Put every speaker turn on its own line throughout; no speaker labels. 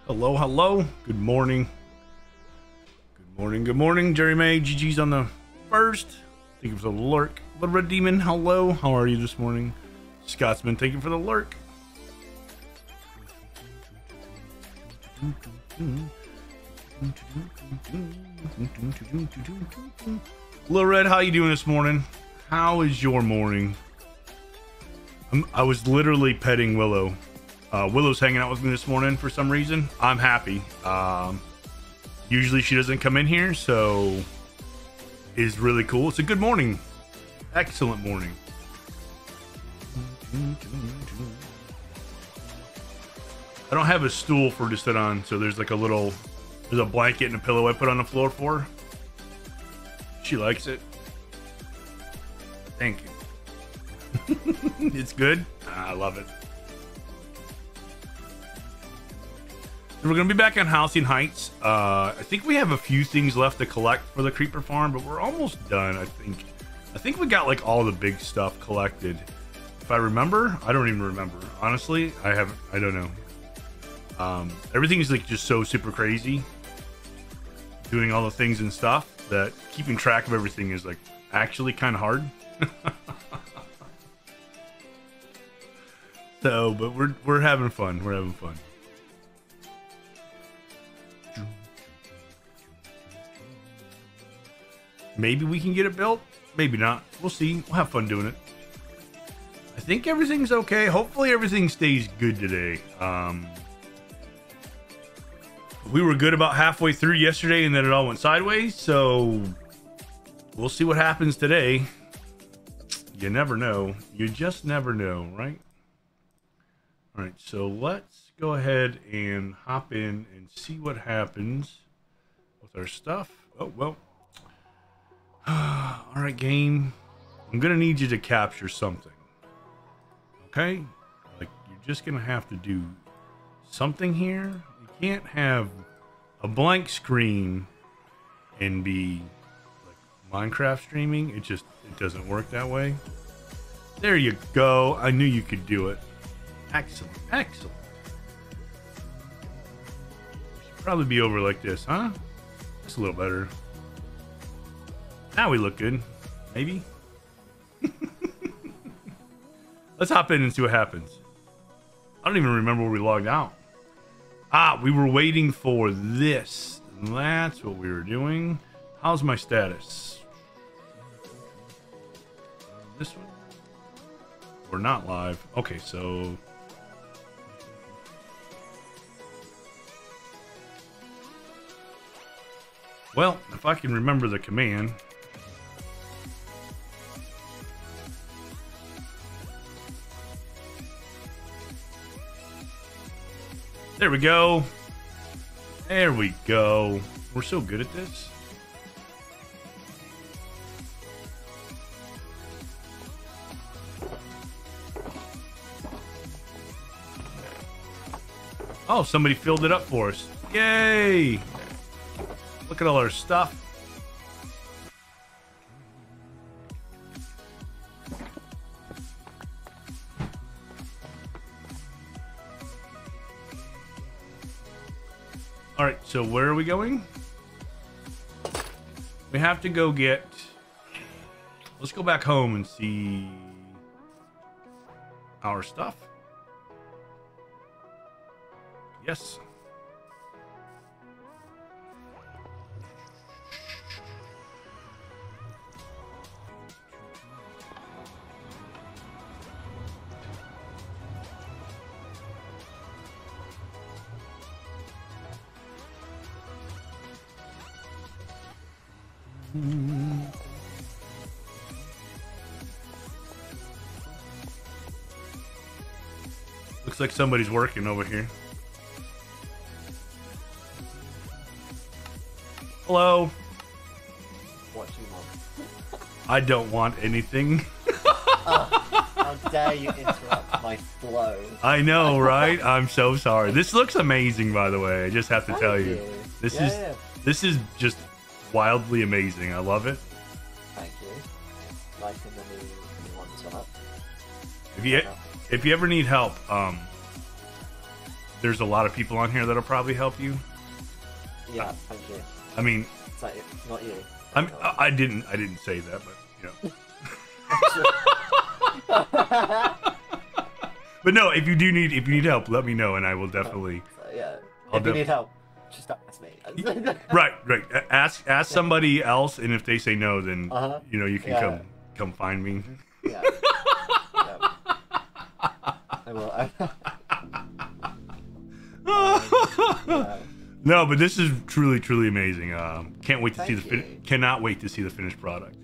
Hello, hello. Good morning. Good morning, good morning. Jerry May, GG's on the first. Thank you for the lurk. Little Red Demon, hello. How are you this morning? Scotsman, thank you for the lurk. Little Red, how you doing this morning? How is your morning? I was literally petting Willow. Willow's hanging out with me this morning for some reason. I'm happy. Usually she doesn't come in here, so it's really cool. It's a good morning. Excellent morning. I don't have a stool for her to sit on, so there's like there's a blanket and a pillow I put on the floor for her. She likes it. Thank you. It's good. I love it. We're gonna be back on Halcyon Heights. I think we have a few things left to collect for the creeper farm, but we're almost done. I think we got like all the big stuff collected. If I remember, I don't even remember. Honestly, I don't know. Everything's like just so super crazy. Doing all the things and stuff that keeping track of everything is like actually kind of hard. So, but we're having fun. We're having fun. Maybe we can get it built. Maybe not. We'll see. We'll have fun doing it. I think everything's okay. Hopefully everything stays good today. We were good about halfway through yesterday and then it all went sideways. So we'll see what happens today. You never know. You just never know, right? All right. So let's go ahead and hop in and see what happens with our stuff. Oh, well. All right, game. I'm gonna need you to capture something. Okay? Like, you're just gonna have to do something here. You can't have a blank screen and be like Minecraft streaming. It doesn't work that way. There you go. I knew you could do it. Excellent. Excellent. Should probably be over like this, huh? Just a little better. Now we look good. Maybe. Let's hop in and see what happens. I don't even remember where we logged out. Ah, we were waiting for this. That's what we were doing. How's my status? This one? We're not live. Okay, so... Well, if I can remember the command... There we go. There we go. We're so good at this. Oh, somebody filled it up for us. Yay! Look at all our stuff. All right, so where are we going? We have to go get... Let's go back home and see our stuff. Yes. Looks like somebody's working over here. Hello.
What do you want?
I don't want anything.
Oh, how dare you interrupt my flow?
I know, right? I'm so sorry. This looks amazing, by the way. I just have to tell you. This is just wildly amazing. I love it.
Thank you. Liking the new ones up.
If you ever need help, there's a lot of people on here that'll probably help you.
Yeah, thank you.
I mean,
It's like, not you.
I didn't say that, but you know. But no, if you need help, let me know, and I will definitely.
So, yeah, if you need help, just ask me.
Right. Ask somebody else, and if they say no, then you know you can come find me.
Yeah. I will. Yeah.
No, but this is truly amazing. Can't wait to see cannot wait to see the finished product.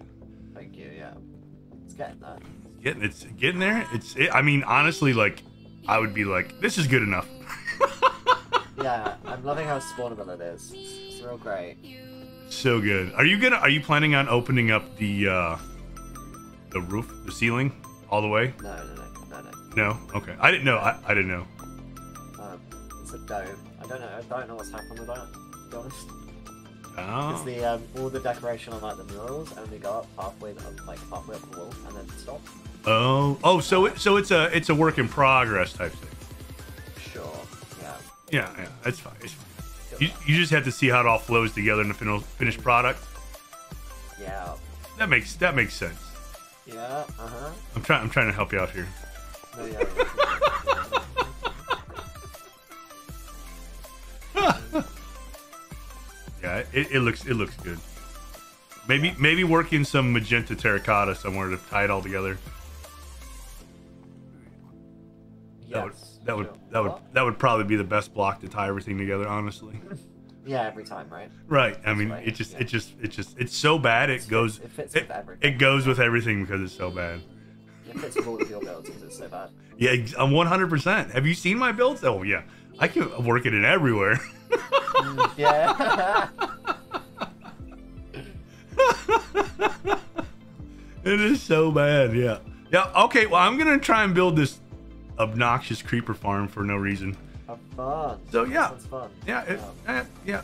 Thank you. Yeah, it's getting there.
It's getting there. I mean, honestly, like, I would be like, this is good enough.
Yeah, I'm loving how spawnable it is. It's real great.
So good. Are you planning on opening up the roof, the ceiling, all the way?
No.
No. Okay. I didn't know. I didn't know.
It's a dome. I don't know what's happened with that, to be honest.
Oh.
Because all the decoration on like the murals only go up halfway up the wall and then stop.
Oh. So it's a work in progress type thing.
Sure.
Yeah. That's fine. You just have to see how it all flows together in the finished product.
Yeah.
That makes sense.
Yeah.
I'm trying to help you out here.
No, yeah.
Yeah, it looks good. Maybe work in some magenta terracotta somewhere to tie it all together.
Yes.
That would probably be the best block to tie everything together, honestly.
Yeah, every time, right?
Right. I mean, it's so bad it goes.
It fits with everything.
It goes with everything because it's so bad.
It fits with all of your builds because it's so bad.
Yeah, I'm 100%. Have you seen my builds? Oh yeah, I can work it in everywhere.
Yeah.
It is so bad. Yeah. Okay. Well, I'm gonna try and build this obnoxious creeper farm for no reason.
Have fun.
So yeah.
That's fun.
Yeah. Yeah.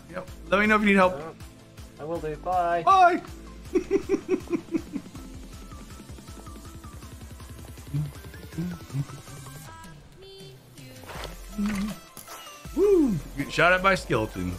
Let me know if you need help.
I will do. Bye.
Bye. Woo! Get shot at by skeletons.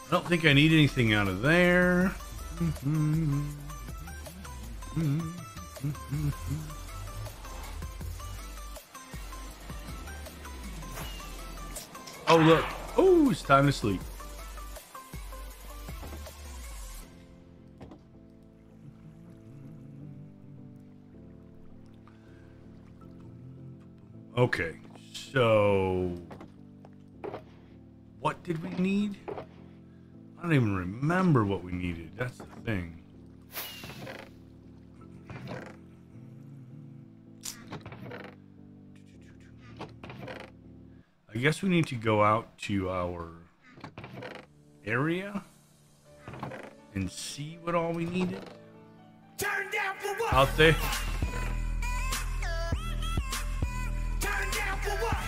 I don't think I need anything out of there. Oh, look. Oh, it's time to sleep. Okay, so what did we need? I don't even remember what we needed. That's the thing. I guess we need to go out to our area and see what all we needed.
Turn down for what?
Out there.
Turn down for what?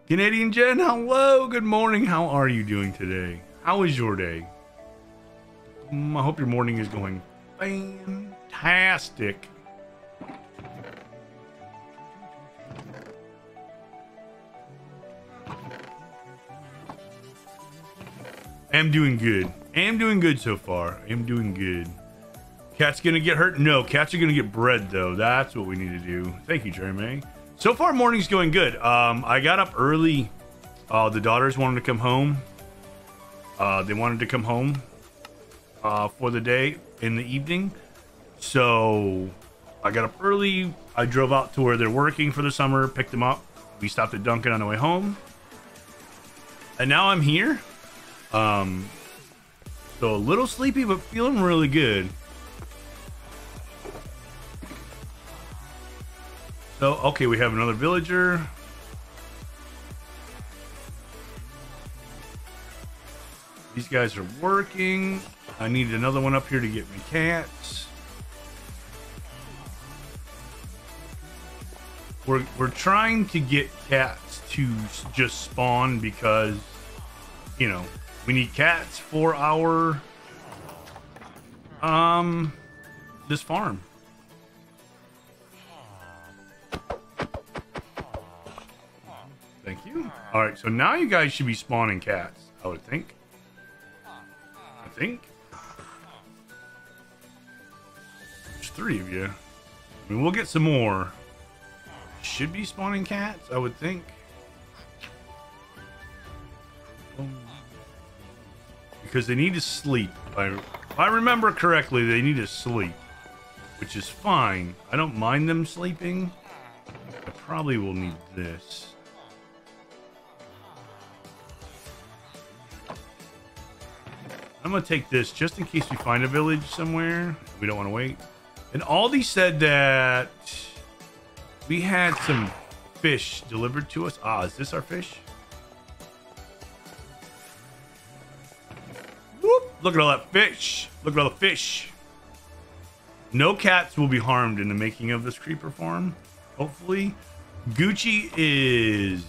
Canadian Jen, hello, good morning. How are you doing today? How is your day? I hope your morning is going fantastic. I'm doing good. I'm doing good so far. I'm doing good. Cat's gonna get hurt? No, cats are gonna get bred though. That's what we need to do. Thank you, Jeremy. So far, morning's going good. I got up early. The daughters wanted to come home. They wanted to come home for the day in the evening. So I got up early. I drove out to where they're working for the summer, picked them up. We stopped at Dunkin' on the way home. And now I'm here. So a little sleepy, but feeling really good. So, okay, we have another villager. These guys are working. I need another one up here to get me cats. We're trying to get cats to just spawn because, you know, we need cats for our this farm. Thank you. All right, so now you guys should be spawning cats, I would think. There's 3 of you. I mean, we'll get some more. Should be spawning cats, I would think. Because they need to sleep. If I remember correctly, they need to sleep, which is fine. I don't mind them sleeping. I probably will need this. I'm gonna take this just in case we find a village somewhere. We don't want to wait. And Aldi said that we had some fish delivered to us. Ah, is this our fish? Whoop! Look at all that fish. Look at all the fish. No cats will be harmed in the making of this creeper farm. Hopefully. Gucci is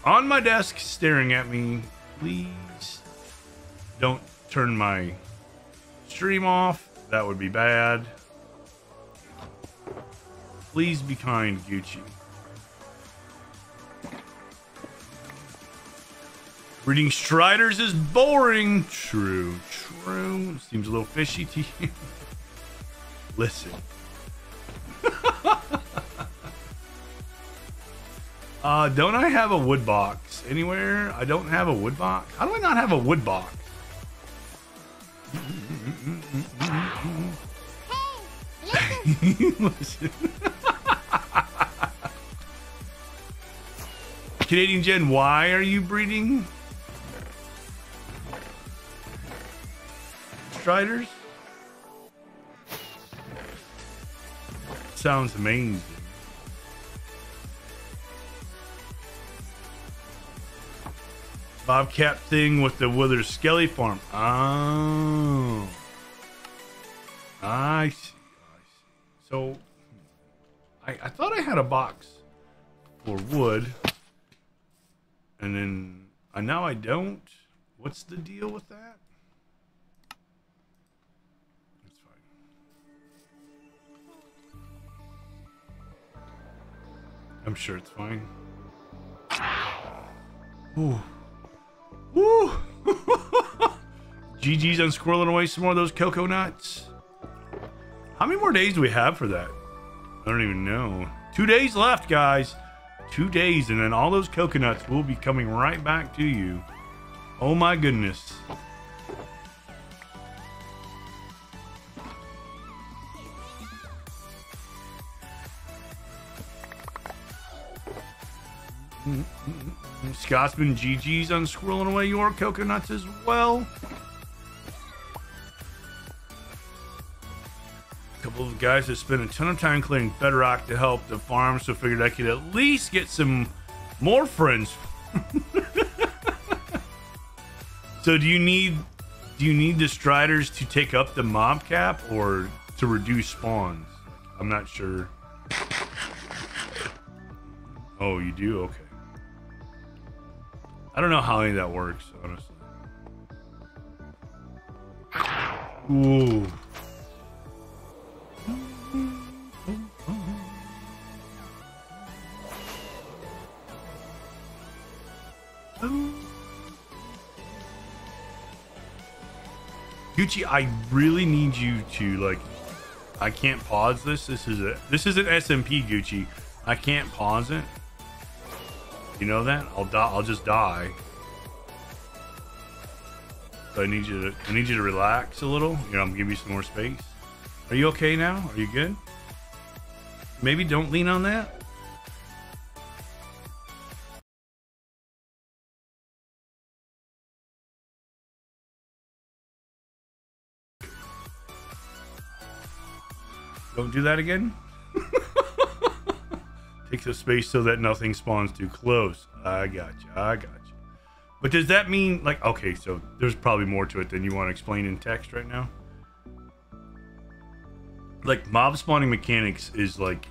on my desk staring at me. Please don't turn my stream off. That would be bad. Please be kind, Gucci. Reading Striders is boring. True, true. Seems a little fishy to you. Listen. Don't I have a wood box anywhere? I don't have a wood box. How do I not have a wood box? Hey, listen. Canadian Gen, why are you breeding Striders? Sounds amazing. Bobcat thing with the Wither Skelly farm. Oh. I see. So, I thought I had a box for wood. And then, now I don't. What's the deal with that? That's fine. I'm sure it's fine. Ooh. Woo! GG's on squirreling away some more of those cocoa nuts. How many more days do we have for that? I don't even know. 2 days left, guys. 2 days, and then all those coconuts will be coming right back to you. Oh my goodness. Scotsman GG's on squirreling away your coconuts as well. A couple of guys that spent a ton of time clearing bedrock to help the farm, so figured I could at least get some more friends. So do you need the Striders to take up the mob cap or to reduce spawns? I'm not sure. Oh, you do? Okay. I don't know how any of that works, honestly. Ooh. Gucci, I really need you to, like, I can't pause this. This is an SMP, Gucci. I can't pause it. You know that? I'll just die. So I need you to relax a little. You know, I'm gonna give you some more space. Are you okay now? Are you good? Maybe don't lean on that. Don't do that again. Take the space so that nothing spawns too close. I got you. I got you. But does that mean, like, okay, so there's probably more to it than you want to explain in text right now. Like, mob spawning mechanics is like,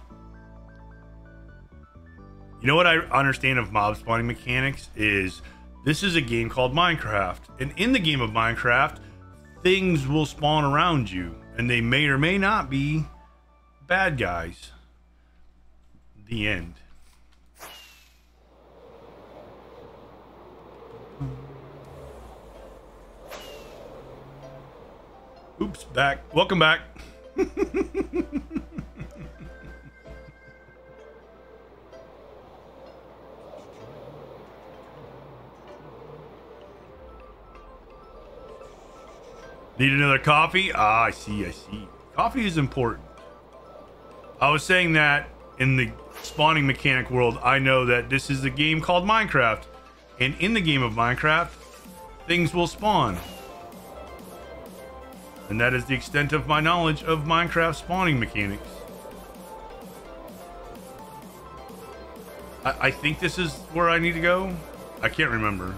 you know what I understand of mob spawning mechanics is this is a game called Minecraft. And in the game of Minecraft, things will spawn around you. And they may or may not be bad guys. The end. Oops, back. Welcome back. Need another coffee? Ah, I see, I see. Coffee is important. I was saying that in the spawning mechanic world, I know that this is a game called Minecraft. And in the game of Minecraft, things will spawn. And that is the extent of my knowledge of Minecraft spawning mechanics. I think this is where I need to go. I can't remember.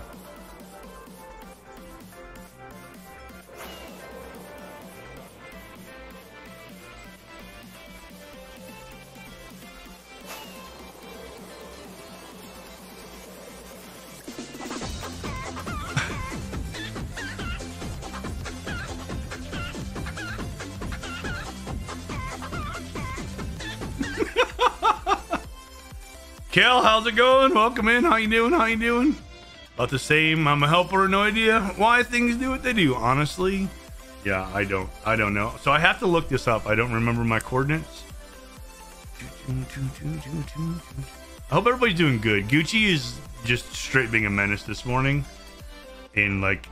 Kel, how's it going? Welcome in. How you doing? How you doing? About the same. I'm a helper. No idea why things do what they do. Honestly, yeah, I don't know. So I have to look this up. I don't remember my coordinates. I hope everybody's doing good. Gucci is just straight being a menace this morning, and like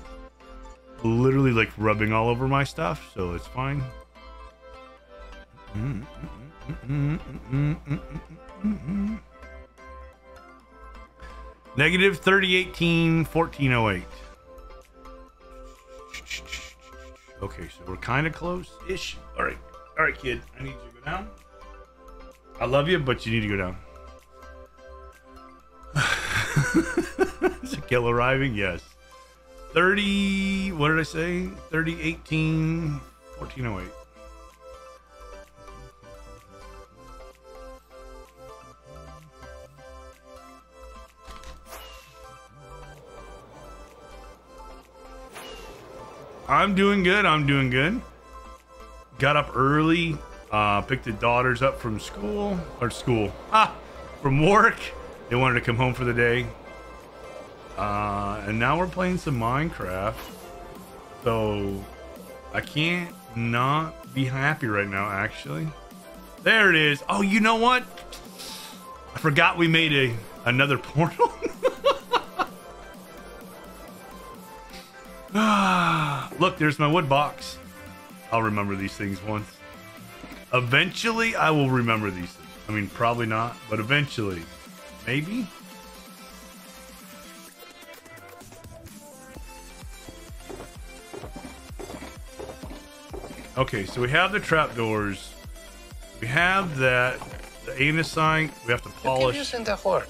literally like rubbing all over my stuff. So it's fine. Negative 3018 1408. Okay, so we're kind of close-ish. All right, kid. I need you to go down. I love you, but you need to go down. Is a kill arriving? Yes. 30. What did I say? 3018 1408. I'm doing good. I'm doing good. Got up early. Picked the daughters up from from work. They wanted to come home for the day. And now we're playing some Minecraft. So I can't not be happy right now, actually. There it is. Oh, you know what? I forgot we made another portal. Look, there's my wood box. I'll remember these things once. Eventually, I will remember these things. I mean, probably not, but eventually. Maybe? Okay, so we have the trapdoors. We have that. The andesite. We have to polish.
Using the horde.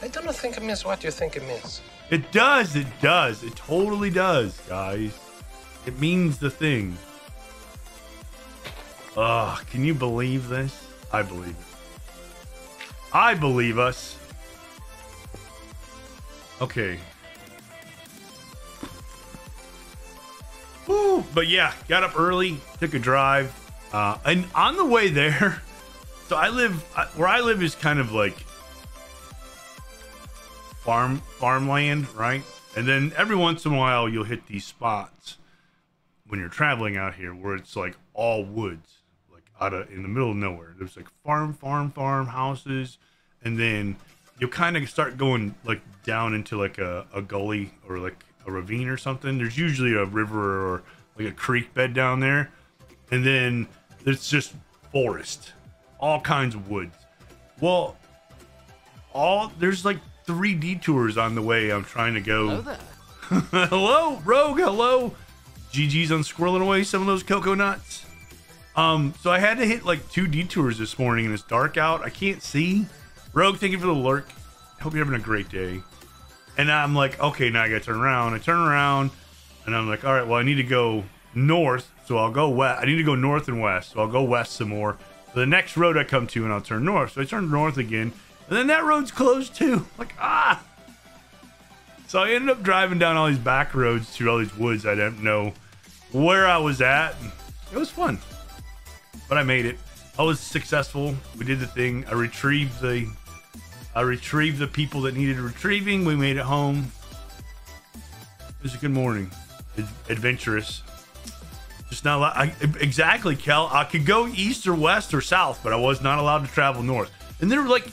I don't think it means what you think it means.
It does. It does. It totally does, guys. It means the thing. Ugh, can you believe this? I believe it. I believe us. Okay. Woo! But yeah, got up early, took a drive. And on the way there, so where I live is kind of like farmland, right? And then every once in a while you'll hit these spots when you're traveling out here where it's like all woods, like in the middle of nowhere. There's like farm houses, and then you'll kind of start going like down into like a gully or like a ravine or something. There's usually a river or like a creek bed down there, and then it's just forest, all kinds of woods. Well, there's like 3 detours on the way I'm trying to go.
Hello there.
Hello, Rogue. Hello. GG's on squirreling away some of those cocoa nuts. So I had to hit like 2 detours this morning, and it's dark out. I can't see. Rogue, thank you for the lurk. Hope you're having a great day. And I'm like, okay, now I gotta turn around. I turn around, and I'm like, all right, well, I need to go north, so I'll go west. I need to go north and west, so I'll go west some more. So the next road I come to, and I'll turn north. So I turn north again, and then that road's closed too. Like, ah! So I ended up driving down all these back roads through all these woods. I didn't know where I was at. It was fun, but I made it. I was successful. We did the thing. I retrieved the people that needed retrieving. We made it home. It was a good morning. Adventurous. Just not allowed. Exactly, Kel. I could go east or west or south, but I was not allowed to travel north. And there's like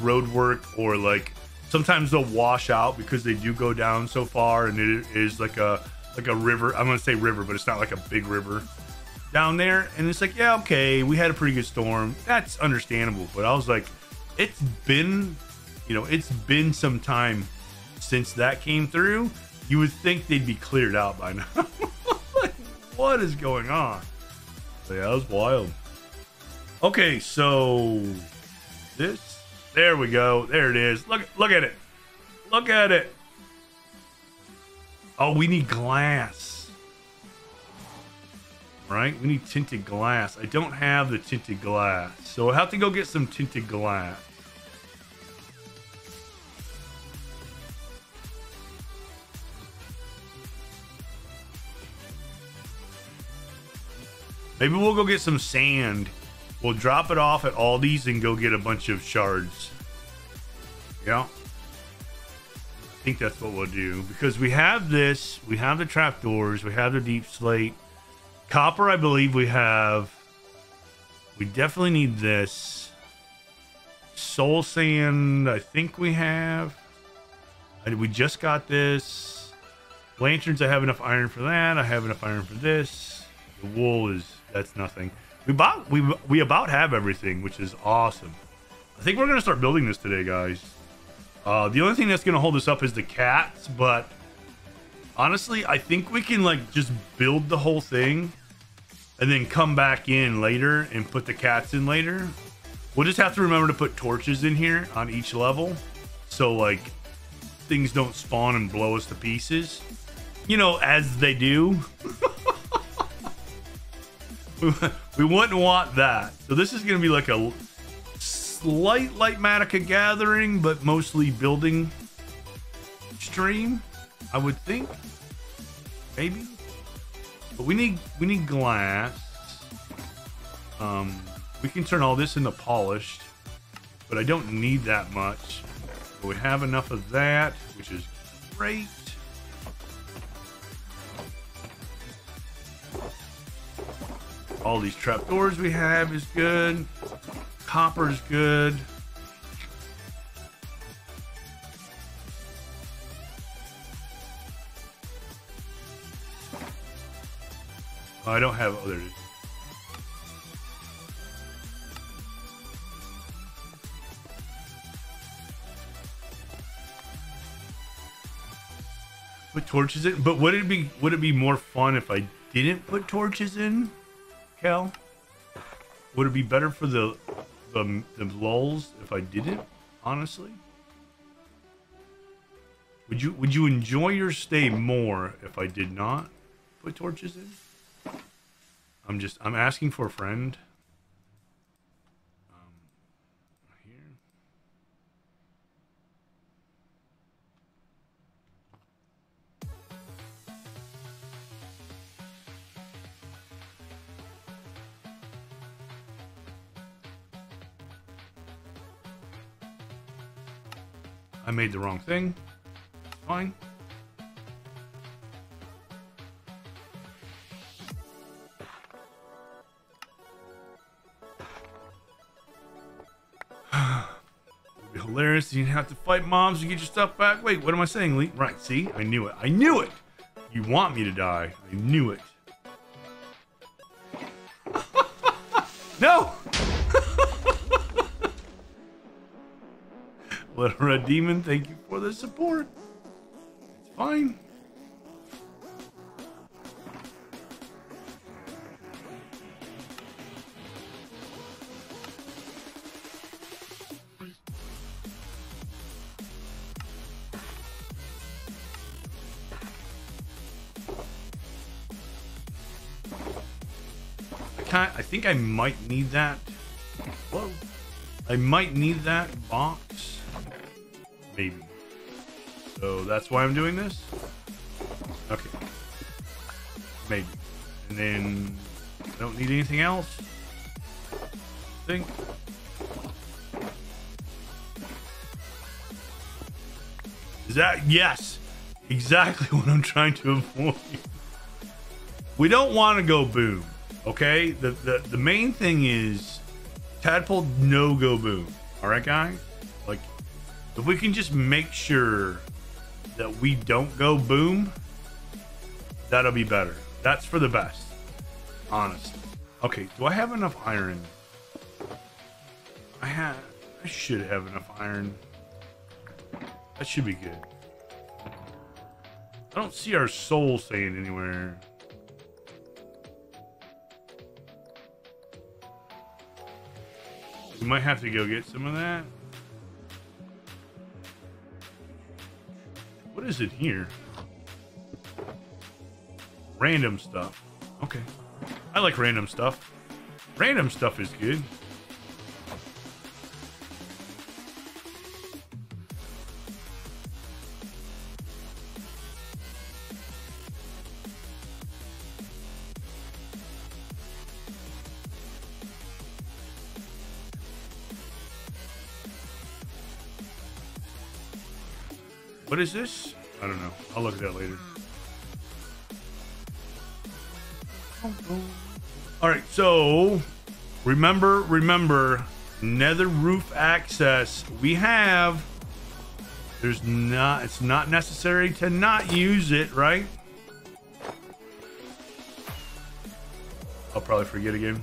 road work, or like sometimes they'll wash out because they do go down so far, and it is like a river. I'm gonna say river, but it's not like a big river down there. And it's like, yeah, okay, we had a pretty good storm. That's understandable. But I was like, it's been some time since that came through. You would think they'd be cleared out by now. Like, what is going on? So yeah, that was wild. Okay, so there we go. There it is. Look at it. Look at it. Oh, we need glass. Right? We need tinted glass. I don't have the tinted glass, so I'll have to go get some tinted glass. Maybe we'll go get some sand. We'll drop it off at Aldi's and go get a bunch of shards. Yeah. I think that's what we'll do. Because we have this. We have the trapdoors. We have the deep slate. Copper, I believe we have. We definitely need this. Soul sand, I think we have. We just got this. Lanterns, I have enough iron for that. I have enough iron for this. The wool is... that's nothing. We about have everything, which is awesome. I think we're gonna start building this today, guys. The only thing that's gonna hold us up is the cats, but honestly, I think we can like just build the whole thing and then come back in later and put the cats in later. We'll just have to remember to put torches in here on each level, so like things don't spawn and blow us to pieces, you know, as they do. We wouldn't want that. So this is going to be like a slight Matica gathering, but mostly building stream, I would think. Maybe. But we need glass. We can turn all this into polished, but I don't need that much. But we have enough of that, which is great. All these trapdoors we have is good. Copper's good. Oh, I don't have others. Put torches in, but would it be more fun if I didn't put torches in? Cal, would it be better for the lulls if I didn't? Honestly, would you enjoy your stay more if I did not put torches in? I'm asking for a friend. Here. I made the wrong thing. Fine. It'd be hilarious. You'd have to fight moms to get your stuff back. Wait, what am I saying, Lee? Right, see? I knew it. I knew it! You want me to die. I knew it. No! Little Red Demon, thank you for the support. It's fine. I think I might need that. Whoa. I might need that box. Maybe. So that's why I'm doing this? Okay. Maybe. And then I don't need anything else. I think. Is that? Yes. Exactly what I'm trying to avoid. We don't want to go boom. Okay? The main thing is tadpole no go boom. Alright, guys? Like, if we can just make sure that we don't go boom, that'll be better. That's for the best. Honestly. Okay, do I have enough iron? I should have enough iron. That should be good. I don't see our soul saying anywhere. We might have to go get some of that. What is it here? Random stuff. Okay. I like random stuff. Random stuff is good. What is this? I don't know. I'll look at that later. All right, so remember nether roof access. We have it's not necessary to not use it, right? I'll probably forget again.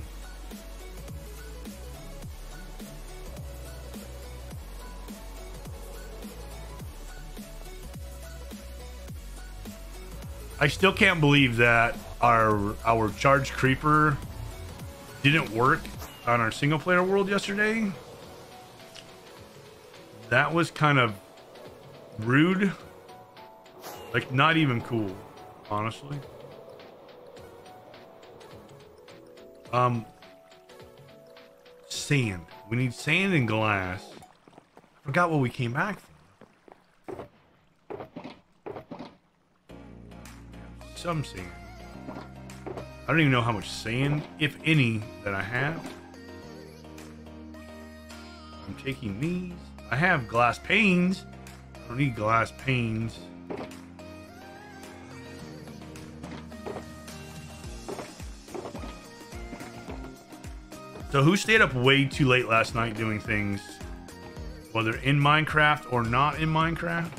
I still can't believe that our charged creeper didn't work on our single player world yesterday. That was kind of rude. Like, not even cool, honestly. Sand. We need sand and glass. Forgot what we came back from. Some sand. I don't even know how much sand, if any, that I have. I'm taking these. I have glass panes. I don't need glass panes. So who stayed up way too late last night doing things, whether in Minecraft or not in Minecraft?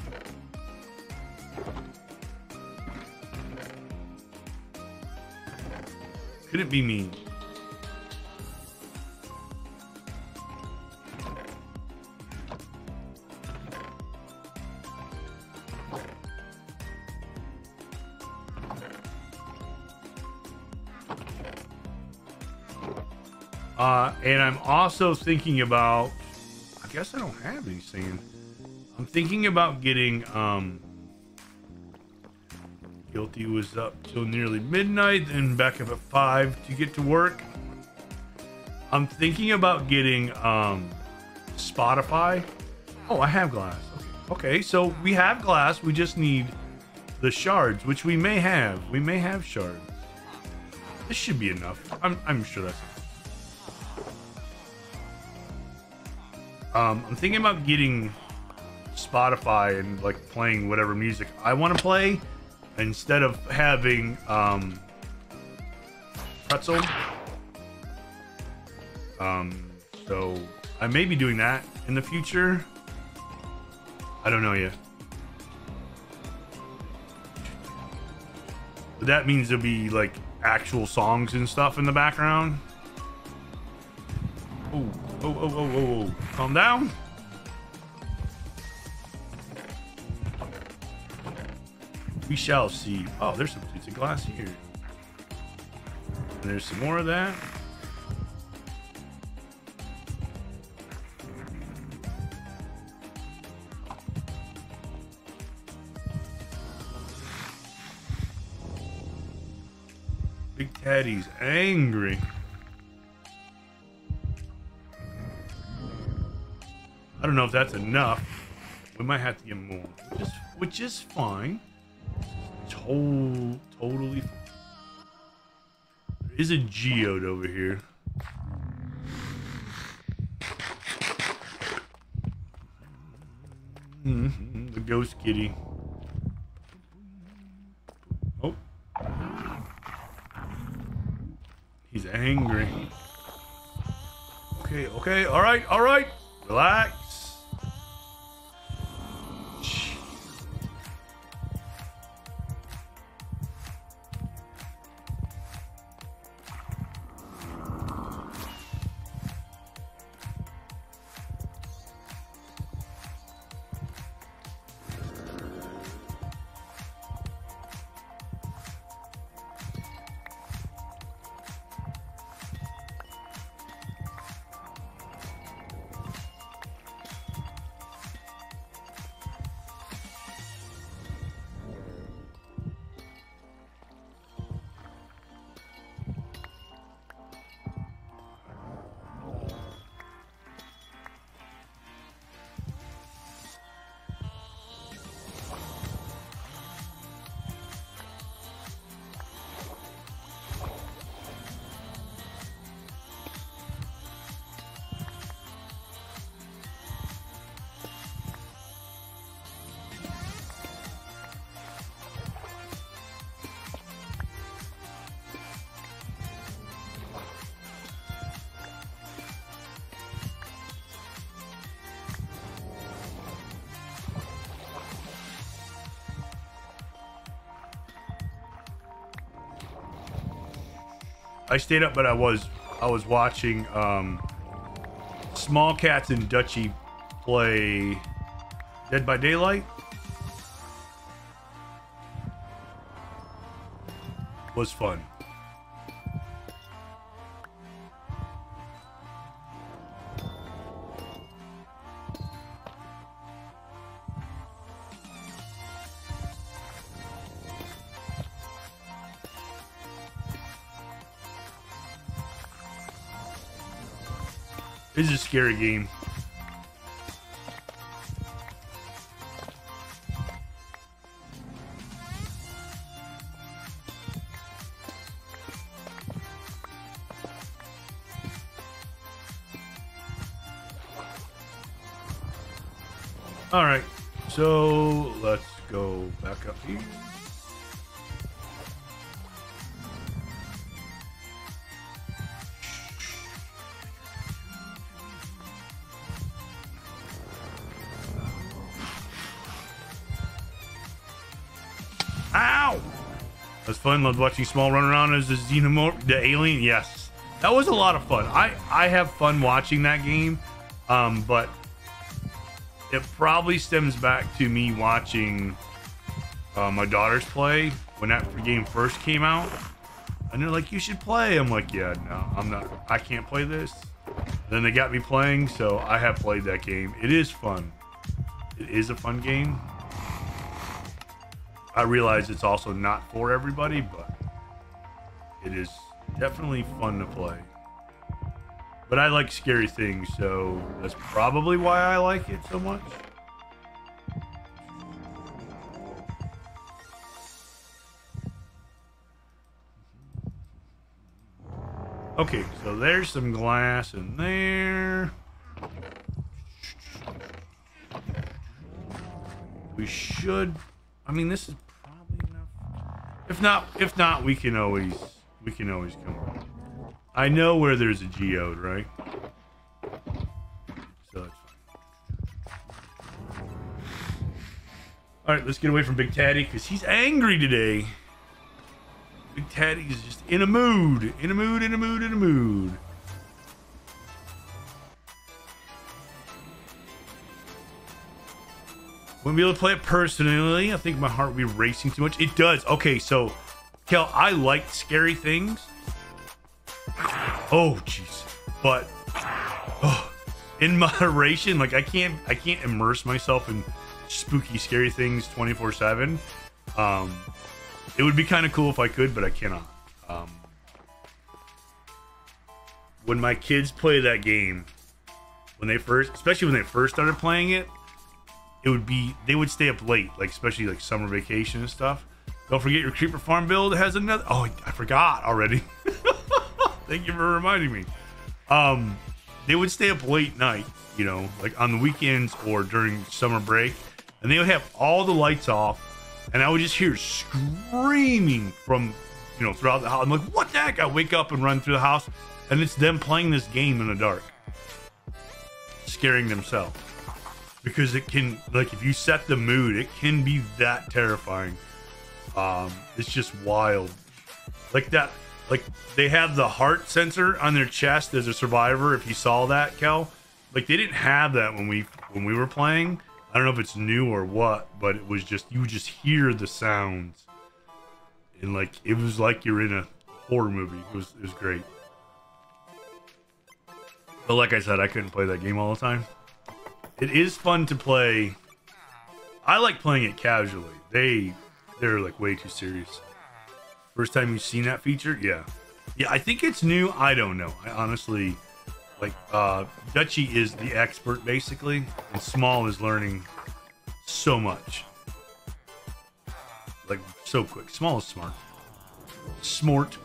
Could it be me? And I'm also thinking about, I guess I don't have any sand. I'm thinking about getting, Guilty was up till nearly midnight, then back up at 5 to get to work. I'm thinking about getting, Spotify. Oh, I have glass. Okay, so we have glass. We just need the shards, which we may have. We may have shards. This should be enough. I'm sure that's enough. I'm thinking about getting Spotify and like playing whatever music I want to play instead of having Pretzel. So I may be doing that in the future. I don't know yet. But that means there'll be like actual songs and stuff in the background. Oh. Calm down. We shall see. Oh, there's some plates of glass here. And there's some more of that. Big Teddy's angry. I don't know if that's enough. We might have to get more, which is fine. Totally fine. There is a geode over here. The ghost kitty. Oh. He's angry. Okay. All right. Relax. I stayed up, but I was watching Small Cats and Dutchie play Dead by Daylight. Was fun. This is a scary game. All right, so let's go back up here. Ow! That's fun. Loved watching Small run around as the xenomorph, the alien. Yes, that was a lot of fun. I have fun watching that game, but it probably stems back to me watching my daughters play when that game first came out, and they're like, "You should play." I'm like, "Yeah, no, I'm not. I can't play this." Then they got me playing, so I have played that game. It is fun. It is a fun game. I realize it's also not for everybody, but it is definitely fun to play. But I like scary things, so that's probably why I like it so much. Okay, so there's some glass in there. We should, I mean, this is probably enough. If not, we can always come back. I know where there's a geode, right? So that's fine. All right, let's get away from Big Taddy because he's angry today. Big Taddy is just in a mood. In a mood. Wouldn't be able to play it personally. I think my heart would be racing too much. It does. Okay, so, Kel, I like scary things. Oh, jeez. But, in moderation, like I can't immerse myself in spooky, scary things 24/7. It would be kind of cool if I could, but I cannot. When my kids play that game, when they first, especially when they first started playing it, they would stay up late, like especially like summer vacation and stuff. Don't forget your creeper farm build has another. Oh, I forgot already. Thank you for reminding me. They would stay up late night, you know, like on the weekends or during summer break, and they would have all the lights off, and I would just hear screaming from, you know, throughout the house. I'm like, what the heck? I wake up and run through the house, and it's them playing this game in the dark, scaring themselves. Because it can, like, if you set the mood, it can be that terrifying. It's just wild. Like that, like they have the heart sensor on their chest as a survivor. If you saw that, Kel, like they didn't have that when we were playing. I don't know if it's new or what, but it was just, you would just hear the sounds, and like it was like you're in a horror movie. It was great. But like I said, I couldn't play that game all the time. It is fun to play. I like playing it casually. They're like way too serious. First time you've seen that feature? Yeah. Yeah, I think it's new. I don't know. I honestly, like, Dutchy is the expert basically, and Small is learning so much. Like, so quick. Small is smart. Smart.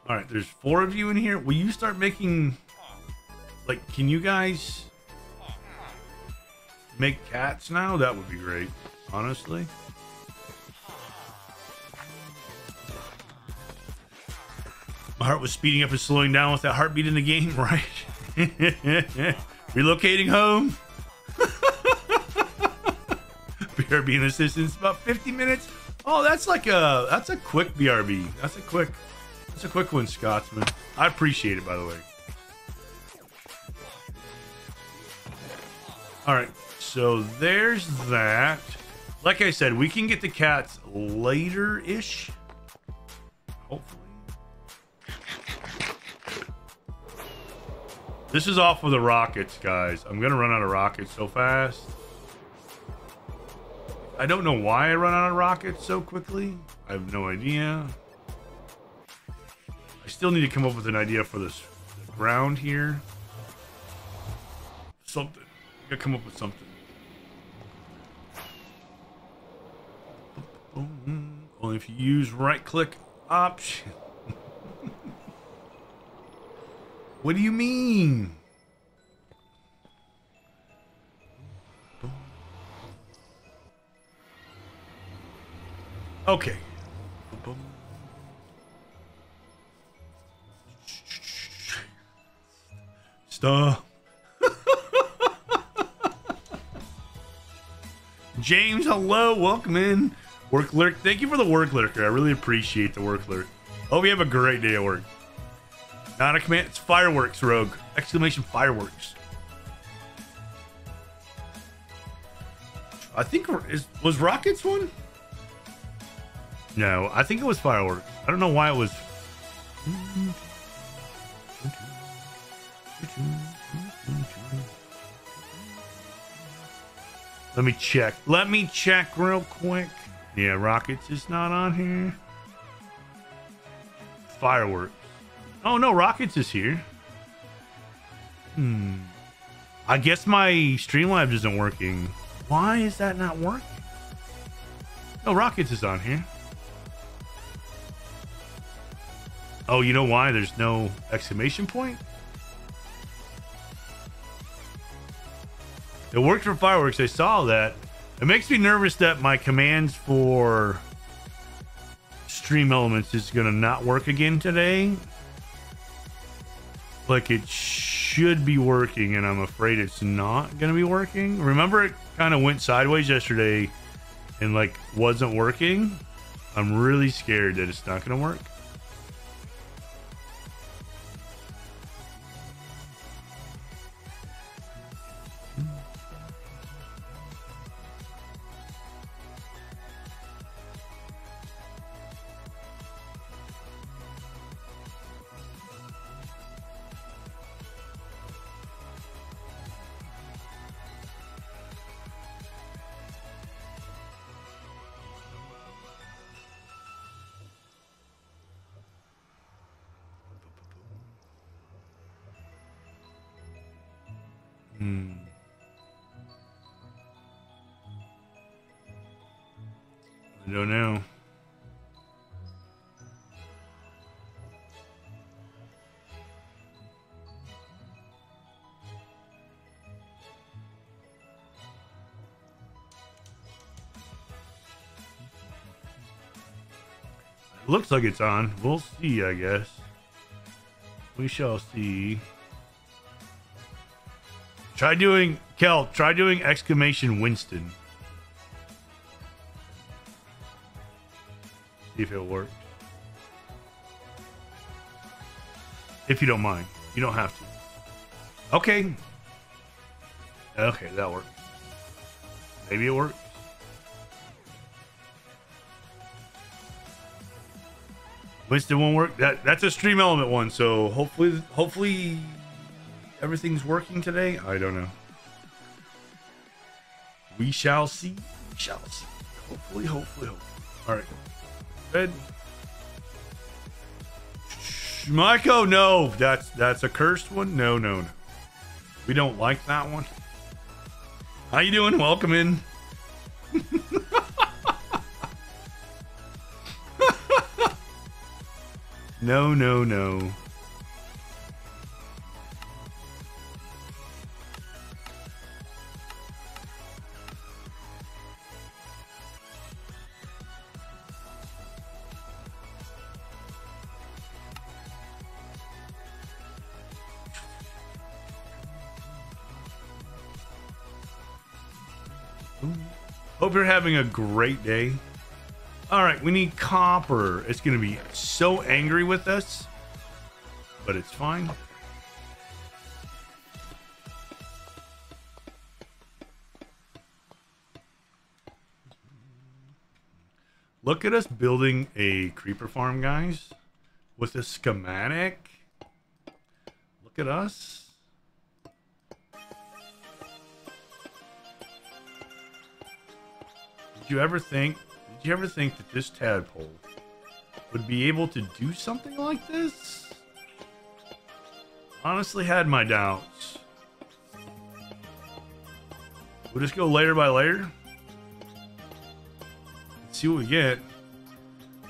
All right, there's 4 of you in here. Will you start making, like, can you guys make cats now? That would be great, honestly. My heart was speeding up and slowing down with that heartbeat in the game, right? Relocating home. BRB and assistance, about 50 minutes. Oh, that's a quick BRB. That's a quick one, Scotsman. I appreciate it, by the way. All right, so there's that. Like I said, we can get the cats later-ish. Hopefully. This is off with the rockets, guys. I'm gonna run out of rockets so fast. I don't know why I run out of rockets so quickly. I have no idea. I still need to come up with an idea for this ground here. Something. I gotta come up with something. Only if you use right-click option. What do you mean? Okay. Stop. James, hello. Welcome in. Work lurk. Thank you for the work lurker. I really appreciate the work lurk. Hope you have a great day at work. Not a command. It's fireworks, Rogue. Exclamation fireworks. I think was rockets one? No, I think it was fireworks. I don't know why it was. Let me check. Let me check real quick. Yeah, rockets is not on here. Fireworks. Oh no, rockets is here. I guess my Streamlabs isn't working. Why is that not working? No, rockets is on here. Oh, you know why there's no exclamation point? It worked for fireworks. I saw that. It makes me nervous that my commands for Stream Elements is gonna not work again today. Like it should be working, and I'm afraid it's not gonna be working. Remember, it kind of went sideways yesterday and like wasn't working. I'm really scared that it's not gonna work. Hmm. I don't know. Looks like it's on. We'll see, I guess. We shall see. Try doing, Kel, try doing exclamation Winston. See if it'll work. If you don't mind. You don't have to. Okay. Okay, that worked. Maybe it worked. Winston won't work. That's a stream element one, so hopefully everything's working today. I don't know. We shall see. We shall see. Hopefully. All right. Red. Schmeiko, no. That's a cursed one. No. We don't like that one. How you doing? Welcome in. No. Hope you're having a great day. All right, we need copper. It's going to be so angry with us, but it's fine. Look at us building a creeper farm, guys, with a schematic. Look at us. Did you ever think that this tadpole would be able to do something like this? Honestly had my doubts. We'll just go layer by layer. Let's see what we get.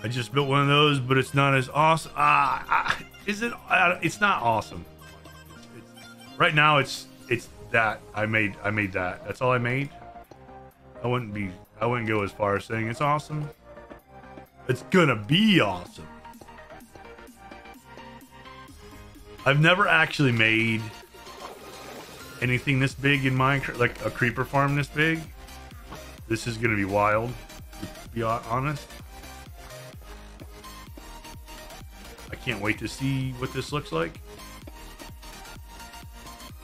I just built one of those, but it's not as awesome. Is it? It's not awesome. Right now, it's that I made that. That's all I made. I wouldn't go as far as saying it's awesome. It's gonna be awesome. I've never actually made anything this big in Minecraft, like a creeper farm this big. This is gonna be wild, to be honest. I can't wait to see what this looks like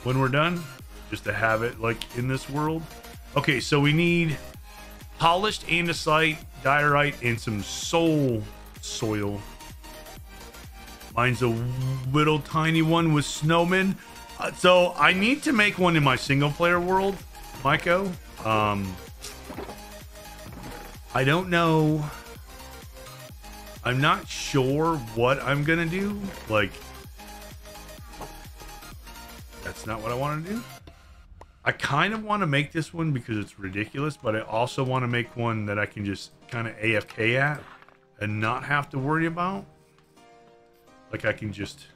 when we're done, just to have it like in this world. Okay, so we need polished andesite, diorite, and some soil. Mine's a little tiny one with snowmen. So I need to make one in my single player world, Maiko. I don't know. I'm not sure what I'm gonna do. Like, that's not what I want to do. I kind of want to make this one because it's ridiculous, but I also want to make one that I can just kind of AFK at and not have to worry about. Like, I can just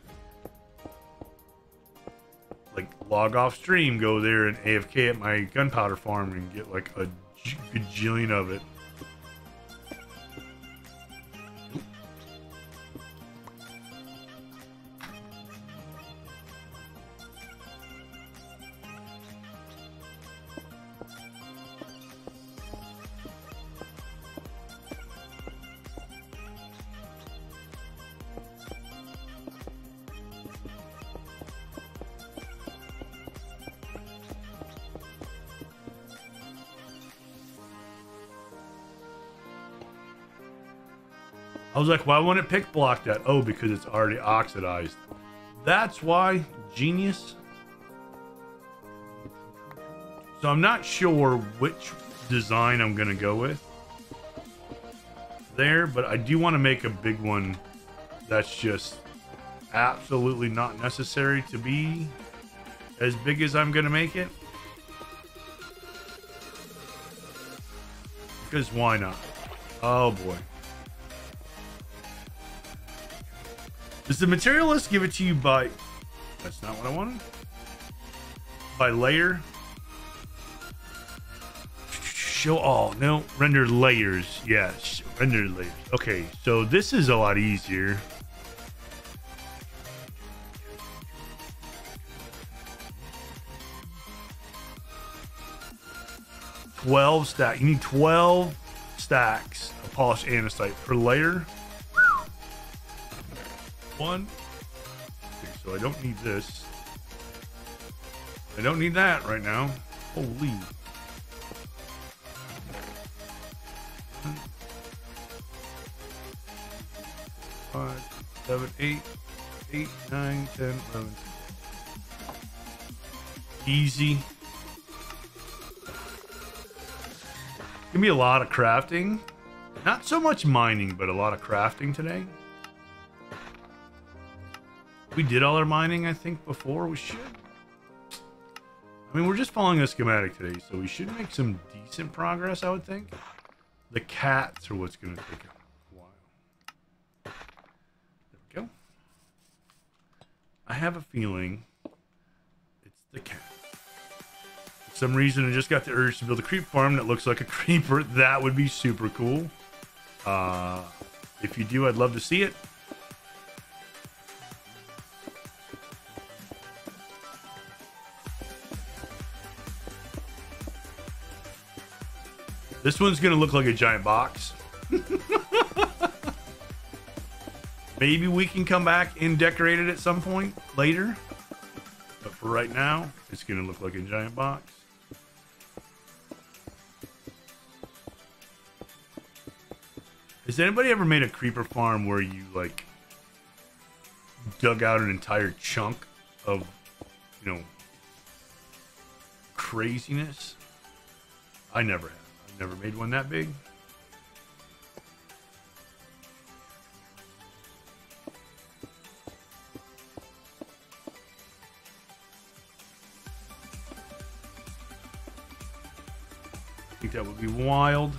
like log off stream, go there and AFK at my gunpowder farm and get like a gajillion of it. I was like, why won't it pick block that? Oh, because it's already oxidized. That's why. Genius. So I'm not sure which design I'm going to go with there, but I do want to make a big one that's just absolutely not necessary to be as big as I'm gonna make it. Because why not? Oh boy. Does the materialist give it to you by... That's not what I wanted. By layer? Show all. No, render layers. Yes, render layers. Okay, so this is a lot easier. You need 12 stacks of polished andesite per layer. One. Okay, so I don't need this. I don't need that right now. Holy. 5, 7, 8, 8, 9, 10, 11. Easy. Give me a lot of crafting. Not so much mining, but a lot of crafting today. We did all our mining, I think, before. We should. I mean, we're just following a schematic today, so we should make some decent progress, I would think. The cats are what's going to take a while. There we go. I have a feeling it's the cat. For some reason, I just got the urge to build a creep farm that looks like a creeper. That would be super cool. If you do, I'd love to see it. This one's gonna look like a giant box. Maybe we can come back and decorate it at some point later. But for right now, it's gonna look like a giant box. Has anybody ever made a creeper farm where you like dug out an entire chunk of, you know, craziness? I never have. I've never made one that big. I think that would be wild.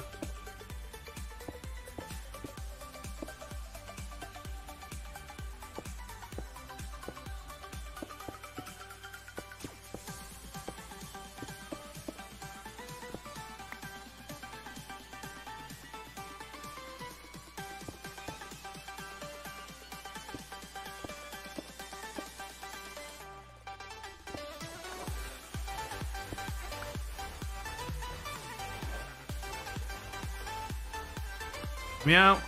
Me out.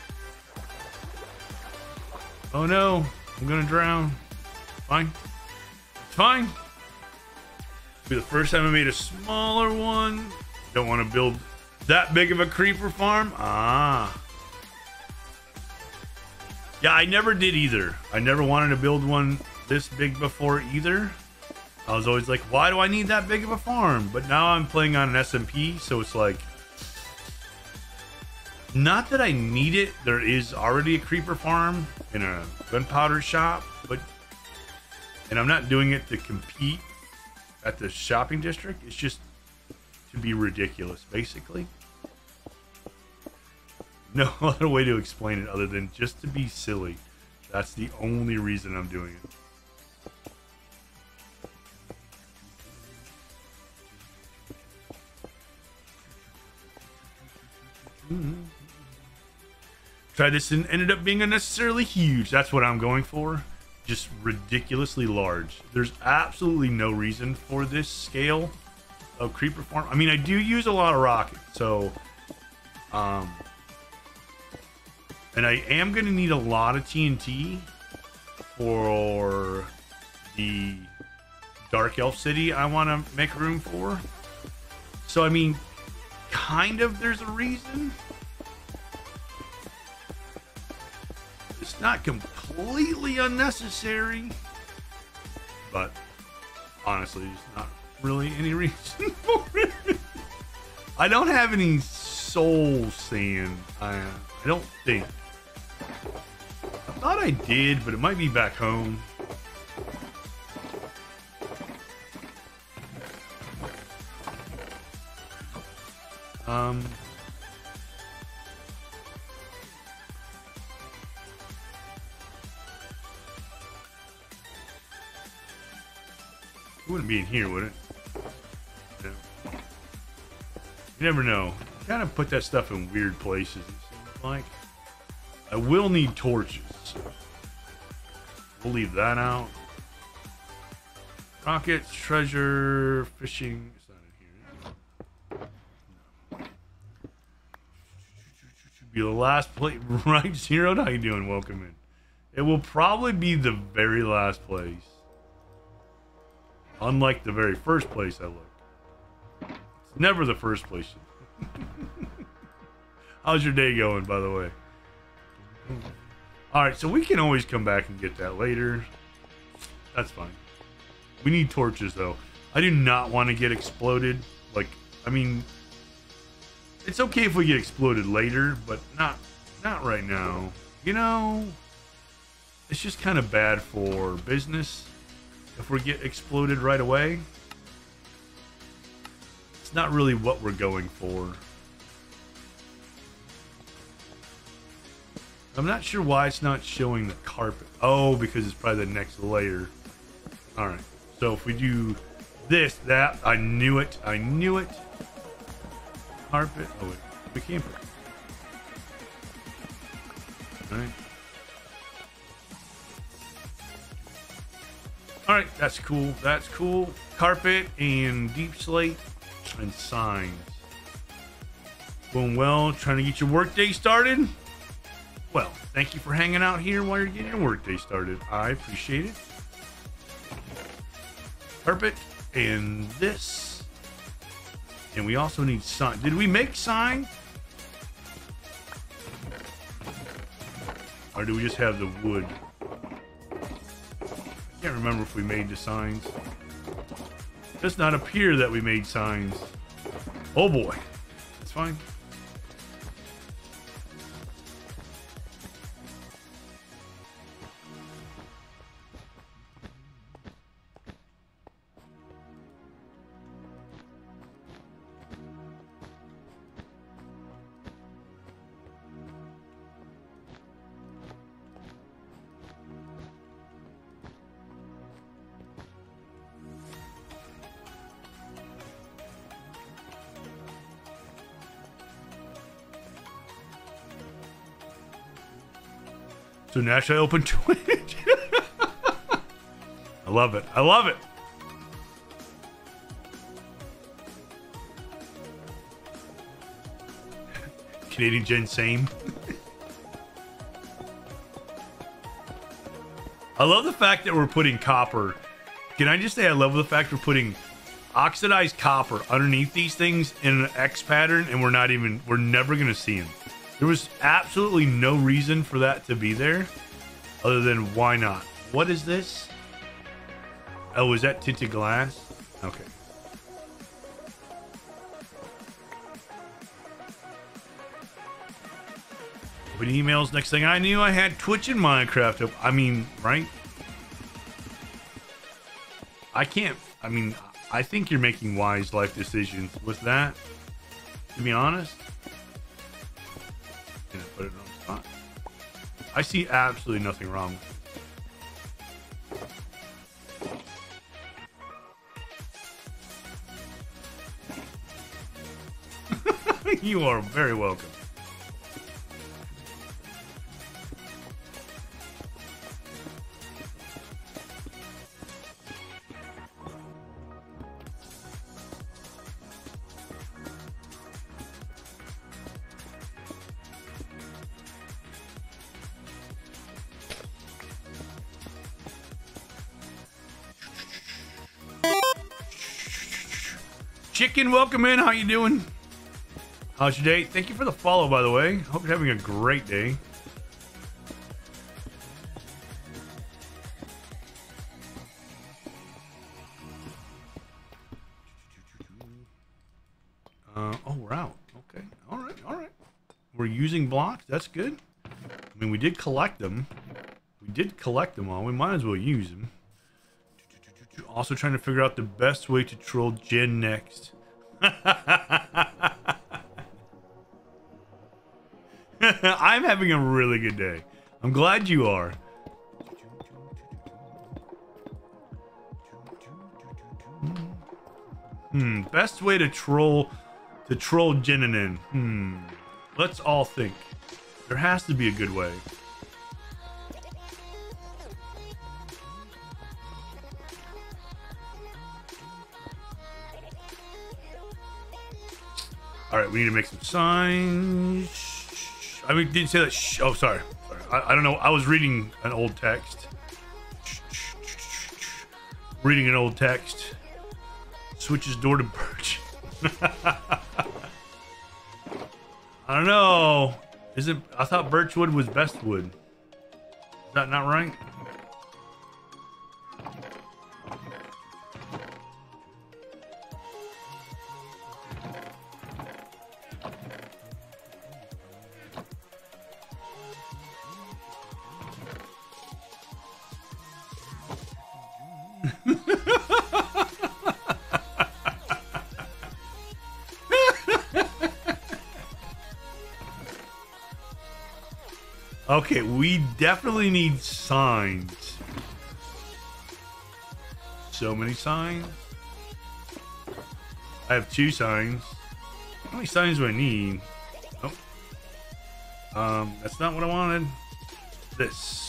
Oh no, I'm gonna drown. Fine. It's fine. It'll be the first time I made a smaller one. Don't want to build that big of a creeper farm. Ah. Yeah, I never did either. I never wanted to build one this big before either. I was always like, why do I need that big of a farm? But now I'm playing on an SMP, so it's like, not that I need it. There is already a creeper farm in a gunpowder shop, and I'm not doing it to compete at the shopping district. It's just to be ridiculous, basically. No other way to explain it other than just to be silly. That's the only reason I'm doing it. Tried this and ended up being unnecessarily huge. That's what I'm going for. Just ridiculously large. There's absolutely no reason for this scale of creeper farm. I mean, I do use a lot of rockets, so and I am going to need a lot of TNT for the Dark Elf City I want to make room for. So, I mean, kind of there's a reason. It's not completely unnecessary, but honestly, there's not really any reason for it. I don't have any soul sand. I don't think. I thought I did, but it might be back home. Um. It wouldn't be in here, would it? No. You never know. Kind of put that stuff in weird places, it seems like. I will need torches. We'll leave that out. Rockets, treasure, fishing. It's not in here. No. Should be the last place. Right, Zero? How you doing? Welcome in. It will probably be the very last place. Unlike the very first place I looked. It's never the first place. How's your day going, by the way? Alright, so we can always come back and get that later. That's fine. We need torches, though. I do not want to get exploded. Like, I mean, it's okay if we get exploded later, but not right now. You know, it's just kind of bad for business if we get exploded right away. It's not really what we're going for. I'm not sure why it's not showing the carpet. Oh, because it's probably the next layer. Alright. So if we do this, that, I knew it. I knew it. Carpet. Oh, wait. We can't put it. Alright. Alright, that's cool. That's cool. Carpet and deep slate and signs. Going well. Trying to get your workday started. Well, thank you for hanging out here while you're getting your workday started. I appreciate it. Carpet and this. And we also need sign. Did we make sign? Or do we just have the wood? I can't remember if we made the signs. It does not appear that we made signs. Oh boy. That's fine. So now should I open Twitch? I love it. I love it. Canadian Gen same. I love the fact that we're putting copper. Can I just say I love the fact we're putting oxidized copper underneath these things in an X pattern, and we're never gonna see them. There was absolutely no reason for that to be there, other than why not? What is this? Oh, is that tinted glass? Okay. Open emails. Next thing I knew, I had Twitch and Minecraft up. I mean, right? I can't. I mean, I think you're making wise life decisions with that, to be honest. Gonna put it on the spot. I see absolutely nothing wrong with it. You are very welcome. Chicken, welcome in. How you doing? How's your day? Thank you for the follow, by the way. Hope you're having a great day. Oh, we're out. Okay. All right. All right. We're using blocks. That's good. I mean, we did collect them. We did collect them all. We might as well use them. Also trying to figure out the best way to troll Jen next. I'm having a really good day. I'm glad you are. Best way to troll Jinin. Let's all think. There has to be a good way. All right, we need to make some signs. I mean, didn't say that. Oh, sorry. I don't know. I was reading an old text. Reading an old text. Switches door to birch. I don't know. I thought birch wood was best wood. Is that not right? Okay, we definitely need signs. So many signs. I have 2 signs. How many signs do I need? Oh. That's not what I wanted. This.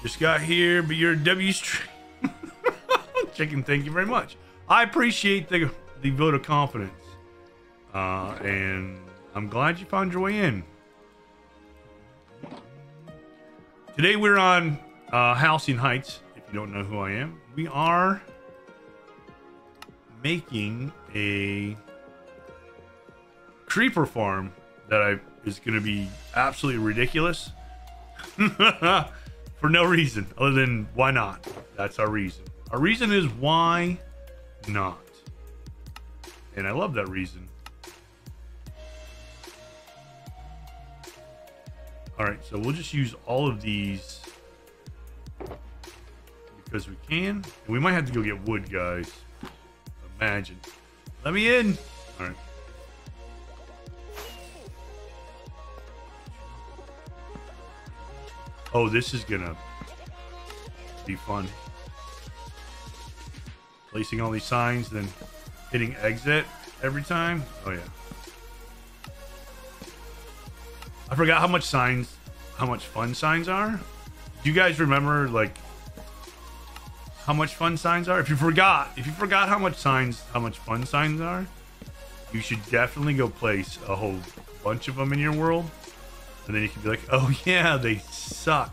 Just got here, but you're a W stream. Chicken, thank you very much. I appreciate the vote of confidence. And I'm glad you found your way in. Today we're on Halcyon Heights. If you don't know who I am, we are making a creeper farm that is going to be absolutely ridiculous. For no reason other than why not. That's our reason. Our reason is why not. And I love that reason. All right, so we'll just use all of these because we can. And we might have to go get wood, guys. Imagine. Let me in. All right. Oh, this is gonna be fun. Placing all these signs, then hitting exit every time. Oh yeah. I forgot how much fun signs are. Do you guys remember like how much fun signs are? If you forgot how much fun signs are, you should definitely go place a whole bunch of them in your world. And then you can be like, oh yeah, they suck.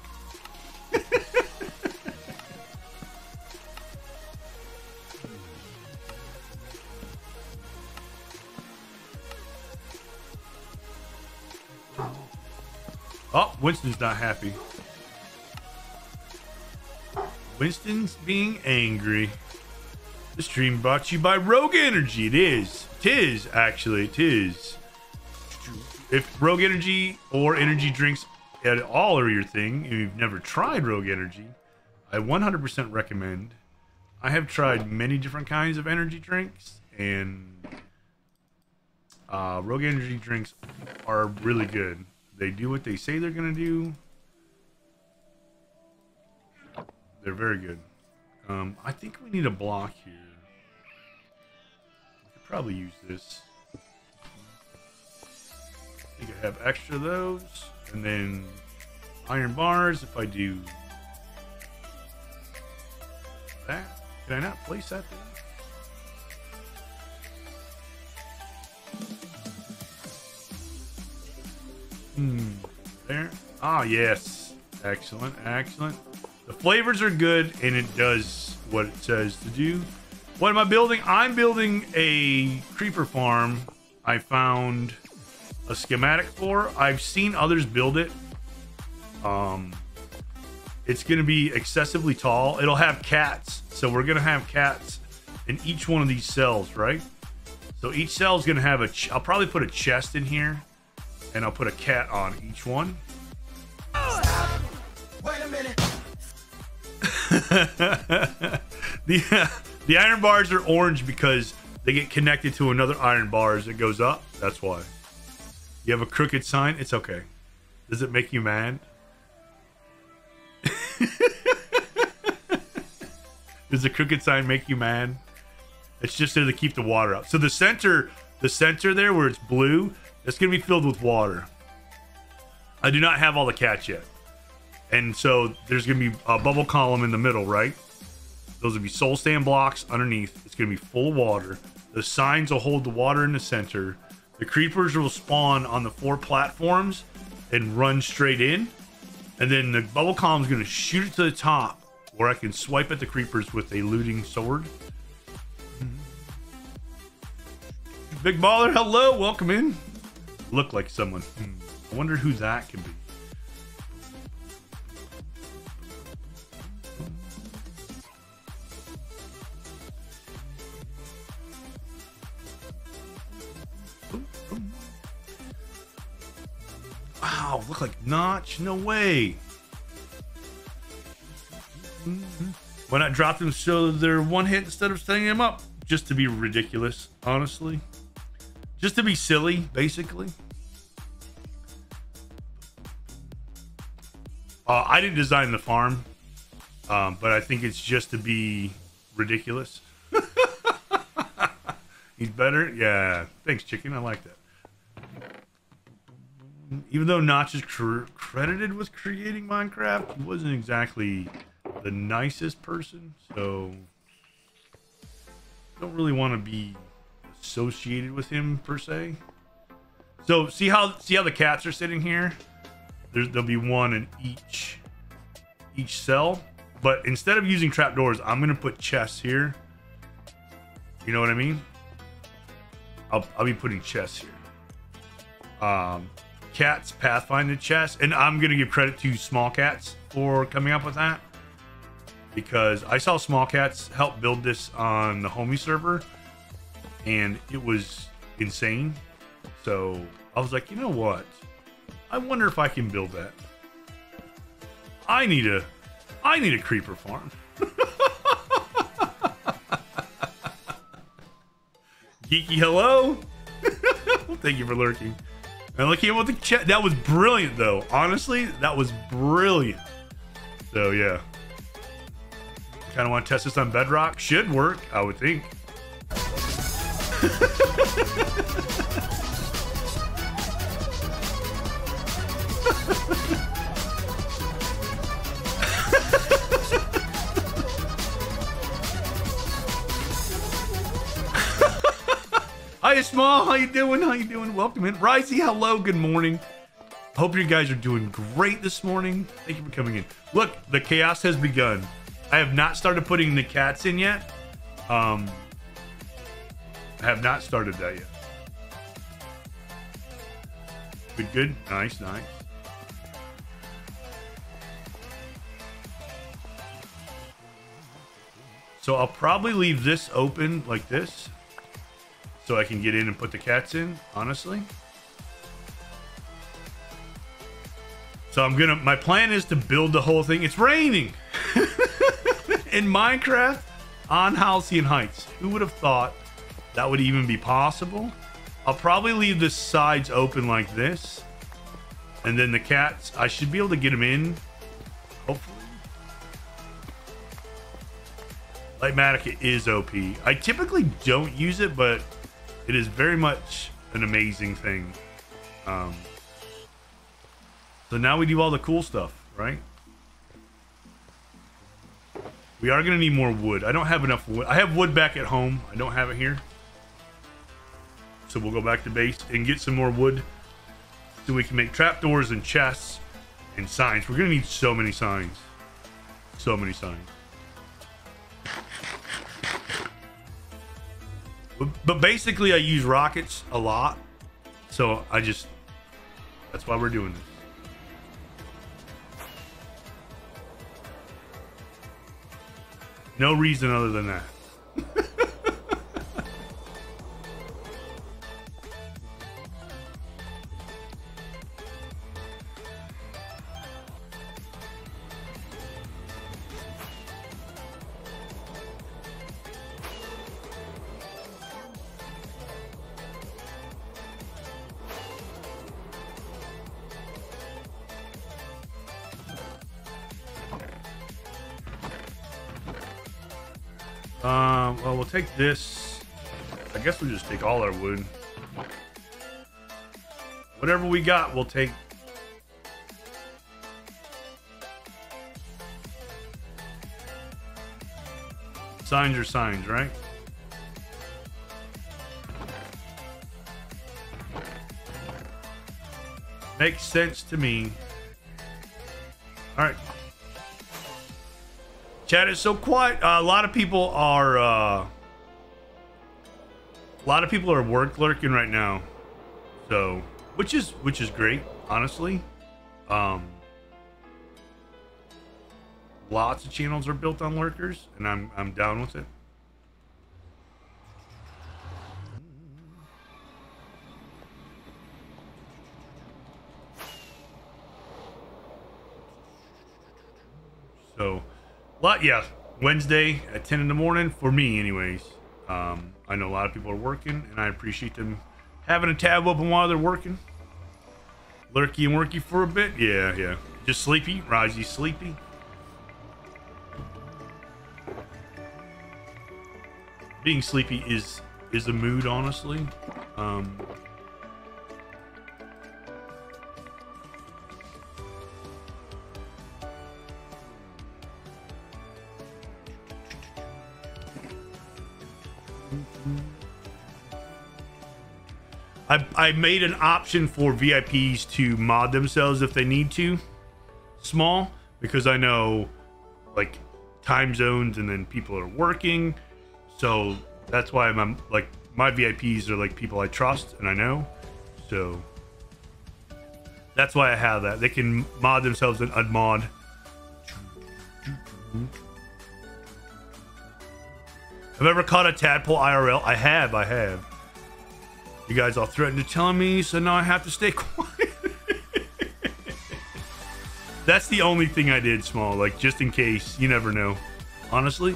Oh, Winston's not happy. Winston's being angry. The stream brought to you by Rogue Energy. It is. Actually, it is. If Rogue Energy or energy drinks at all are your thing, and you've never tried Rogue Energy, I 100% recommend. I have tried many different kinds of energy drinks, and Rogue Energy drinks are really good. They do what they say they're going to do. They're very good. I think we need a block here. We could probably use this. I think I have extra of those. And then iron bars if I do that. Can I not place that there? There. Ah, yes. Excellent. The flavors are good, and it does what it says to do. What am I building? I'm building a creeper farm. I found a schematic for. I've seen others build it. it's going to be excessively tall. It'll have cats. So we're going to have cats in each one of these cells, right? So each cell is going to have I'll probably put a chest in here, and I'll put a cat on each one.
Wait a minute.
The iron bars are orange because they get connected to another iron bar as it goes up. That's why. You have a crooked sign? It's okay. Does it make you mad? Does the crooked sign make you mad? It's just there to keep the water up. So the center there where it's blue, it's going to be filled with water. I do not have all the cats yet. And so there's going to be a bubble column in the middle, right? Those will be soul stand blocks underneath. It's going to be full of water. The signs will hold the water in the center. The creepers will spawn on the 4 platforms and run straight in. And then the bubble column is going to shoot it to the top where I can swipe at the creepers with a looting sword. Big baller, hello, welcome in. Look like someone. I wonder who that can be. Wow, look like Notch. No way. Why not drop them so they're one hit instead of setting them up? Just to be ridiculous, honestly. Just to be silly, basically. I didn't design the farm, but I think it's just to be ridiculous. He's better? Yeah. Thanks, chicken. I like that. Even though Notch is credited with creating Minecraft, he wasn't exactly the nicest person, so don't really want to be associated with him per se. So see how the cats are sitting here? There'll be one in each cell, but instead of using trapdoors, I'm gonna put chests here. You know what I mean? I'll be putting chests here. Cats pathfinder chests, and I'm gonna give credit to Small Cats for coming up with that, because I saw Small Cats help build this on the homie server and it was insane. So I was like, you know what, I wonder if I can build that. I need a creeper farm. Geeky hello. Thank you for lurking. And look here with the chat. That was brilliant, though. Honestly, that was brilliant. So, yeah. Kind of want to test this on Bedrock. Should work, I would think. Hi, Small. How you doing? How you doing? Welcome in. Risey, hello. Good morning. Hope you guys are doing great this morning. Thank you for coming in. Look, the chaos has begun. I have not started putting the cats in yet. I have not started that yet. Good, good. Nice, nice. So I'll probably leave this open like this, so I can get in and put the cats in, honestly. So my plan is to build the whole thing. It's raining in Minecraft on Halcyon Heights. Who would have thought that would even be possible? I'll probably leave the sides open like this. And then the cats, I should be able to get them in, hopefully. Lightmatica is OP. I typically don't use it, but it is very much an amazing thing. So now we do all the cool stuff, right? We are going to need more wood. I don't have enough wood. I have wood back at home. I don't have it here. So we'll go back to base and get some more wood so we can make trapdoors and chests and signs. We're going to need so many signs. So many signs. But basically, I use rockets a lot. So that's why we're doing this. No reason other than that. Well, we'll take this. I guess we'll just take all our wood. Whatever we got, we'll take. Signs are signs, right? Makes sense to me. All right. Chat is so quiet. A lot of people are work lurking right now, so which is great, honestly. Lots of channels are built on lurkers, and I'm down with it. So. Yeah, Wednesday at 10 in the morning for me, anyways. I know a lot of people are working, and I appreciate them having a tab open while they're working. Lurky and worky for a bit. Yeah. Just sleepy. Risey sleepy. Being sleepy is a mood, honestly. I made an option for VIPs to mod themselves if they need to, small, because I know like time zones and then people are working, so that's why I'm like my VIPs are like people I trust and I know, so that's why I have that. They can mod themselves and unmod. Have I ever caught a tadpole IRL? I have. You guys all threatened to tell me, so now I have to stay quiet. That's the only thing I did, small, like just in case. You never know, honestly.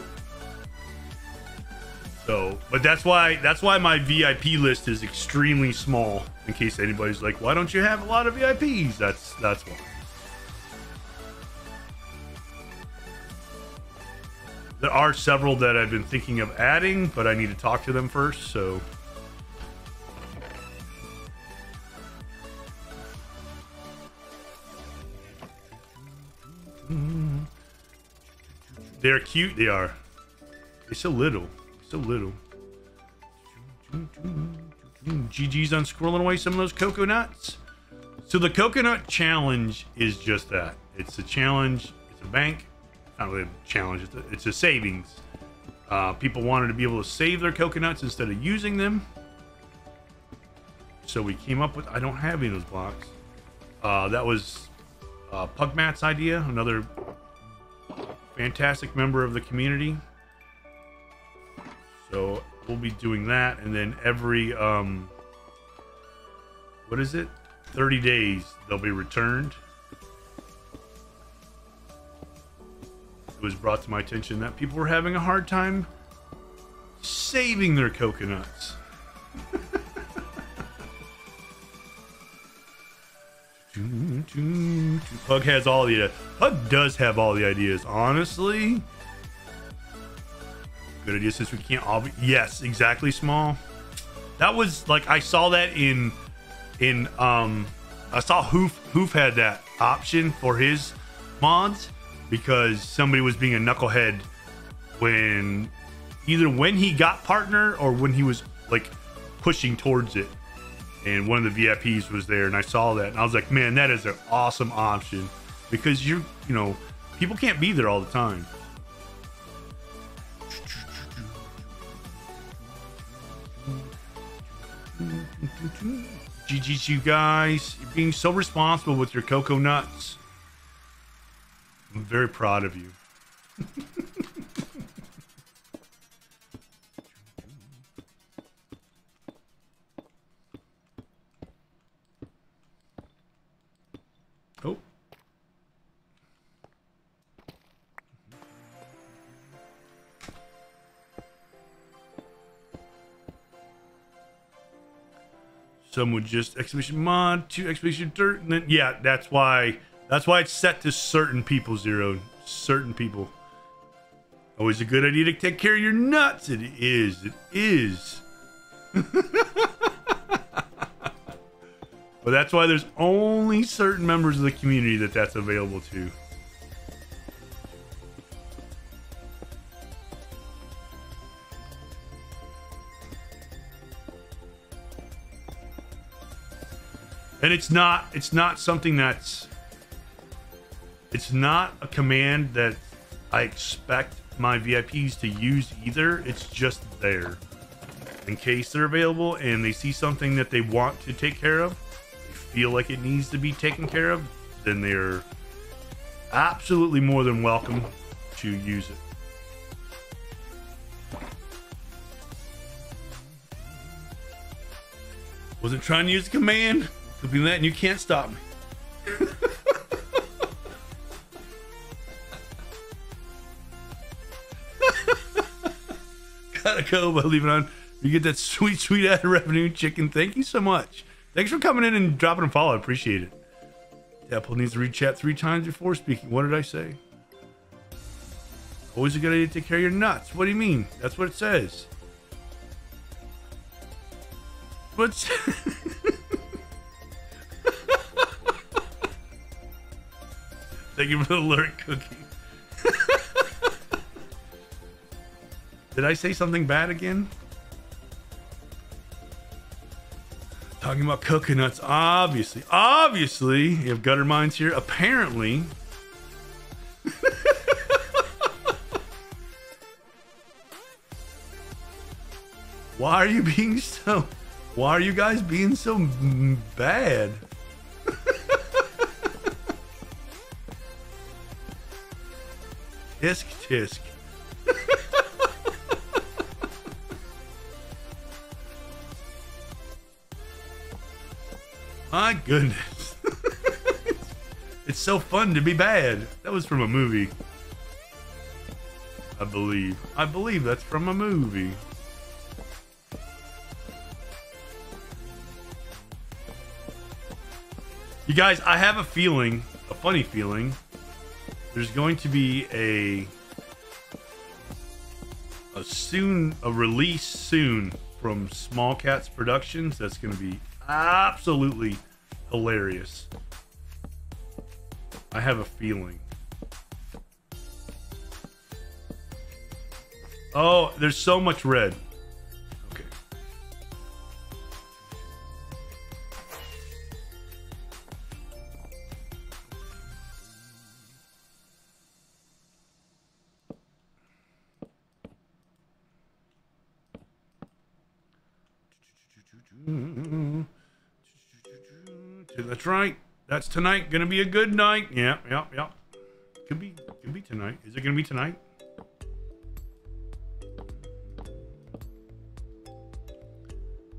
So, but that's why my VIP list is extremely small. In case anybody's like, why don't you have a lot of VIPs? That's why. There are several that I've been thinking of adding, but I need to talk to them first, so. They're cute, they are. They're so little. GG's on squirreling away some of those coconuts. So the coconut challenge is just that. It's a challenge. It's a bank. Not really a challenge. It's a savings. People wanted to be able to save their coconuts instead of using them. So we came up with... I don't have any of those blocks. That was Pugmat's idea. Another fantastic member of the community. So we'll be doing that, and then every what is it, 30 days they'll be returned. It was brought to my attention that people were having a hard time saving their coconuts. Pug has all the... Pug does have all the ideas, honestly. Good idea, since we can't all be... Yes, exactly, small. That was like, I saw that in I saw Hoof had that option for his mods because somebody was being a knucklehead when he got partner or when he was like pushing towards it, and one of the VIPs was there, and I saw that and I was like, man, that is an awesome option, because you know, people can't be there all the time. GG's, you guys. You're being so responsible with your cocoa nuts. I'm very proud of you. Some would just exclamation mod to exclamation dirt, and then yeah, that's why it's set to certain people, Zero. Certain people. Always a good idea to take care of your nuts. It is. It is. But that's why there's only certain members of the community that's available to. And it's not something that's, it's not a command that I expect my VIPs to use either. It's just there in case they're available and they see something that they want to take care of, they feel like it needs to be taken care of, then they're absolutely more than welcome to use it. Wasn't trying to use the command. Could be that, and you can't stop me. Gotta go by leaving on. You get that sweet, sweet ad revenue, chicken. Thank you so much. Thanks for coming in and dropping a follow. I appreciate it. Apple needs to read chat 3 times before speaking. What did I say? Always a good idea to take care of your nuts. What do you mean? That's what it says. What's... Thank you for the alert cookie. Did I say something bad again? Talking about coconuts, obviously. Obviously, you have gutter minds here. Apparently. Why are you being so... Why are you guys being so bad? Tisk tisk. My goodness. It's so fun to be bad. That was from a movie. I believe. I believe that's from a movie. You guys, I have a feeling, a funny feeling, there's going to be a release soon from Small Cats Productions that's going to be absolutely hilarious. I have a feeling. Oh, there's so much red. Okay. That's right. That's tonight. Gonna be a good night. Yep. Could be tonight. Is it gonna be tonight?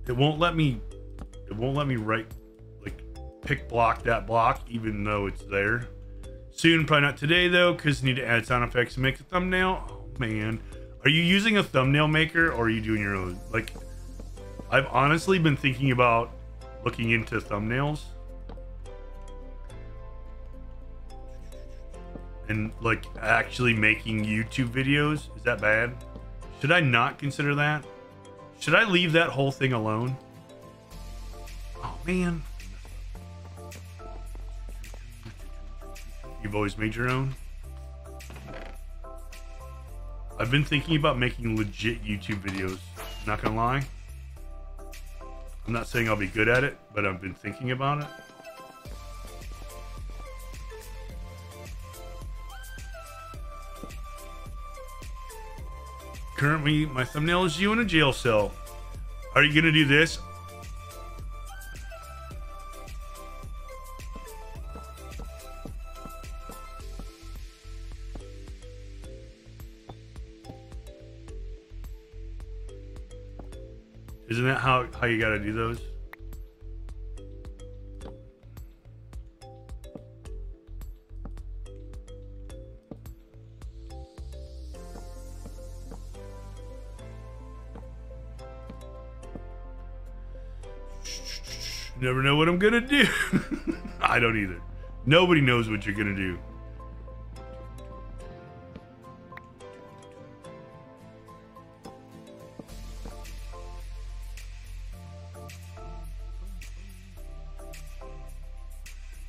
It won't let me write, like, block that block, even though it's there. Soon, probably not today though, because you need to add sound effects and make the thumbnail. Oh man. Are you using a thumbnail maker or are you doing your own? Like, I've honestly been thinking about looking into thumbnails. And like actually making YouTube videos. Is that bad? Should I not consider that? Should I leave that whole thing alone? Oh man. You've always made your own? I've been thinking about making legit YouTube videos. Not gonna lie. I'm not saying I'll be good at it, but I've been thinking about it. Currently, my thumbnail is you in a jail cell. Are you gonna do this? Isn't that how you gotta do those? Never know what I'm gonna do. I don't either. Nobody knows what you're gonna do.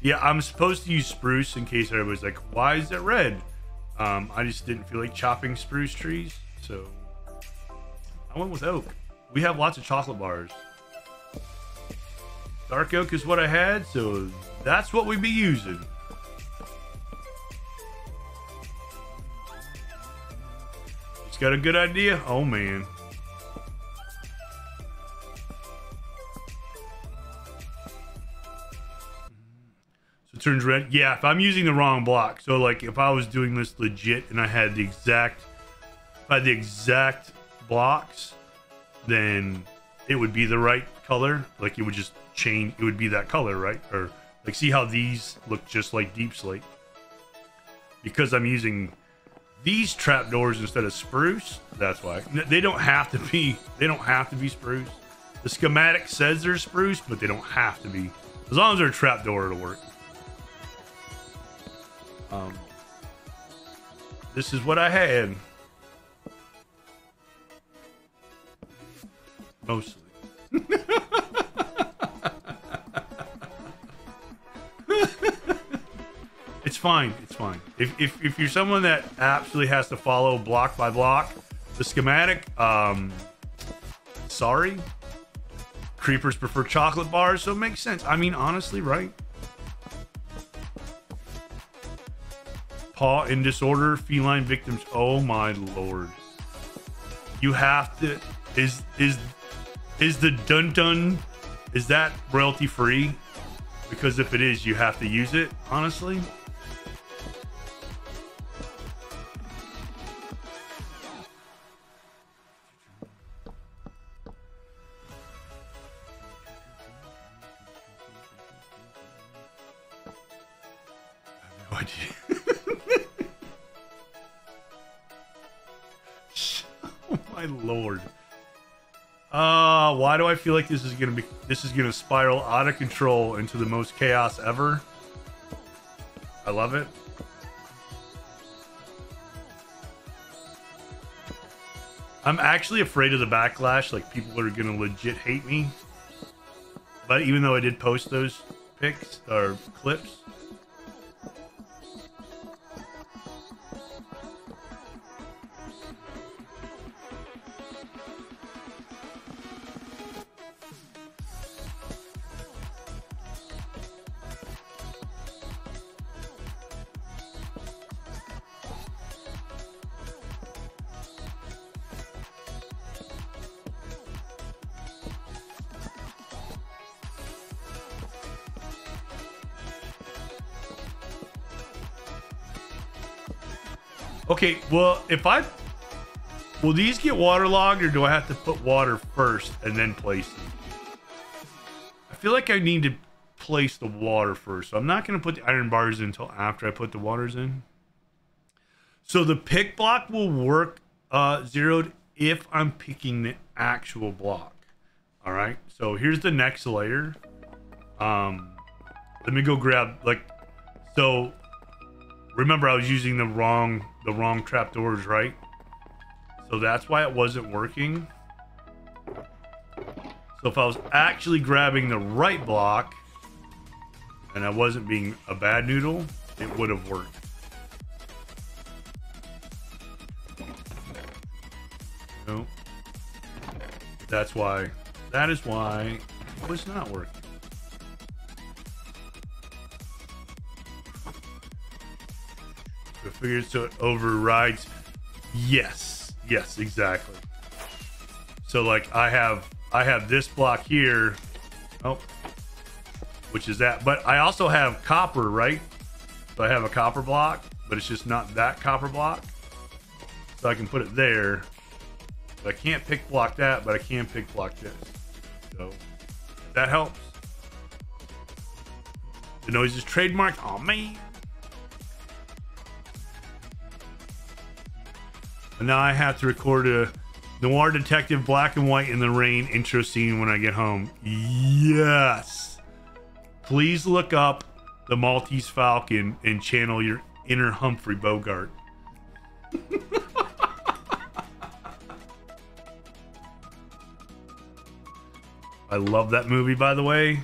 Yeah, I'm supposed to use spruce in case everybody's like, why is it red? I just didn't feel like chopping spruce trees, so I went with oak. We have lots of chocolate bars. Dark oak is what I had, so that's what we'd be using. Just got a good idea? Oh, man. So it turns red. Yeah, if I'm using the wrong block. So, like, if I was doing this legit and I had the exact blocks, then it would be the right color. Like, it would just change. It would be that color, right? Or like, see how these look just like deep slate? Because I'm using these trapdoors instead of spruce. That's why. They don't have to be. They don't have to be spruce. The schematic says they're spruce, but they don't have to be. As long as they're a trapdoor, it'll work. This is what I had. Mostly. It's fine. It's fine. If you're someone that absolutely has to follow block by block the schematic, sorry. Creepers prefer chocolate bars, so it makes sense. I mean, honestly, right? Paw in disorder, feline victims. Oh my lord. You have to. Is the dun dun, is that royalty free? Because if it is, you have to use it, honestly. I have no idea. Oh my lord. Why do I feel like this is gonna spiral out of control into the most chaos ever? I love it. I'm actually afraid of the backlash, like people are gonna legit hate me. But even though I did post those pics or clips. Okay, well, will these get waterlogged, or do I have to put water first and then place them? I feel like I need to place the water first, so I'm not going to put the iron bars in until after I put the waters in. So the pick block will work zeroed if I'm picking the actual block. All right, so here's the next layer. Let me go grab, like, so remember I was using the wrong trapdoors, right? So that's why it wasn't working. So if I was actually grabbing the right block and I wasn't being a bad noodle, it would have worked. No. That is why it was not working. I figured so it overrides. Yes, exactly. So like I have this block here, which is that, but I also have copper, right? So I have a copper block, but it's just not that copper block. So I can put it there. But I can't pick block that, but I can pick block this. So that helps. The noise is trademarked. Oh man. And now I have to record a Noir Detective Black and White in the Rain intro scene when I get home. Yes. Please look up the Maltese Falcon and channel your inner Humphrey Bogart. I love that movie, by the way.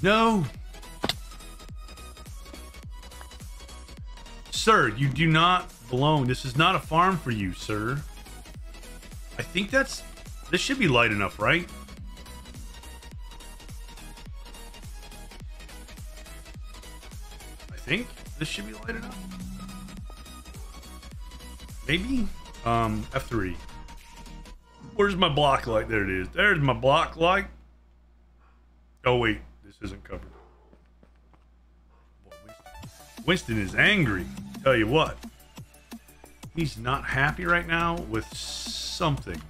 No. Sir, you do not belong. This is not a farm for you, sir. I think this should be light enough, right? I think this should be light enough. Maybe? F3. Where's my block light? There it is. There's my block light. Oh, wait. This isn't covered. Winston is angry. Tell you what. He's not happy right now with something.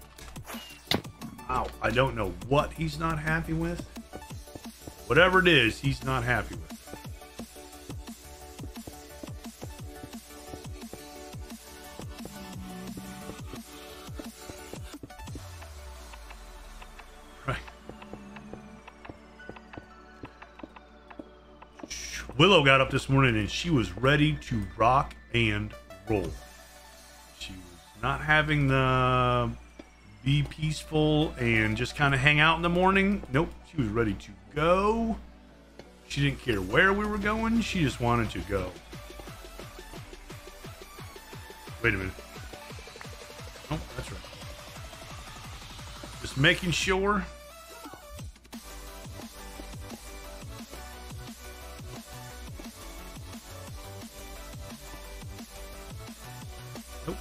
Ow. I don't know what he's not happy with. Whatever it is, he's not happy with. Willow got up this morning and she was ready to rock and roll. She was not having the be peaceful and just kind of hang out in the morning. Nope, she was ready to go. She didn't care where we were going. She just wanted to go. Wait a minute. Oh, that's right. Just making sure. Nope.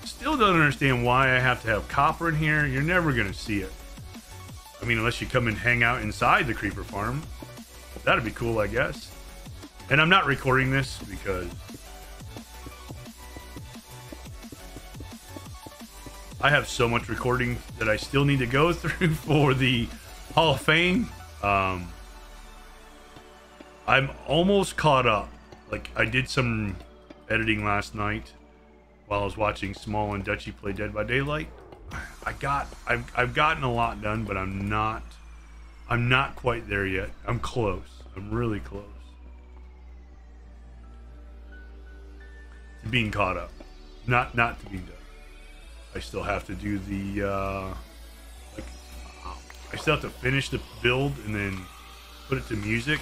Still don't understand why I have to have copper in here. You're never going to see it. I mean, unless you come and hang out inside the creeper farm. That'd be cool, I guess. And I'm not recording this because I have so much recording that I still need to go through for the Hall of Fame. I'm almost caught up. Like, I did some editing last night while I was watching Small and Dutchie play Dead by Daylight. I've gotten a lot done, but I'm not quite there yet. I'm close. I'm really close to being caught up. Not to being done. I still have to do the I still have to finish the build and then put it to music.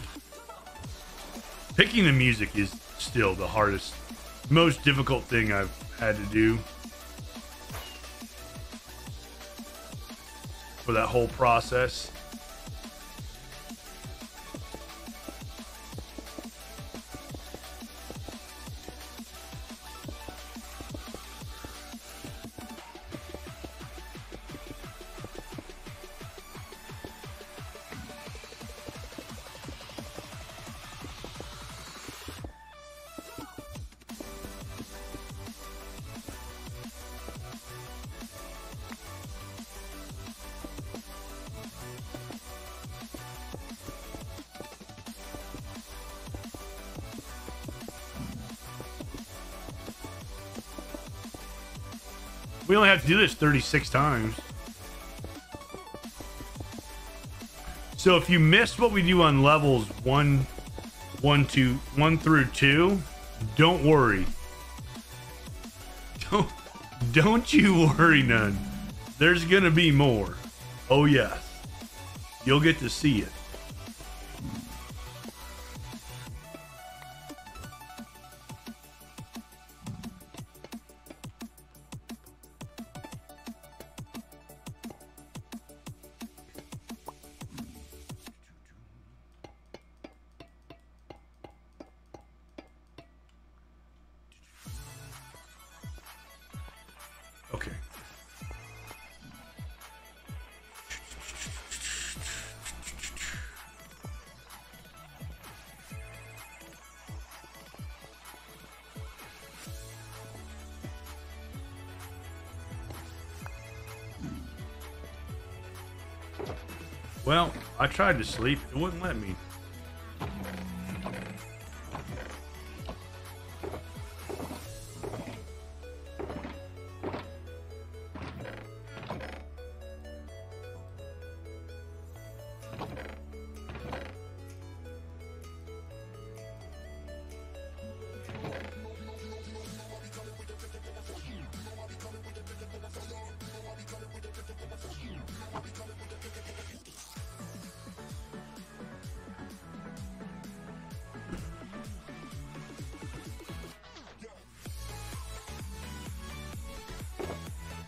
Picking the music is still the hardest, most difficult thing I've had to do for that whole process. We only have to do this 36 times. So if you missed what we do on levels 1 through 2, don't worry. Don't you worry none. There's gonna be more. Oh yes. You'll get to see it. Well, I tried to sleep. It wouldn't let me.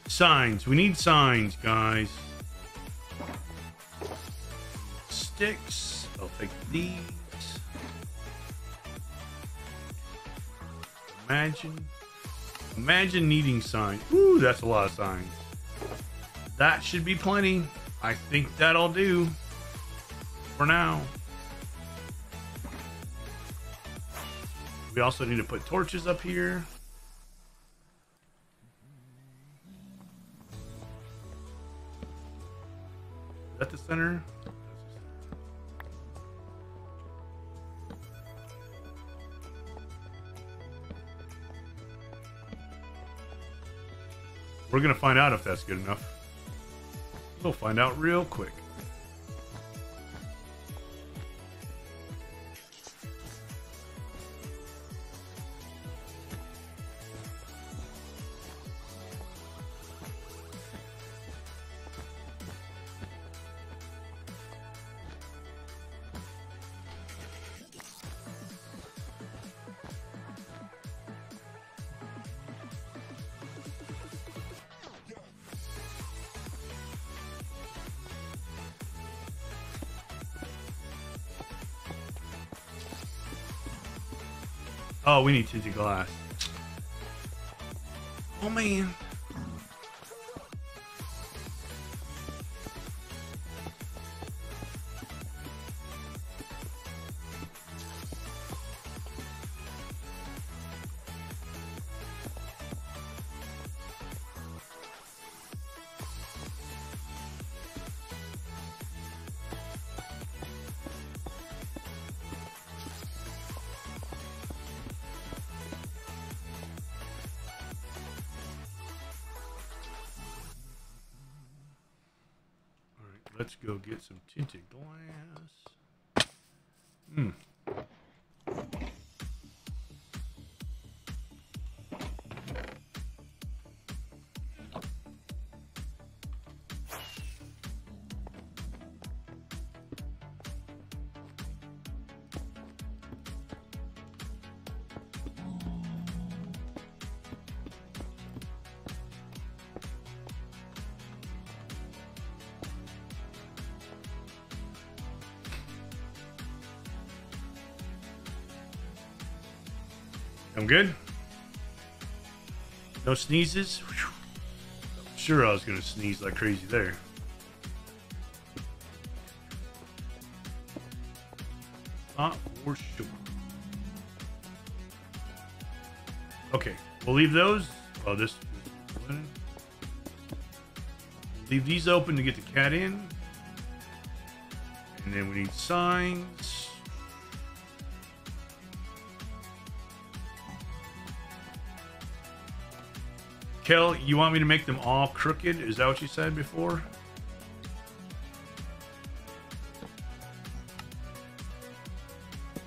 Signs. We need signs, guys. Sticks. I'll take these. Imagine needing signs. Ooh, that's a lot of signs. That should be plenty. I think that'll do for now. We also need to put torches up here. Is that the center? We're gonna find out if that's good enough. We'll find out real quick. Oh, we need tinted glass. Oh, man. Let's go get some tinted glass. I'm good. No sneezes. Whew. I'm sure I was gonna sneeze like crazy there. Not for sure. Okay, we'll leave those. Oh, this. Leave these open to get the cat in. And then we need signs. Kel, you want me to make them all crooked? Is that what you said before?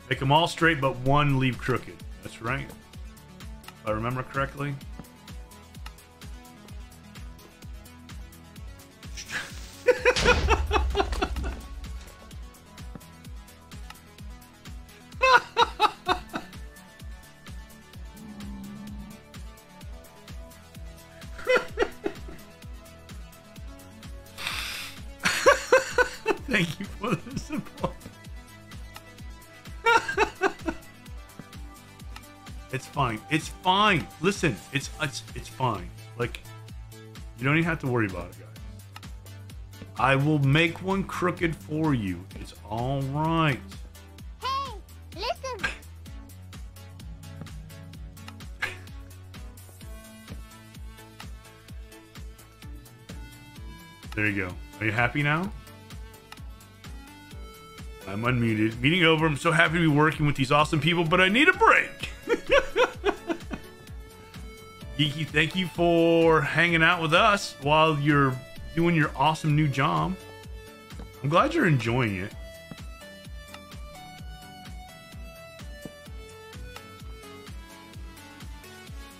Make them all straight, but one leave crooked. That's right. If I remember correctly. Thank you for the support. It's fine. It's fine. Listen, it's fine. Like, you don't even have to worry about it, guys. I will make one crooked for you. It's all right.
Hey, listen.
There you go. Are you happy now? I'm unmuted. Meeting over. I'm so happy to be working with these awesome people, but I need a break. Geeky, thank you for hanging out with us while you're doing your awesome new job. I'm glad you're enjoying it.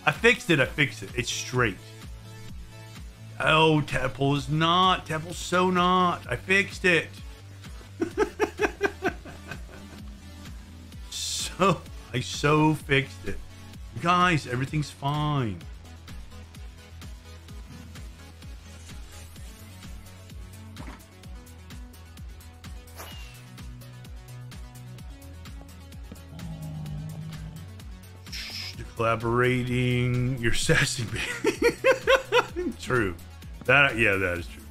I fixed it. It's straight. Oh, Tadpole is not. Tadpole's so not. I fixed it. I so fixed it. Guys, everything's fine. Collaborating. You're sassing me. True. That is true.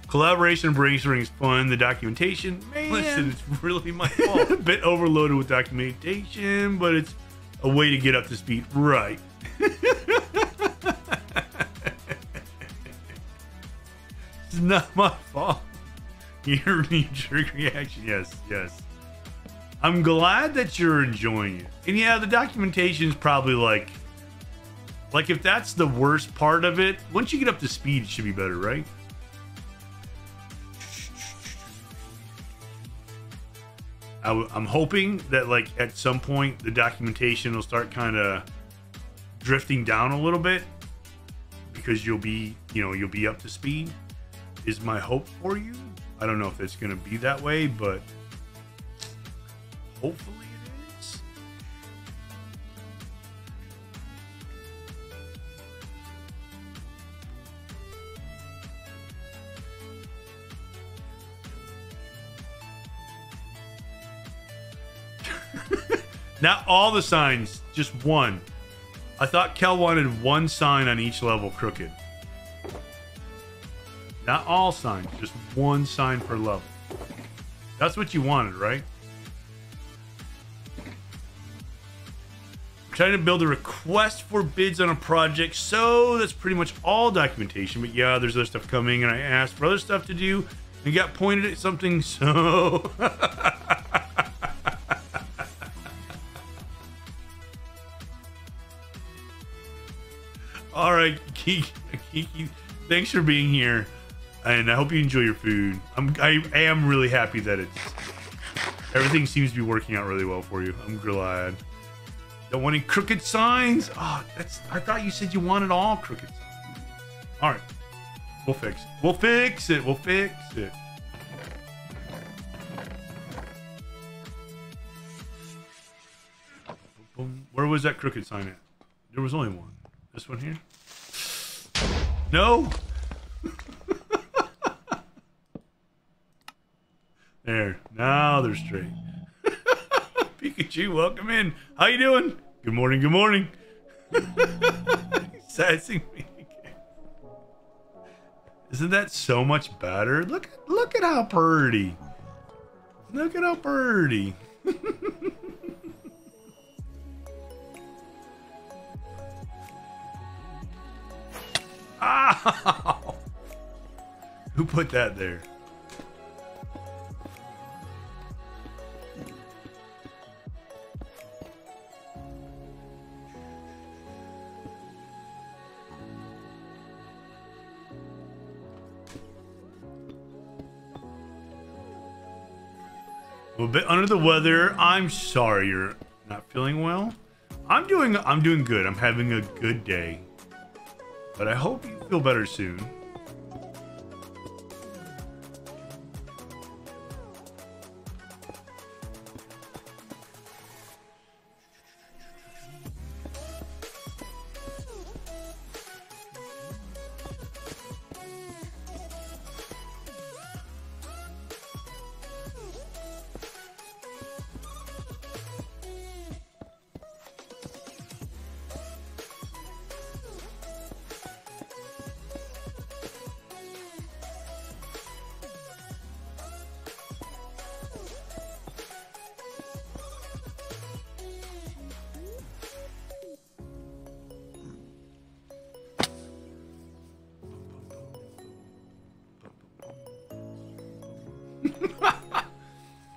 Collaboration and brainstorming is fun. The documentation, man, listen, it's really my fault. A bit overloaded with documentation, but it's a way to get up to speed. Right. It's not my fault. Your knee-jerk reaction. Yes. I'm glad that you're enjoying it. And yeah, the documentation is probably like if that's the worst part of it, once you get up to speed, it should be better, right? I'm hoping that like at some point the documentation will start kind of drifting down a little bit because you'll be up to speed is my hope for you. I don't know if it's going to be that way, but hopefully it is. Not all the signs, just one. I thought Kel wanted one sign on each level crooked. Not all signs, just one sign per level. That's what you wanted, right? I'm trying to build a request for bids on a project, so that's pretty much all documentation. But yeah, there's other stuff coming, and I asked for other stuff to do and got pointed at something, so... All right, Kiki, thanks for being here, and I hope you enjoy your food. I am really happy that everything seems to be working out really well for you. I'm glad. Don't want any crooked signs? Oh, I thought you said you wanted all crooked signs. All right, we'll fix it. We'll fix it. Boom. Where was that crooked sign at? There was only one. This one here? No. There. Now they're straight. Pikachu, welcome in. How you doing? Good morning. Good morning. Sassing me again. Isn't that so much better? Look at how pretty. Look at how pretty. Ow! Who put that there? A bit under the weather. I'm sorry you're not feeling well. I'm doing good. I'm having a good day. But I hope you feel better soon.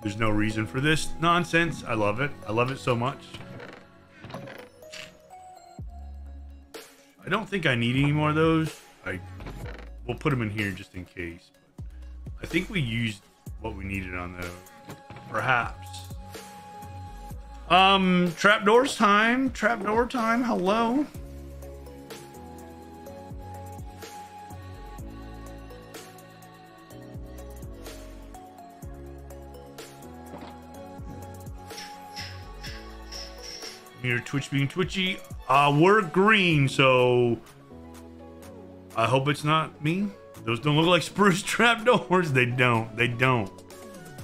There's no reason for this nonsense. I love it. I love it so much. I don't think I need any more of those. We'll put them in here just in case. But I think we used what we needed on those. Perhaps. Trapdoors time. Trapdoor time. Hello. Your Twitch being twitchy. We're green, so I hope it's not me. Those don't look like spruce trapdoors. They don't. They don't.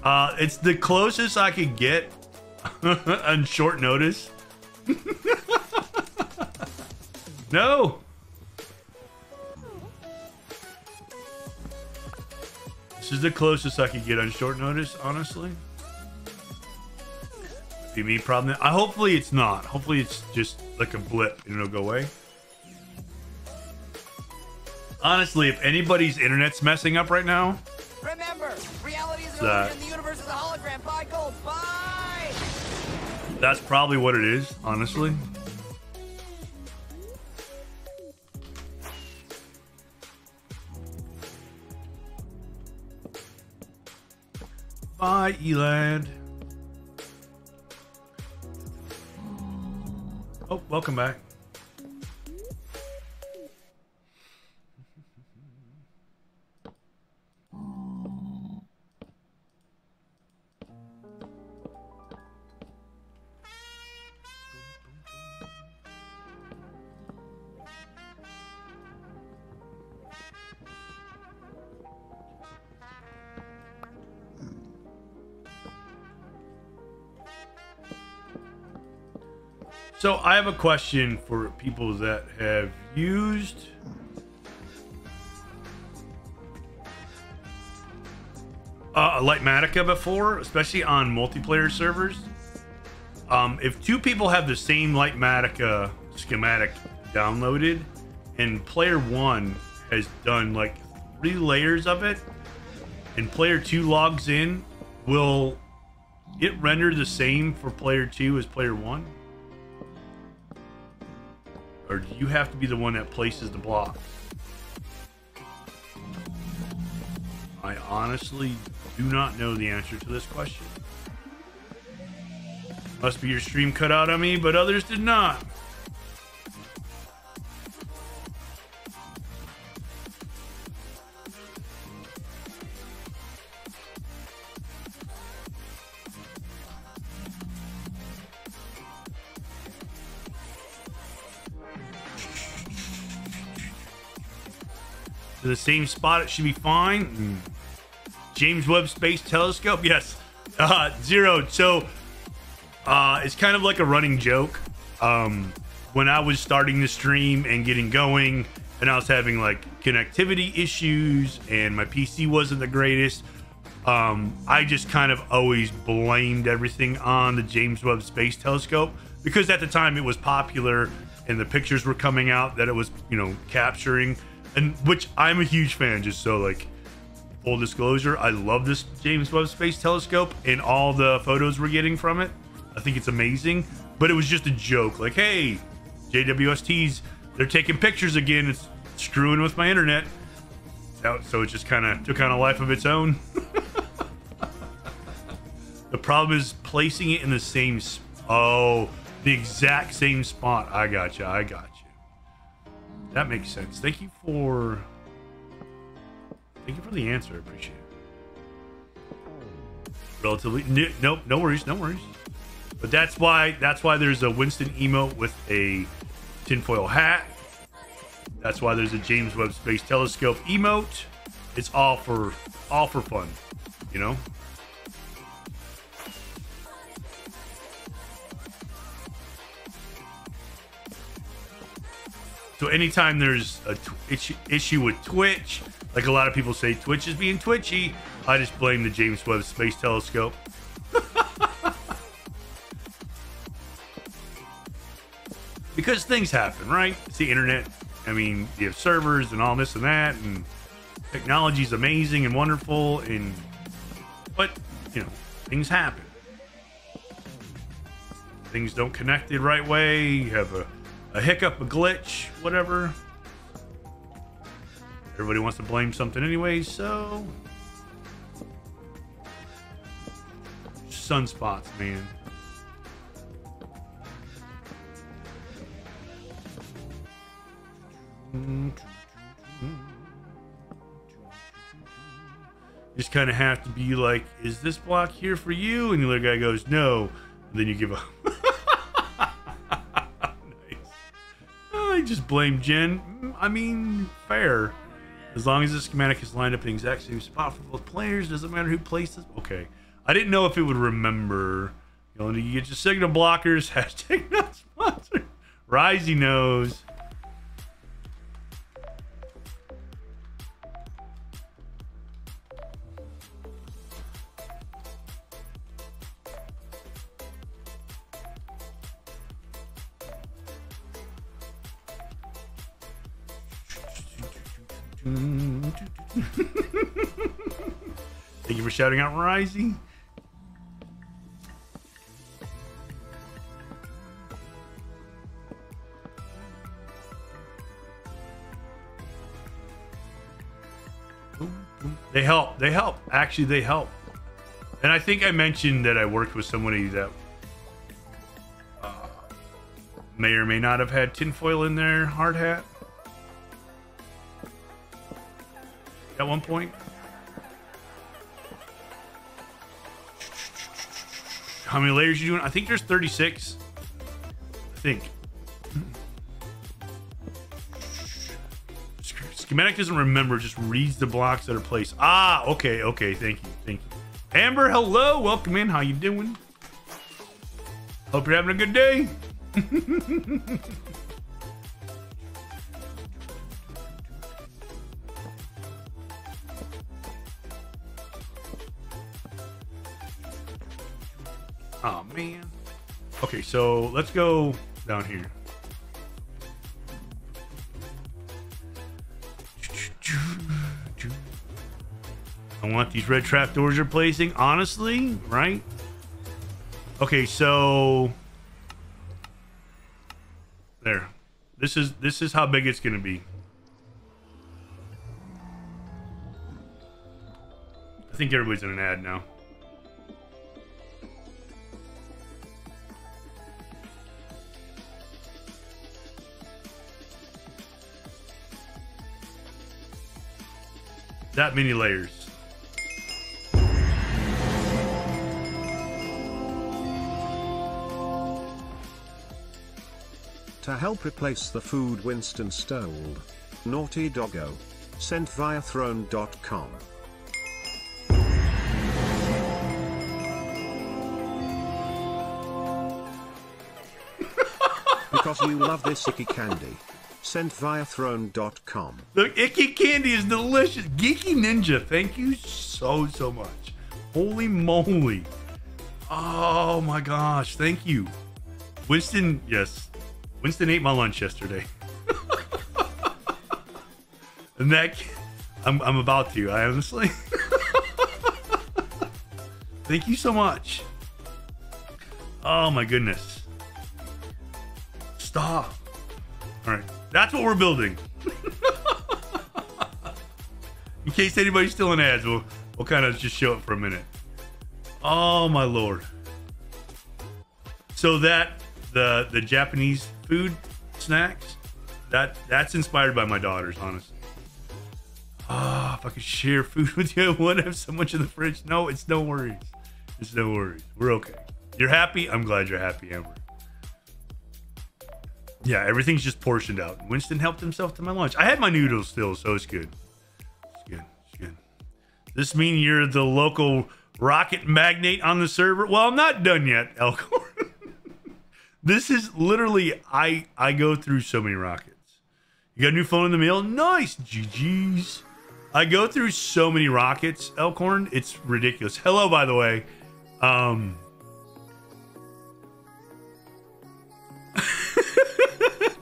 It's the closest I could get on short notice. No. This is the closest I could get on short notice, honestly. Be me problem. Hopefully it's not. Hopefully it's just like a blip and it'll go away. Honestly, if anybody's internet's messing up right now,
remember, reality is an illusion, the universe is a hologram. Buy gold, buy!
That's probably what it is, honestly. Bye, Elad. Oh, welcome back. So I have a question for people that have used Lightmatica before, especially on multiplayer servers. If two people have the same Lightmatica schematic downloaded and player one has done like 3 layers of it and player 2 logs in, will it render the same for player 2 as player 1? Or do you have to be the one that places the block? I honestly do not know the answer to this question. Must be your stream cut out on me, but others did not. To the same spot, it should be fine. James Webb Space Telescope, yes. Zero. So it's kind of like a running joke. When I was starting the stream and getting going, and I was having like connectivity issues, and my PC wasn't the greatest, I just kind of always blamed everything on the James Webb Space Telescope, because at the time it was popular and the pictures were coming out that it was, you know, capturing. And which I'm a huge fan, just so like full disclosure, I love this James Webb Space Telescope and all the photos we're getting from it. I think it's amazing, but it was just a joke. Like, hey, JWSTs, they're taking pictures again. It's screwing with my internet. So it just kind of took on a life of its own. The problem is placing it in the same, the exact same spot. I got you. I got you. That makes sense. Thank you for the answer. I appreciate it. Relatively nope, no worries, no worries. But that's why there's a Winston emote with a tinfoil hat. That's why there's a James Webb Space Telescope emote. It's all for fun, you know. So anytime there's a issue with Twitch, like a lot of people say Twitch is being twitchy, I just blame the James Webb Space Telescope. Because things happen, right? It's the internet. I mean, you have servers and all this and that, and technology is amazing and wonderful, but you know, Things happen. Things don't connect the right way. You have a hiccup, a glitch, whatever. Everybody wants to blame something anyway, so... Sunspots, man. Just kind of have to be like, is this block here for you? And the other guy goes, no. And then you give up. Nice. Oh, I just blame Jen. I mean, fair. As long as the schematic is lined up in the exact same spot for both players, doesn't matter who places. Okay. I didn't know if it would remember. You know, you get your signal blockers. Hashtag not sponsored. Risey knows. Thank you for shouting out, Risey. They help. They help. Actually, they help. And I think I mentioned that I worked with somebody that may or may not have had tinfoil in their hard hat at one point. How many layers you doing? I think there's 36. I think. Schematic doesn't remember, just reads the blocks that are placed. Ah, okay, okay. Thank you, thank you. Amber, hello, welcome in. How you doing? Hope you're having a good day. Oh man. Okay, so let's go down here. I want these red trapdoors you're placing, honestly, right? Okay, so there. This is how big it's gonna be. I think everybody's in an ad now. That many layers.
To help replace the food Winston stole, Naughty Doggo, sent via throne.com. Because you love this icky candy, sent via throne.com.
The icky candy is delicious. Geeky Ninja, thank you so much. Holy moly. Oh my gosh, thank you. Winston, yes. Winston ate my lunch yesterday. And that, I'm about to, I honestly. Thank you so much. Oh my goodness. Stop. All right, that's what we're building. In case anybody's still in ads, we'll kind of just show it for a minute. Oh my lord. So that the Japanese food snacks, that's inspired by my daughters, honestly. Ah, if I could share food with you, I would have so much in the fridge. No, it's no worries. It's no worries. We're okay. You're happy? I'm glad you're happy, Amber. Yeah, everything's just portioned out. Winston helped himself to my lunch. I had my noodles still, so it's good. It's good. It's good. Does this mean you're the local rocket magnate on the server? Well, I'm not done yet, Elkhorn. This is literally, I go through so many rockets. You got a new phone in the mail? Nice, GG's. I go through so many rockets, Elkhorn. It's ridiculous. Hello, by the way.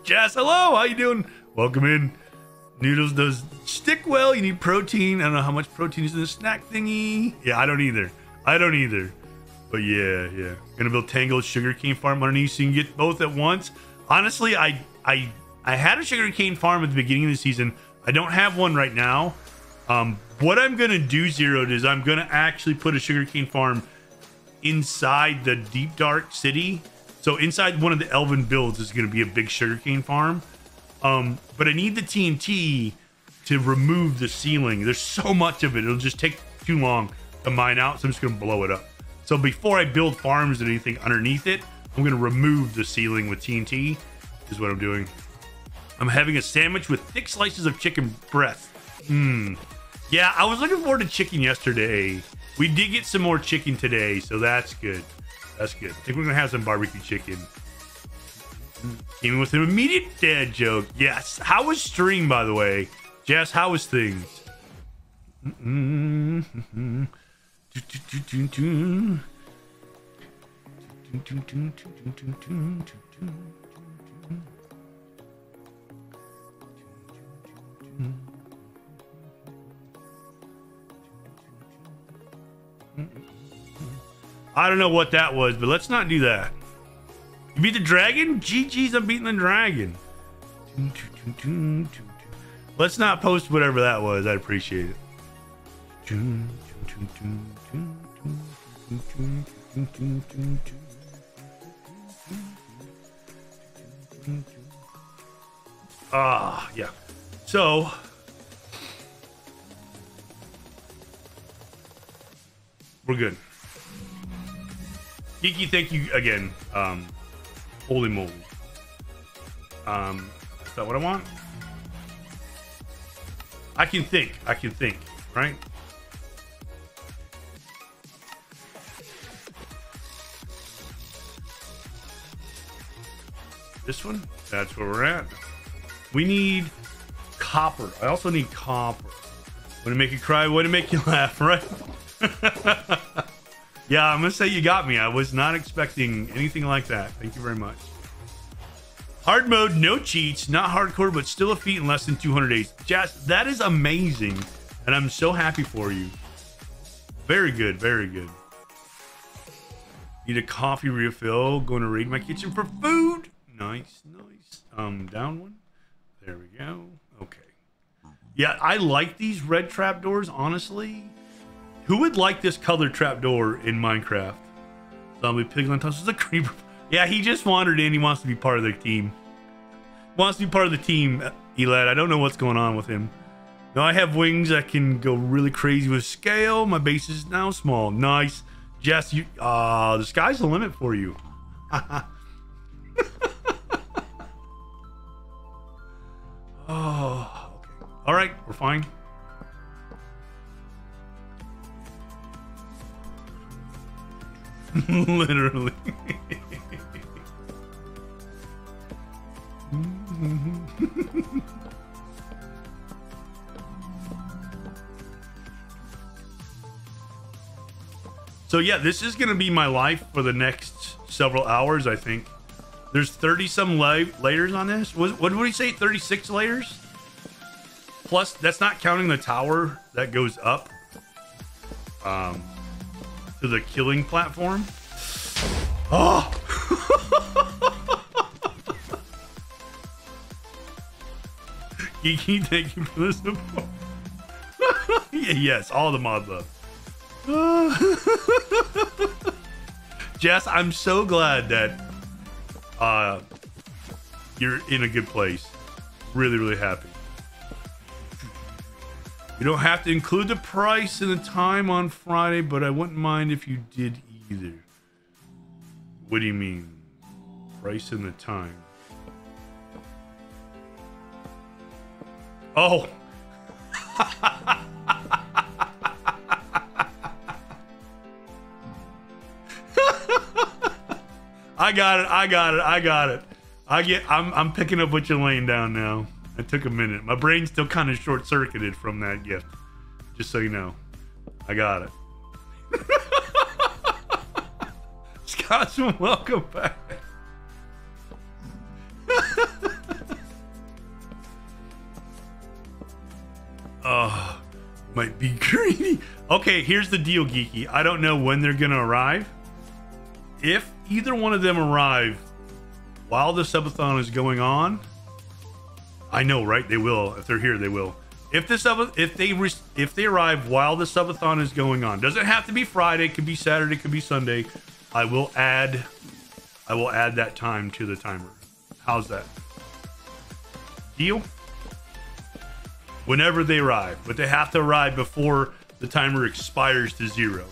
Jazz, hello. How you doing? Welcome in. Noodles does stick well. You need protein. I don't know how much protein is in the snack thingy. Yeah, I don't either. I don't either. But yeah. Gonna build Tangled sugarcane farm underneath so you can get both at once. Honestly, I had a sugarcane farm at the beginning of the season. I don't have one right now. What I'm gonna do, Zeroed, is I'm gonna actually put a sugarcane farm inside the Deep Dark City. So inside one of the Elven builds is gonna be a big sugarcane farm. But I need the TNT to remove the ceiling. There's so much of it. It'll just take too long to mine out. So I'm just gonna blow it up. So before I build farms and anything underneath it, I'm gonna remove the ceiling with TNT, is what I'm doing. I'm having a sandwich with thick slices of chicken breast. Yeah, I was looking forward to chicken yesterday. We did get some more chicken today, so that's good. That's good. I think we're gonna have some barbecue chicken. Even with an immediate dad joke. Yes. How was stream, by the way? Jess, how was things? I don't know what that was, but let's not do that. You beat the dragon? GG's, I'm beating the dragon. Let's not post whatever that was. I'd appreciate it. Yeah. So we're good. Geeky, thank you again. Holy moly. Is that what I want? I can think, right? This one? That's where we're at. We need copper. I also need copper. Way to make you cry, way to make you laugh, right? Yeah, I'm gonna say you got me. I was not expecting anything like that. Thank you very much. Hard mode, no cheats, not hardcore, but still a feat in less than 200 days. Jazz, that is amazing, and I'm so happy for you. Very good, very good. Need a coffee refill. Going to raid my kitchen for food. Nice, nice. Down one. There we go. Okay. Yeah, I like these red trapdoors, honestly. Who would like this color trapdoor in Minecraft? Zombie Piglin tosses a creeper. Yeah, he just wandered in. He wants to be part of the team. Wants to be part of the team, Elad. I don't know what's going on with him. Now I have wings that can go really crazy with scale. My base is now small. Nice. Jess, you the sky's the limit for you. Oh, okay. All right, we're fine. Literally. So yeah, this is gonna be my life for the next several hours, I think. There's 30 some layers on this. What did we say? 36 layers? Plus, that's not counting the tower that goes up to the killing platform. Oh! Geeky, thank you for the support. Yes, all the mod love. Jess, I'm so glad that you're in a good place. Really, really happy. You don't have to include the price and the time on Friday, but I wouldn't mind if you did either. What do you mean? Price and the time. Oh. I got it. I'm picking up what you're laying down now. It took a minute. My brain's still kind of short-circuited from that gift. Just so you know. I got it. Scotsman, welcome back. Oh, might be greedy. Okay, here's the deal, Geeky. I don't know when they're gonna arrive. if either one of them arrive while the subathon is going on, I know, right? They will. If they're here, they will. If they arrive while the subathon is going on, doesn't have to be Friday. It could be Saturday. It could be Sunday. I will add that time to the timer. How's that? Deal? Whenever they arrive, but they have to arrive before the timer expires to 0.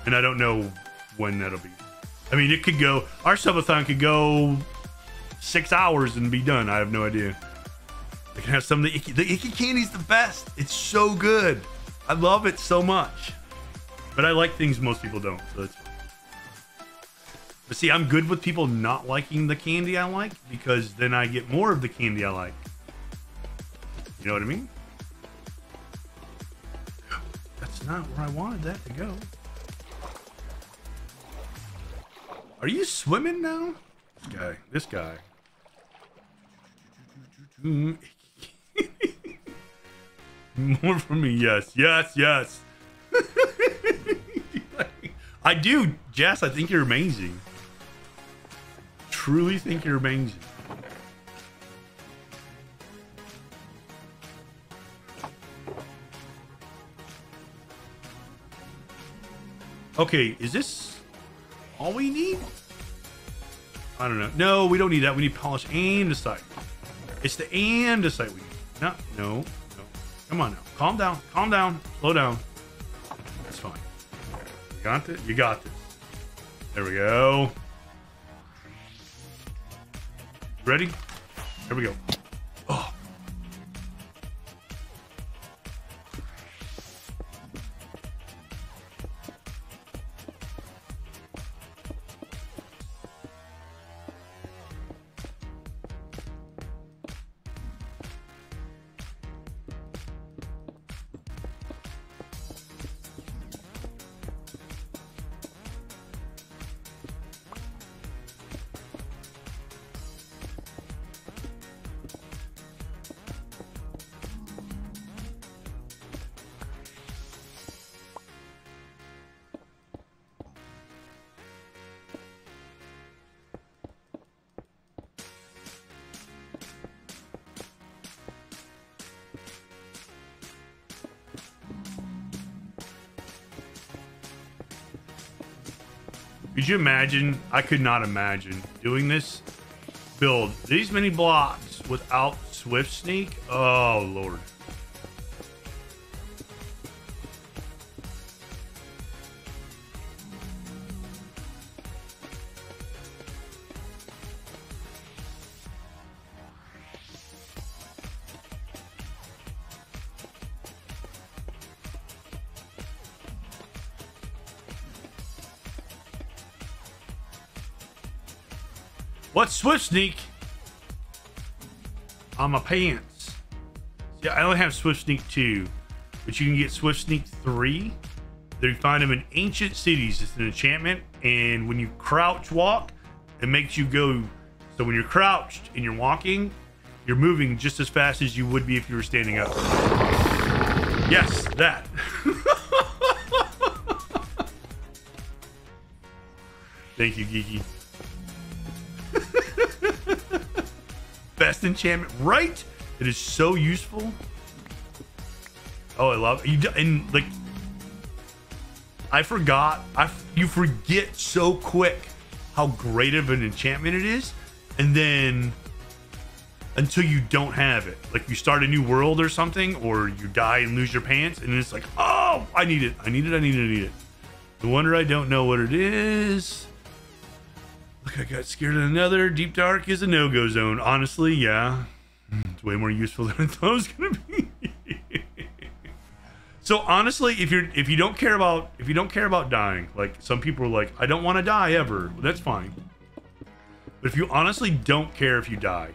And I don't know when that'll be. I mean, it could go, our subathon could go 6 hours and be done. I have no idea. They can have some of the icky candy's the best. It's so good. I love it so much. But I like things most people don't, so that's fine. But see, I'm good with people not liking the candy I like, because then I get more of the candy I like. You know what I mean? That's not where I wanted that to go. Are you swimming now? This guy. More from me, yes. I do, Jess. I think you're amazing. Truly think you're amazing. Okay, is this all we need? I don't know. No, we don't need that. We need polish and a sight. It's the and a sight we need. No. Come on now. Calm down. Slow down. That's fine. You got it? You got this. There we go. Ready? Here we go. Oh. Could you imagine? I could not imagine doing this build these many blocks without Swift Sneak. Oh, Lord. What's Swift Sneak? On my pants. Yeah, I only have Swift Sneak 2, but you can get Swift Sneak 3. They find them in ancient cities. It's an enchantment, and when you crouch walk, it makes you go. So when you're crouched and you're walking, you're moving just as fast as you would be if you were standing up. Yes, that. Thank you, Geeky. Best enchantment, right? It is so useful. Oh, I love it. And like, I forgot. You forget so quick how great of an enchantment it is, and then until you don't have it, like you start a new world or something, or you die and lose your pants, and it's like, oh, I need it. I need it. No wonder I don't know what it is. Look, I got scared of another. Deep Dark is a no-go zone. Honestly, yeah. It's way more useful than I thought it was gonna be. So honestly, if you don't care about dying, like some people are like, I don't want to die ever. Well, that's fine. But if you honestly don't care if you die,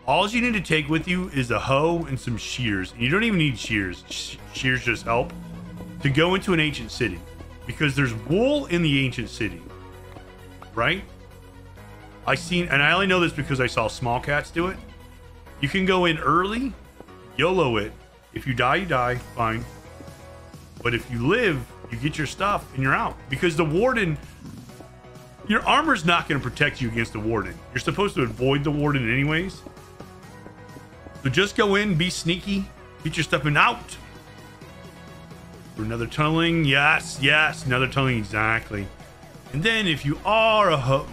all you need to take with you is a hoe and some shears. And you don't even need shears. Shears just help to go into an ancient city, because there's wool in the ancient city, right? And I only know this because I saw small cats do it. You can go in early, YOLO it. If you die, fine. But if you live, You get your stuff and you're out. Because the warden, your armor's not going to protect you against the warden. You're supposed to avoid the warden anyways. So just go in, be sneaky, get your stuff and out. For another tunneling, yes, another tunneling, exactly. And then if you are a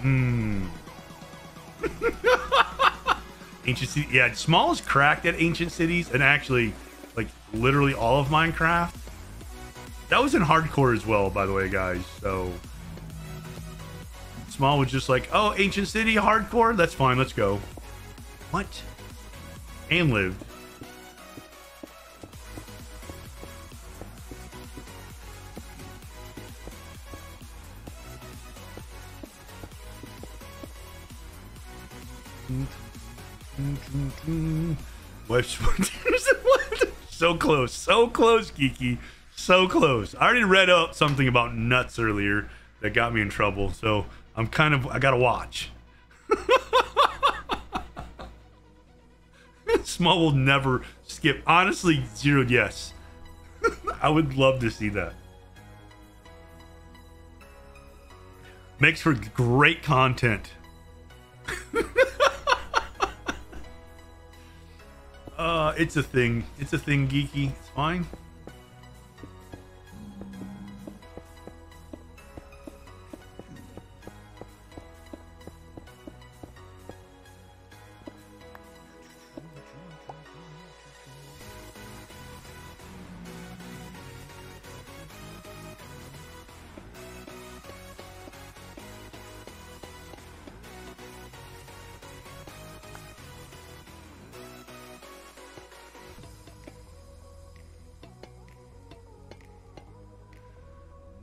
ancient city, yeah, small is cracked at ancient cities, and actually, like literally all of Minecraft. That was in hardcore as well, by the way, guys. So small was just like, oh, ancient city, hardcore, that's fine, let's go. What? And lived. So close, Geeky, so close. I already read up something about nuts earlier that got me in trouble, so I gotta watch. Small will never skip. Honestly, zeroed yes. I would love to see that. Makes for great content. It's a thing. It's a thing, Geeky. It's fine.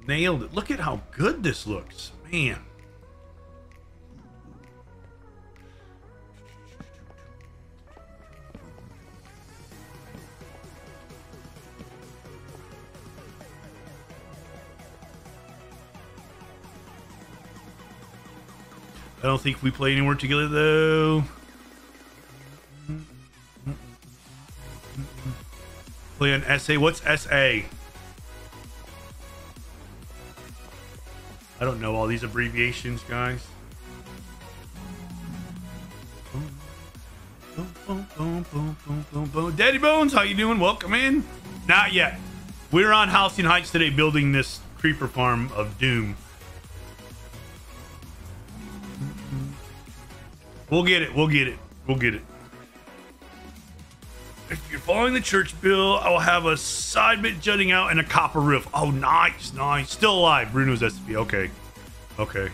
Nailed it. Look at how good this looks, man. I don't think we play anywhere together though. Play on SA. What's SA? I don't know all these abbreviations, guys. Daddy Bones, how you doing? Welcome in. Not yet. We're on Halcyon Heights today building this creeper farm of doom. We'll get it. We'll get it. We'll get it. If you're following the church bill, I will have a side bit jutting out and a copper roof. Oh, nice, nice. Still alive. Bruno's SCP. Okay. Okay.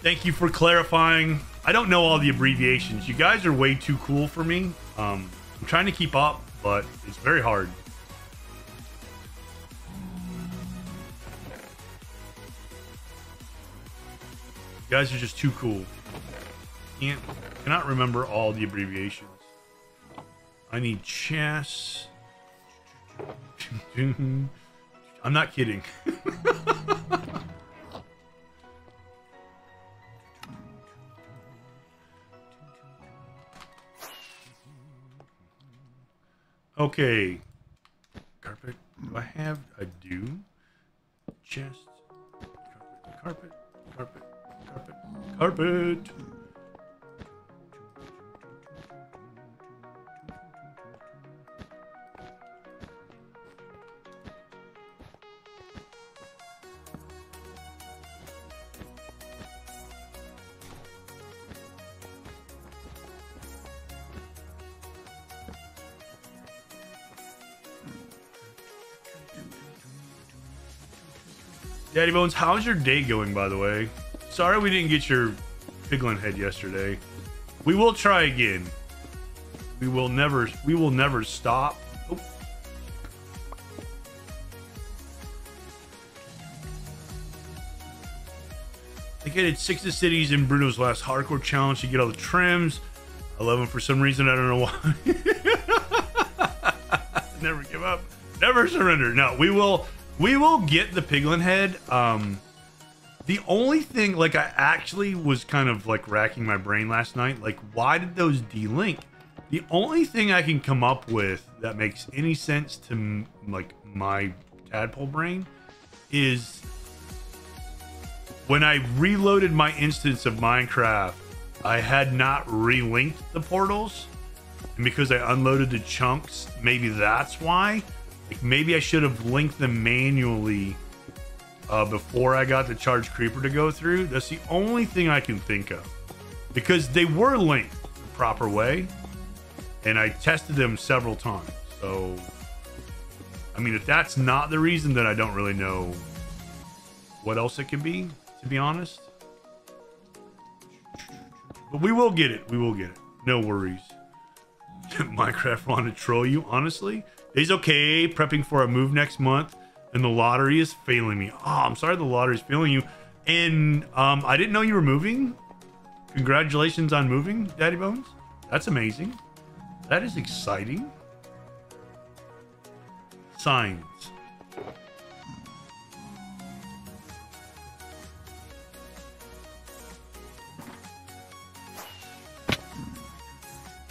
Thank you for clarifying. I don't know all the abbreviations. You guys are way too cool for me. I'm trying to keep up, but it's very hard. You guys are just too cool. Cannot remember all the abbreviations. I need chess. I'm not kidding. Okay. Carpet. Do I have? I do. Chest. Carpet. Carpet. Carpet. Carpet. Carpet. Daddy Bones, how's your day going, by the way? Sorry we didn't get your piglin head yesterday. We will try again. We will never stop. Oh. I think I did 6 of the cities in Bruno's last hardcore challenge to get all the trims. I love him for some reason. I don't know why. Never give up. Never surrender. No, we will get the piglin head. The only thing, like, I actually was kind of like racking my brain last night, like, why did those delink? The only thing I can come up with that makes any sense to like my tadpole brain, is when I reloaded my instance of Minecraft, I had not relinked the portals. And because I unloaded the chunks, maybe that's why. Like maybe I should have linked them manually before I got the charged creeper to go through. That's the only thing I can think of. Because they were linked the proper way. And I tested them several times. So, I mean, if that's not the reason, then I don't really know what else it could be, to be honest. But we will get it. We will get it. No worries. Minecraft want to troll you, honestly. It's okay. Prepping for a move next month, and the lottery is failing me. Oh, I'm sorry the lottery is failing you. And I didn't know you were moving. Congratulations on moving, Daddy Bones. That's amazing. That is exciting. Signs.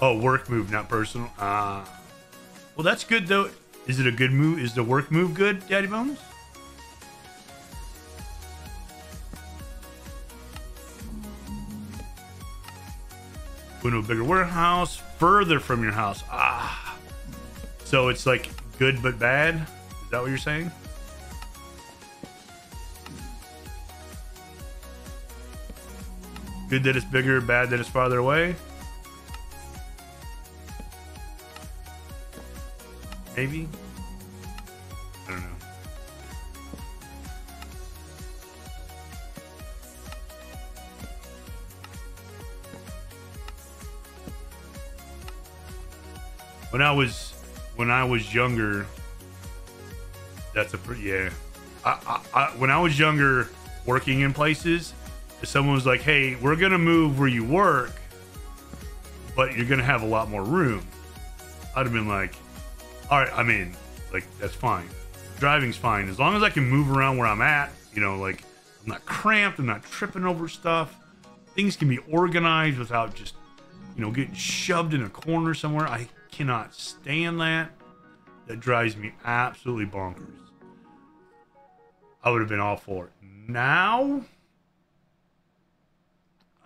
Oh, work move, not personal. Well, that's good, though. Is it a good move? Is the work move good, Daddy Bones? Go to a bigger warehouse, further from your house. Ah. So it's like good but bad? Is that what you're saying? Good that it's bigger, bad that it's farther away? Maybe? I don't know. When I was younger, that's a pretty, yeah. When I was younger, working in places, if someone was like, hey, we're gonna move where you work, but you're gonna have a lot more room, I'd have been like, all right, I'm in. Like, that's fine. Driving's fine. As long as I can move around where I'm at, you know, like, I'm not cramped, I'm not tripping over stuff. Things can be organized without just, you know, getting shoved in a corner somewhere. I cannot stand that. That drives me absolutely bonkers. I would have been all for it. Now,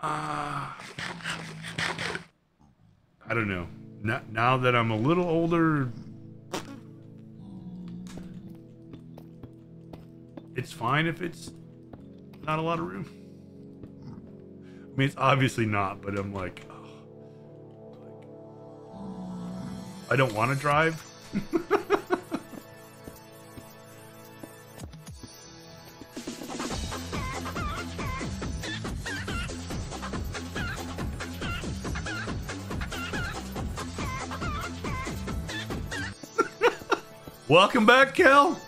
I don't know. Now that I'm a little older, it's fine if it's not a lot of room. I mean, it's obviously not, but I'm like, I don't want to drive. Welcome back, Kel.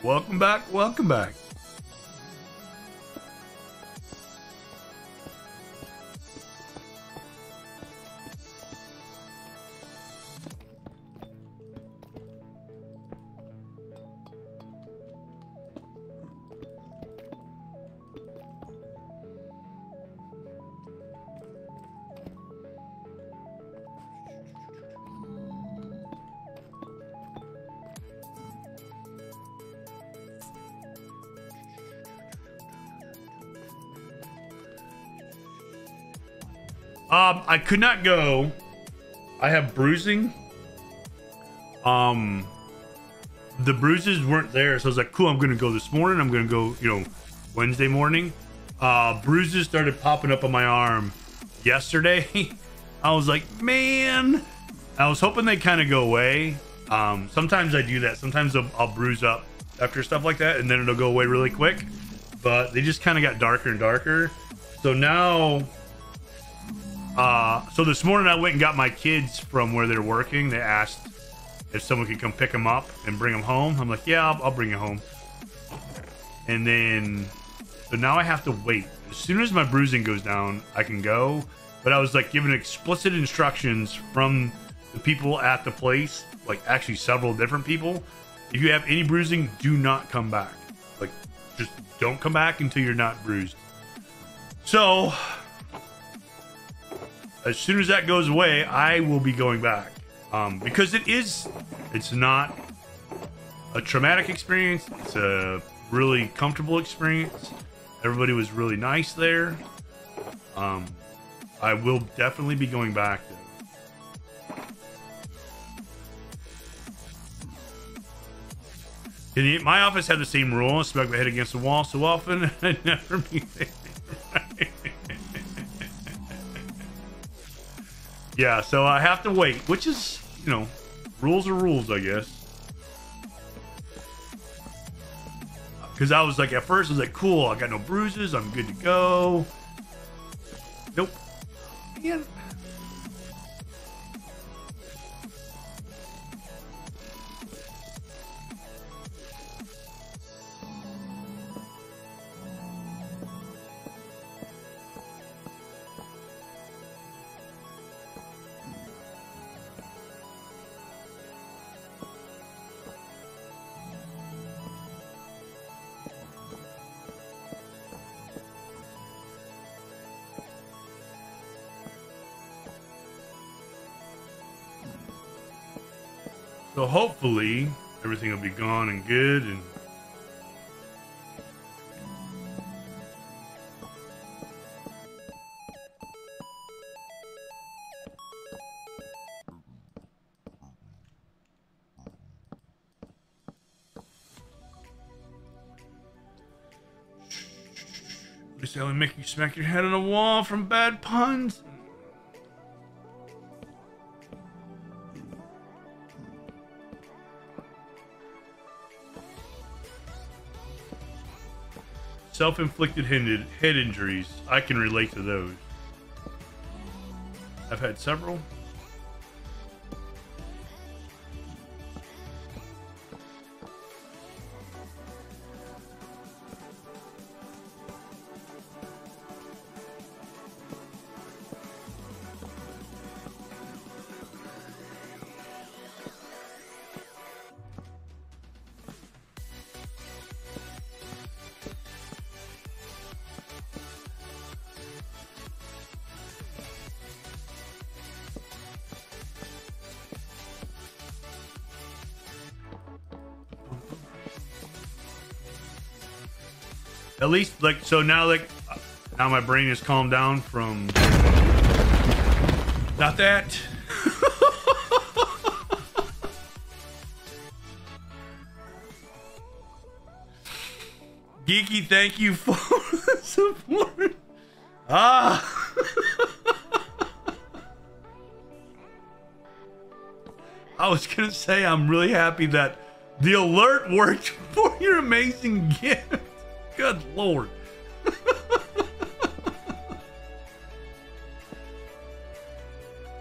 Welcome back, welcome back. I could not go. I have bruising. The bruises weren't there, so I was like, cool, I'm gonna go this morning. I'm gonna go, you know, Wednesday morning. Bruises started popping up on my arm yesterday. I was like, man, I was hoping they kind of go away. Sometimes I do that. Sometimes I'll bruise up after stuff like that, and then it'll go away really quick. But they just kind of got darker and darker. So now, so this morning I went and got my kids from where they're working. They asked if someone could come pick them up and bring them home. I'm like, yeah, I'll bring you home. And then, so now I have to wait. As soon as my bruising goes down, I can go. But I was like given explicit instructions from the people at the place, like actually several different people. If you have any bruising, do not come back. Like, just don't come back until you're not bruised. So, as soon as that goes away, I will be going back. Because it's not a traumatic experience. It's a really comfortable experience. Everybody was really nice there. I will definitely be going back though. My office had the same rule. I smack my head against the wall so often, I never meet anything right. Yeah, so I have to wait, which is, you know, rules are rules, I guess. Because I was like, at first, I was like, cool, I got no bruises, I'm good to go. Nope. Man. So hopefully everything will be gone and good and at least I only make you smack your head on a wall from bad puns. Self-inflicted head injuries. I can relate to those. I've had several. At least, like, so now, like, now my brain is calmed down from... Not that. Geeky, thank you for the support. Ah. I was gonna say, I'm really happy that the alert worked for your amazing gift. Good Lord.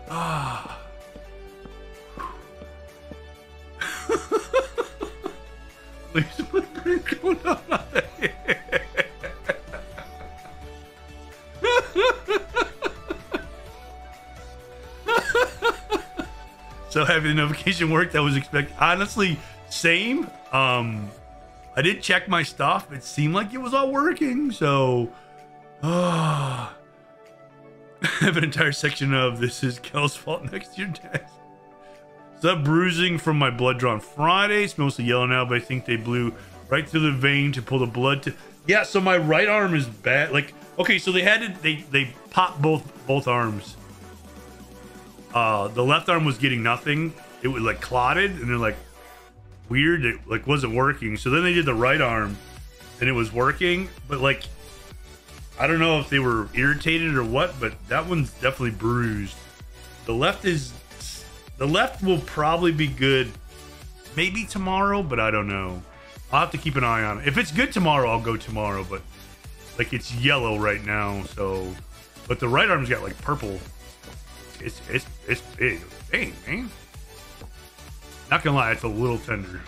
Ah. Please, my brain going up. So having the notification work, that was expected. Honestly, same. I did check my stuff. It seemed like it was all working. So, I have an entire section of "This is Kel's fault" next to your desk. Sub bruising from my blood drawn Friday. It's mostly yellow now, but I think they blew right through the vein to pull the blood to. Yeah, so my right arm is bad. Like, okay, so they had to they popped both arms. The left arm was getting nothing. It was like clotted, and they're like weird. It like wasn't working. So then they did the right arm, and it was working. But like, I don't know if they were irritated or what. But that one's definitely bruised. The left will probably be good, maybe tomorrow, but I don't know. I'll have to keep an eye on it. If it's good tomorrow, I'll go tomorrow. But like, it's yellow right now. So, but the right arm's got like purple. It's big. Dang, man. Not gonna lie, it's a little tender.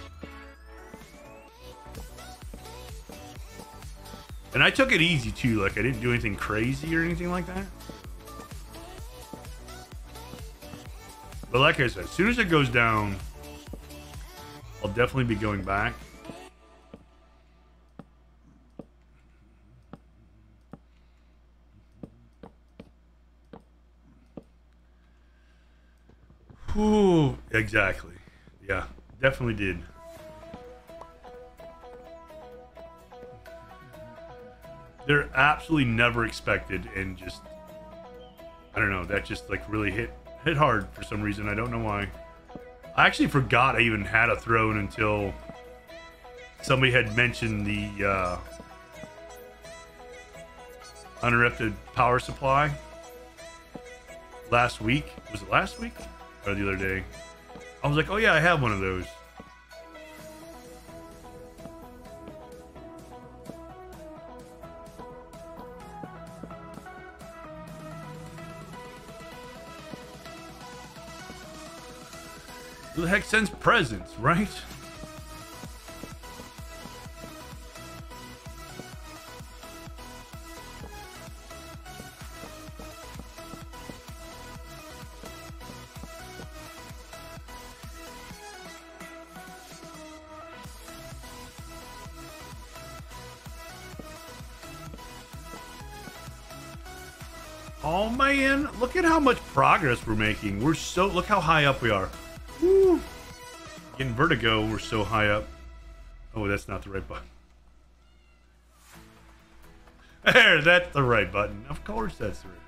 And I took it easy too. Like, I didn't do anything crazy or anything like that. But like I said, as soon as it goes down, I'll definitely be going back. Whew, exactly. Yeah, definitely did. They're absolutely never expected, and just, I don't know, that just like really hit hard for some reason. I don't know why. I actually forgot I even had a throne until somebody had mentioned the uninterrupted power supply last week. Was it last week or the other day? I was like, oh yeah, I have one of those. Who the heck sends presents, right? Oh man, look at how much progress we're making. We're so, look how high up we are. Woo. Getting vertigo, we're so high up. Oh, that's not the right button. There, that's the right button. Of course that's the right button.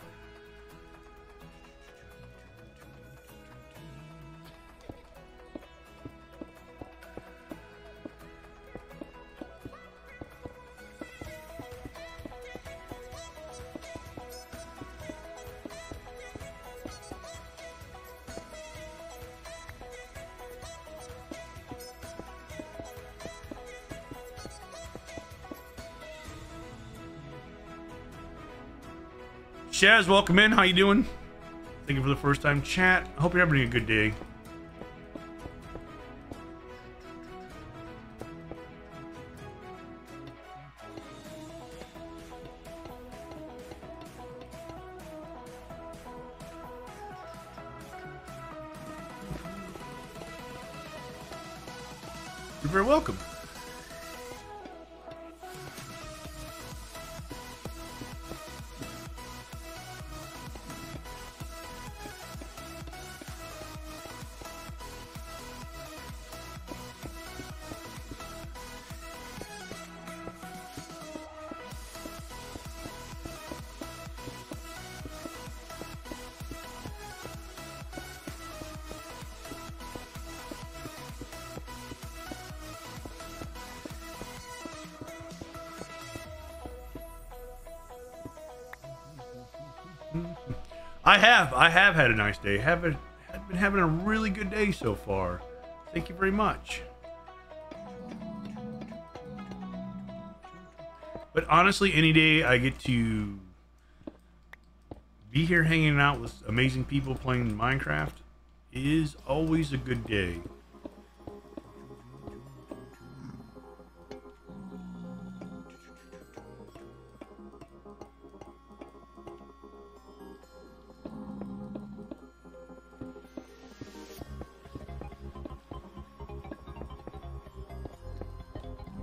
Shaz, welcome in. How you doing? Thank you for the first time chat. I hope you're having a good day. You're very welcome. I have had a nice day. I've been having a really good day so far. Thank you very much. But honestly, any day I get to be here hanging out with amazing people playing Minecraft is always a good day.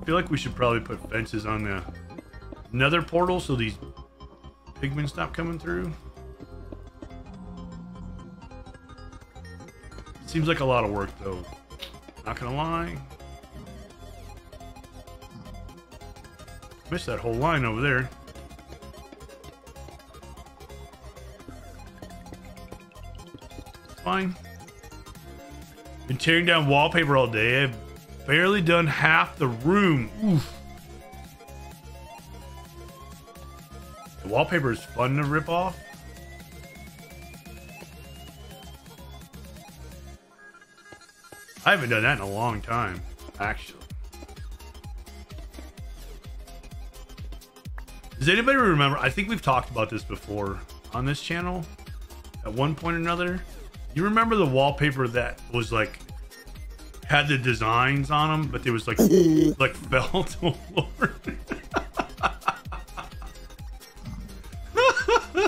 I feel like we should probably put fences on the nether portal so these pigmen stop coming through. Seems like a lot of work though. Not gonna lie. Missed that whole line over there. Fine. Been tearing down wallpaper all day. I've barely done half the room. Oof. The wallpaper is fun to rip off. I haven't done that in a long time, actually. Does anybody remember? I think we've talked about this before on this channel at one point or another. You remember the wallpaper that was like had the designs on them, but there was like like felt all over.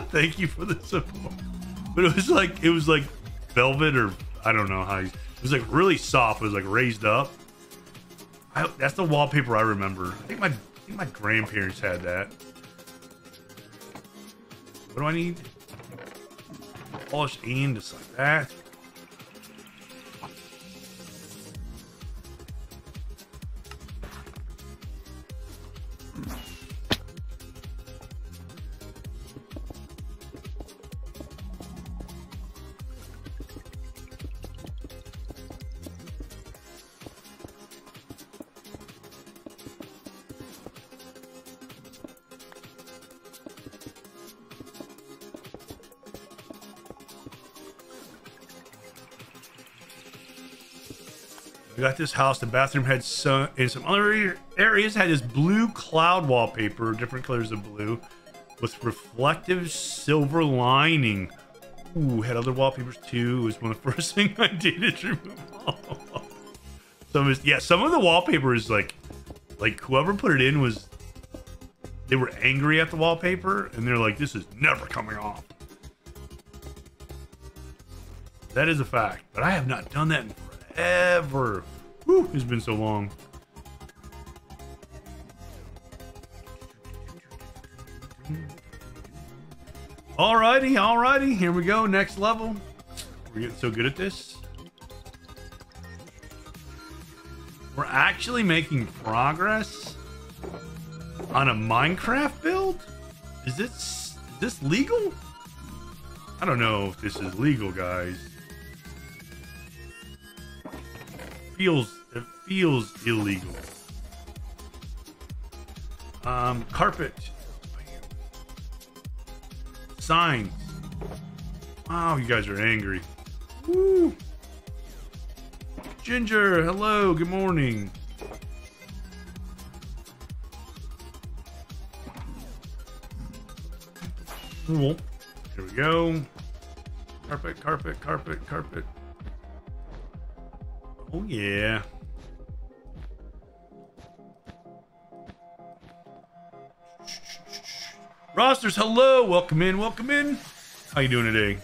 Thank you for the support. But it was like velvet, or I don't know how you, it was like really soft. It was like raised up. That's the wallpaper I remember. I think my grandparents had that. What do I need? Polish and just like that. We got this house. The bathroom had some, in some other areas had this blue cloud wallpaper, different colors of blue, with reflective silver lining. Ooh, had other wallpapers too. It was one of the first things I did is remove all the wallpaper. Some of the wallpaper is like whoever put it in was, they were angry at the wallpaper and they're like, this is never coming off. That is a fact, but I have not done that in forever. Whew, it's been so long. Alrighty, here we go, next level. We're getting so good at this. We're actually making progress on a Minecraft build? Is this legal? I don't know if this is legal, guys. It feels illegal. Carpet. Signs. Wow, you guys are angry. Woo. Ginger, hello, good morning. Cool. Here we go. Carpet. Oh yeah. Rosters, hello, welcome in. How you doing today?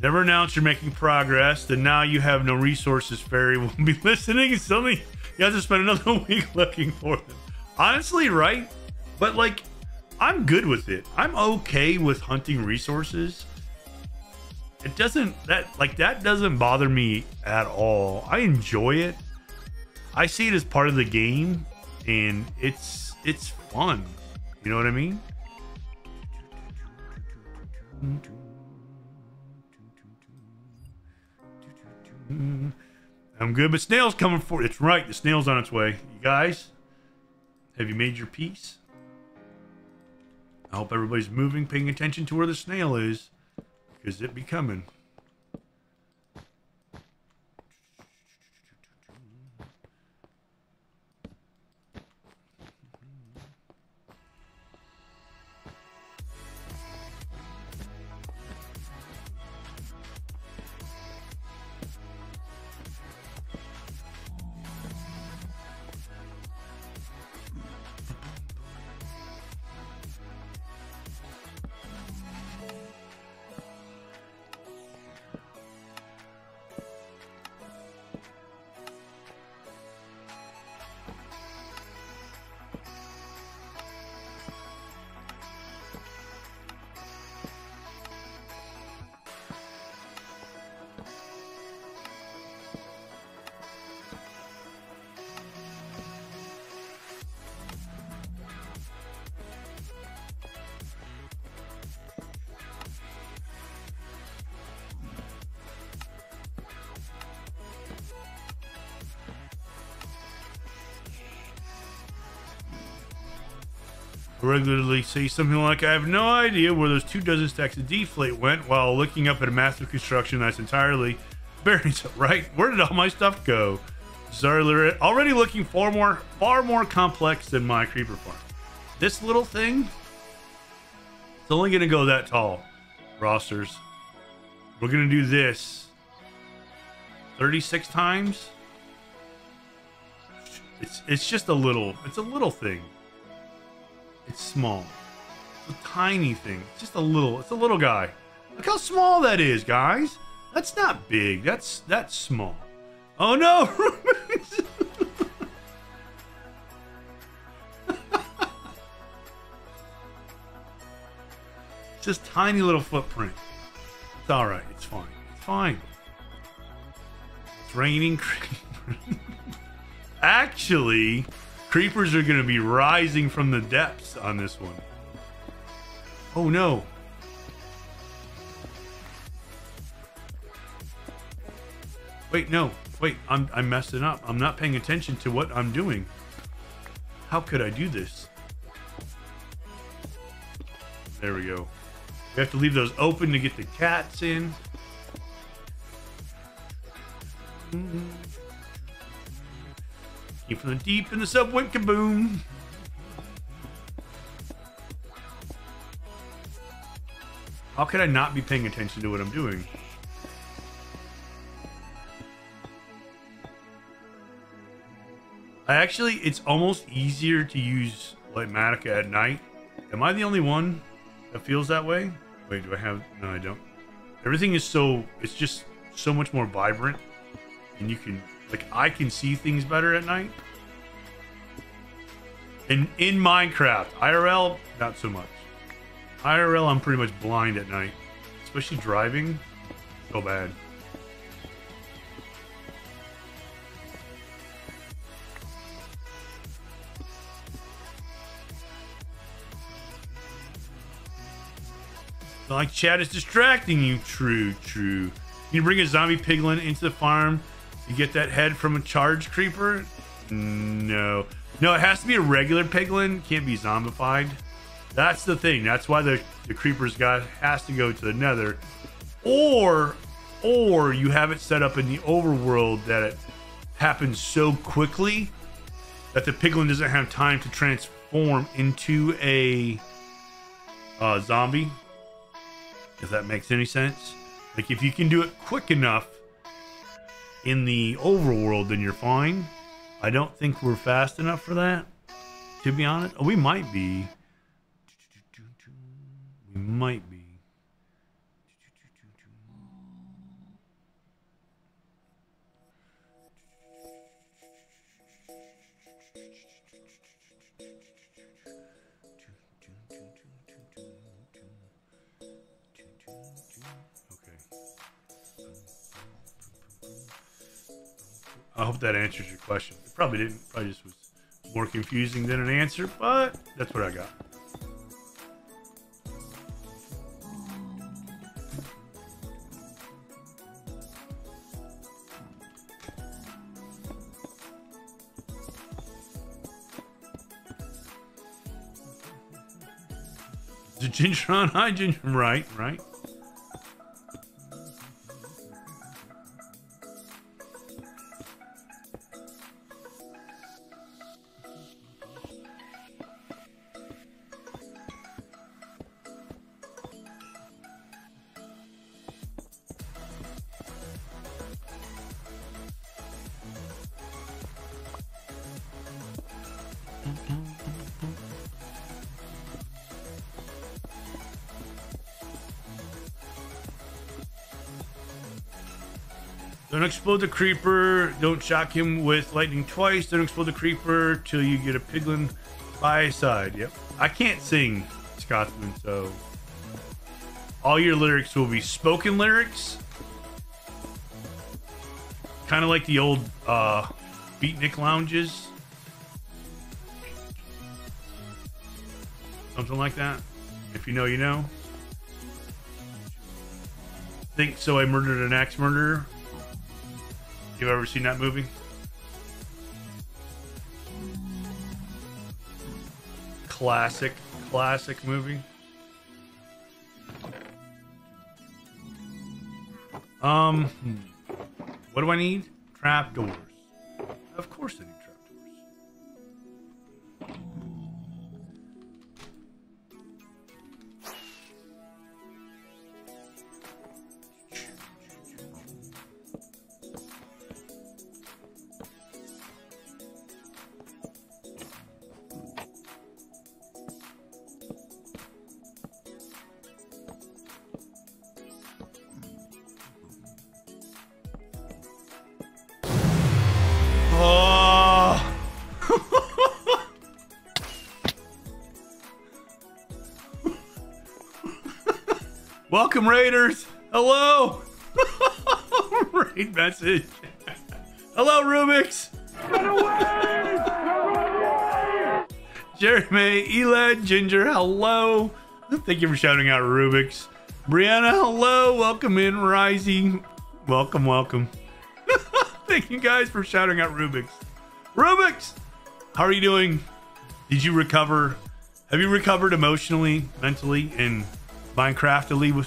Never announced you're making progress, then now you have no resources. Fairy will be listening, and suddenly you have to spend another week looking for them. Honestly, right? But like, I'm good with it. I'm okay with hunting resources. It doesn't, that doesn't bother me at all. I enjoy it. I see it as part of the game, and it's fun. You know what I mean? I'm good, but snail's coming for it's right. The snail's on its way. You guys, have you made your peace? I hope everybody's moving, paying attention to where the snail is, because it be coming. Regularly say something like, I have no idea where those 24 stacks of deflate went, while looking up at a massive construction that's entirely buried. Right? Where did all my stuff go? Sorry, already looking far more complex than my creeper farm. This little thing, it's only gonna go that tall. Rosters. We're gonna do this 36 times. It's just a little thing. It's small. It's a tiny thing. It's just a little guy. Look how small that is, guys. That's not big. That's small. Oh no! Just tiny little footprint. It's alright. It's fine. It's fine. It's raining creepers. Actually, creepers are going to be rising from the depths on this one. Oh no. Wait, no. Wait, I'm messing up. I'm not paying attention to what I'm doing. How could I do this? There we go. We have to leave those open to get the cats in. Came from the deep and the sub went kaboom. How could I not be paying attention to what I'm doing? It's almost easier to use Lightmatica at night. Am I the only one that feels that way? Wait, do I have... No, I don't. Everything is it's just so much more vibrant. And you can... Like, I can see things better at night. And in Minecraft, IRL, not so much. IRL, I'm pretty much blind at night. Especially driving. So bad. Like chat is distracting you. True, true. You bring a zombie piglin into the farm. You get that head from a charged creeper? No. No, it has to be a regular piglin. Can't be zombified. That's the thing. That's why the creeper's guy has to go to the nether. Or you have it set up in the overworld that it happens so quickly that the piglin doesn't have time to transform into a zombie. If that makes any sense. Like, if you can do it quick enough in the overworld, then you're fine. I don't think we're fast enough for that, to be honest. Oh, we might be. We might be. I hope that answers your question. It probably didn't. Probably just was more confusing than an answer, but that's what I got. Is it Ginger on? Hi, Ginger. Right, right. Don't explode the creeper. Don't shock him with lightning twice. Don't explode the creeper till you get a piglin by his side. Yep. I can't sing, Scotsman, so all your lyrics will be spoken lyrics. Kind of like the old beatnik lounges. Something like that. If you know, you know. Think so I murdered an axe murderer. You've ever seen that movie? Classic movie. What do I need? Trapdoors. Of course I need trapdoors. Welcome, Raiders. Hello. Raid message. Hello, Rubik's. Jeremy, Elad, Ginger, hello. Thank you for shouting out Rubik's. Brianna, hello. Welcome in, Rising. Welcome, welcome. Thank you guys for shouting out Rubik's. Rubik's, how are you doing? Did you recover? Have you recovered emotionally, mentally, and Minecraftily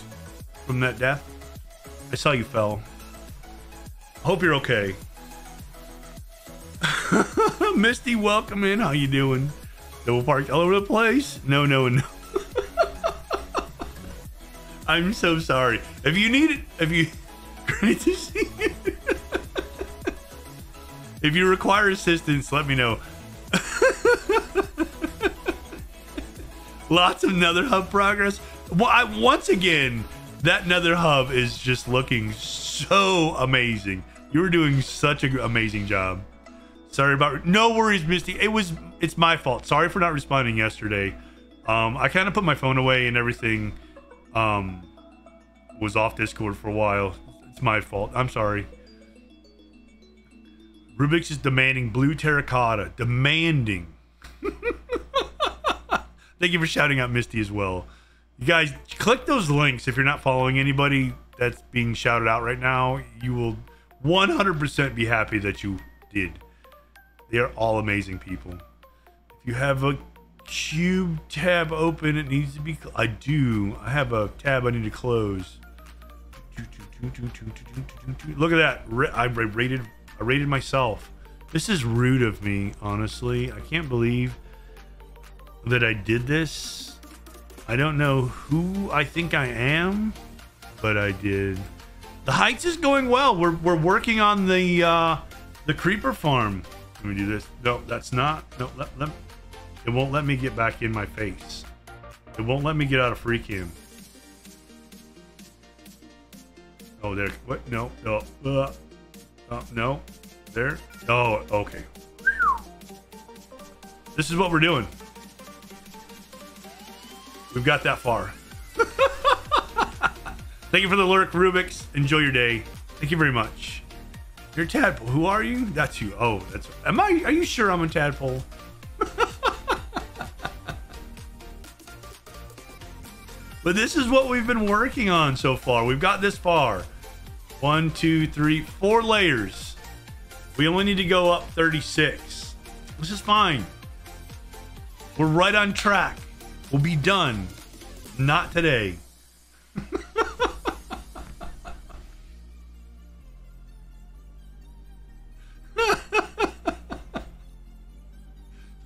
from that death? I saw you fell. I hope you're okay. Misty, welcome in. How you doing? Double parked all over the place. No. I'm so sorry. If you need it, great to see you. If you require assistance, let me know. Lots of Nether Hub progress. Once again, that Nether Hub is just looking so amazing. You were doing such an amazing job. Sorry about. No worries, Misty. It's my fault. Sorry for not responding yesterday. I kind of put my phone away and everything. Was off Discord for a while. It's my fault. I'm sorry. Rubik's is demanding blue terracotta. Demanding. Thank you for shouting out Misty as well. You guys, click those links if you're not following anybody that's being shouted out right now. You will 100% be happy that you did. They are all amazing people. If you have a cube tab open, it needs to be. I do. I have a tab I need to close. Look at that. I rated myself. This is rude of me, honestly. I can't believe that I did this. I don't know who I think I am, but I did. The Heights is going well. We're working on the creeper farm. Let me do this. No, that's not. No, it won't let me get back in my face. It won't let me get out of free cam. Oh, there. What? No. No. There. Oh, okay. This is what we're doing. We've got that far. Thank you for the lurk, Rubik's. Enjoy your day. Thank you very much. You're a tadpole. Who are you? That's you. Oh, that's. Am I? Are you sure I'm a tadpole? But this is what we've been working on so far. We've got this far. 1, 2, 3, 4 layers. We only need to go up 36. This is fine. We're right on track. We'll be done. Not today.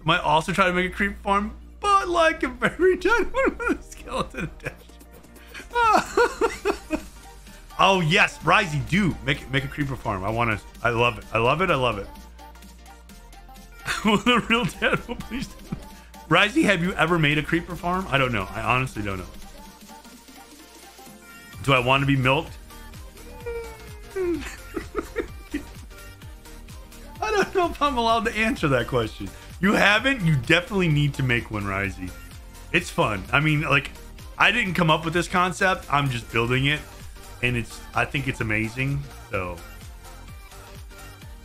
Might also try to make a creep farm, but like a very done one with a skeleton attached. Oh yes, Risey, do make a creeper farm. I love it. I love it. Will the real tadpole please? Risey, have you ever made a creeper farm? I don't know. I honestly don't know. Do I want to be milked? I don't know if I'm allowed to answer that question. You haven't? You definitely need to make one, Risey. It's fun. I mean, like, I didn't come up with this concept. I'm just building it, and I think it's amazing. So,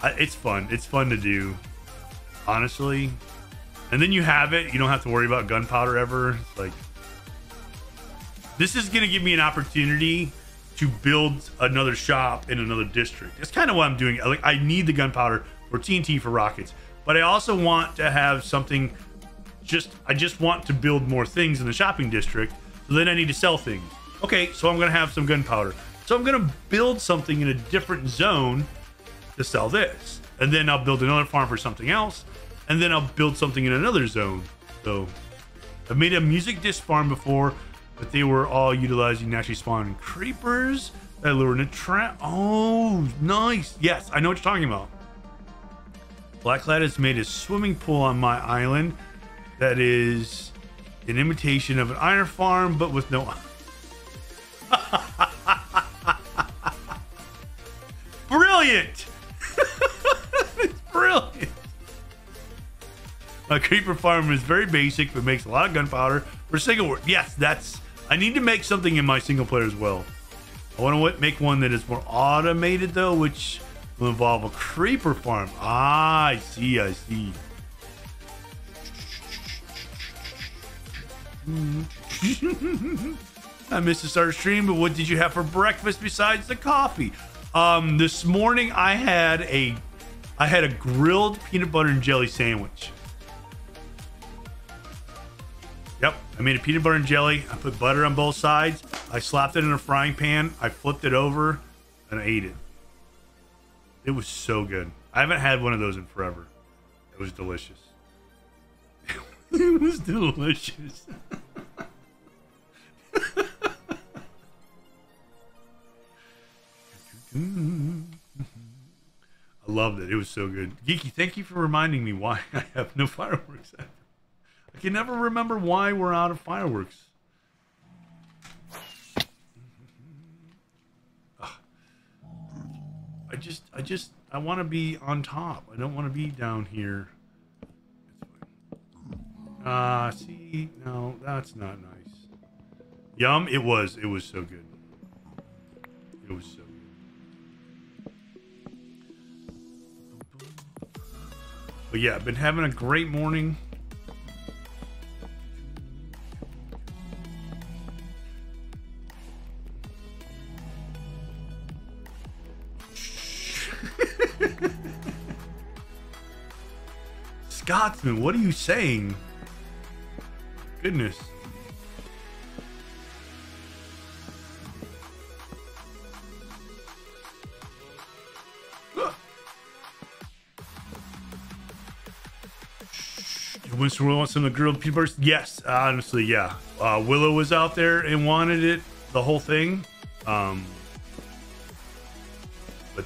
it's fun. It's fun to do, honestly. And then you have it. You don't have to worry about gunpowder ever. It's like, this is going to give me an opportunity to build another shop in another district. That's kind of what I'm doing. Like, I need the gunpowder for TNT for rockets, but I also want to have something. I just want to build more things in the shopping district. So then I need to sell things. Okay, so I'm going to have some gunpowder. So I'm going to build something in a different zone to sell this. And then I'll build another farm for something else. And then I'll build something in another zone. So I've made a music disc farm before, but they were all utilizing naturally spawning creepers that lure in a trap. Oh, nice. Yes, I know what you're talking about. Blacklad has made a swimming pool on my island that is an imitation of an iron farm, but with no. Brilliant! It's brilliant. My creeper farm is very basic, but makes a lot of gunpowder for single work. Yes, I need to make something in my single player as well. I want to make one that is more automated though, which will involve a creeper farm. Ah, I see. I missed the start of stream, but what did you have for breakfast besides the coffee? This morning I had a grilled peanut butter and jelly sandwich. Yep, I made a peanut butter and jelly. I put butter on both sides. I slapped it in a frying pan. I flipped it over and I ate it. It was so good. I haven't had one of those in forever. It was delicious. It was delicious. I loved it. It was so good. Geeky, thank you for reminding me why I have no fireworks. I can never remember why we're out of fireworks. I want to be on top. I don't want to be down here. See, no, that's not nice. Yum, it was so good. It was so good. But yeah, I've been having a great morning. Scotsman, what are you saying? Goodness. Winston Willow wants some of the grilled peanut butter. Yes, honestly, yeah. Willow was out there and wanted it, the whole thing. But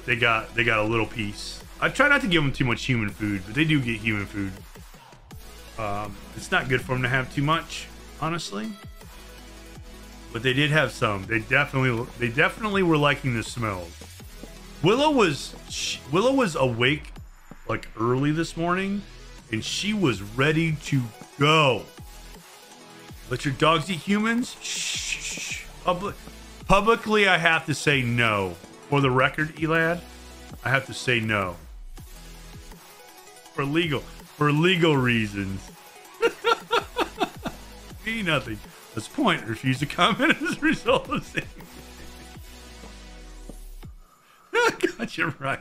they got a little piece. I try not to give them too much human food, but they do get human food. It's not good for them to have too much, honestly. But they did have some. They definitely were liking the smells. Willow was awake like early this morning, and she was ready to go. Let your dogs eat humans? Shh. Publicly, I have to say no. For the record, Elad, I have to say no. For legal reasons. Me nothing. Let's point. Refuse to comment as a result of saying. Got you right.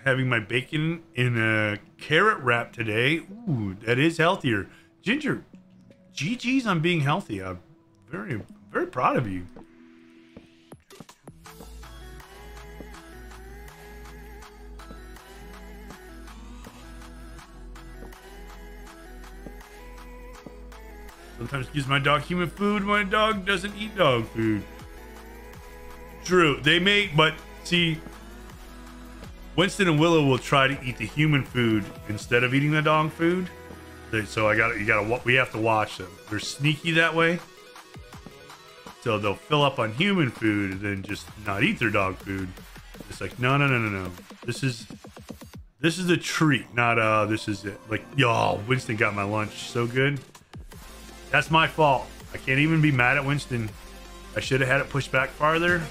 Having my bacon in a carrot wrap today. Ooh, that is healthier. Ginger, GG's on being healthy. I'm very, very proud of you. Sometimes gives my dog human food. My dog doesn't eat dog food. True. They may, but see, Winston and Willow will try to eat the human food instead of eating the dog food. So we have to watch them. They're sneaky that way. So they'll fill up on human food and then just not eat their dog food. It's like, no. This is a treat, not this is it. Like, y'all, Winston got my lunch so good. That's my fault. I can't even be mad at Winston. I should have had it pushed back farther.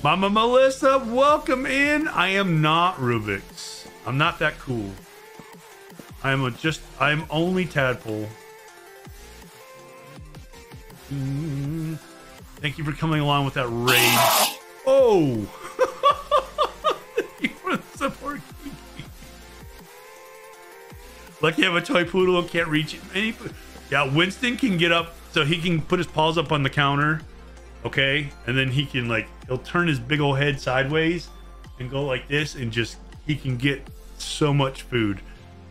Mama Melissa, welcome in. I am not Rubik's. I'm not that cool. I'm only Tadpole. Thank you for coming along with that rage. Oh! Thank you for the support. Lucky I have a toy poodle and can't reach it. Yeah, Winston can get up, so he can put his paws up on the counter. Okay, and then he can he'll turn his big old head sideways and go like this, and just he can get so much food.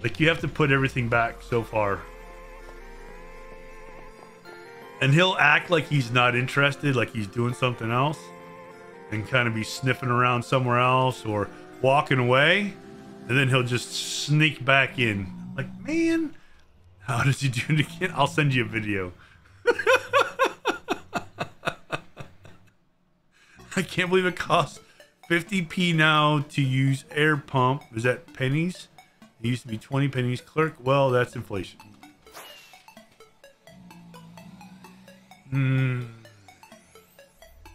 Like, you have to put everything back so far. And he'll act like he's not interested, like he's doing something else, and kind of be sniffing around somewhere else or walking away, and then he'll just sneak back in. Like, man, how does he do it again? I'll send you a video. I can't believe it costs 50p now to use air pump. Is that pennies? It used to be 20 pennies. Clerk, well, that's inflation.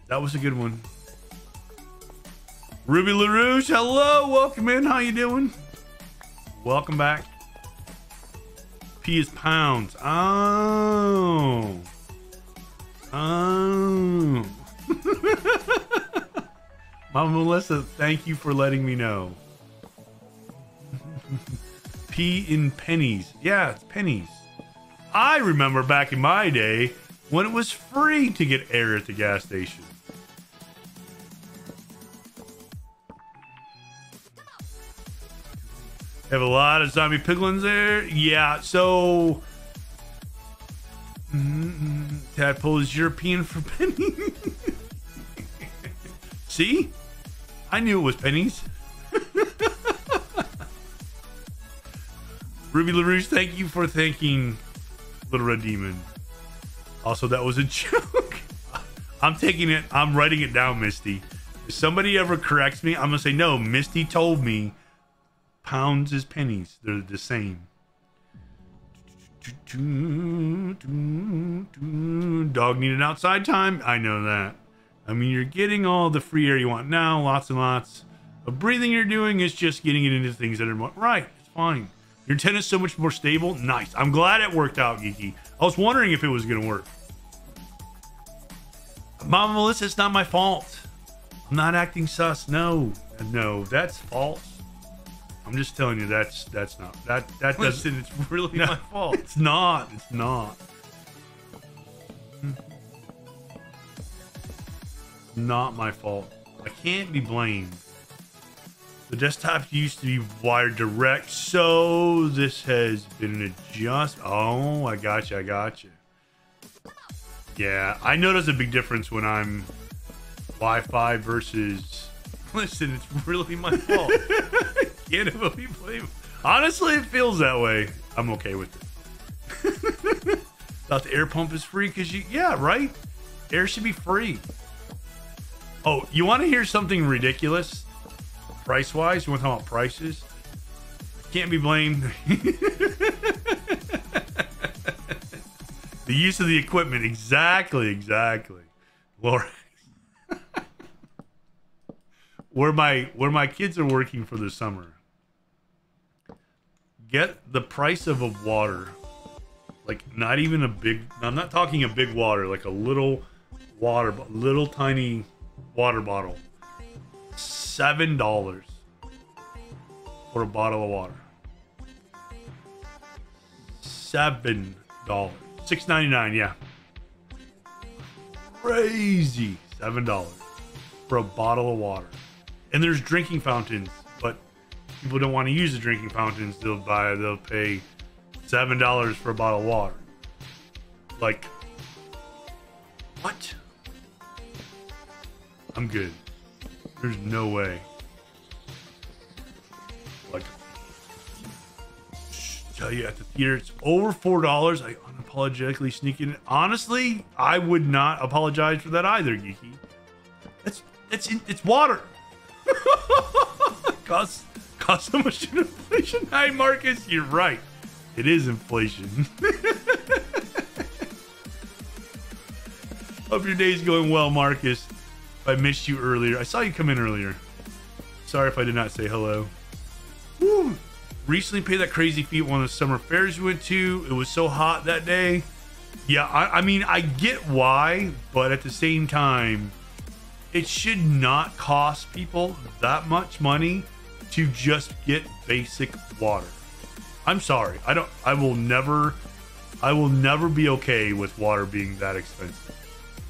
That was a good one. Ruby LaRouche, hello, welcome in. How you doing? Welcome back. P is pounds. Oh. Oh. Mama Melissa, thank you for letting me know. P in pennies. Yeah, it's pennies. I remember back in my day when it was free to get air at the gas station. Have a lot of zombie piglins there. Yeah, so tadpole is European for penny. See, I knew it was pennies. Ruby LaRouche, thank you for thanking Little Red Demon. Also, that was a joke. I'm taking it. I'm writing it down, Misty. If somebody ever corrects me, I'm gonna say no. Misty told me. Pounds is pennies. They're the same. Dog needed outside time. I know that. I mean, you're getting all the free air you want now. Lots and lots of breathing you're doing is just getting it into things that are more... Right. It's fine. Your tent is so much more stable. Nice. I'm glad it worked out, Geeky. I was wondering if it was going to work. Mama Melissa, it's not my fault. I'm not acting sus. No. No, that's false. I'm just telling you that's not that doesn't. It's really my fault. It's not. It's not. Not my fault. I can't be blamed. The desktop used to be wired direct, so this has been an adjust. Oh, I got you. I got you. Yeah, I notice a big difference when I'm Wi-Fi versus. Listen, it's really my fault. Can't ever be blamed. Honestly, it feels that way. I'm okay with it. Thought the air pump is free because you, yeah, right? Air should be free. Oh, you want to hear something ridiculous? Price-wise, you want to talk about prices? Can't be blamed. The use of the equipment, exactly. Laura. Where my kids are working for the summer. Get the price of a water, like not even a big. I'm not talking a big water, like a little water, little tiny water bottle. $7 for a bottle of water. $7. $6.99. Yeah. Crazy. $7 for a bottle of water. And there's drinking fountains, but people don't want to use the drinking fountains. They'll pay $7 for a bottle of water. Like, what? I'm good. There's no way. Like, tell you at the theater, it's over $4. I unapologetically sneak in. Honestly, I would not apologize for that either, Geeky. It's water. cost so much in inflation. Hi, Marcus. You're right. It is inflation. Hope your day's going well, Marcus. I missed you earlier. I saw you come in earlier. Sorry if I did not say hello. Woo. Recently paid that crazy fee at one of the summer fairs we went to. It was so hot that day. Yeah, I mean, I get why, but at the same time, it should not cost people that much money to just get basic water. I'm sorry. I will never be okay with water being that expensive.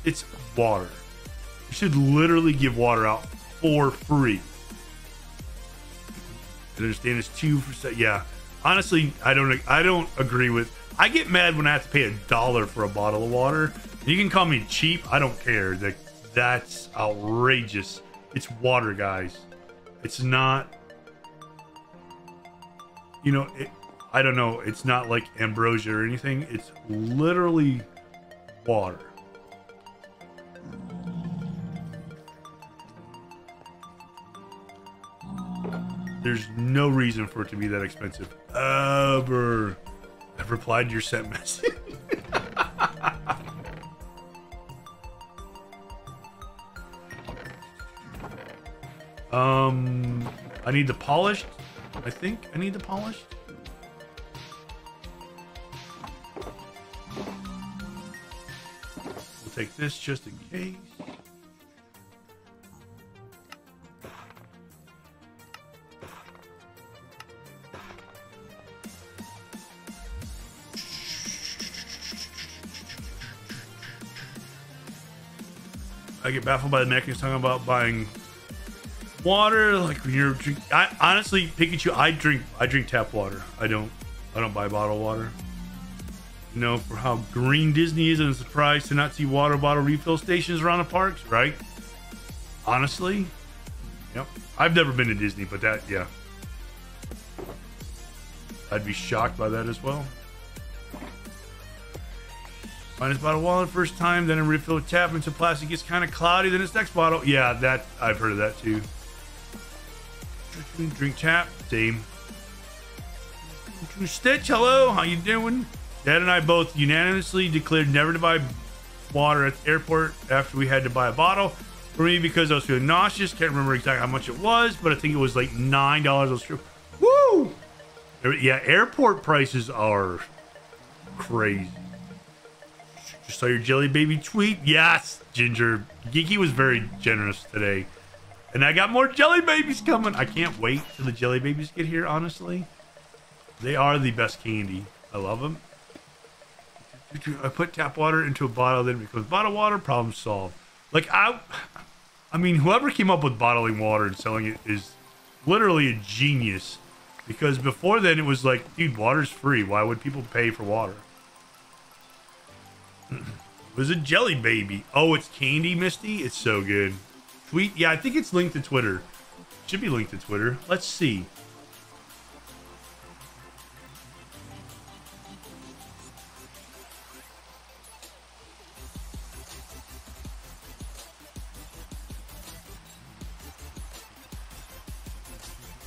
It's water. You should literally give water out for free. I understand it's 2%. Yeah. Honestly, I don't agree with. I get mad when I have to pay $1 for a bottle of water. You can call me cheap. I don't care. That's outrageous. It's water, guys. It's not, you know, I don't know. It's not like ambrosia or anything. It's literally water. There's no reason for it to be that expensive. Ever. I've replied to your sent message. I need the polished. I think I need the polished. take this just in case. I get baffled by the Americans talking about buying water, like when you're drinking. Honestly, Pikachu, I drink tap water. I don't buy bottled water. You know, for how green Disney is, and I'm surprised to not see water bottle refill stations around the parks, right? Honestly, yep. I've never been to Disney, but that, yeah, I'd be shocked by that as well. Minus bottle water first time, then a refill tap into plastic gets kind of cloudy, then it's next bottle. Yeah, that I've heard of that too. Drink tap, same. Stitch, hello, how you doing? Dad and I both unanimously declared never to buy water at the airport after we had to buy a bottle. For me, because I was feeling nauseous, can't remember exactly how much it was, but I think it was like $9. Woo! Yeah, airport prices are crazy. Just saw your Jelly Baby tweet. Yes, Ginger. Geeky was very generous today. And I got more Jelly Babies coming. I can't wait till the Jelly Babies get here, honestly. They are the best candy. I love them. I put tap water into a bottle, then it becomes bottled water, problem solved. Like, I mean, whoever came up with bottling water and selling it is literally a genius. Because before then, it was like, dude, water's free. Why would people pay for water? It was a Jelly Baby. Oh, it's candy, Misty? It's so good. Tweet? Yeah, I think it's linked to Twitter. Should be linked to Twitter. Let's see.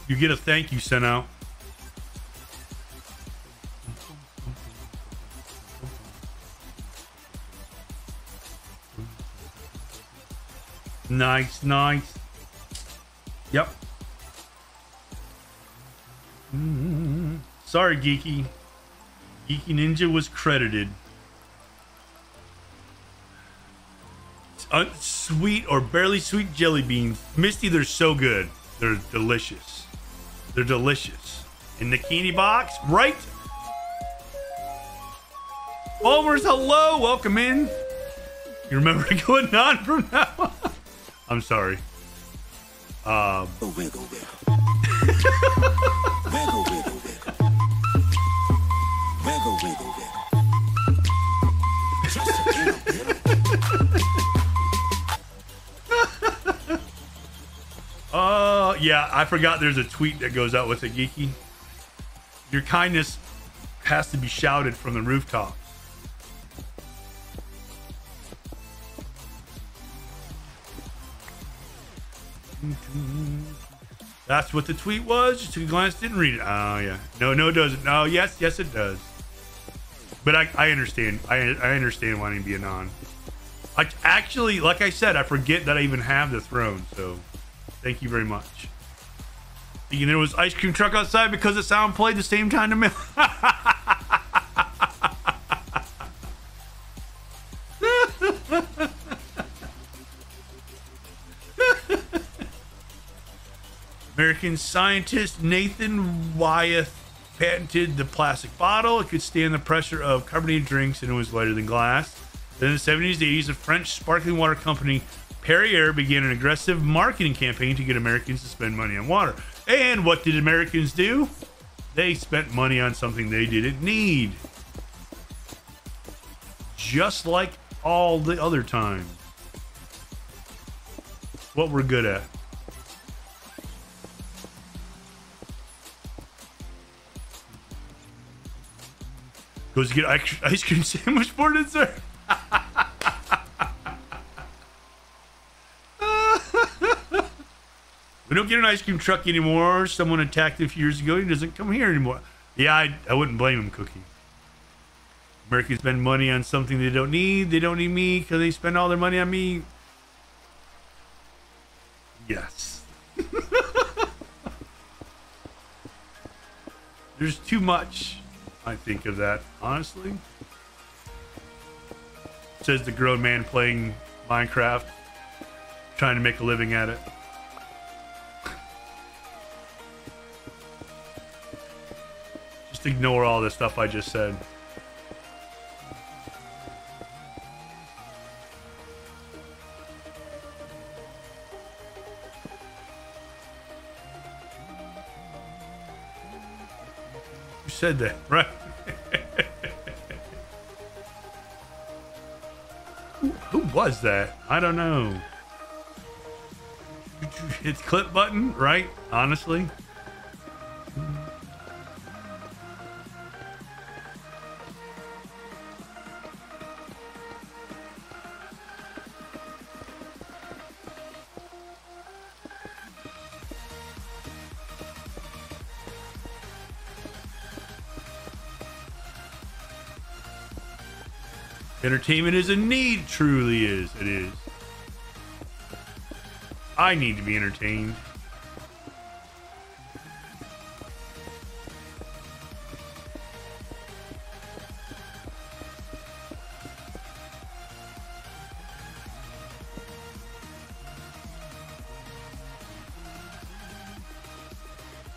You get a thank you sent out. Nice, nice. Yep. Sorry, Geeky. Geeky Ninja was credited. Sweet or barely sweet jelly beans. Misty, they're so good. They're delicious. They're delicious. In the candy box, right? Bulmers, hello. Welcome in. You remember going on from now on? I'm sorry.
Wiggle, wiggle. Wiggle, wiggle, wiggle. Wiggle, wiggle, wiggle. Just a little bit.
Yeah, I forgot there's a tweet that goes out with it, Geeky. Your kindness has to be shouted from the rooftop. That's what the tweet was. Just took a glance, didn't read it. Oh yeah, no, it doesn't. No, yes, it does. But I understand. I understand wanting to be a non. I actually, like I said, I forget that I even have the throne. So, thank you very much. Thinking there was ice cream truck outside because the sound played the same time to me. American scientist Nathan Wyeth patented the plastic bottle. It could stand the pressure of carbonated drinks and it was lighter than glass. Then in the 70s and 80s, the French sparkling water company Perrier began an aggressive marketing campaign to get Americans to spend money on water. And what did Americans do? They spent money on something they didn't need. Just like all the other times. What we're good at. Goes to get ice cream sandwich for dessert. We don't get an ice cream truck anymore. Someone attacked it a few years ago. He doesn't come here anymore. Yeah, I wouldn't blame him, Cookie. Americans spend money on something they don't need. They don't need me because they spend all their money on me. Yes. There's too much, I think, of that, honestly. Says the grown man playing Minecraft, trying to make a living at it. Just ignore all the stuff I just said. Who said that, right? Who was that? I don't know. Hit clip button, right? Honestly. Entertainment is a need, truly is. It is. I need to be entertained.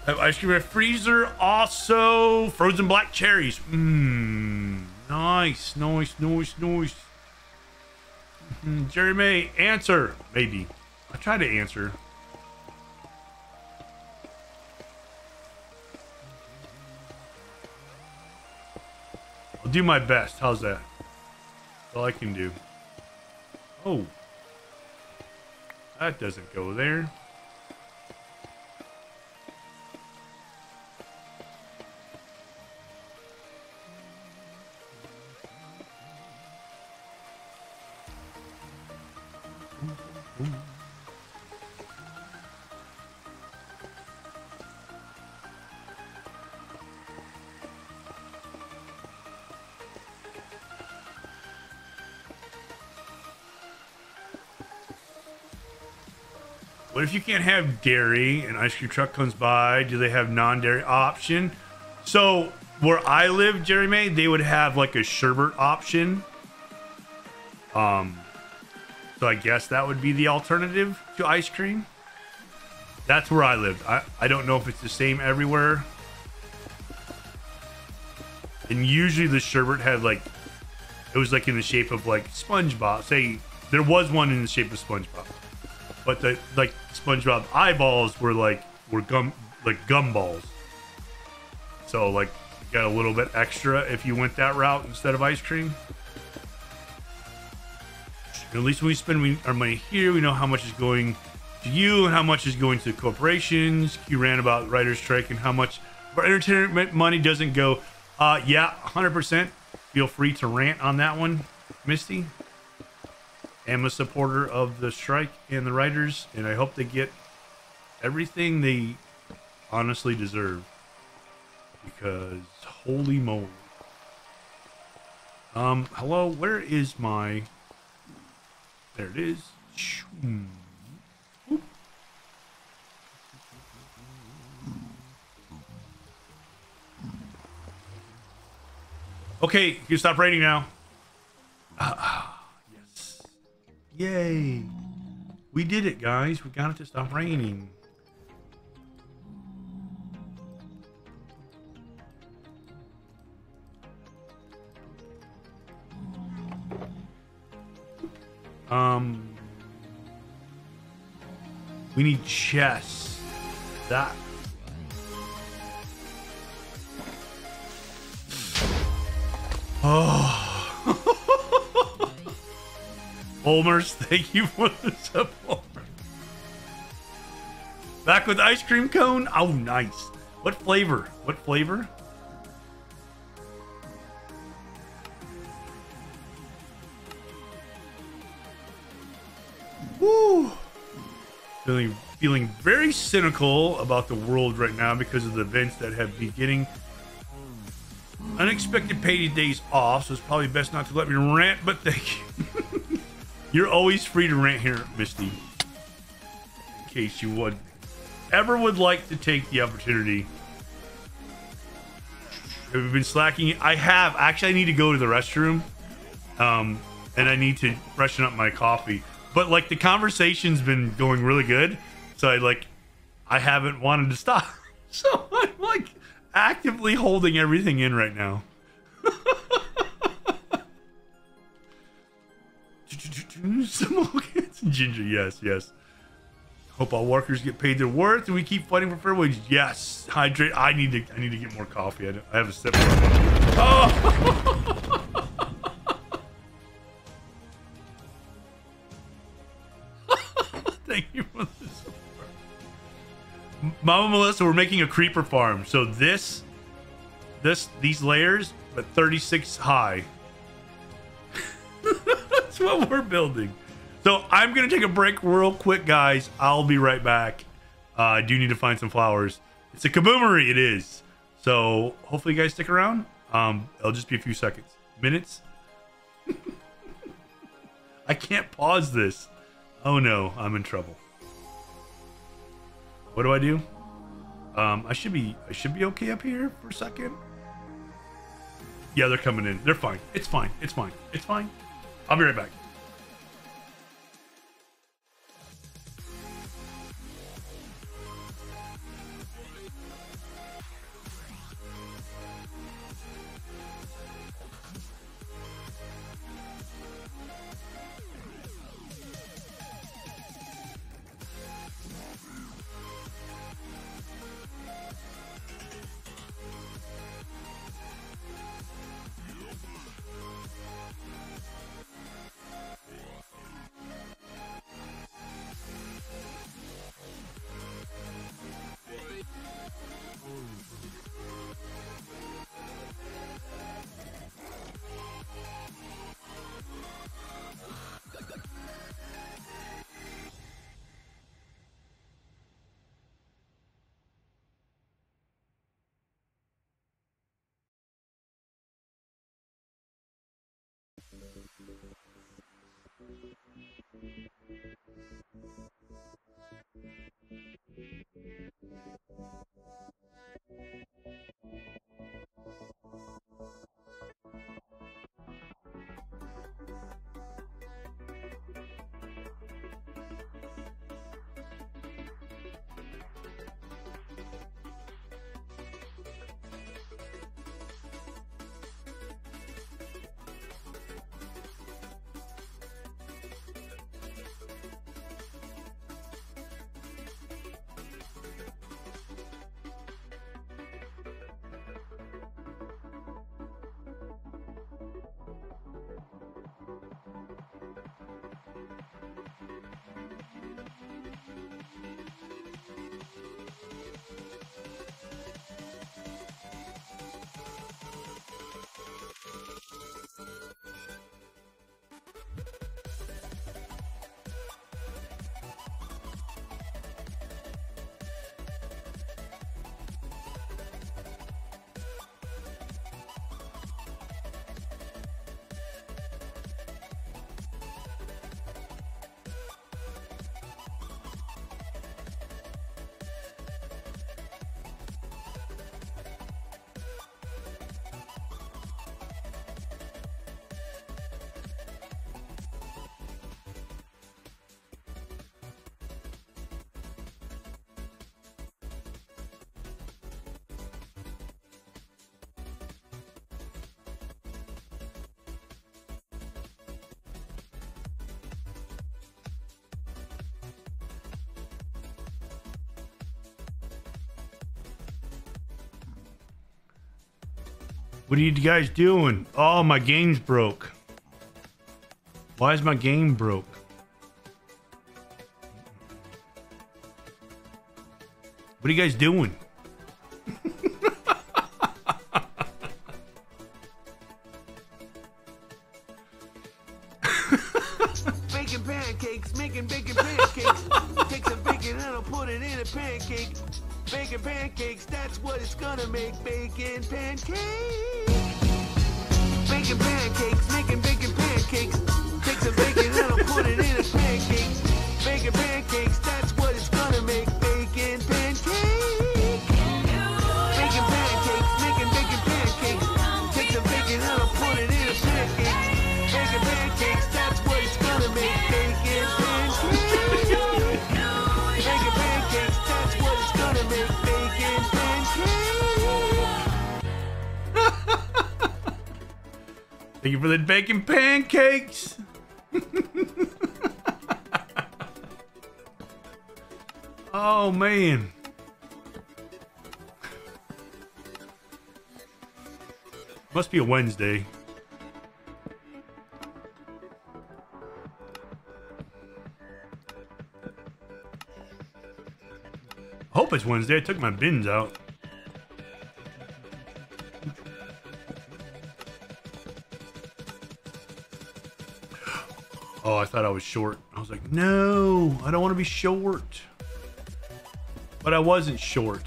Have ice cream in a freezer. Also, frozen black cherries. Mmm. Nice, nice, nice, nice. Jerry May, answer. Maybe. I try to answer. I'll do my best. How's that? That's all I can do. Oh. That doesn't go there. What if you can't have dairy and ice cream truck comes by? Do they have non-dairy option? So where I live, Jerry May, they would have like a sherbet option. So I guess that would be the alternative to ice cream. That's where I lived. I don't know if it's the same everywhere. And usually the sherbet had like, it was like in the shape of like SpongeBob. Say there was one in the shape of SpongeBob. But the like SpongeBob eyeballs were gumballs. So like you got a little bit extra if you went that route instead of ice cream. At least when we spend our money here, we know how much is going to you and how much is going to corporations. Q ran about writer's strike and how much of our entertainment money doesn't go. Yeah, 100%. Feel free to rant on that one, Misty. I'm a supporter of the strike and the writers, and I hope they get everything they honestly deserve. Because holy moly. Hello, where is my... There it is. Okay, you can stop raining now. Yes. Yay. We did it, guys. We got it to stop raining. We need chess. That. Oh. Olmers, thank you for the support. Back with ice cream cone. Oh, nice. What flavor? What flavor? Woo. Feeling very cynical about the world right now because of the events that have been getting unexpected payday days off, so it's probably best not to let me rant, but thank you. You're always free to rant here, Misty. In case you would like to take the opportunity. Have you been slacking? I have. Actually, I need to go to the restroom. And and I need to freshen up my coffee. But like the conversation's been going really good, so I haven't wanted to stop. So I'm like actively holding everything in right now. Ginger, yes. Hope all workers get paid their worth and we keep fighting for fair wages. Yes. Hydrate. I need to get more coffee. I have a sip. Oh. Thank you for this. Mama Melissa, we're making a creeper farm. So these layers, but 36 high. That's what we're building. So I'm gonna take a break real quick, guys. I'll be right back. I do need to find some flowers. It's a kaboomery, it is. So hopefully you guys stick around. It'll just be a few seconds, minutes. I can't pause this. Oh no, I'm in trouble. What do I do? I should be okay up here for a second. Yeah, they're coming in. They're fine. It's fine. I'll be right back. What are you guys doing? Oh, my game's broke. Why is my game broke? What are you guys doing?
Baking pancakes, making bacon pancakes. Take some bacon and I'll put it in a pancake. Bacon pancakes, that's what it's gonna make. Bacon pancakes. Bacon pancakes, making bacon pancakes. Take some bacon and I'll put it in a pancake. Bacon pancakes, that's what it's gonna make. Bacon pancakes. Bacon pancakes, making bacon pancakes. Take some bacon and I'll put it in a pancake. Bacon pancakes.
Thank you for the bacon pancakes. Oh, man. Must be a Wednesday. Hope it's Wednesday. I took my bins out. Oh, I thought I was short. I was like, no, I don't want to be short. But I wasn't short.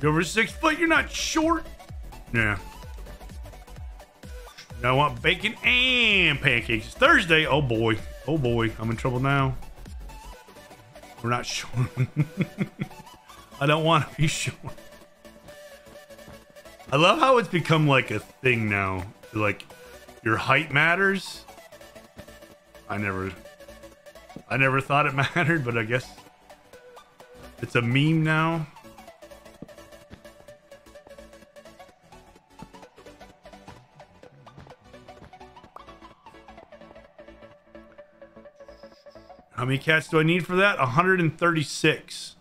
You're over 6 foot, you're not short. Yeah. Now I want bacon and pancakes. It's Thursday. Oh boy. Oh boy. I'm in trouble now. We're not short. I don't want to be short. I love how it's become like a thing now. Like, your height matters. I never thought it mattered, but I guess it's a meme now. How many cats do I need for that? 136.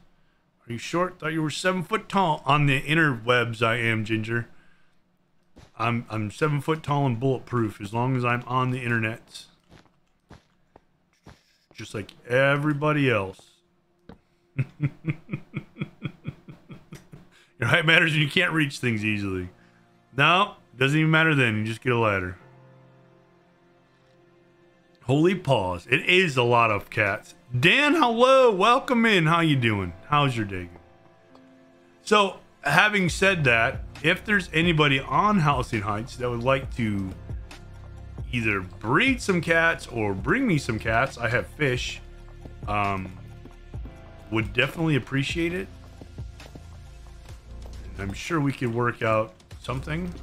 Are you short? Thought you were 7 foot tall. On the interwebs, I am, Ginger. I'm 7 foot tall and bulletproof as long as I'm on the internet. Just like everybody else. Your height matters and you can't reach things easily. No, doesn't even matter then. You just get a ladder. Holy paws. It is a lot of cats. Dan, hello. Welcome in. How you doing? How's your day? So, having said that, if there's anybody on Halcyon Heights that would like to either breed some cats or bring me some cats, I have fish. Would definitely appreciate it. I'm sure we could work out something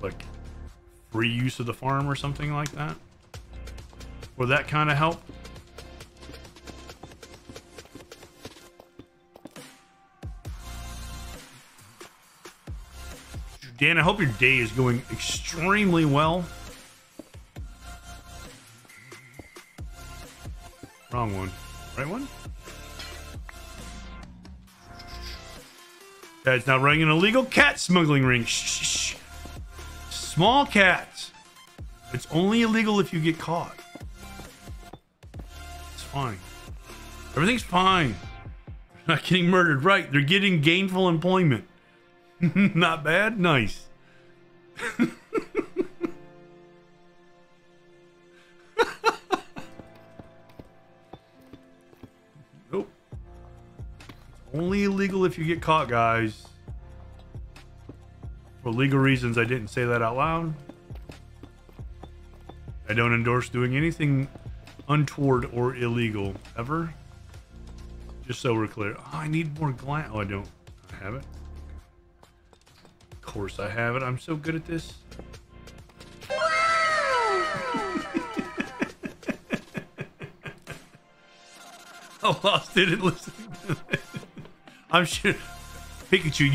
like free use of the farm or something like that. For that kind of help. Dan, I hope your day is going extremely well. Wrong one. Right one? Dad's now running an illegal cat smuggling ring. Shh, shh, shh. Small cats. It's only illegal if you get caught. It's fine. Everything's fine. They're not getting murdered. Right. They're getting gainful employment. Not bad. Nice. Nope. It's only illegal if you get caught, guys. For legal reasons, I didn't say that out loud. I don't endorse doing anything untoward or illegal ever. Just so we're clear. Oh, I need more glass. Oh, I don't. I have it. Of course I have it. I'm so good at this. Oh, Lost didn't listen to it. I'm sure Pikachu,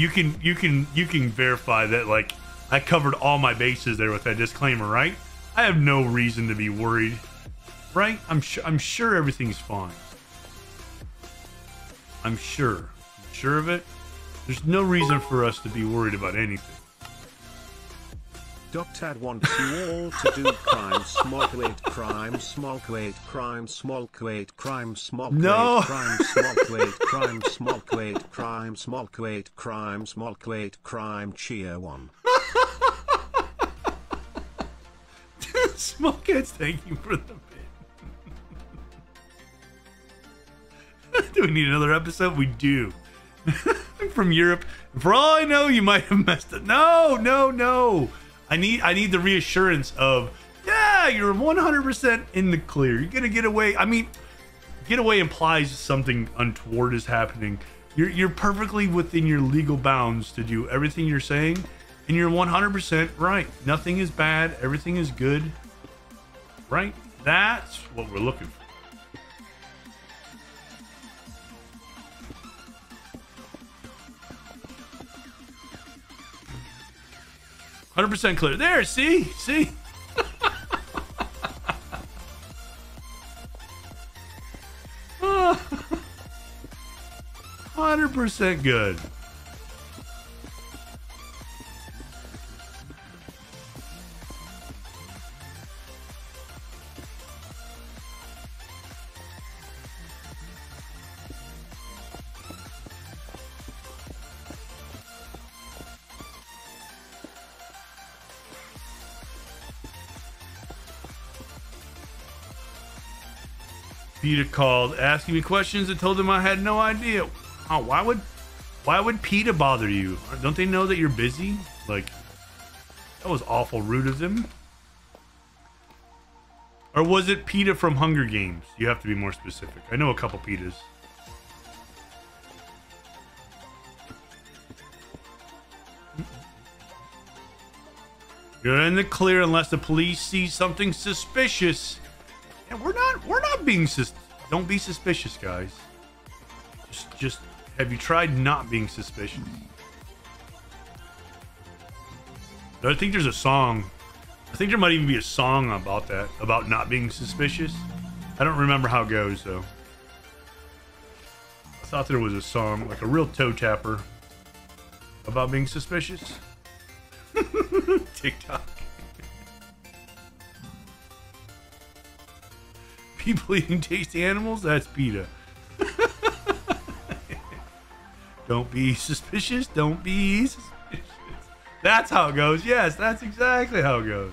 you can verify that, like, I covered all my bases there with that disclaimer, right? I have no reason to be worried, right? I'm sure everything's fine. I'm sure of it. There's no reason for us to be worried about anything.
Dot wants you all to do crime, small weight, crime, small weight, crime, small weight, crime, small
No.
weight, crime, small weight, crime, small weight, crime, small weight, crime, small weight, crime, cheer one.
Small Cats, thank you for the bit. Do we need another episode? We do. I'm from Europe. For all I know, you might have messed it. No. I need the reassurance of, yeah, you're 100% in the clear. You're gonna get away. I mean, get away implies something untoward is happening. You're perfectly within your legal bounds to do everything you're saying. And you're 100% right. Nothing is bad. Everything is good. Right? That's what we're looking for. %, clear. There, see? See? 100% good. Peter called asking me questions and told him I had no idea. Oh, why would PETA bother you? Don't they know that you're busy? Like, that was awful rude of them. Or was it PETA from Hunger Games? You have to be more specific. I know a couple PETAs. You're in the clear unless the police see something suspicious. And we're not being don't be suspicious, guys. Just have you tried not being suspicious? I think there's a song. I think there might even be a song about that, about not being suspicious. I don't remember how it goes though. I thought there was a song, like a real toe tapper, about being suspicious. TikTok. People eating tasty animals? That's PETA. Don't be suspicious. Don't be suspicious. That's how it goes. Yes, that's exactly how it goes.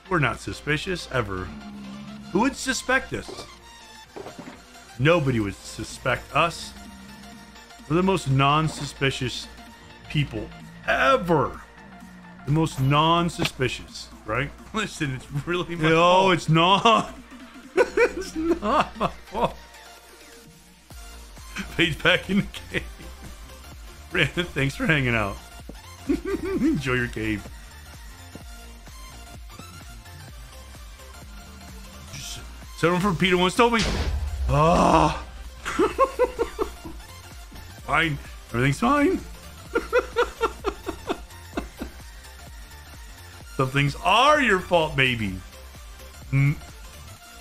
We're not suspicious, ever. Who would suspect us? Nobody would suspect us. We're the most non-suspicious people ever. The most non-suspicious, right? Listen, it's really my fault. No, it's not. It's not my fault. Fades back in the cave. Brandon, thanks for hanging out. Enjoy your cave. Someone from PETA once told me. Ah. Fine. Everything's fine. Some things are your fault, baby.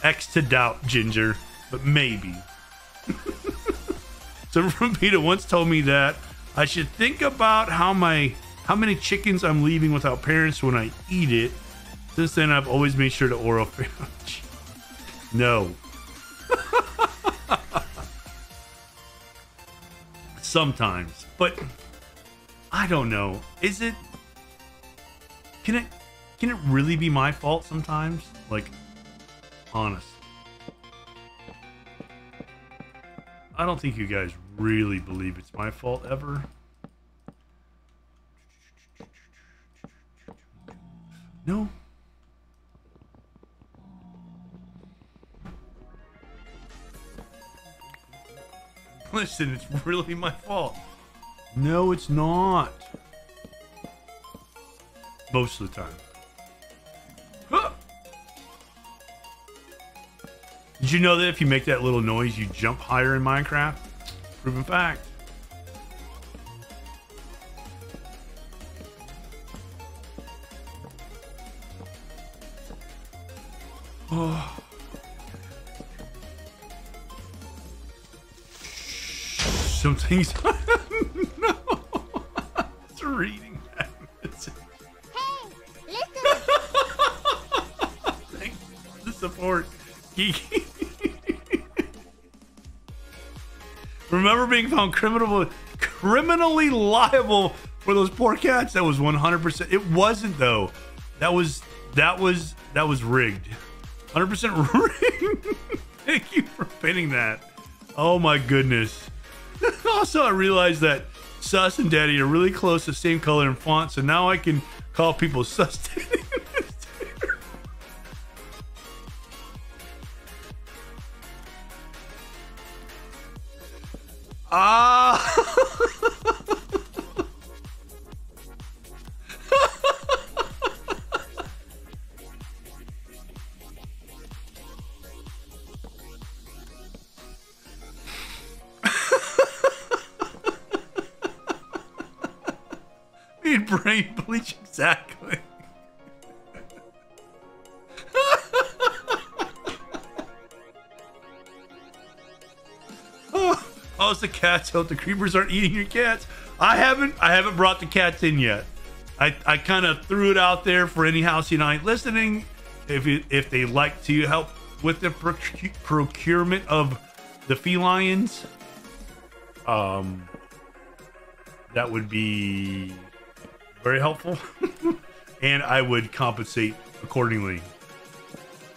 X to doubt, Ginger, but maybe. Someone from PETA once told me that I should think about how many chickens I'm leaving without parents when I eat it. Since then, I've always made sure to oral finish. No. Sometimes, but I don't know. Is it? Can it really be my fault sometimes? Like, honest. I don't think you guys really believe it's my fault ever. No. Listen, it's really my fault. No, it's not. Most of the time. Huh. Did you know that if you make that little noise, you jump higher in Minecraft? Proven fact. Oh. Some things. No. It's reading that.
Hey, listen.
Thanks for the support, Geeky. Remember being found criminally liable for those poor cats? That was 100%. It wasn't though. That was rigged. 100% rigged. Thank you for pinning that. Oh my goodness. Also, I realized that Sus and Daddy are really close, the same color and font, so now I can call people Sus Daddy. Ah! need brain bleach, exactly. Oh, it's the cats. Hope the creepers aren't eating your cats. I haven't brought the cats in yet. I kind of threw it out there for any Halcyon Heights listening. If they like to help with the procurement of the felines, that would be very helpful, and I would compensate accordingly.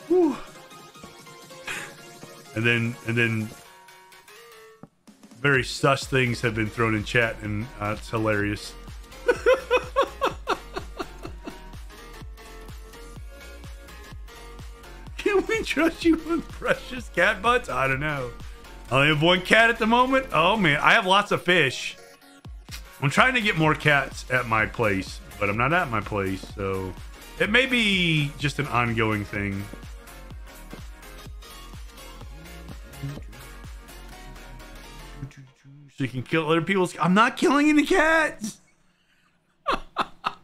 Whew. And then very sus things have been thrown in chat, and it's hilarious. Can we trust you with precious cat butts? I don't know. I only have one cat at the moment. Oh man, I have lots of fish. I'm trying to get more cats at my place, but I'm not at my place, so it may be just an ongoing thing. So you can kill other people's. I'm not killing any cats.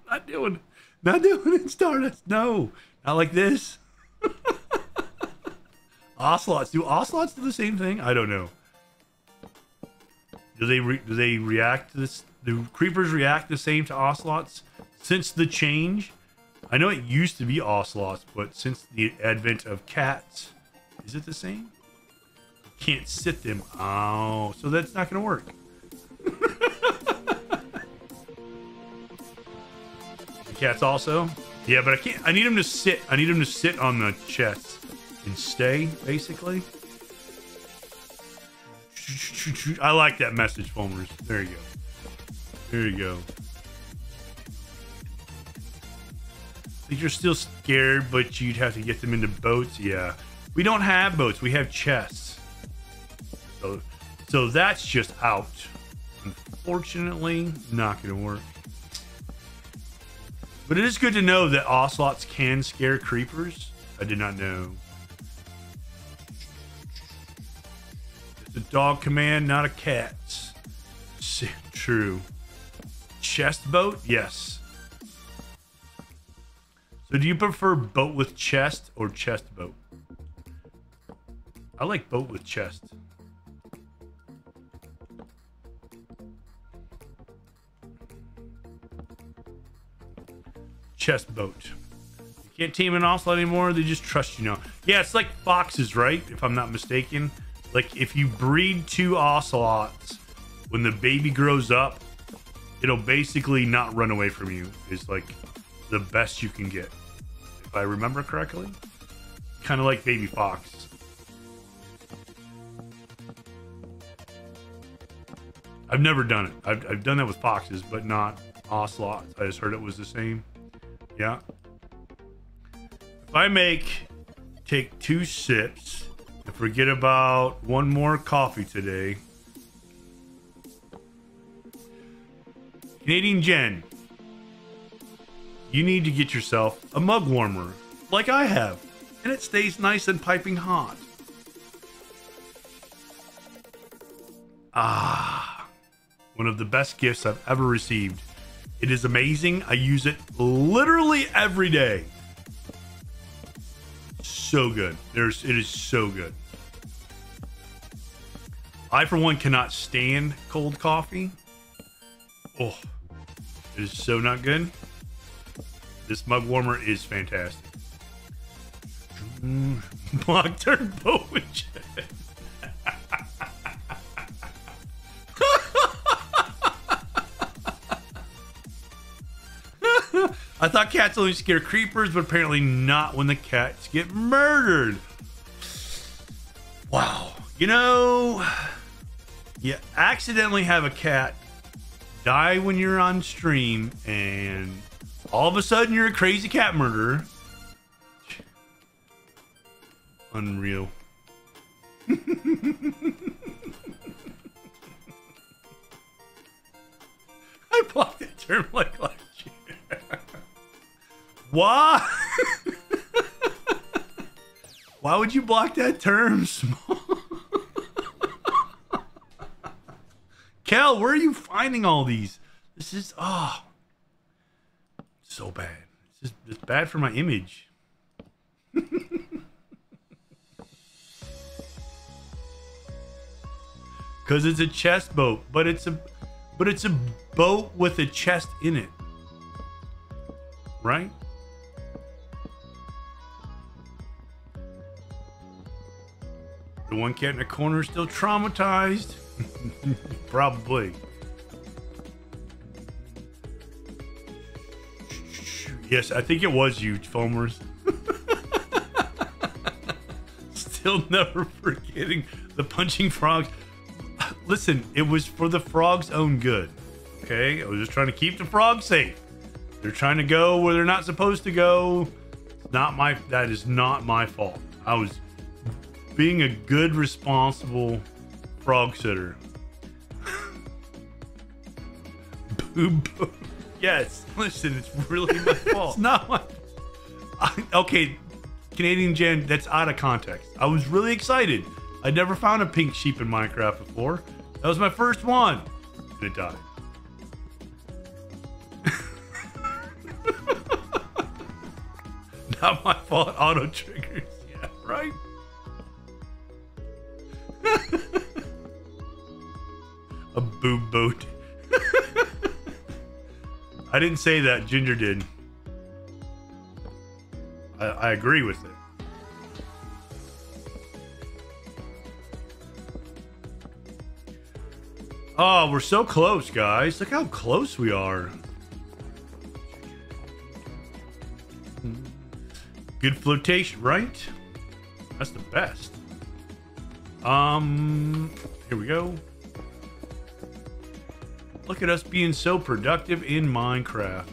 Not doing it, Stardust. No, not like this. Ocelots. Do ocelots do the same thing? I don't know. Do they react to this? Do creepers react the same to ocelots since the change? I know it used to be ocelots, but since the advent of cats, is it the same? You can't sit them. Oh, so that's not going to work. The cats also? Yeah, but I can't. I need them to sit. I need them to sit on the chest and stay, basically. I like that message, foamers. There you go. There you go. I think you're still scared, but you'd have to get them into boats. Yeah. We don't have boats. We have chests. So that's just out. Unfortunately, not going to work. But it is good to know that ocelots can scare creepers. I did not know. It's a dog command, not a cat's. True. Chest boat? Yes. So do you prefer boat with chest or chest boat? I like boat with chest. Chest boat. You can't tame an ocelot anymore. They just trust you now. Yeah, it's like foxes, right? If I'm not mistaken. Like if you breed 2 ocelots, when the baby grows up, it'll basically not run away from you. Is like the best you can get, if I remember correctly. Kind of like baby fox. I've never done it. I've done that with foxes, but not ocelots. I just heard it was the same. Yeah. If I take 2 sips and forget about one more coffee today. Canadian Jen, you need to get yourself a mug warmer like I have, and it stays nice and piping hot. Ah, one of the best gifts I've ever received. It is amazing. I use it literally every day. So good. It is so good. I, for one, cannot stand cold coffee. Oh, it is so not good. This mug warmer is fantastic. Block turn poach. I thought cats only scare creepers, but apparently not when the cats get murdered. Wow. You know, you accidentally have a cat die when you're on stream, and all of a sudden you're a crazy cat murderer. Unreal. I blocked that term like last year. Why? Why would you block that term, Small? Cal, where are you finding all these? This is So bad. It's bad for my image. Cause it's a chest boat, but it's a boat with a chest in it. Right? The one cat in the corner is still traumatized. Probably. Yes, I think it was you, Foamers. Still never forgetting the punching frogs. Listen, it was for the frogs' own good. Okay? I was just trying to keep the frogs safe. They're trying to go where they're not supposed to go. That is not my fault. I was being a good, responsible frog sitter. Boo. Yes, listen, it's really my fault. It's not my okay, Canadian Jen, that's out of context. I was really excited. I'd never found a pink sheep in Minecraft before. That was my first one. And it died. Not my fault, auto triggers. Yeah, right? A boob boat. I didn't say that, Ginger did. I agree with it. Oh, we're so close, guys. Look how close we are. Good flotation, right? That's the best. Here we go. Look at us being so productive in Minecraft.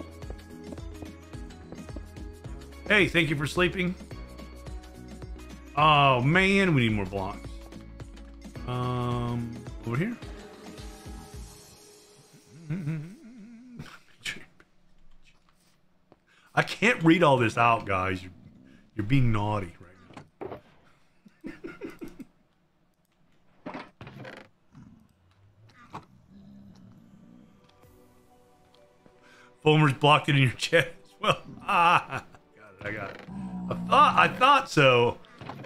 Hey, thank you for sleeping. Oh man, we need more blocks. Over here. I can't read all this out, guys. You're being naughty right now. Foamer's blocked it in your chat as well. I got it. I thought so.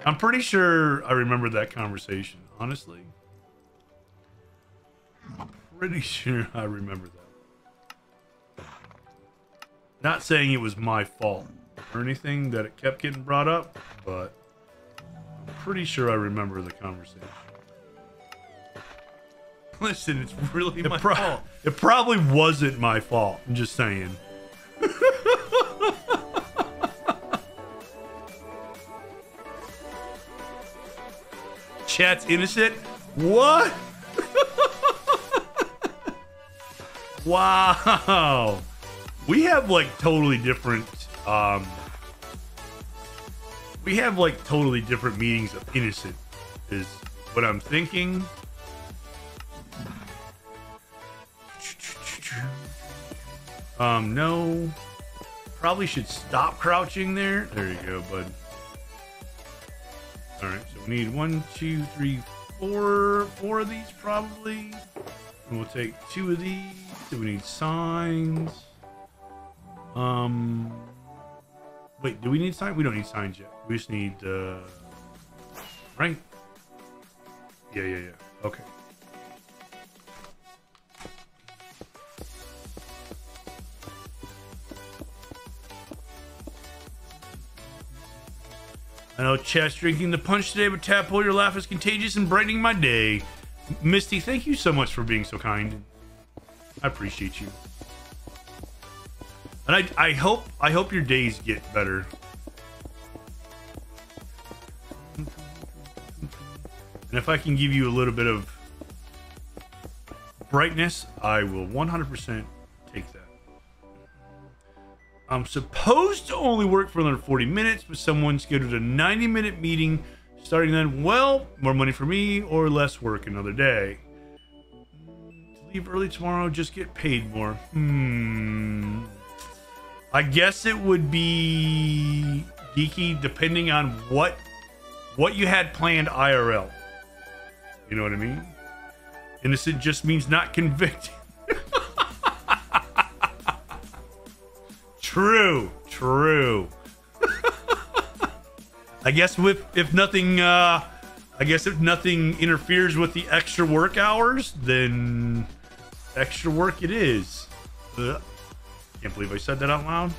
I'm pretty sure I remember that conversation, honestly. I'm pretty sure I remember that. Not saying it was my fault or anything that it kept getting brought up, but I'm pretty sure I remember the conversation. Listen, it's really my fault. It probably wasn't my fault. I'm just saying. Chat's innocent? What? Wow. We have like totally different meanings of innocent is what I'm thinking. No. Probably should stop crouching there. There you go, bud. Alright, so we need 1, 2, 3, 4 of these probably. And we'll take 2 of these. So we need signs. Wait, do we need signs? We don't need signs yet. We just need right? Yeah. Okay. I know chat's drinking the punch today, but Tadpole, your laugh is contagious and brightening my day. Misty, thank you so much for being so kind. I appreciate you. And I hope your days get better. And if I can give you a little bit of brightness, I will 100% take that. I'm supposed to only work for another 40 minutes, but someone scheduled a 90-minute meeting starting then. Well, more money for me or less work another day. To leave early tomorrow, just get paid more. I guess it would be geeky depending on what you had planned IRL. You know what I mean? Innocent just means not convicted. True. I guess if nothing interferes with the extra work hours, then extra work it is. Ugh. Can't believe I said that out loud.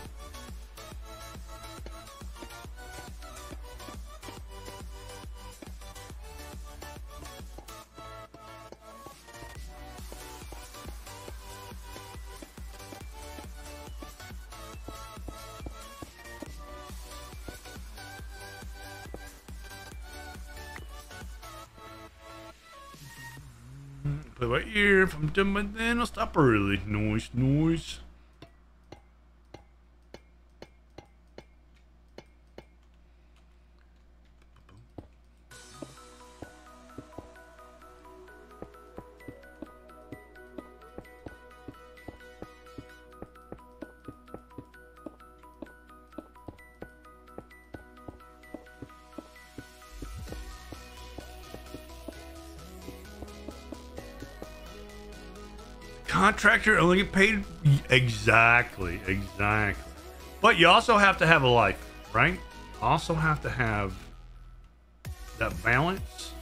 Play by ear. If I'm done by then, I'll stop early. Noise. Contractor only get paid exactly. But you also have to have a life, right? Also have to have that balance.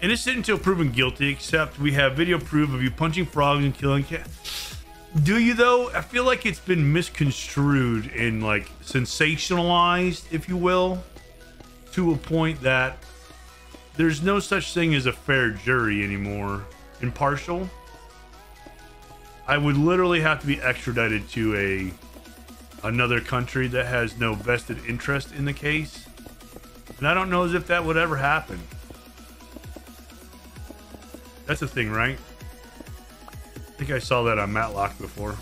Innocent until proven guilty, except we have video proof of you punching frogs and killing cats. Do you though? I feel like it's been misconstrued and like sensationalized, if you will, to a point that there's no such thing as a fair jury anymore. Impartial. I would literally have to be extradited to another country that has no vested interest in the case. And I don't know as if that would ever happen. That's the thing, right? I think I saw that on Matlock before.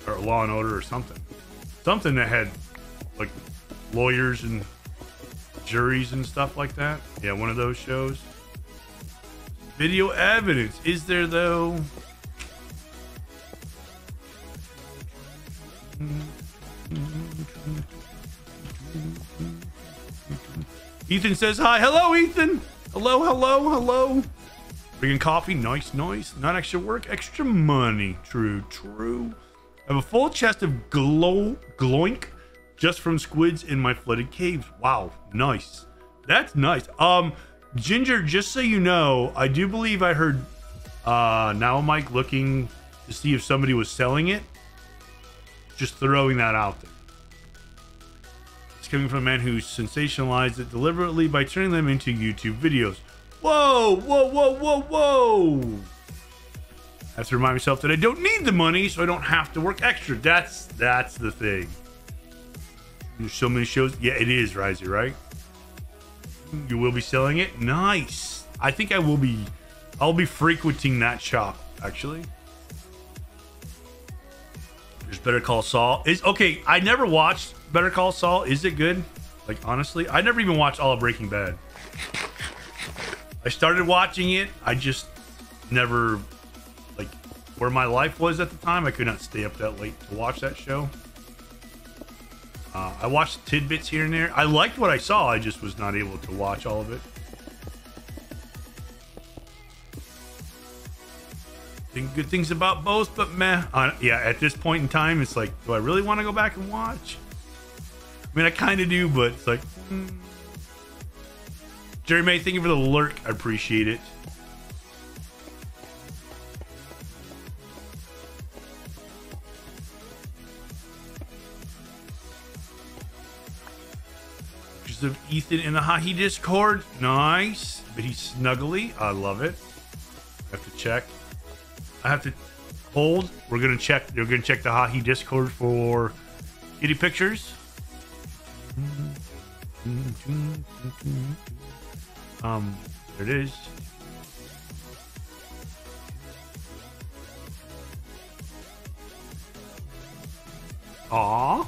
Or Law and Order or something. Something that had like lawyers and juries and stuff like that. Yeah, one of those shows. Video evidence. Is there though? Ethan says hi. Hello, Ethan. Hello. Bringing coffee. Nice. Not extra work, extra money. True. I have a full chest of gloink just from squids in my flooded caves. Wow, nice. That's nice. Ginger, just so you know, I do believe I heard now Mike looking to see if somebody was selling it. Just throwing that out there. It's coming from a man who sensationalized it deliberately by turning them into YouTube videos. Whoa. I have to remind myself that I don't need the money, so I don't have to work extra. That's the thing. There's so many shows. Yeah, it is, Risey, right? You will be selling it? Nice. I think I'll be frequenting that shop, actually. There's Better Call Saul. Okay, I never watched Better Call Saul. Is it good? Like, honestly, I never even watched all of Breaking Bad. I started watching it. I just never, like, where my life was at the time, I could not stay up that late to watch that show. I watched tidbits here and there. I liked what I saw. I just was not able to watch all of it. Think good things about both, but meh. Yeah, at this point in time, it's like, do I really want to go back and watch? I mean, I kind of do, but it's like... Jerry May, thank you for the lurk. I appreciate it. Of Ethan in the Hahi Discord. Nice. But he's snuggly. I love it. I have to check. I have to hold. We're gonna check. They're gonna check the Hahi Discord for kitty pictures. There it is. Aww.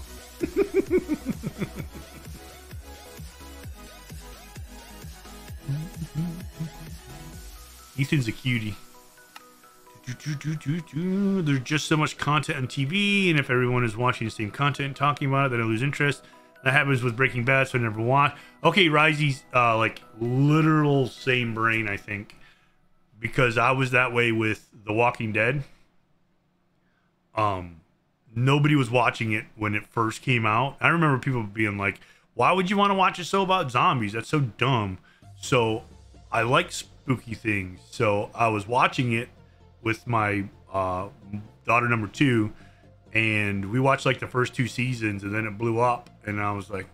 Ethan's a cutie. There's just so much content on TV, and if everyone is watching the same content and talking about it, then I lose interest. That happens with Breaking Bad, so I never watched. Okay, Risey's like literal same brain, I think, because I was that way with The Walking Dead. Nobody was watching it when it first came out. I remember people being like, "Why would you want to watch a show about zombies? That's so dumb." So I like spooky things, so I was watching it with my daughter number 2, and we watched like the first 2 seasons, and then it blew up, and I was like,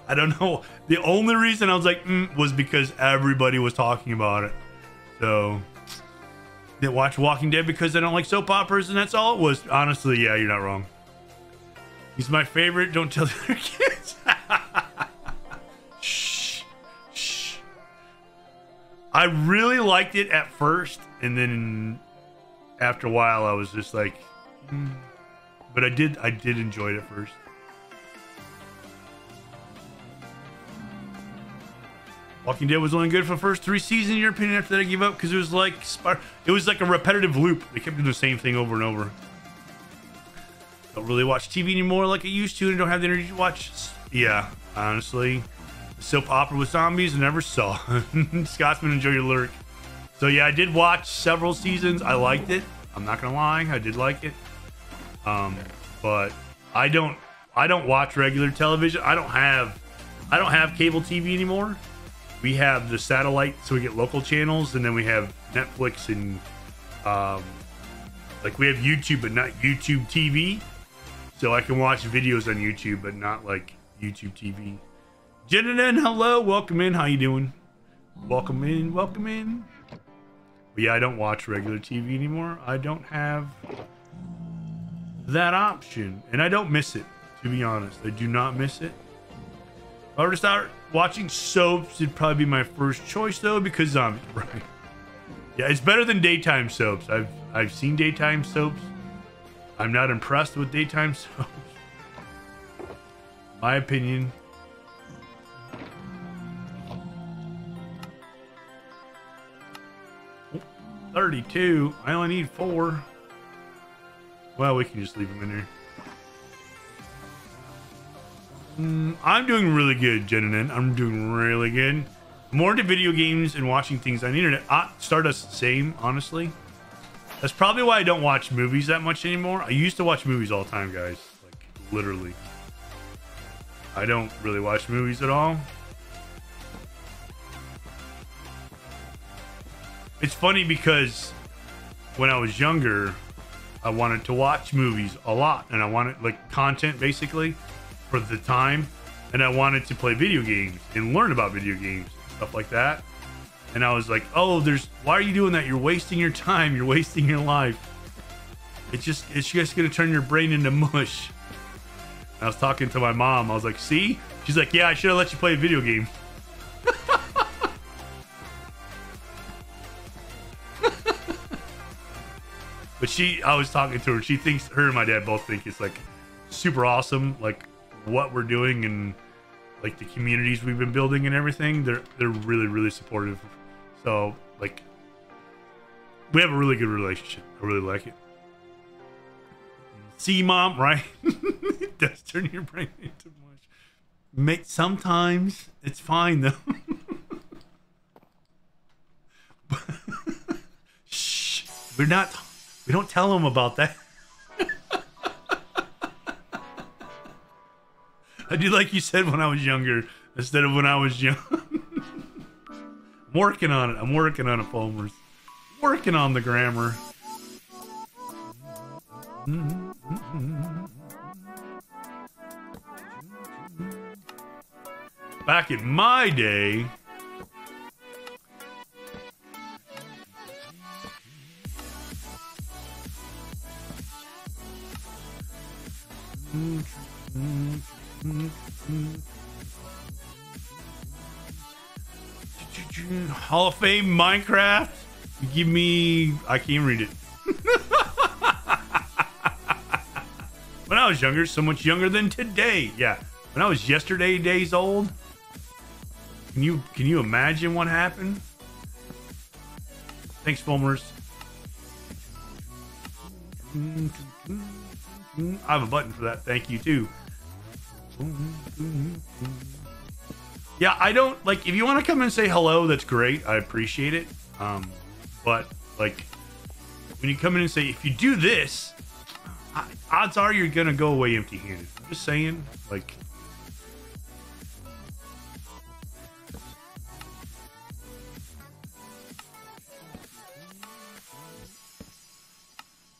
I don't know. The only reason I was like, was because everybody was talking about it. So didn't watch Walking Dead because I don't like soap operas, and that's all it was. Honestly, yeah, you're not wrong. He's my favorite. Don't tell the other kids. Shh. Shh. I really liked it at first, and then after a while, I was just like, but I did enjoy it at first. Walking Dead was only good for the first 3 seasons, in your opinion. After that, I gave up because it was like a repetitive loop. They kept doing the same thing over and over. Don't really watch TV anymore like I used to, and don't have the energy to watch. Yeah, honestly, the soap opera with zombies I never saw. Scotsman, enjoy your lurk. So yeah, I did watch several seasons. I liked it. I'm not gonna lie, I did like it. But I don't watch regular television. I don't have cable TV anymore. We have the satellite, so we get local channels, and then we have Netflix and like we have YouTube, but not YouTube TV. So I can watch videos on YouTube, but not like YouTube TV. Jenna, hello, welcome in. How you doing? Welcome in, welcome in. But yeah, I don't watch regular TV anymore. I don't have that option, and I don't miss it. To be honest, I do not miss it. If I were to start watching soaps, it'd probably be my first choice though, because zombies, right? Yeah, it's better than daytime soaps. I've seen daytime soaps. I'm not impressed with daytime soaps. My opinion. Oh, 32. I only need 4. Well, we can just leave them in there. I'm doing really good, Jenin. I'm doing really good. More into video games and watching things on the internet. Stardust, same, honestly. That's probably why I don't watch movies that much anymore. I used to watch movies all the time, guys. Like, literally. I don't really watch movies at all. It's funny because when I was younger, I wanted to watch movies a lot. And I wanted, like, content, basically, for the time. And I wanted to play video games and learn about video games, stuff like that. And I was like, oh, why are you doing that? You're wasting your time. You're wasting your life. It's just gonna turn your brain into mush. And I was talking to my mom. I was like, see? She's like, yeah, I should have let you play a video game. But I was talking to her. She thinks, her and my dad both think it's like super awesome, like what we're doing and like the communities we've been building and everything. They're really, really supportive. So like we have a really good relationship. I really like it. See, Mom, right? It does turn your brain into mush. Sometimes it's fine though. Shh. We don't tell them about that. I do like you said when I was younger instead of when I was young. I'm working on it. I'm working on it, Palmers. Working on the grammar. Back in my day, Hall of Fame Minecraft. You give me, I can't read it. When I was younger, so much younger than today. Yeah, when I was yesterday days old. Can you imagine what happened? Thanks, Fulmers. I have a button for that. Thank you too. Yeah, I don't like if you want to come and say hello, that's great. I appreciate it. But like when you come in and say if you do this, odds are you're gonna go away empty-handed. I'm just saying, like.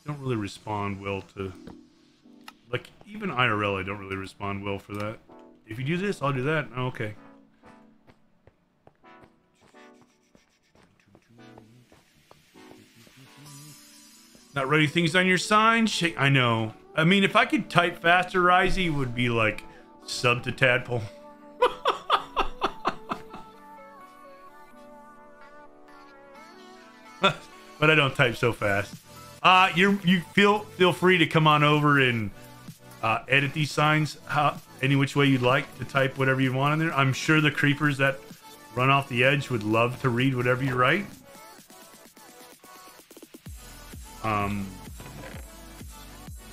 Don't really respond well to, like, even IRL. I don't really respond well for that. If you do this, I'll do that. Oh, okay. Not writing things on your sign. I know. I mean, if I could type faster, Risey, it would be like sub to Tadpole. But I don't type so fast. You feel free to come on over and edit these signs any which way you'd like to type whatever you want in there. I'm sure the creepers that run off the edge would love to read whatever you write.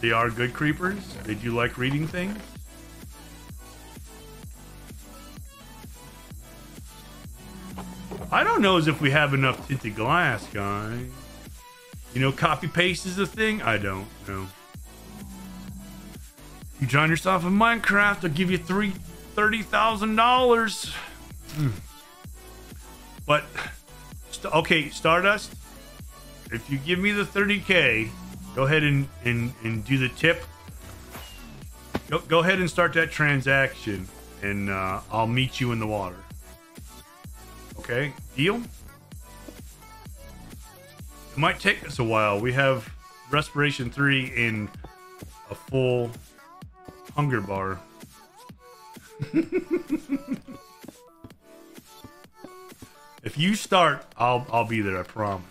They are good creepers. They do like reading things. I don't know as if we have enough tinted glass, guys. You know, copy paste is a thing? I don't know. You join yourself in Minecraft, I'll give you $30,000. But, okay, Stardust, if you give me the 30K, go ahead and do the tip. Go ahead and start that transaction, and I'll meet you in the water. Okay, deal? It might take us a while. We have Respiration 3 in a full hunger bar. If you start, I'll be there, I promise.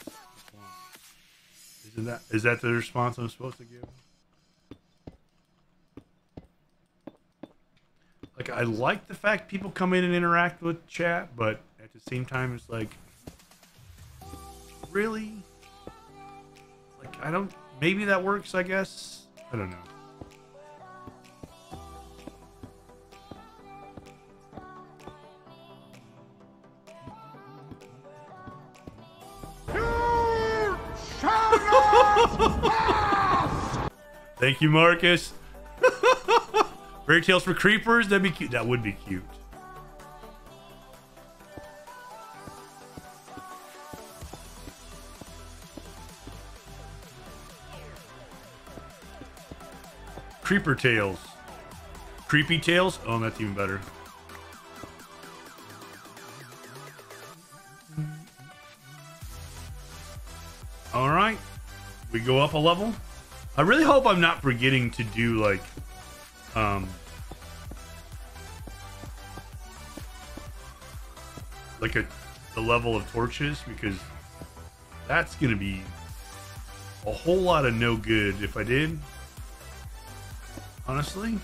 Is that the response I'm supposed to give? Like, I like the fact people come in and interact with chat, but at the same time, it's like, really? Like, I don't, maybe that works, I guess. I don't know. Thank you, Marcus. Fairy tales for creepers? That'd be cute. That would be cute. Creeper tales. Creepy tales? Oh, that's even better. All right. We go up a level. I really hope I'm not forgetting to do like the level of torches, because that's gonna be a whole lot of no good if I did, honestly.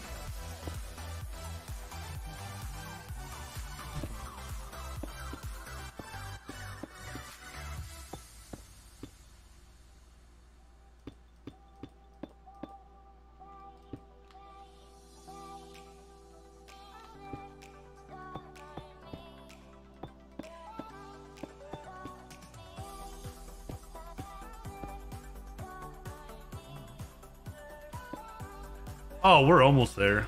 Oh, we're almost there.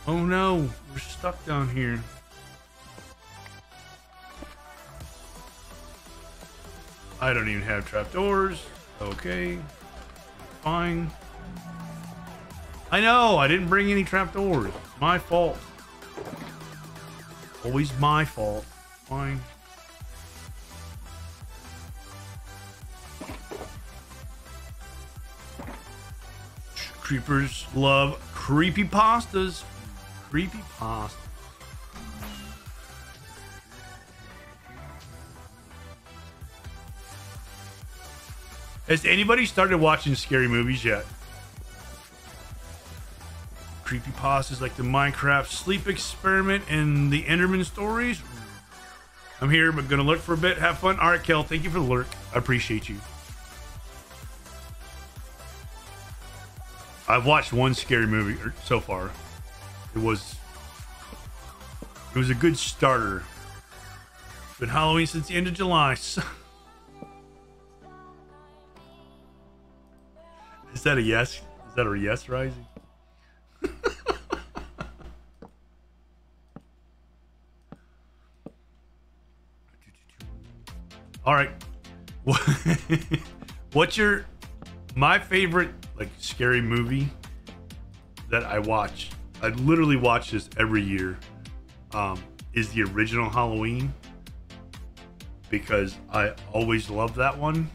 Oh no, we're stuck down here. I don't even have trapdoors. Okay, fine. I know, I didn't bring any trapdoors. My fault. Always my fault. Fine. Creepers love creepy pastas. Creepy pasta. Has anybody started watching scary movies yet? Creepypastas like the Minecraft sleep experiment and the Enderman stories. I'm here, but gonna lurk for a bit. Have fun. All right, Kel, thank you for the lurk. I appreciate you. I've watched one scary movie so far. It was a good starter. It's been Halloween since the end of July. Is that a yes? Is that a yes, Rising? All right. What's my favorite like scary movie that I watch? I literally watch this every year. Is the original Halloween, because I always love that one.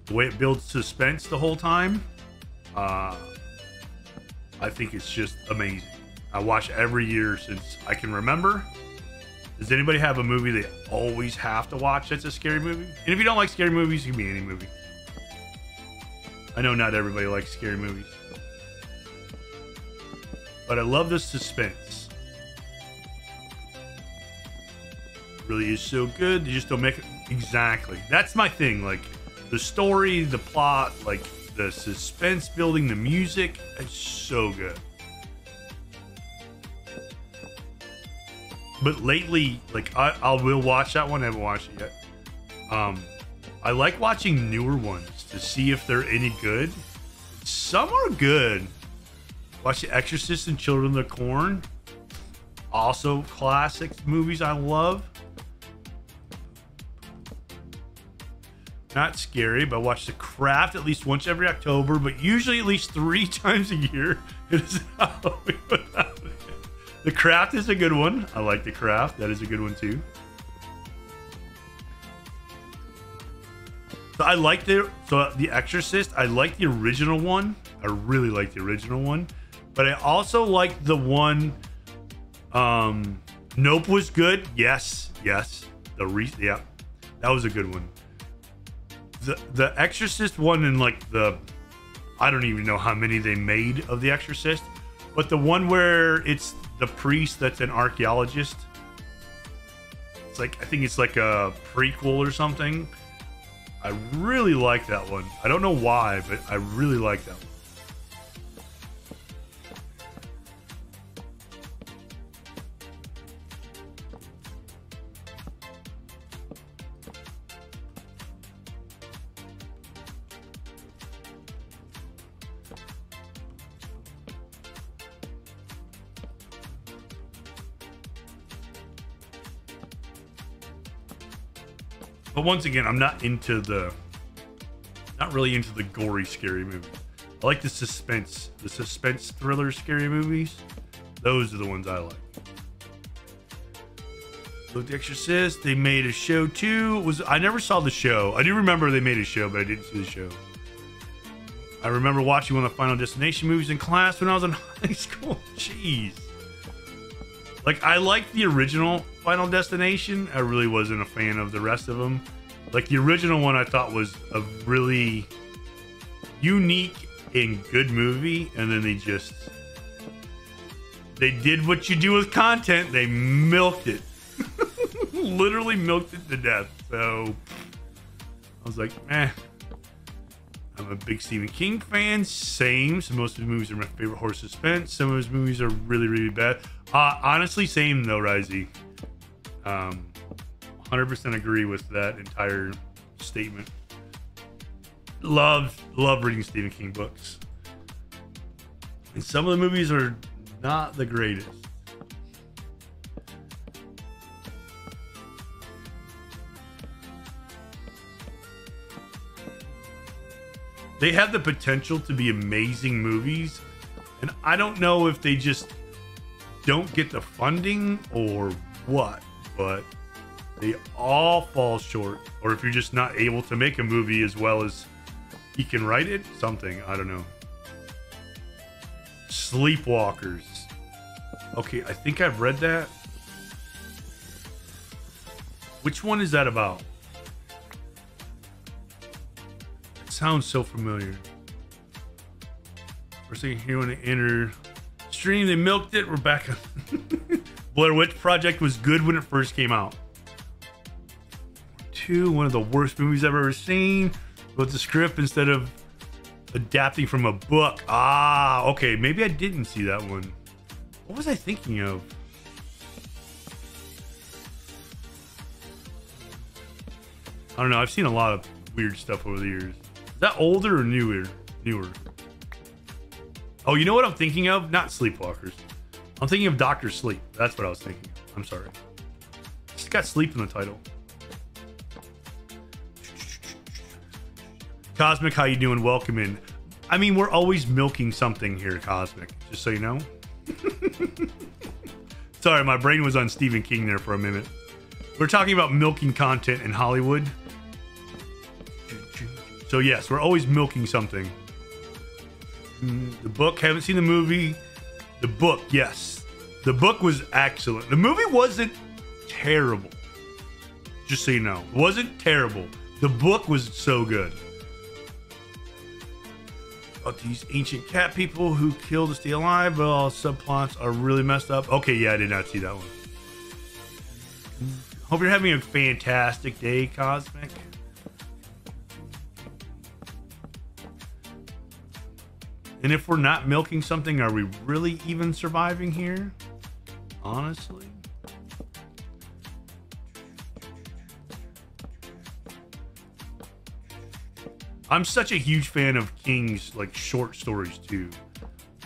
The way it builds suspense the whole time. I think it's just amazing. I watch every year since I can remember. Does anybody have a movie they always have to watch that's a scary movie? And if you don't like scary movies, it can be any movie. I know not everybody likes scary movies. But I love the suspense. It really is so good. They just don't make it exactly. That's my thing. Like the story, the plot, like the suspense building, the music, it's so good. But lately, like I will watch that one. I haven't watched it yet. I like watching newer ones to see if they're any good. Some are good. Watch The Exorcist and Children of the Corn. Also classic movies I love. Not scary, but I watch The Craft at least once every October, but usually at least 3 times a year. It is Halloween without it. The Craft is a good one. I like The Craft. That is a good one too. So I like The Exorcist. I like the original one. I really like the original one. But I also like the one. Nope was good. Yes. Yeah, that was a good one. The Exorcist one and like I don't even know how many they made of The Exorcist, but the one where it's the priest that's an archaeologist. It's like, I think it's like a prequel or something. I really like that one. I don't know why, but I really like that one. But once again, I'm not really into the gory scary movies. I like the suspense thriller scary movies. Those are the ones I like. Look, The Exorcist, they made a show too. I never saw the show. I do remember they made a show, but I didn't see the show. I remember watching one of the Final Destination movies in class when I was in high school. Jeez. Like, I liked the original Final Destination. I really wasn't a fan of the rest of them. Like, the original one I thought was a really unique and good movie. And then they did what you do with content. They milked it. Literally milked it to death. So, I was like, eh. I'm a big Stephen King fan. Same. So most of his movies are my favorite horror suspense. Some of his movies are really, really bad. Honestly, same though, Risey. 100% agree with that entire statement. Love reading Stephen King books. And some of the movies are not the greatest. They have the potential to be amazing movies, and I don't know if they just don't get the funding or what, but they all fall short. Or if you're just not able to make a movie as well as he can write it, something, I don't know. Sleepwalkers. Okay, I think I've read that. Which one is that about? sounds so familiar. First thing here when they enter stream, they milked it. We're back. Blair Witch Project was good when it first came out. 2, one of the worst movies I've ever seen. Wrote the script instead of adapting from a book. Ah, okay. Maybe I didn't see that one. What was I thinking of? I don't know. I've seen a lot of weird stuff over the years. Is that older or newer? Oh, you know what I'm thinking of? Not Sleepwalkers. I'm thinking of Dr. Sleep. That's what I was thinking. I'm sorry. It's got sleep in the title. Cosmic, how you doing? Welcome in. I mean, we're always milking something here, Cosmic. Just so you know. Sorry, my brain was on Stephen King there for a minute. We're talking about milking content in Hollywood. So yes, we're always milking something. The book, haven't seen the movie. The book, yes. The book was excellent. The movie wasn't terrible. Just so you know. It wasn't terrible. The book was so good. About these ancient cat people who kill to stay alive, but all subplots are really messed up. Okay, yeah, I did not see that one. Hope you're having a fantastic day, Cosmic. And if we're not milking something, are we really even surviving here? Honestly. I'm such a huge fan of King's like short stories too.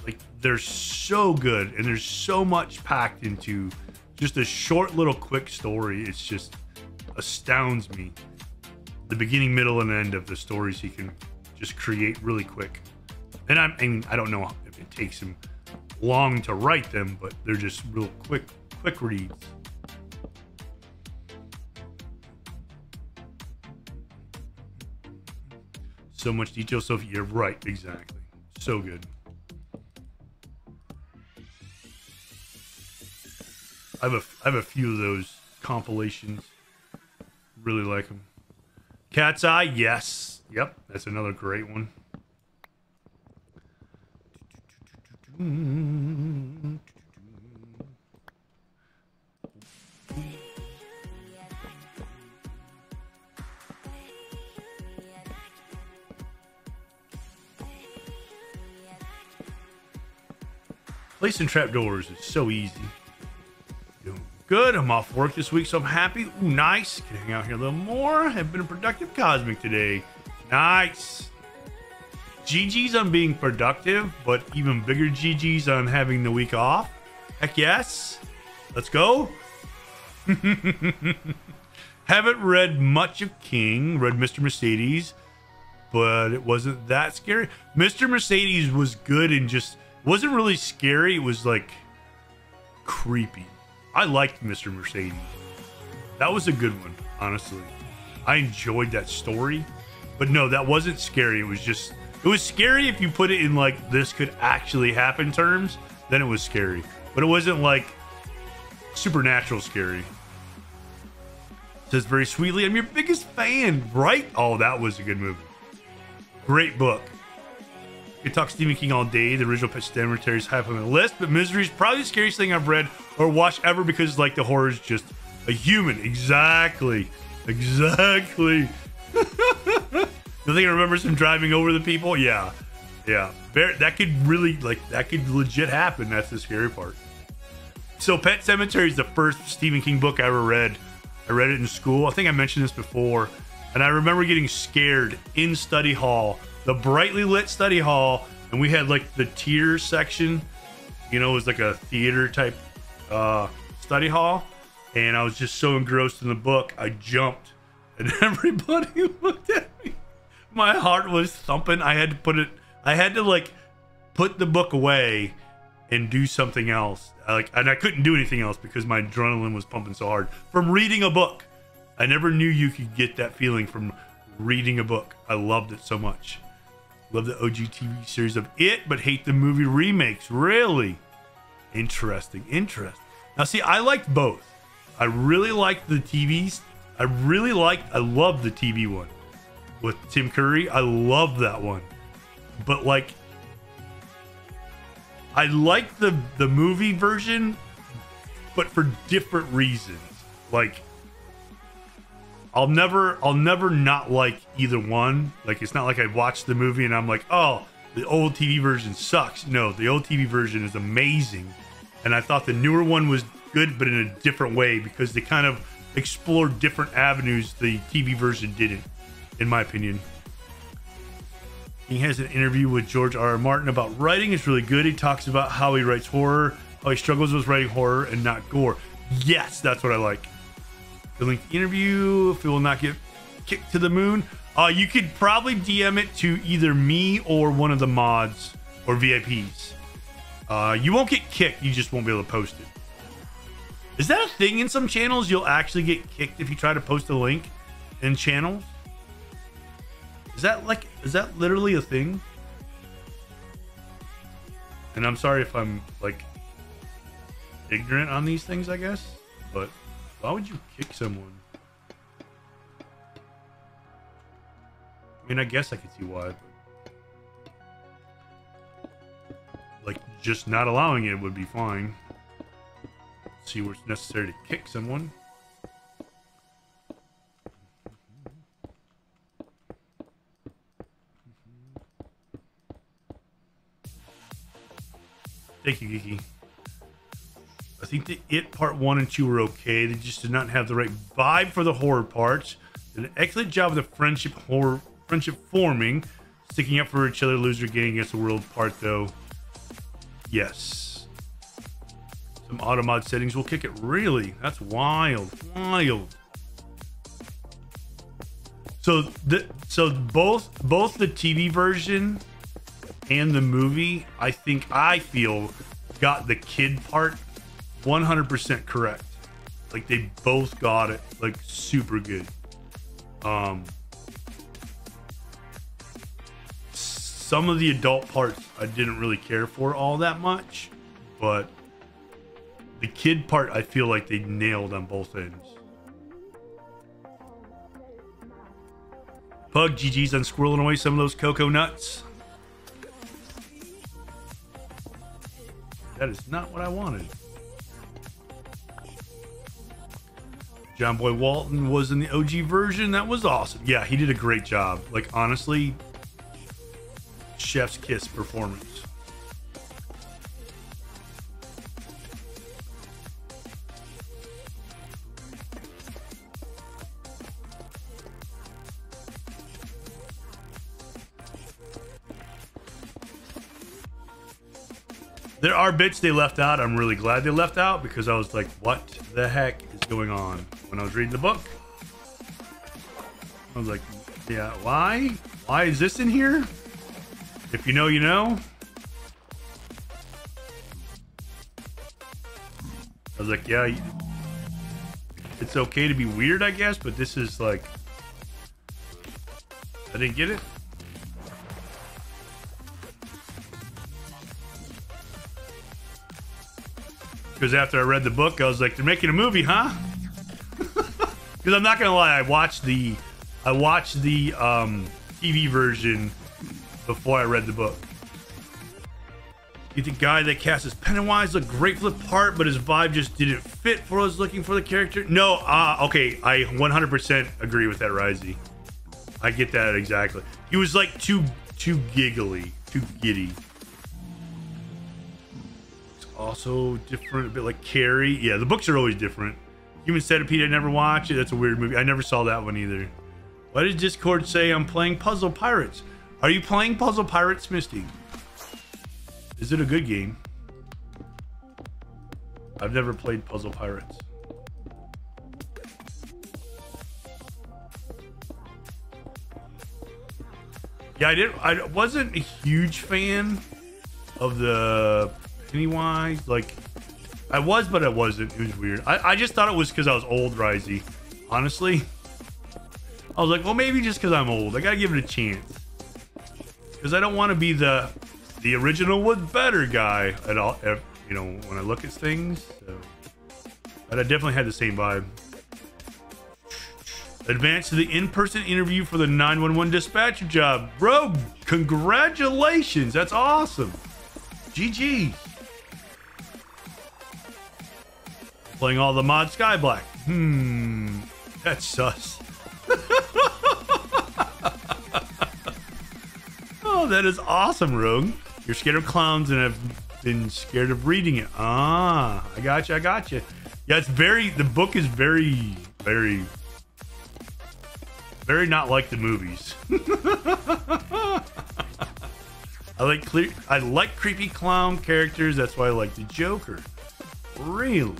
Like they're so good and there's so much packed into just a short little quick story. It's just astounds me. The beginning, middle, and end of the stories he can just create really quick. And I don't know if it takes him long to write them, but they're just real quick reads. So much detail, Sophie. You're right, exactly. So good. I have a few of those compilations. Really like them. Cat's Eye, yes. Yep, that's another great one. Placing trapdoors is so easy. Doing good. I'm off work this week, so I'm happy. Ooh, nice. Can hang out here a little more. Have been a productive Cosmic today. Nice. GG's on being productive, but even bigger GG's on having the week off. Heck yes. Let's go. Haven't read much of King. Read Mr. Mercedes, but it wasn't that scary. Mr. Mercedes was good and just wasn't really scary. It was like creepy. I liked Mr. Mercedes. That was a good one, honestly. I enjoyed that story, but no, that wasn't scary. It was just, it was scary if you put it in like this could actually happen terms, then it was scary. But it wasn't like supernatural scary. Says very sweetly, I'm your biggest fan, right? Oh, that was a good movie. Great book. I could talk Stephen King all day. The original Pet Sematary is high up on my list, but Misery is probably the scariest thing I've read or watched ever because like the horror is just a human. Exactly. Exactly. The thing I remember is him driving over the people. Yeah. Yeah. That could really, like, that could legit happen. That's the scary part. So Pet Sematary is the first Stephen King book I ever read. I read it in school. I think I mentioned this before. And I remember getting scared in study hall, the brightly lit study hall. And we had like the tier section, you know, it was like a theater type study hall. And I was just so engrossed in the book, I jumped. And everybody looked at me. My heart was thumping. I had to like put the book away and do something else. And I couldn't do anything else because my adrenaline was pumping so hard from reading a book. I never knew you could get that feeling from reading a book. I loved it so much. Love the OG TV series of It, but hate the movie remakes. Really? Interesting. Interesting. Now, see, I liked both. I really liked the TVs. I loved the TV one. with Tim Curry. I love that one. But like, I like the movie version, but for different reasons. Like, I'll never not like either one. Like, it's not like I watched the movie and I'm like, oh, the old TV version sucks. No, the old TV version is amazing. And I thought the newer one was good, but in a different way, because they kind of explored different avenues the TV version didn't, in my opinion. He has an interview with George R.R. Martin about writing. It's really good. He talks about how he writes horror, how he struggles with writing horror and not gore. Yes, that's what I like. The link interview, if it will not get kicked to the moon. You could probably DM it to either me or one of the mods or VIPs. You won't get kicked, you just won't be able to post it. Is that a thing in some channels? You'll actually get kicked if you try to post a link in channels? Is that literally a thing? And I'm sorry if I'm like ignorant on these things, I guess, but why would you kick someone? I mean, I guess I could see why, but like just not allowing it would be fine. See what's necessary to kick someone. Thank you, Geeky. I think the It Part 1 and 2 were okay. They just did not have the right vibe for the horror parts. Did an excellent job of the friendship forming. Sticking up for each other, loser getting against the world part, though. Yes. Some auto mod settings will kick it. Really? That's wild. Wild. So both the TV version and the movie, I feel got the kid part 100% correct. Like, they both got it like super good. Some of the adult parts I didn't really care for all that much, but the kid part I feel like they nailed on both ends. Pug, GG's on squirreling away some of those cocoa nuts. That is not what I wanted. John Boy Walton was in the OG version. That was awesome. Yeah, he did a great job. Like, honestly, chef's kiss performance. There are bits they left out. I'm really glad they left out, because I was like, what the heck is going on? When I was reading the book, I was like, yeah, why? Why is this in here? If you know, you know. I was like, yeah, it's okay to be weird, I guess, but this is like, I didn't get it. Because after I read the book, I was like, they're making a movie, huh? Because I'm not gonna lie, I watched the TV version before I read the book. The guy that cast as Pennywise looked great for the part, but his vibe just didn't fit for what I was looking for the character. No, okay, I 100% agree with that, Risey. I get that exactly. He was like too giggly, too giddy. Also different, a bit like Carrie. Yeah, the books are always different. Human Centipede, I never watched it. That's a weird movie. I never saw that one either. Why did Discord say I'm playing Puzzle Pirates? Are you playing Puzzle Pirates, Misty? Is it a good game? I've never played Puzzle Pirates. Yeah, I wasn't a huge fan of the Pennywise. Like, I was, but I wasn't. It was weird. I just thought it was because I was old, Risey. Honestly, I was like, well, maybe just because I'm old. I gotta give it a chance. Because I don't want to be the original was better guy at all. You know, when I look at things. So. But I definitely had the same vibe. Advance to the in-person interview for the 911 dispatcher job. Bro, congratulations. That's awesome. GG. Playing all the mod Sky Black. That's sus. Oh, that is awesome, Rogue. You're scared of clowns and have been scared of reading it. Ah, I got you. I got you. Yeah, it's very. The book is very, very, very not like the movies. I like creepy clown characters. That's why I like the Joker. Really.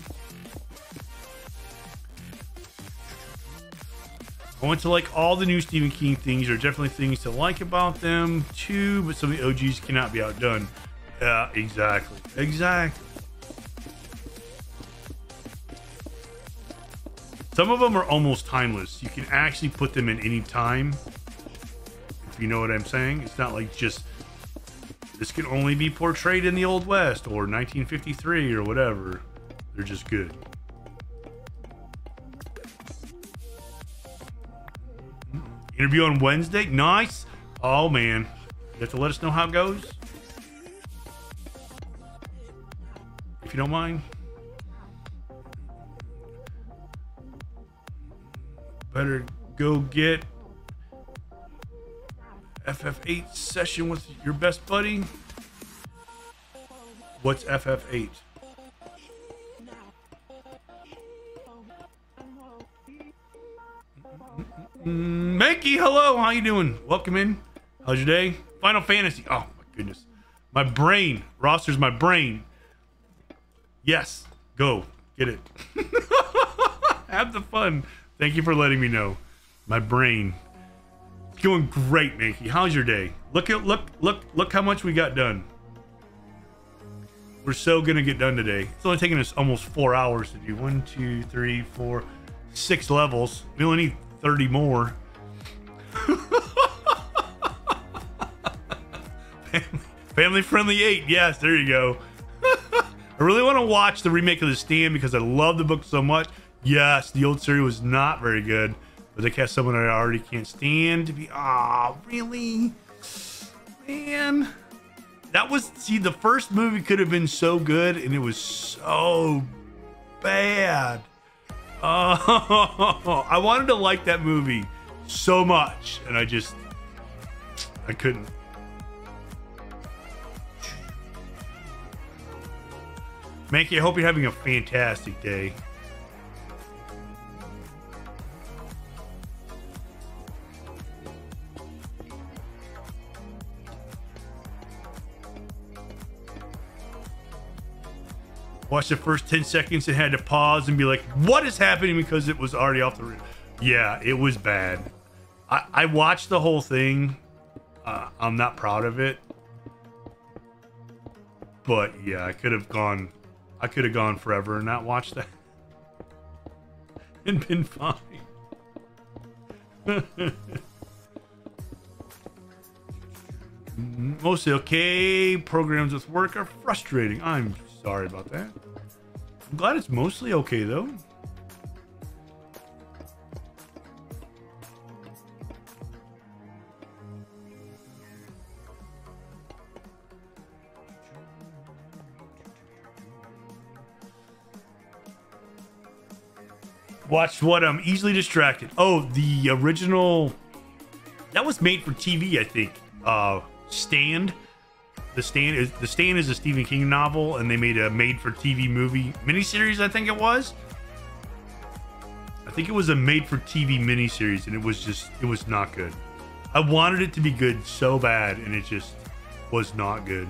I went to like all the new Stephen King things. There are definitely things to like about them too, but some of the OGs cannot be outdone. Yeah, exactly. Exactly. Some of them are almost timeless. You can actually put them in any time. If you know what I'm saying. It's not like just this can only be portrayed in the Old West or 1953 or whatever. They're just good. Interview on Wednesday. Nice. Oh, man. You have to let us know how it goes. If you don't mind. Better go get FF8 session with your best buddy. What's FF8? Mankey, hello. How you doing? Welcome in. How's your day? Final Fantasy. Oh my goodness. My brain. Roster's my brain. Yes. Go. Get it. Have the fun. Thank you for letting me know. My brain. It's going great, Mankey. How's your day? Look how much we got done. We're so gonna get done today. It's only taking us almost 4 hours to do 1, 2, 3, 4, 6 levels. We only need 30 more. Family friendly 8. Yes, there you go. I really want to watch the remake of The Stand because I love the book so much. Yes, the old series was not very good, but they cast someone I already can't stand to be. Ah, really? Man. That was, see, the first movie could have been so good, and it was so bad. Oh, I wanted to like that movie so much, and I couldn't. Mankey, I hope you're having a fantastic day. Watched the first 10 seconds and had to pause and be like, what is happening? Because it was already off the roof. Yeah, it was bad. I watched the whole thing. I'm not proud of it. But yeah, I could have gone forever and not watched that. And been fine. Mostly okay. Programs with work are frustrating. I'm sorry about that. I'm glad it's mostly okay though. Watched what? I'm easily distracted. Oh, the original that was made for TV, I think. Stand. The Stand is a Stephen King novel, and they made a made-for-TV movie miniseries. I think it was. I think it was a made-for-TV miniseries, and it was not good. I wanted it to be good so bad, and it just was not good.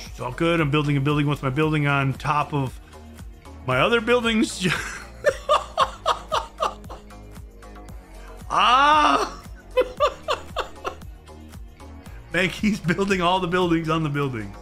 It's all good. I'm building a building with my building on top of my other buildings. Ah. Mankey's building all the buildings on the buildings.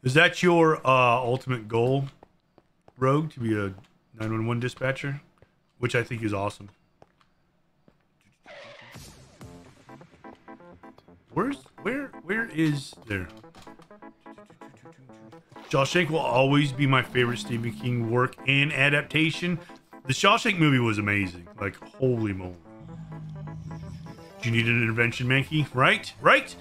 Is that your ultimate goal? Rogue to be a 911 dispatcher, which I think is awesome. Where is there? Shawshank will always be my favorite Stephen King work and adaptation. The Shawshank movie was amazing. Like, holy moly. Do you need an intervention, Mankey? Right? Right?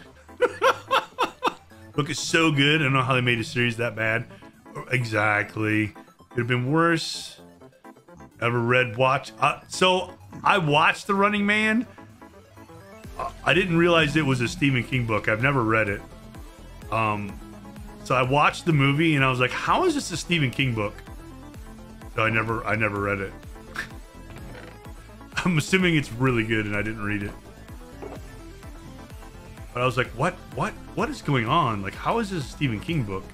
Book is so good. I don't know how they made a series that bad. Exactly. Could have been worse. Ever read, watch. So I watched The Running Man. I didn't realize it was a Stephen King book. I've never read it. So I watched the movie and I was like, how is this a Stephen King book? So I never read it. I'm assuming it's really good and I didn't read it. But I was like, what is going on? Like, how is this a Stephen King book?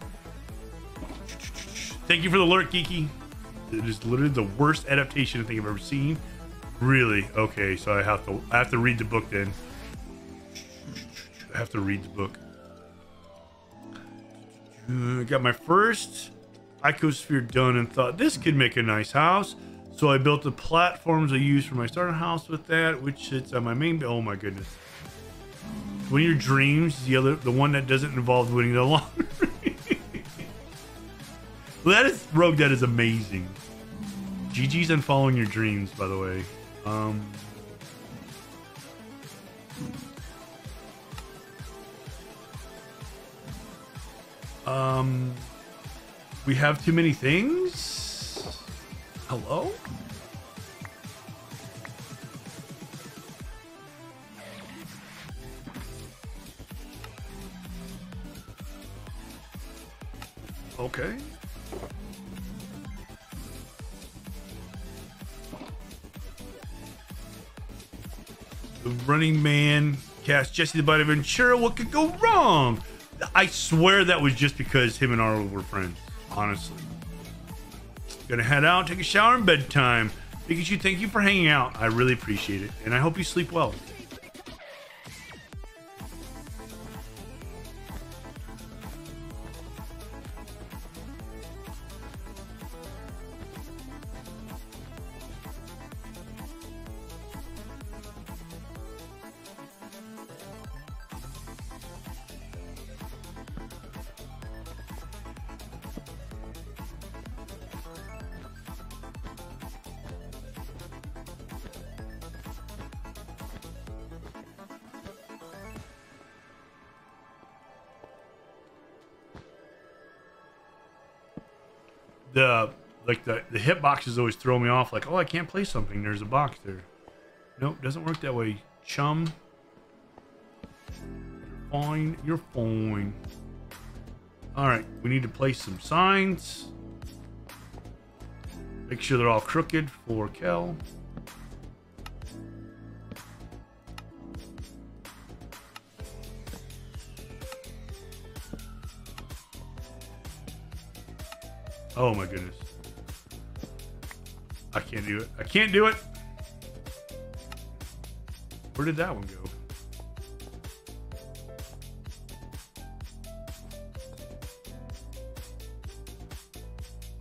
Thank you for the alert, Geeky. It is literally the worst adaptation I think I've ever seen. Really? Okay, so I have to read the book then. I have to read the book. Got my first icosphere done and thought this could make a nice house. So I built the platforms I use for my starter house with that, which sits on my main. Oh my goodness! One of your dreams, the one that doesn't involve winning the lottery. Well, that is Rogue. That is amazing. GG's on following your dreams, by the way. We have too many things. Hello? Okay. The Running Man cast Jesse the Body Ventura. What could go wrong? I swear that was just because him and Arlo were friends. Honestly. Gonna head out, take a shower, and bedtime. Pikachu, thank you for hanging out. I really appreciate it. And I hope you sleep well. The hit boxes always throw me off. Like, oh, I can't play something. There's a box there. Nope, doesn't work that way, chum. You're fine. You're fine. All right, we need to place some signs. Make sure they're all crooked for Kel. Oh my goodness. I can't do it. I can't do it. Where did that one go?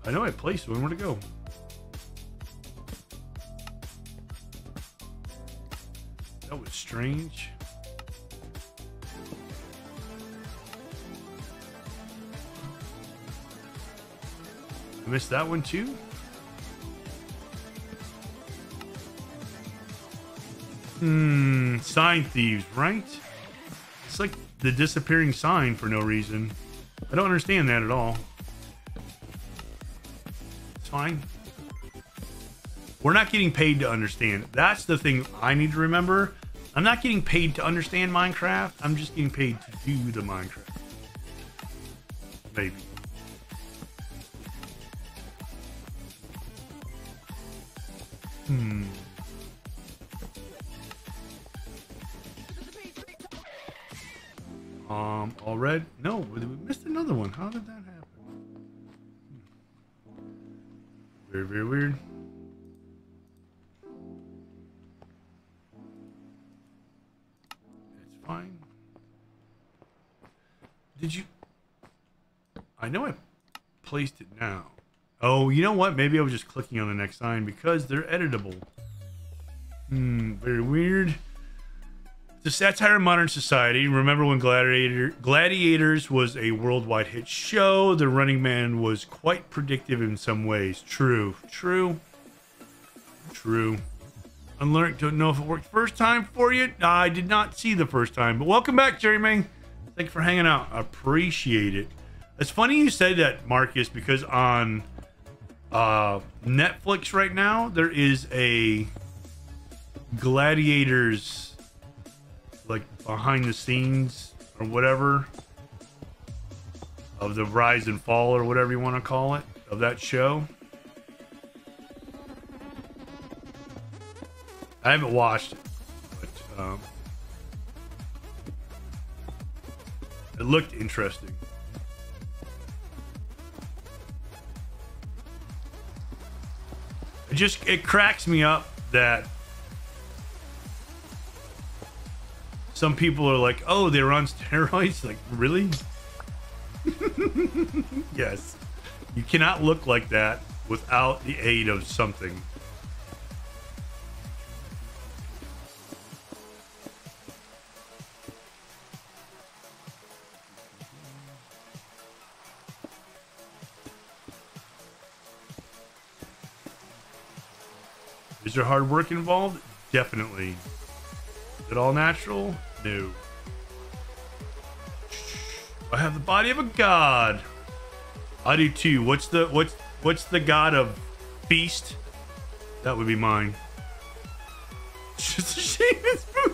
I know I placed one. Where'd it go? That was strange. I missed that one too. Sign thieves, right? It's like the disappearing sign for no reason. I don't understand that at all. It's fine. We're not getting paid to understand. That's the thing I need to remember. I'm not getting paid to understand Minecraft. I'm just getting paid to do the Minecraft. Maybe. All red? No, we missed another one. How did that happen? Very, very weird. It's fine. Did you... I know I placed it now. Oh, you know what? Maybe I was just clicking on the next sign because they're editable. Very weird. The satire of modern society. Remember when Gladiators was a worldwide hit show? The Running Man was quite predictive in some ways. True. Unlearned. Don't know if it worked first time for you. I did not see the first time, but welcome back, Jerry Mang. Thank you for hanging out. I appreciate it. It's funny you said that, Marcus, because on Netflix right now there is a Gladiators like behind the scenes or whatever of the rise and fall or whatever you want to call it of that show. I haven't watched it, but it looked interesting. It cracks me up that some people are like, oh, they were on steroids. Like, really? Yes. You cannot look like that without the aid of something. Is there hard work involved? Definitely. Is it all natural? No. I have the body of a god. I do too. What's the god of feast? That would be mine. It's just a shame it's food.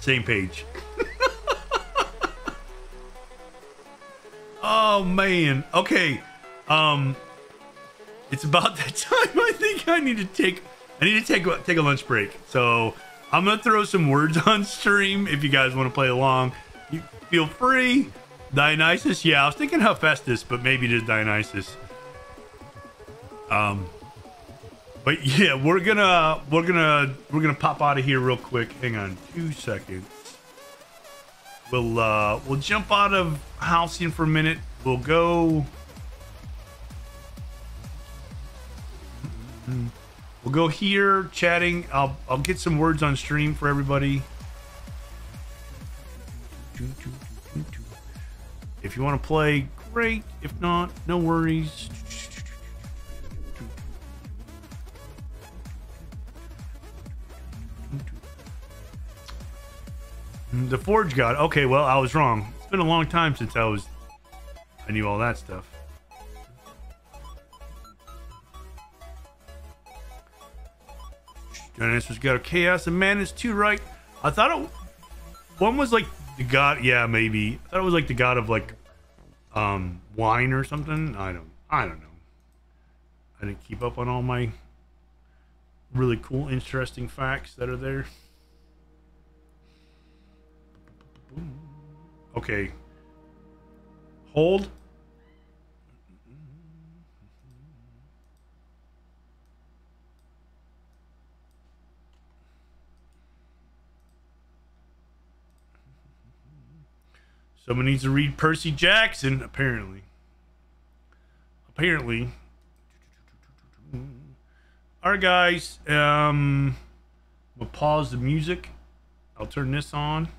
Same page. Oh man. Okay. It's about that time. I think I need to take a lunch break. So I'm gonna throw some words on stream if you guys want to play along. You feel free. Dionysus, yeah, I was thinking Hephaestus, but maybe just Dionysus. But yeah, we're gonna pop out of here real quick. Hang on 2 seconds. We'll jump out of Halcyon for a minute. We'll go here chatting. I'll get some words on stream for everybody. If you want to play, great. If not, no worries. The Forge God. Okay, well, I was wrong. It's been a long time since I knew all that stuff. Dionysus got a Chaos and Madness too, right? I thought one was like the god. Yeah, maybe. I thought it was like the god of like wine or something. I don't know. I didn't keep up on all my really cool, interesting facts that are there. Okay. Hold. Someone needs to read Percy Jackson, apparently. Alright, guys. We'll pause the music. I'll turn this on.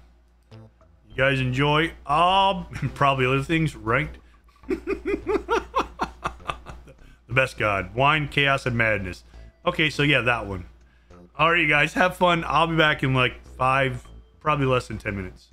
You guys enjoy. Probably other things, right? The best god. Wine, chaos, and madness. Okay, so yeah, that one. Alright, you guys, have fun. I'll be back in like 5, probably less than 10 minutes.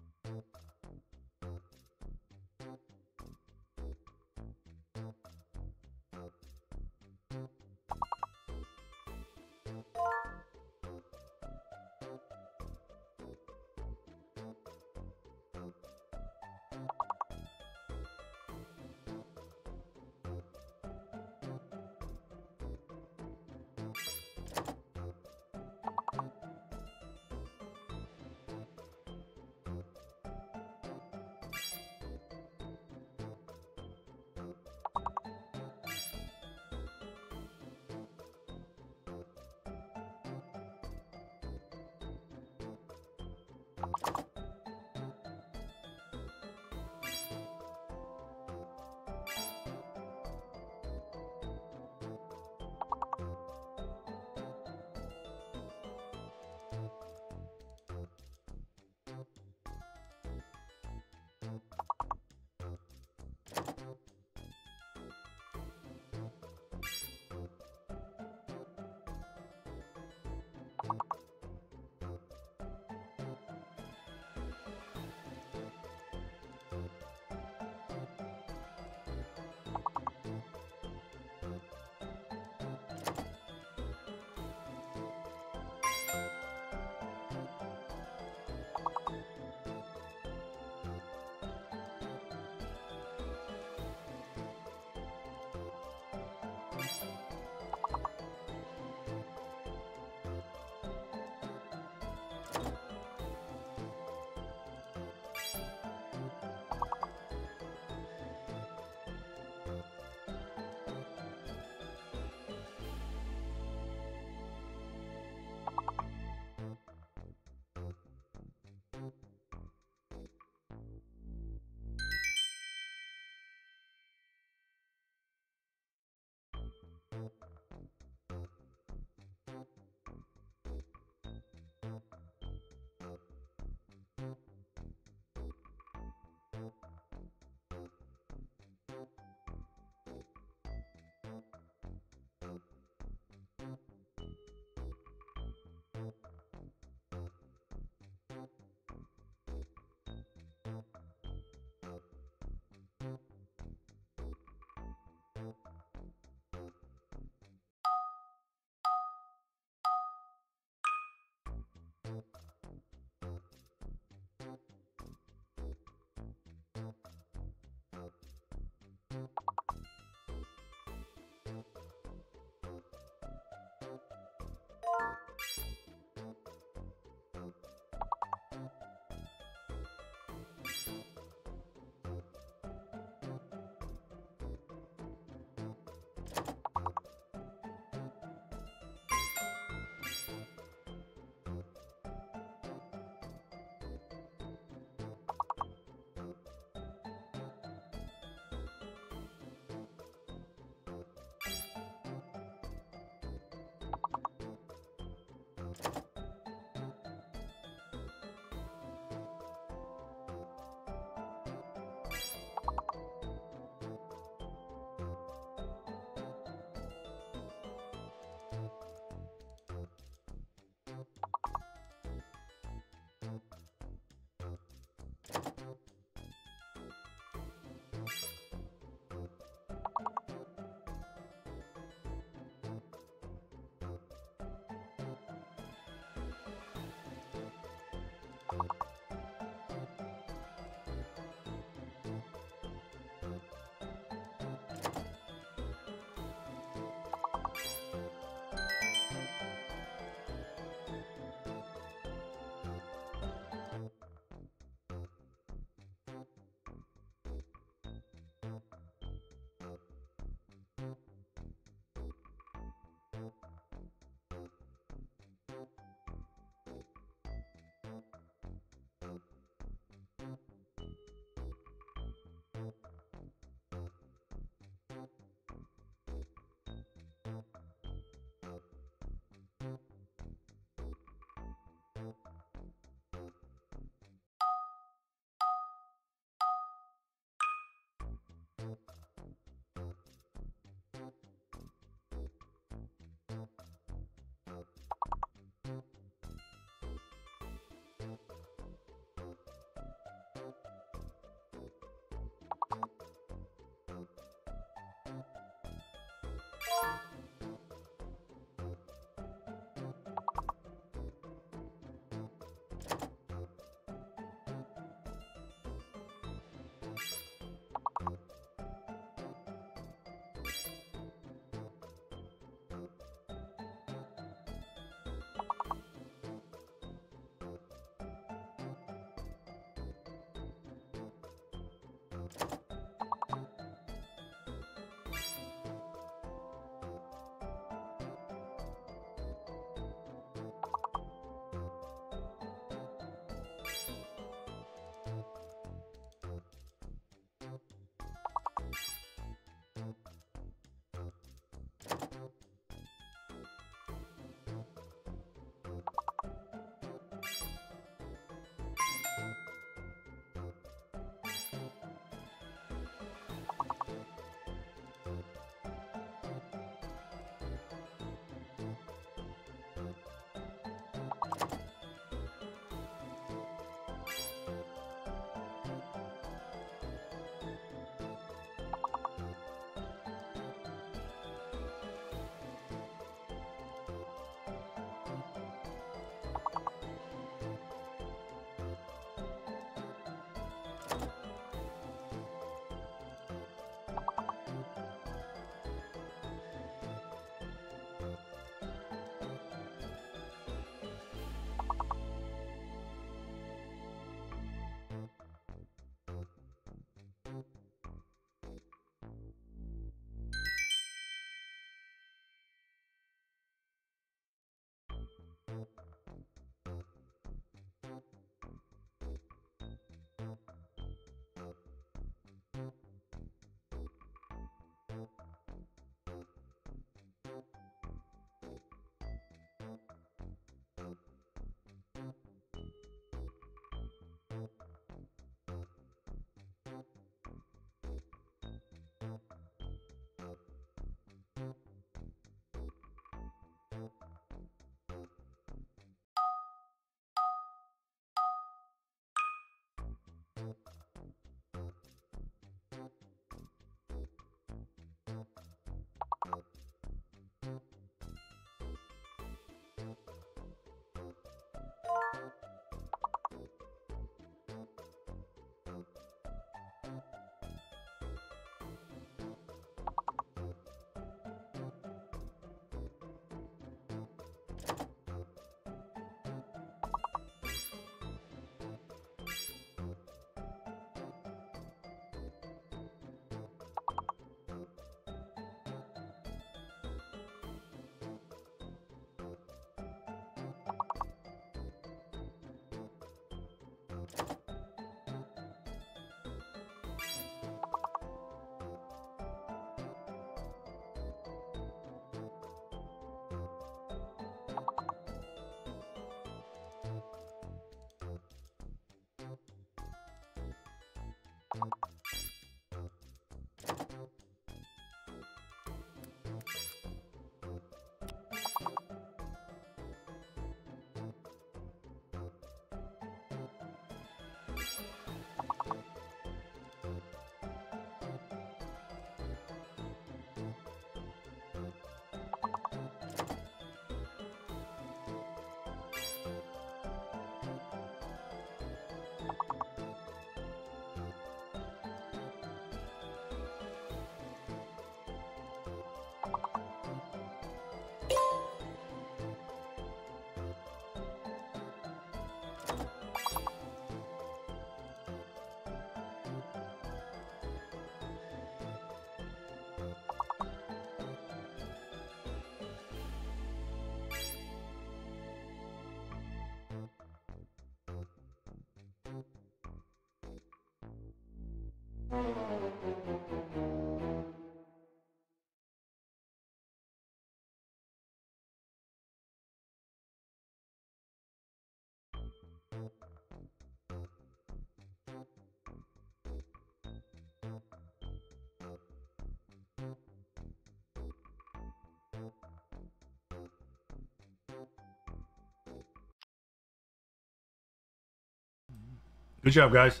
Good job, guys.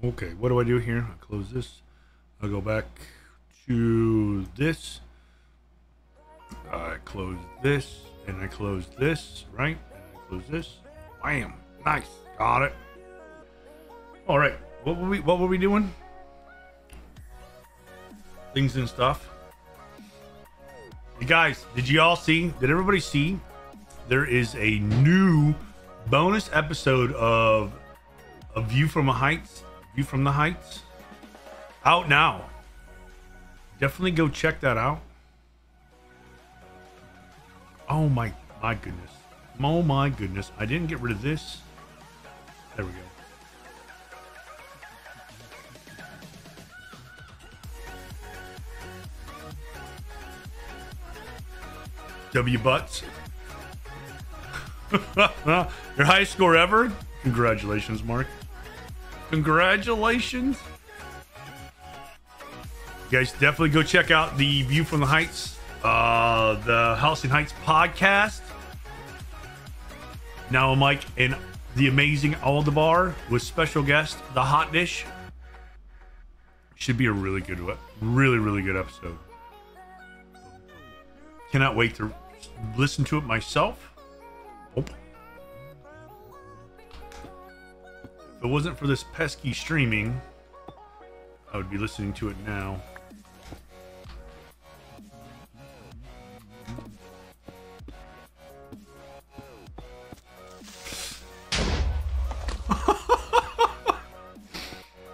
Okay, what do I do here? I close this. I'll go back to this. I close this, and I close this, right? And I close this. Bam. Nice. Got it. All right. What were we doing? Things and stuff. Hey guys, did you all see? Did everybody see? There is a new bonus episode of A View from the Heights out now. Definitely go check that out. Oh my goodness. Oh my goodness. I didn't get rid of this. There we go. W Butts. Your highest score ever? Congratulations, Mark. Congratulations. You guys definitely go check out the View from the Heights, the Halcyon Heights podcast. Now Mike and the amazing Aldebar with special guest, the Hot Dish. Should be a really good one. Really good episode. Cannot wait to listen to it myself. Oh. If it wasn't for this pesky streaming, I would be listening to it now.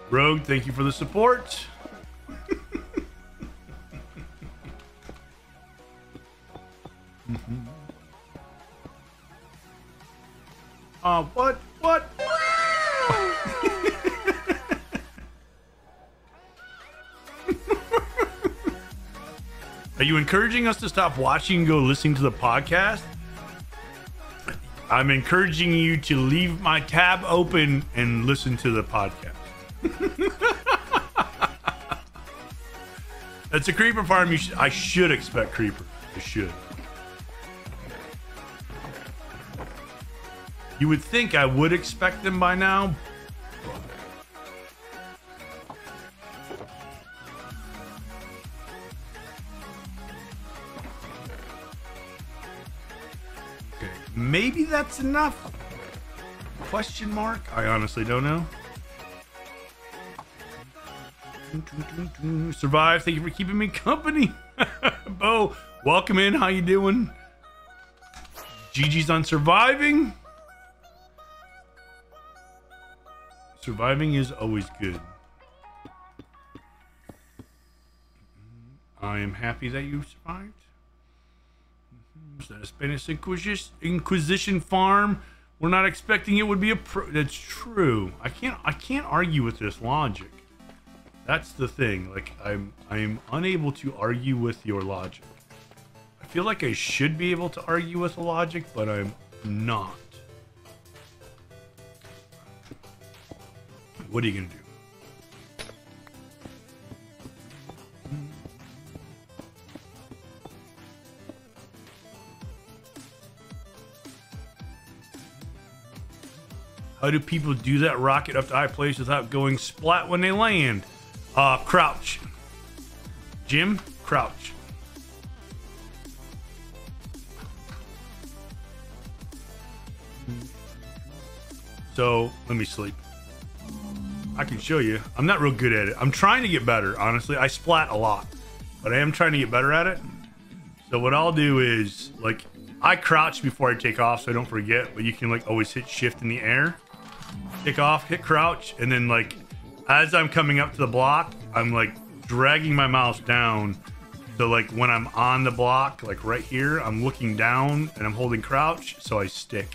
Rogue, thank you for the support. What? Are you encouraging us to stop watching and go listening to the podcast? I'm encouraging you to leave my tab open and listen to the podcast. That's a creeper farm. I should expect creepers. I should. You would think I would expect them by now. Okay, maybe that's enough? Question mark? I honestly don't know. Survive. Thank you for keeping me company. Bo, welcome in. How you doing? GG's on surviving. Surviving is always good. I am happy that you survived. Is that a Spanish Inquisition farm? We're not expecting it would be a that's true. I can't argue with this logic. That's the thing. Like I'm unable to argue with your logic. I feel like I should be able to argue with the logic, but I'm not. What are you gonna do? How do people do that rocket up to high place without going splat when they land? Crouch. Jim, crouch. So, let me sleep. I can show you. I'm not real good at it. I'm trying to get better, honestly. I splat a lot, but I am trying to get better at it. So what I'll do is, like, I crouch before I take off so I don't forget, but you can, like, always hit shift in the air. Take off, hit crouch, and then, like, as I'm coming up to the block, I'm, like, dragging my mouse down. So, like, when I'm on the block, like, right here, I'm looking down and I'm holding crouch, so I stick.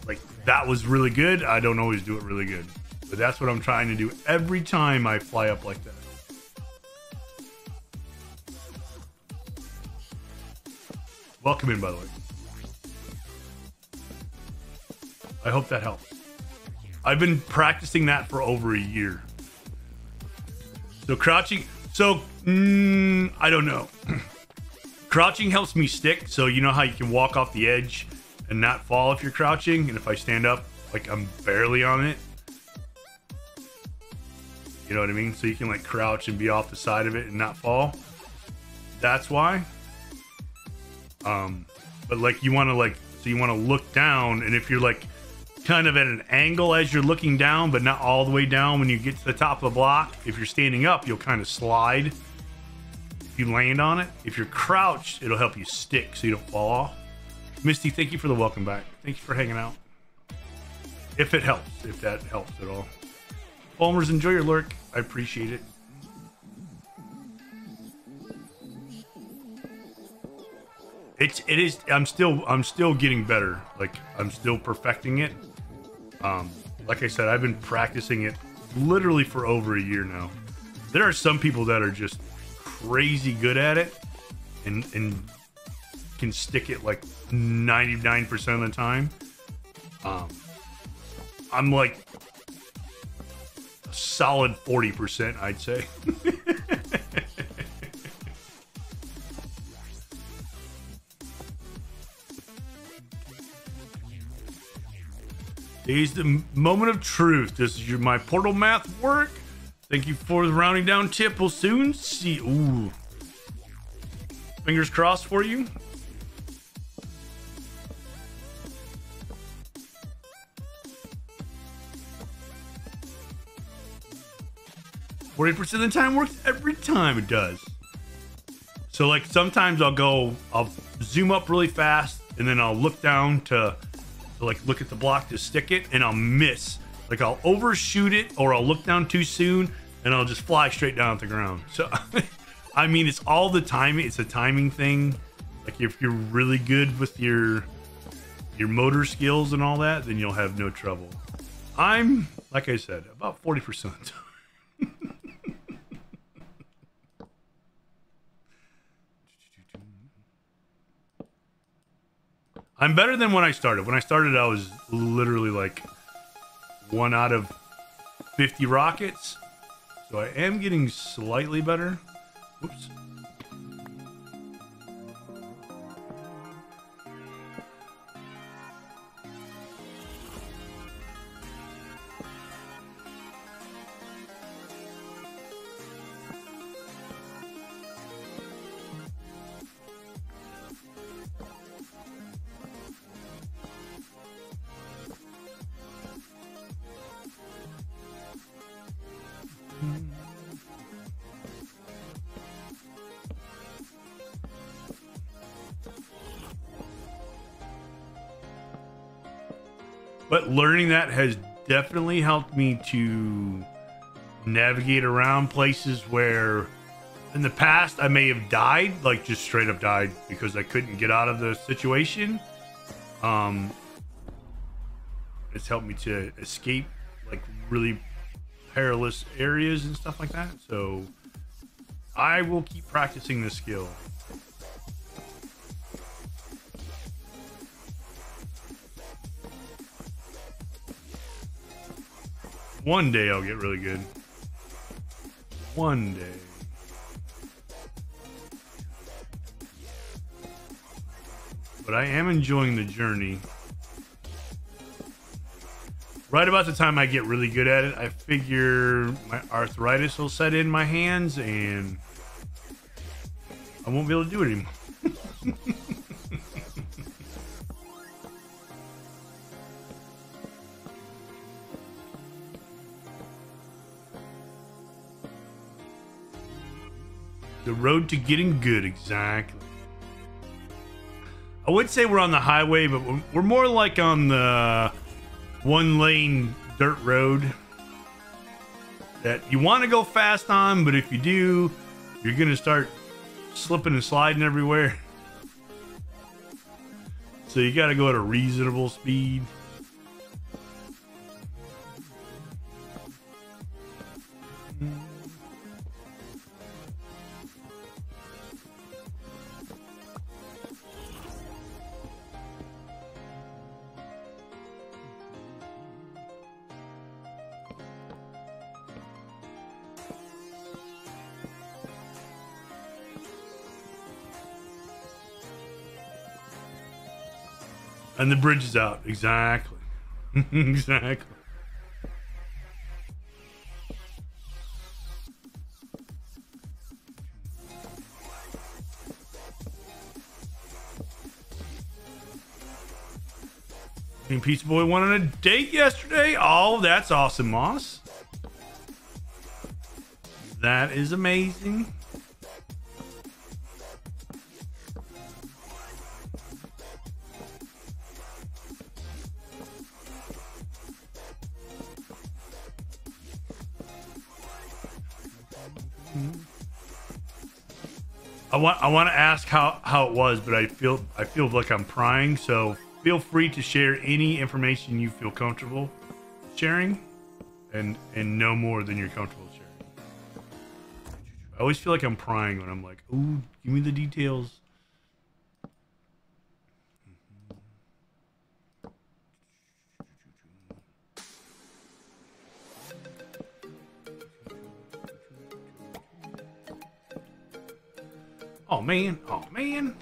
like that was really good. I don't always do it really good, but that's what I'm trying to do every time I fly up like that. Welcome in, by the way. I hope that helps. I've been practicing that for over a year. So crouching, I don't know. Crouching helps me stick. So you know how you can walk off the edge and not fall if you're crouching, and if I stand up, like I'm barely on it. You know what I mean? So you can like crouch and be off the side of it and not fall. That's why. But like you want to look down, and if you're like kind of at an angle as you're looking down, but not all the way down when you get to the top of the block, if you're standing up, you'll kind of slide if you land on it. If you're crouched, it'll help you stick so you don't fall off. Misty, thank you for the welcome back. Thank you for hanging out. If it helps, if that helps at all. Fulmers, enjoy your lurk. I appreciate it. It is. I'm still getting better. Like I'm still perfecting it. Like I said, I've been practicing it literally for over a year now. There are some people that are just crazy good at it and can stick it like 99% of the time. I'm like a solid 40%, I'd say. Here's the moment of truth. This is my portal math work. Thank you for the rounding down tip. We'll soon see. Ooh. Fingers crossed for you. %40 of the time works every time it does. So like sometimes I'll zoom up really fast and then I'll look down to like look at the block to stick it, and I'll miss. Like I'll overshoot it, or I'll look down too soon and I'll just fly straight down at the ground. So I mean, it's all the timing. It's a timing thing. Like if you're really good with your motor skills and all that, then you'll have no trouble. I'm, like I said, about 40% of the time. I'm better than when I started. When I started, I was literally like 1 out of 50 rockets. So I am getting slightly better. Whoops. But learning that has definitely helped me to navigate around places where in the past I may have died, like just straight up died because I couldn't get out of the situation. It's helped me to escape like really perilous areas and stuff like that. So I will keep practicing this skill. One day I'll get really good. One day. But I am enjoying the journey. Right about the time I get really good at it, I figure my arthritis will set in my hands and I won't be able to do it anymore. The road to getting good, exactly. I would say we're on the highway, but we're more like on the 1-lane dirt road that you want to go fast on, but if you do, you're going to start slipping and sliding everywhere. So you got to go at a reasonable speed. And the bridge is out. Exactly. Exactly. And Pizza Boy went on a date yesterday. Oh, that's awesome, Moss. That is amazing. I want to ask how it was, but I feel like I'm prying, so feel free to share any information you feel comfortable sharing, and no more than you're comfortable sharing. I always feel like I'm prying when I'm like, "Ooh, give me the details." Oh man, oh man.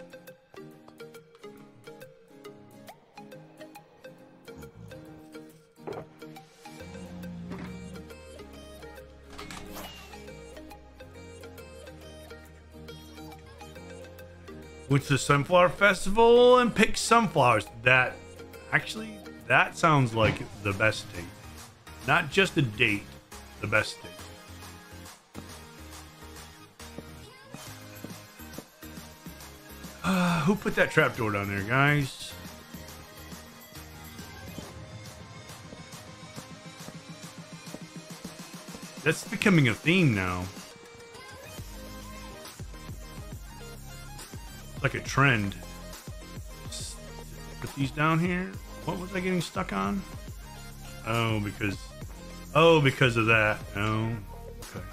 Went to the Sunflower Festival and picked sunflowers. That sounds like the best date. Not just a date, the best date. Who put that trapdoor down there, guys? That's becoming a theme now. Like a trend. Put these down here. What was I getting stuck on? Oh, because of that. Oh, okay.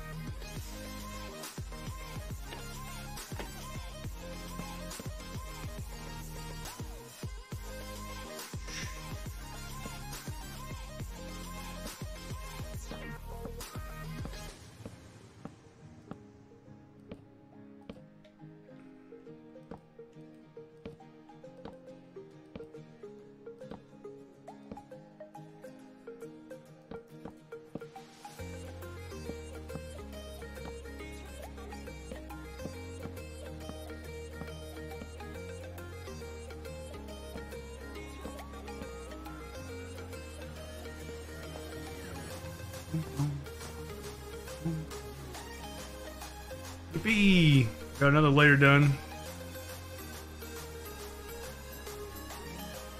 Yippee! Got another layer done.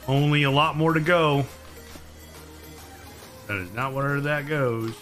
Only a lot more to go. That is not where that goes.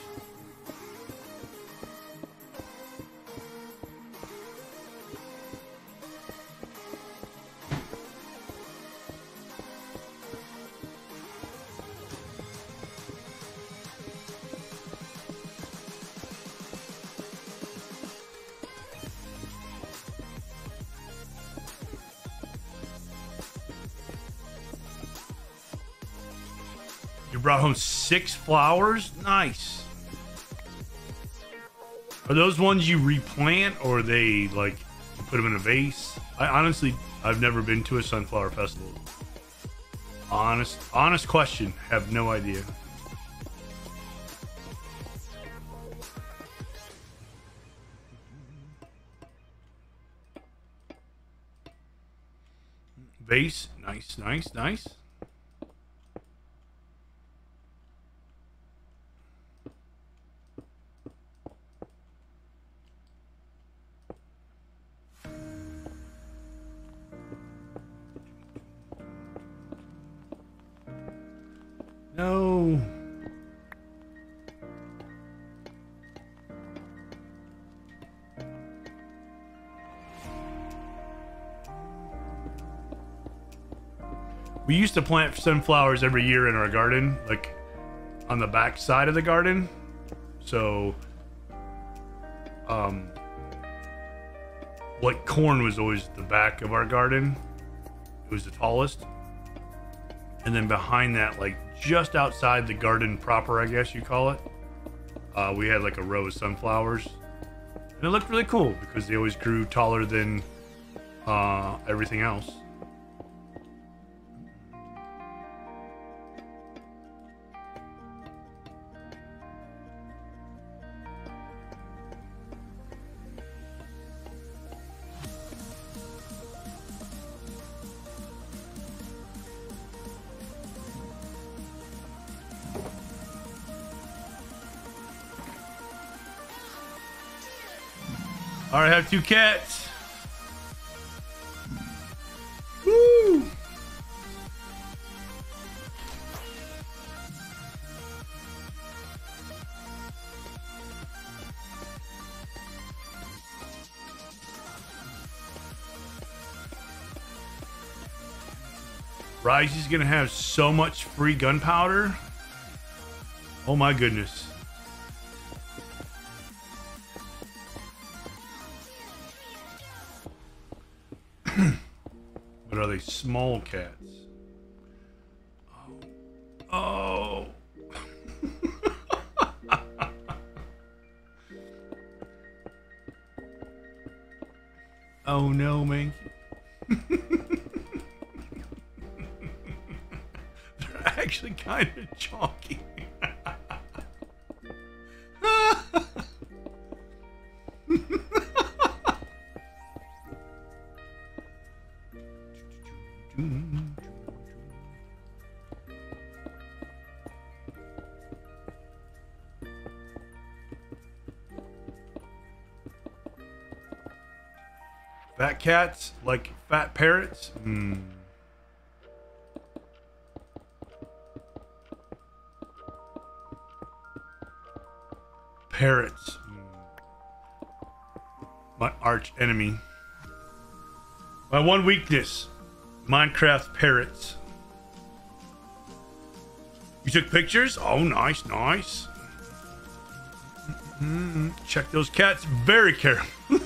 Brought home 6 flowers. Nice. Are those ones you replant, or are they like you put them in a vase? I've never been to a sunflower festival. Honest question. Have no idea. Vase. Nice, nice, nice. No. We used to plant sunflowers every year in our garden, like on the back side of the garden. So like corn was always the back of our garden. It was the tallest. And then behind that, like just outside the garden proper, I guess you call it, we had like a row of sunflowers. And it looked really cool because they always grew taller than everything else. All right, I have 2 cats. Woo! Risey's gonna have so much free gunpowder. Oh my goodness. But are they small cats? Oh. Oh no, man. They're actually kind of chunky. Fat cats like fat parrots? Parrots. My arch enemy. My one weakness. Minecraft parrots. You took pictures? Oh, nice, nice. Check those cats very carefully.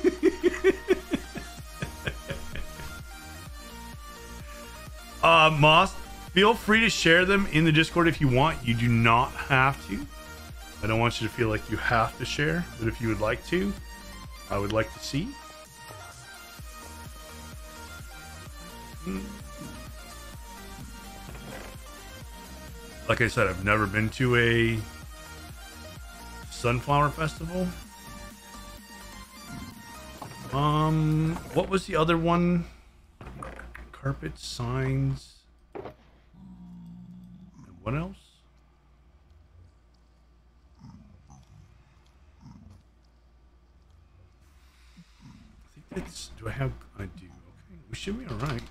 Moss, feel free to share them in the Discord if you want. You do not have to. I don't want you to feel like you have to share, but if you would like to, I would like to see. Like I said, I've never been to a sunflower festival. What was the other one? Carpet signs. And what else? I think that's. Do I have? I do. Okay, we should be all right.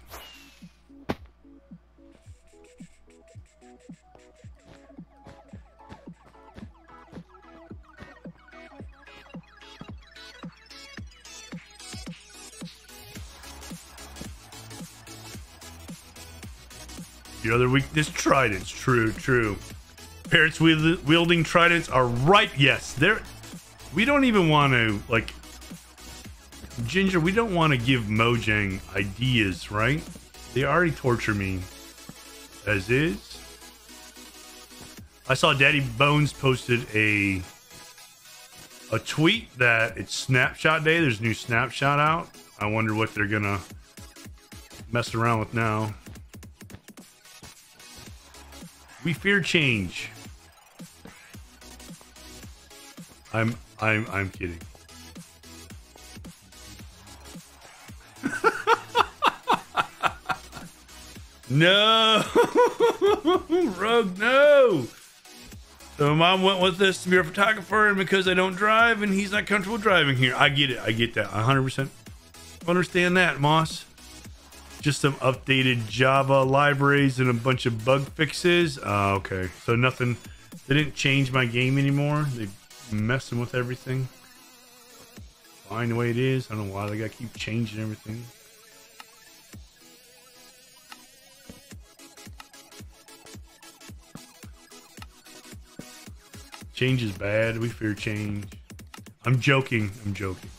Your other weakness, tridents. True, true. Parrots wielding tridents are right. Yes, they're. We don't even want to, like, Ginger, we don't want to give Mojang ideas, right? They already torture me as is. I saw Daddy Bones posted a tweet that it's Snapshot Day. There's a new Snapshot out. I wonder what they're gonna mess around with now. We fear change. I'm kidding. No, Rogue, no. So Mom went with us to be a photographer, and because I don't drive and he's not comfortable driving here. I get it. I get that. 100% understand that, Moss. Just some updated Java libraries and a bunch of bug fixes. Okay, so nothing. They didn't change my game anymore. They messing with everything. Fine the way it is. I don't know why they gotta keep changing everything. Change is bad. We fear change. I'm joking. I'm joking.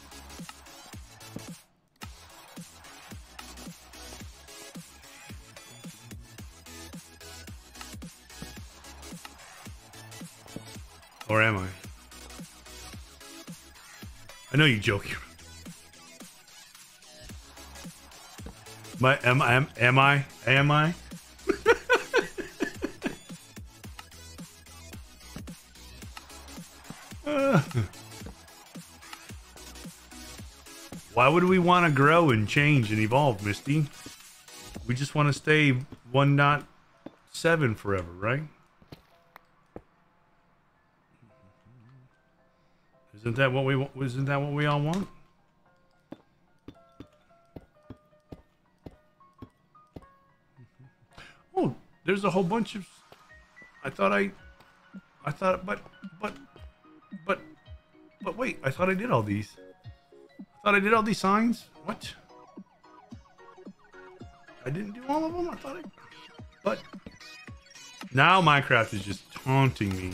Or am I? I know you're joking. Am I? Why would we want to grow and change and evolve, Misty? We just want to stay 1.7 forever, right? Isn't that what we want? Isn't that what we all want? Oh, there's a whole bunch of. I thought, but wait, I thought I did all these. I thought I did all these signs. What? I didn't do all of them. I thought but now Minecraft is just taunting me.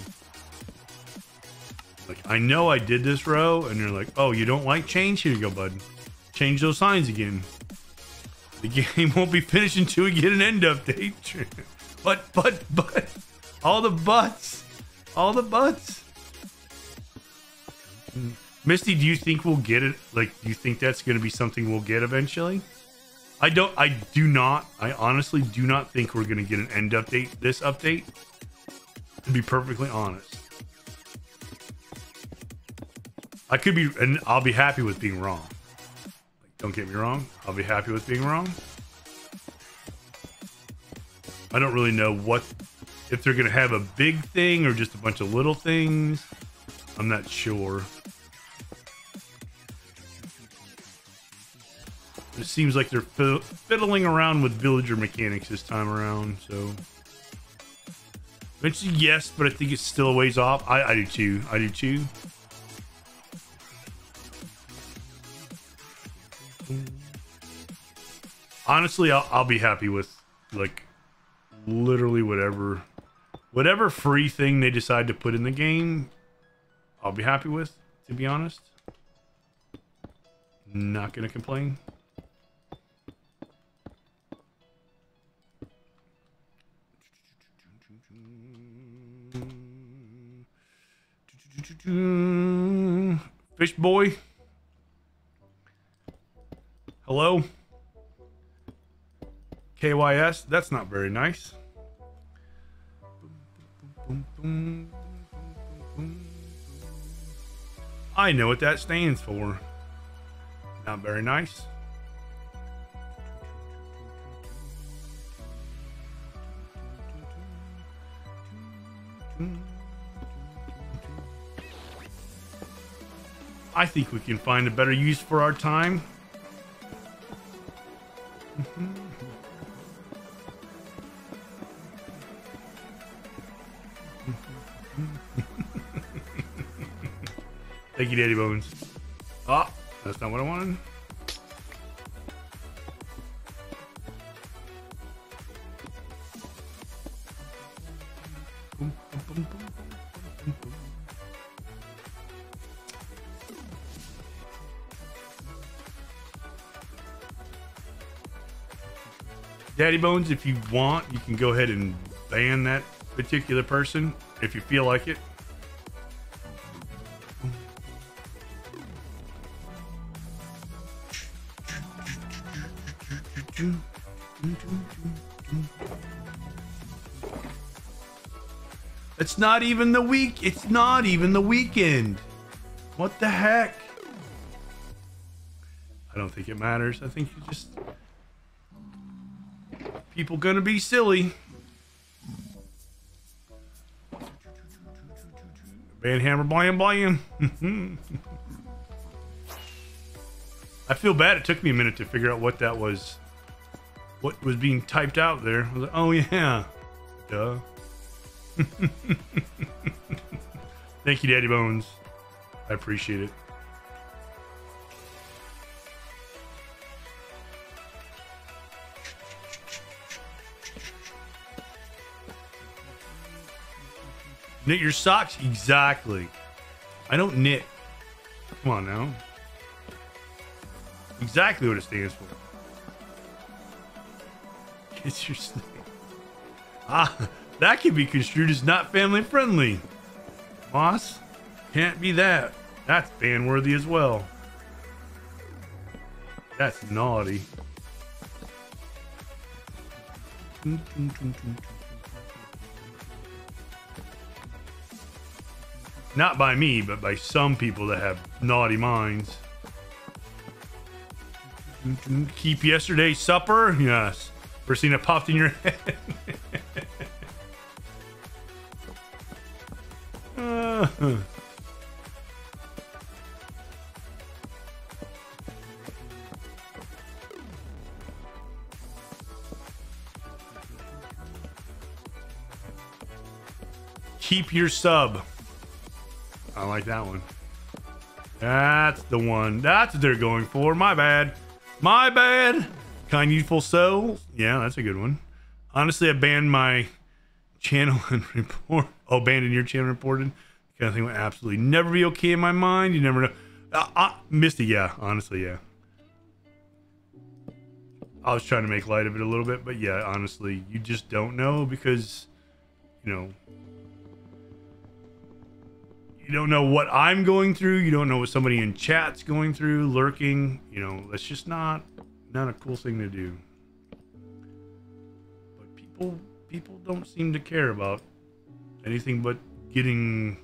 Like, I know I did this row, and you're like, oh, you don't like change? Here you go, bud. Change those signs again. The game won't be finished until we get an end update. but, all the buts. All the buts. Misty, do you think we'll get it? Like, do you think that's going to be something we'll get eventually? I honestly do not think we're going to get an end update, this update. To be perfectly honest. I could be, and I'll be happy with being wrong. Like, don't get me wrong. I'll be happy with being wrong. I don't really know if they're going to have a big thing or just a bunch of little things. I'm not sure. It seems like they're fiddling around with villager mechanics this time around, so. Eventually, yes, but I think it's still a ways off. I do too. I do too. Honestly, I'll be happy with, like, literally whatever free thing they decide to put in the game. I'll be happy with, to be honest. Not gonna complain. Fish boy. Hello. KYS. That's not very nice. I know what that stands for. Not very nice. I think we can find a better use for our time. Thank you, Daddy Bones. Ah, that's not what I wanted. Daddy Bones, if you want, you can go ahead and ban that particular person if you feel like it. It's not even the week. It's not even the weekend. What the heck? I don't think it matters. I think you just... People gonna be silly. Banhammer, blam, blam. I feel bad. It took me a minute to figure out what that was. What was being typed out there. I was like, oh yeah. Duh. Thank you, Daddy Bones. I appreciate it. Knit your socks? Exactly. I don't knit. Come on now. Exactly what it stands for. Kiss your snake. Ah, that can be construed as not family friendly. Boss, can't be that. That's ban worthy as well. That's naughty. Not by me, but by some people that have naughty minds. Keep yesterday's supper? Yes. First thing that popped in your head. Keep your sub. I like that one. That's the one. That's what they're going for. My bad. My bad. Kind youthful soul. Yeah, that's a good one. Honestly, I banned my channel and report. Oh, abandoned your channel reported. Kind of thing would absolutely never be okay in my mind. You never know. Misty, yeah. Honestly, yeah. I was trying to make light of it a little bit, but yeah, honestly, you just don't know because, you know, you don't know what I'm going through. You don't know what somebody in chat's going through, lurking. You know, that's just not a cool thing to do. But people don't seem to care about anything but getting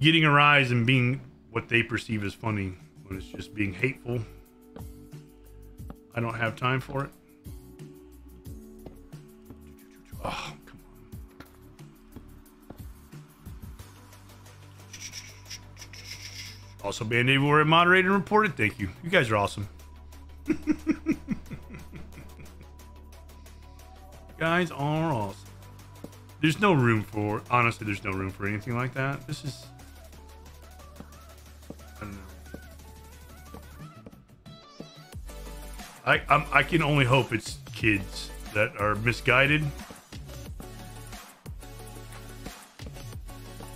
a rise and being what they perceive as funny when it's just being hateful. I don't have time for it. Oh, come on. Also, Band-Aid were moderated and reported. Thank you. You guys are awesome. You guys are awesome. There's no room for, honestly, there's no room for anything like that. This is, I don't know. I can only hope it's kids that are misguided.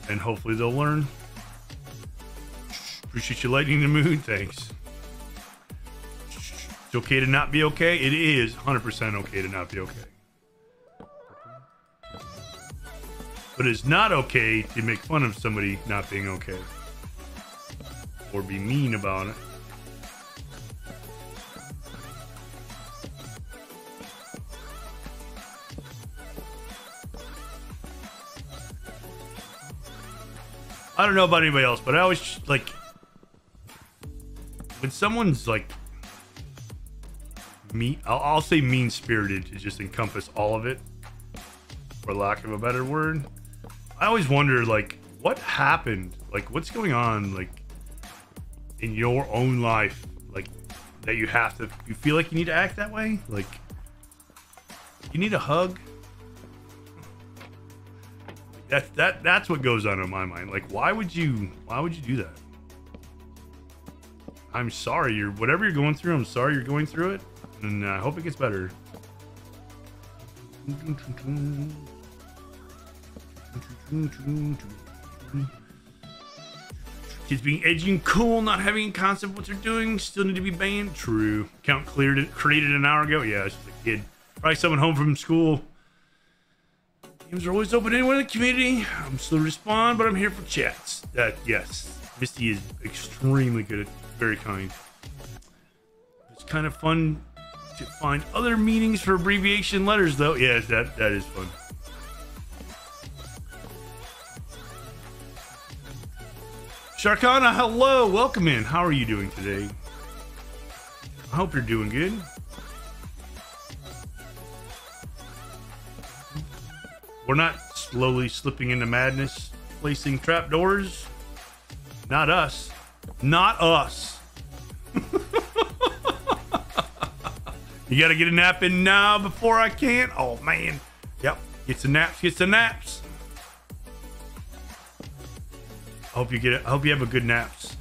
And hopefully they'll learn. Appreciate you lightening the mood. Thanks. It's okay to not be okay. It is 100% okay to not be okay. But it's not okay to make fun of somebody not being okay. Or be mean about it. I don't know about anybody else, but I always, like, when someone's, like, I'll say mean-spirited to just encompass all of it, for lack of a better word. I always wonder, like, what happened? Like, what's going on, like, in your own life, like, that you feel like you need to act that way? Like, you need a hug? That's what goes on in my mind. Like, why would you do that? I'm sorry, whatever you're going through, I'm sorry you're going through it, and I hope it gets better. Kids being edgy and cool, not having a concept of what they're doing, still need to be banned. True. Account created an hour ago. Yeah, it's just a kid. Probably someone home from school. Games are always open to anyone in the community. I'm slow to respond, but I'm here for chats. Yes. Misty is extremely good at, very kind. It's kind of fun to find other meanings for abbreviation letters, though. Yes, that is fun. Sharkana, hello, welcome in. How are you doing today? I hope you're doing good. We're not slowly slipping into madness, placing trapdoors. Not us. Not us. You gotta get a nap in now before I can. Oh man. Yep. Get some naps. Get some naps. I hope you have a good naps.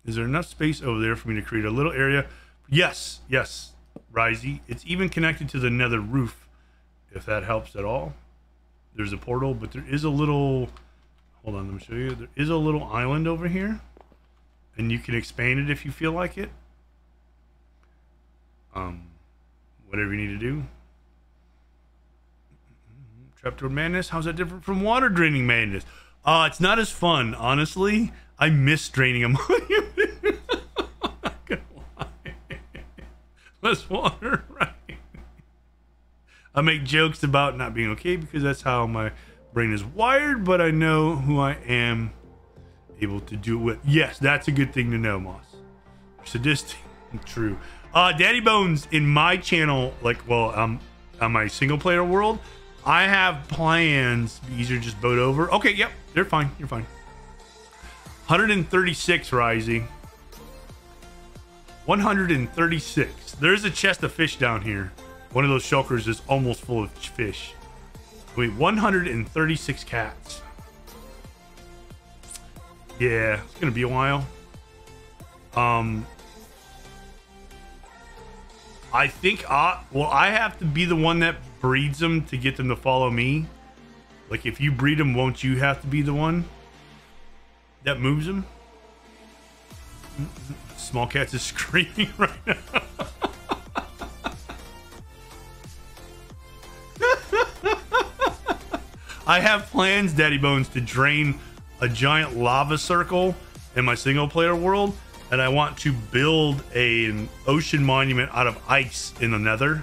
Is there enough space over there for me to create a little area? Yes. Yes. Risey. It's even connected to the nether roof, if that helps at all. there's a portal, but there is a little, hold on, let me show you. There is a little island over here, and you can expand it if you feel like it. Whatever you need to do. Trapdoor Madness, how's that different from Water Draining Madness? It's not as fun, honestly. I miss draining a monument. I'm not gonna lie. Less water, right? I make jokes about not being okay because that's how my brain is wired, but I know who I am able to do it with. Yes, that's a good thing to know, Moss. Sadistic. True. Daddy Bones, in my channel, like, well, on my single player world, I have plans. Easier to just boat over. Okay, yep, they're fine. You're fine. 136, Risey. 136. There's a chest of fish down here. One of those shulkers is almost full of fish. Wait, 136 cats. Yeah, it's gonna be a while. I think, well, I have to be the one that breeds them to get them to follow me. Like, if you breed them, won't you have to be the one that moves them? Small Cats is screaming right now. I have plans, Daddy Bones, to drain a giant lava circle in my single player world, and I want to build an ocean monument out of ice in the Nether,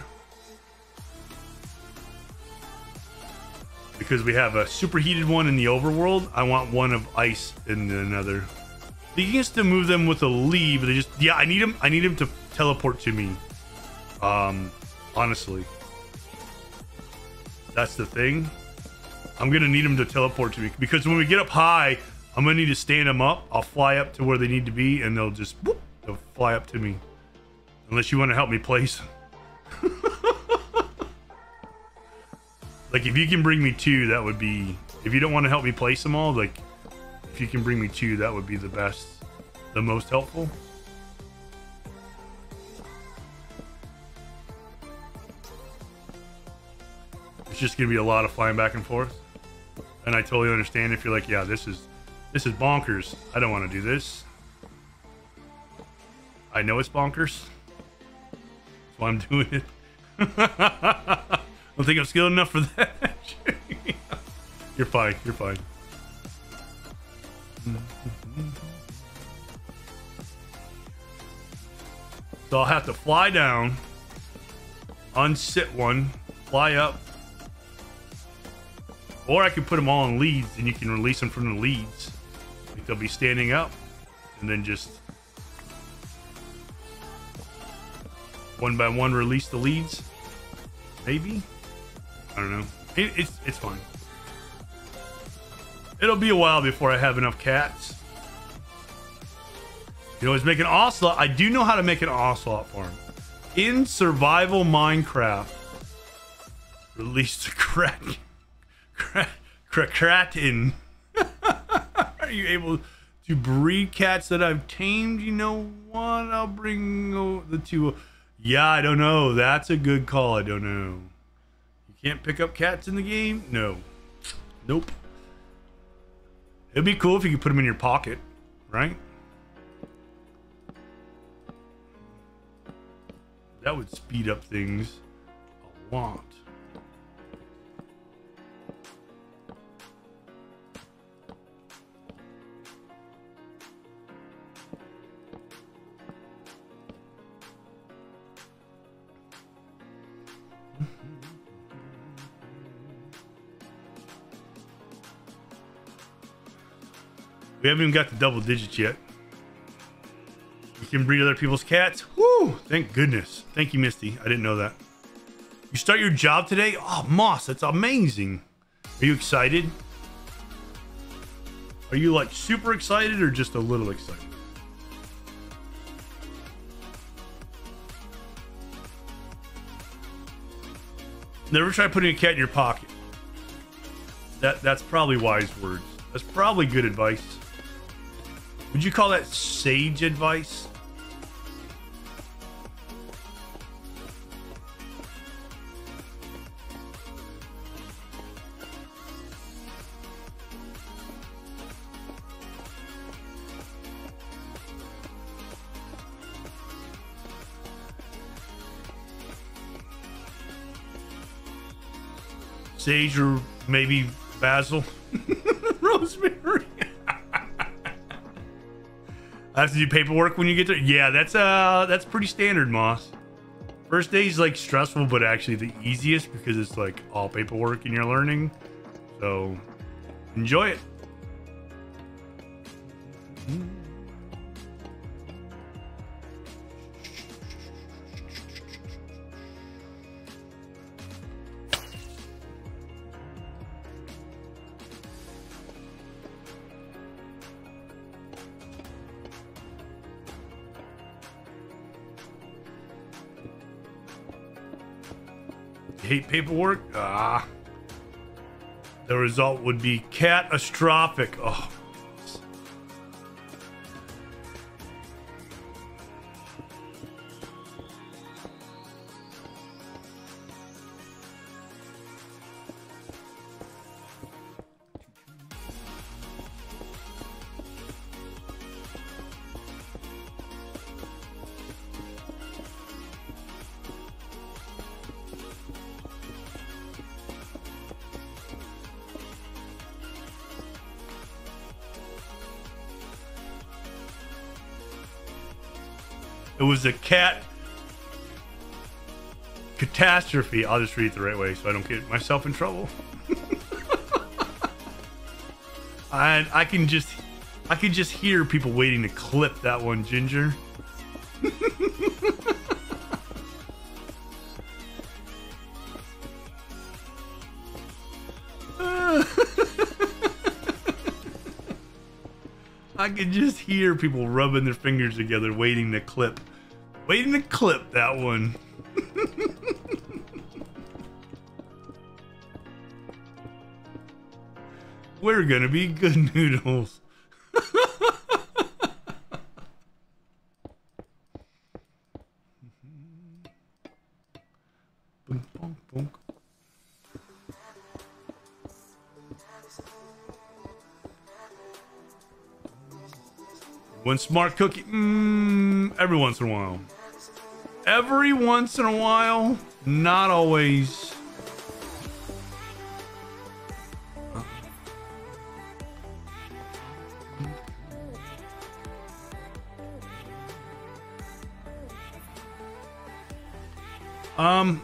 because we have a superheated one in the overworld. I want one of ice in the Nether. You can still move them with a leave. They just, yeah, I need him to teleport to me. Honestly, that's the thing. I'm gonna need them to teleport to me, because when we get up high, I'm gonna need to stand them up. I'll fly up to where they need to be, and they'll just whoop, they'll fly up to me. Unless you want to help me place them. Like, if you can bring me 2, that would be. If you don't want to help me place them all, like, if you can bring me 2, that would be the best, the most helpful. It's just gonna be a lot of flying back and forth, and I totally understand if you're like, yeah, this is bonkers. I don't want to do this. I know it's bonkers. That's why I'm doing it. I don't think I'm skilled enough for that. You're fine. You're fine. So I'll have to fly down, unsit one, fly up, or I could put them all in leads, and you can release them from the leads. Like, they'll be standing up, and then just one by one release the leads. Maybe. I don't know. It's fine. It'll be a while before I have enough cats. You know, it's make an ocelot. I do know how to make an ocelot farm. In survival Minecraft, release the Kraken. Are you able to breed cats that I've tamed? You know what? I'll bring the 2. Yeah, I don't know. That's a good call. I don't know. You can't pick up cats in the game? No. Nope. It'd be cool if you could put them in your pocket, right? That would speed up things a lot. We haven't even got to double digits yet. You can breed other people's cats. Woo! Thank goodness. Thank you, Misty. I didn't know that. You start your job today? Oh, Moss, that's amazing. Are you excited? Are you like super excited or just a little excited? Never try putting a cat in your pocket. That's probably wise words. That's probably good advice. Would you call that sage advice? Sage or maybe basil. Rosemary. I have to do paperwork when you get there. Yeah, that's pretty standard, Moss. First day's like stressful, but actually the easiest because it's like all paperwork and you're learning. So enjoy it. Hate paperwork? Ah. The result would be catastrophic. Oh. It was a catastrophe. I'll just read it the right way so I don't get myself in trouble. I can just hear people waiting to clip that one, Ginger. I can just hear people rubbing their fingers together, waiting to clip that one. We're gonna be good noodles. One smart cookie, every once in a while. Every once in a while, not always.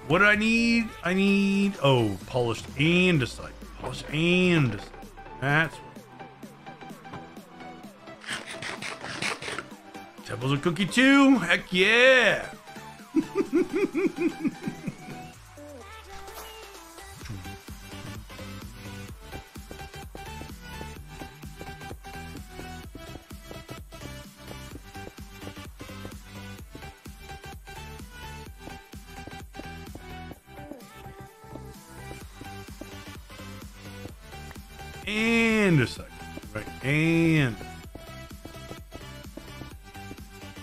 What do I need? I need, oh, polished andesite. Polished andesite. That's what. Temples of cookie too? Heck yeah! And a second, right?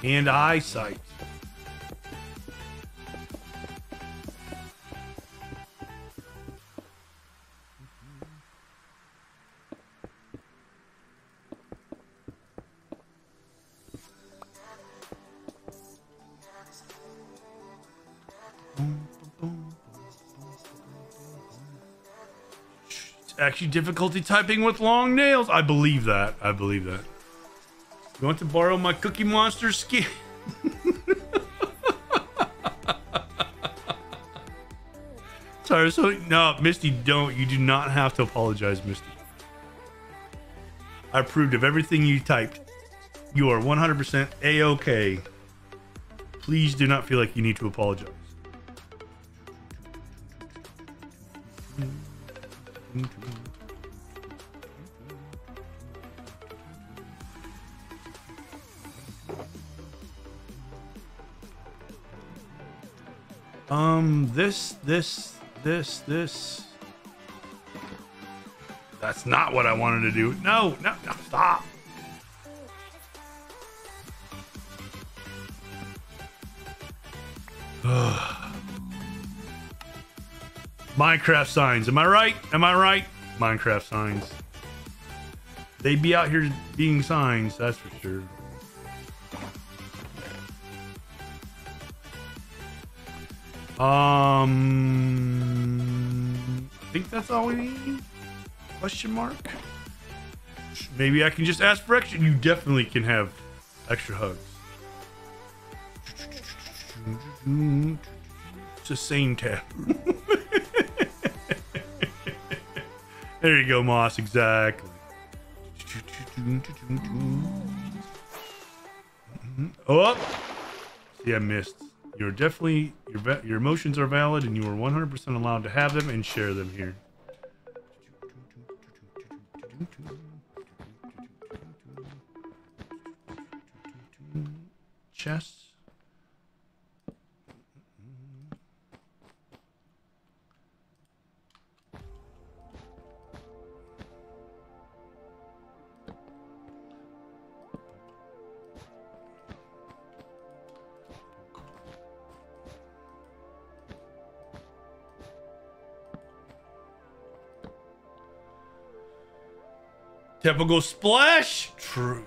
And eyesight. Actually difficulty typing with long nails. I believe that. I believe that. You want to borrow my Cookie Monster skin? Sorry, so no, Misty, don't. You do not have to apologize, Misty. I approved of everything you typed. You are 100% A-OK. Please do not feel like you need to apologize. This. That's not what I wanted to do. No, stop. Minecraft signs. Am I right? Minecraft signs. They be out here being signs, that's for sure. I think that's all we need. Question mark. Maybe I can just ask for extra. You definitely can have extra hugs. It's the same tab. There you go, Moss. Exactly. Oh, see, I missed. You're definitely your emotions are valid, and you are 100% allowed to have them and share them here. Chests. Typical splash. True.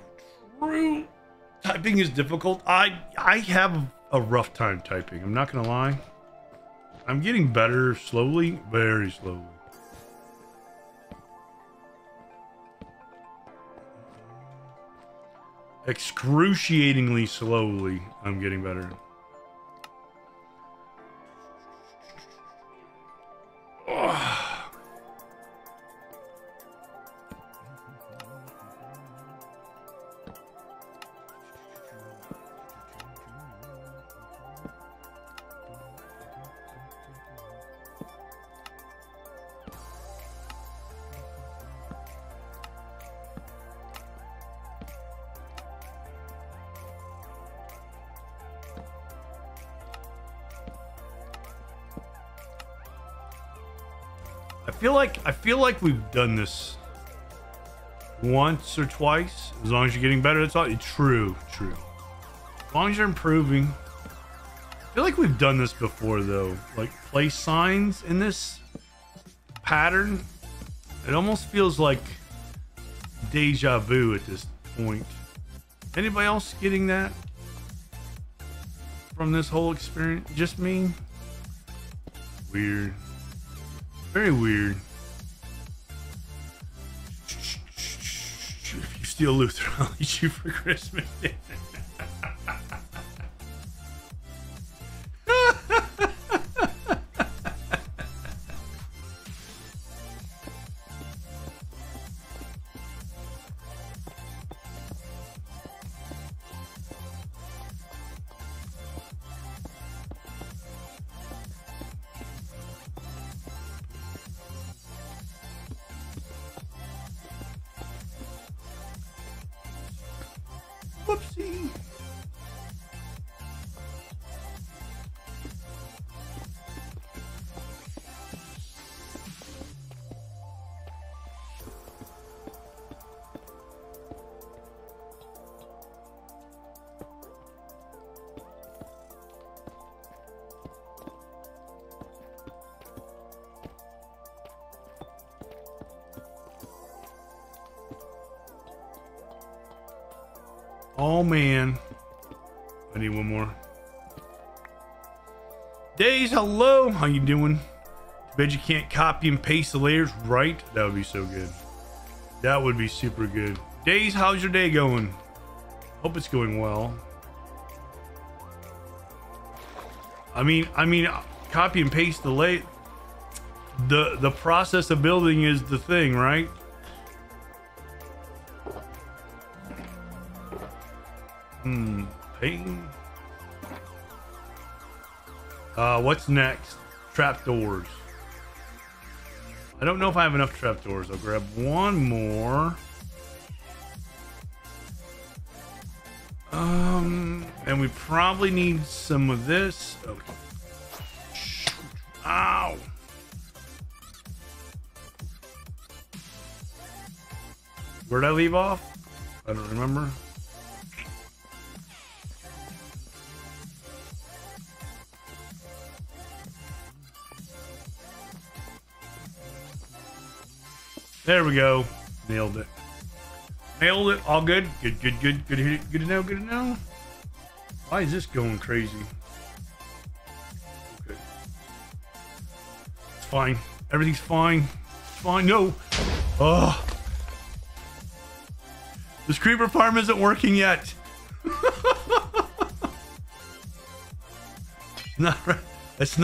Typing is difficult. I have a rough time typing. I'm not gonna lie. I'm getting better slowly, very slowly. Excruciatingly slowly, I'm getting better. I feel like we've done this once or twice. As long as you're getting better, that's all. True. As long as you're improving. I feel like we've done this before, though. Like place signs in this pattern. It almost feels like deja vu at this point. Anybody else getting that from this whole experience? Just me? Weird. Very weird. If you steal Luther, I'll eat you for Christmas dinner. Whoopsie. Oh man, I need one more. Days, hello, how you doing? Bet you can't copy and paste the layers, right? That would be so good. That would be super good. Days, how's your day going? Hope it's going well. I mean, copy and paste the the process of building is the thing, right? Pain. What's next? Trapdoors. I don't know if I have enough trapdoors. I'll grab one more. And we probably need some of this. Okay. Ow. Where'd I leave off? I don't remember. There we go. Nailed it. Nailed it. All good. Good to know. Why is this going crazy? Okay. It's fine. Everything's fine. It's fine. No. Oh. This creeper farm isn't working yet. It's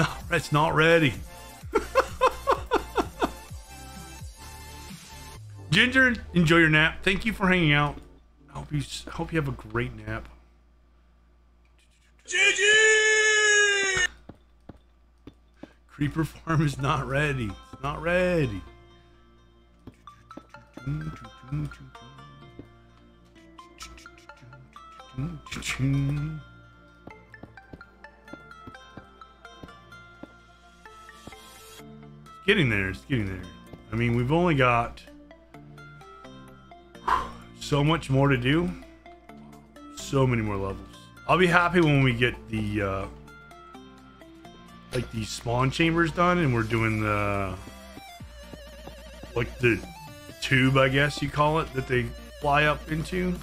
not ready. Ginger, enjoy your nap. Thank you for hanging out. Hope you have a great nap. Gigi! Creeper farm is not ready. It's not ready. Getting there. It's getting there. I mean, we've only got so much more to do. So many more levels. I'll be happy when we get the like these spawn chambers done, and we're doing the like the tube, I guess you call it, that they fly up into.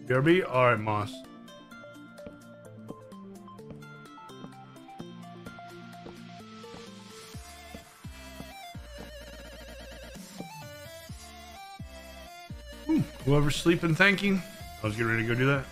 BRB? Alright, Moss. Whoever's sleeping, thanking. I was getting ready to go do that.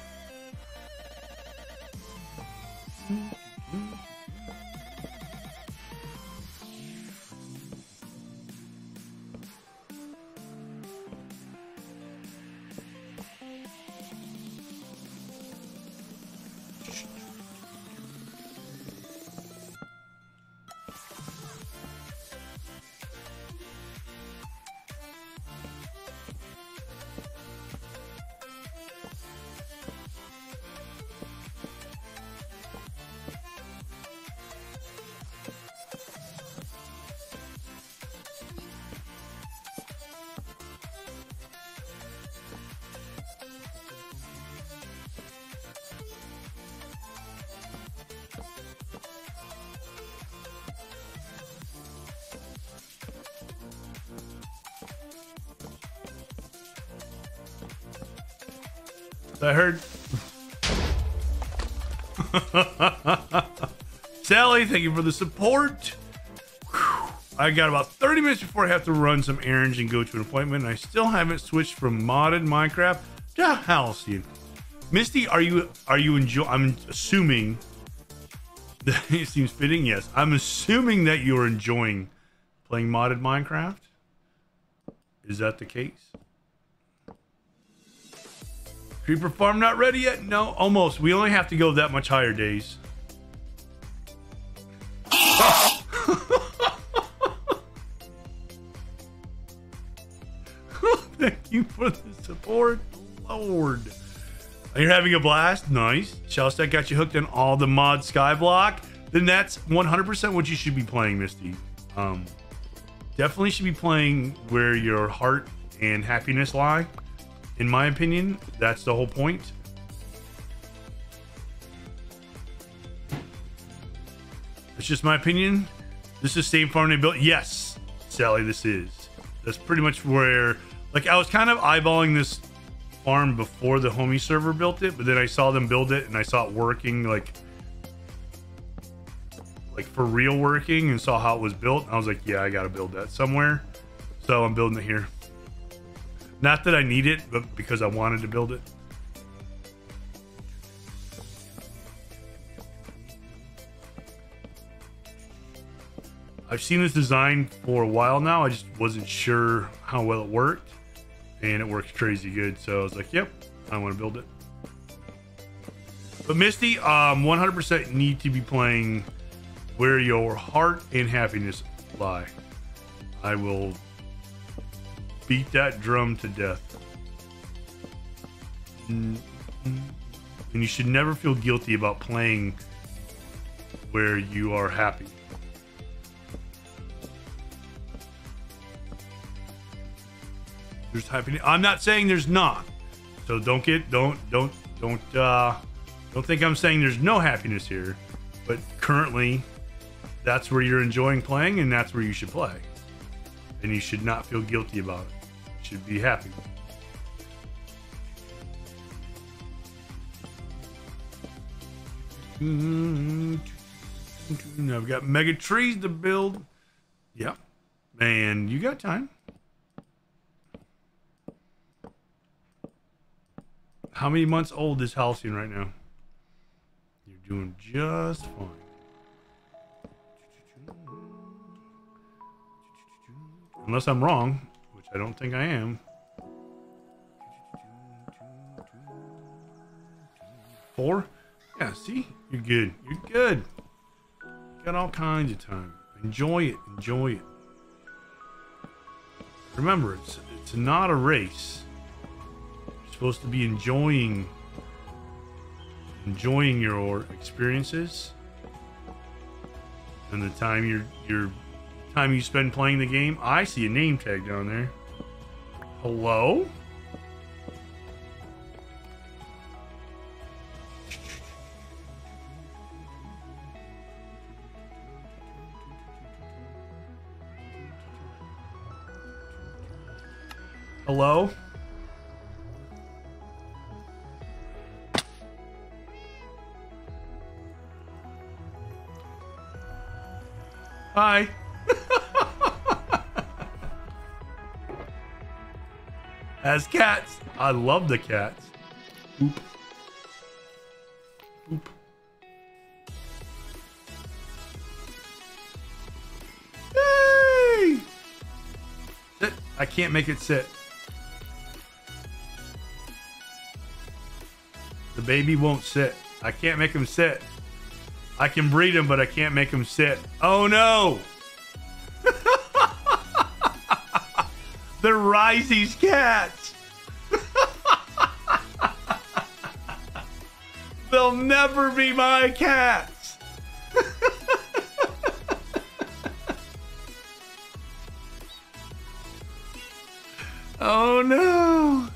I heard. Sally, thank you for the support. Whew. I got about 30 minutes before I have to run some errands and go to an appointment, and I still haven't switched from modded Minecraft to Halcyon. Misty, are you enjoying? I'm assuming that it seems fitting. Yes, I'm assuming that you're enjoying playing modded Minecraft. Is that the case? Creeper farm not ready yet? No, almost. We only have to go that much higher, days. Thank you for the support, Lord. You're having a blast? Nice. Shellstack got you hooked on all the mod Skyblock? Then that's 100% what you should be playing, Misty. Definitely should be playing where your heart and happiness lie. In my opinion, that's the whole point. It's just my opinion. This is the same farm they built. Yes, Sally, this is. That's pretty much where, like, I was kind of eyeballing this farm before the homie server built it, but then I saw them build it and I saw it working, like, like for real working and saw how it was built. I was like, yeah, I got to build that somewhere. So I'm building it here. Not that I need it, but because I wanted to build it. I've seen this design for a while now. I just wasn't sure how well it worked, and it works crazy good. So I was like, yep, I want to build it. But Misty, 100% need to be playing Where Your Heart and Happiness Lie. I will beat that drum to death. And you should never feel guilty about playing where you are happy. There's happiness. I'm not saying there's not. So don't think I'm saying there's no happiness here. But currently, that's where you're enjoying playing, and that's where you should play. And you should not feel guilty about it. You should be happy. Now I've got mega trees to build. Yep. Man, you got time. How many months old is Halcyon right now? You're doing just fine. Unless I'm wrong, which I don't think I am. 4? Yeah, see? You're good. You're good. Got all kinds of time. Enjoy it. Enjoy it. Remember, it's not a race. You're supposed to be enjoying your experiences and the time you spend playing the game. I see a name tag down there. Hello? Hello? Hi. As cats. I love the cats. Oop. Oop. Hey! Sit. I can't make it sit. The baby won't sit. I can't make him sit. I can breed him, but I can't make him sit. Oh no! They're Risey's cats. They'll never be my cats. Oh no.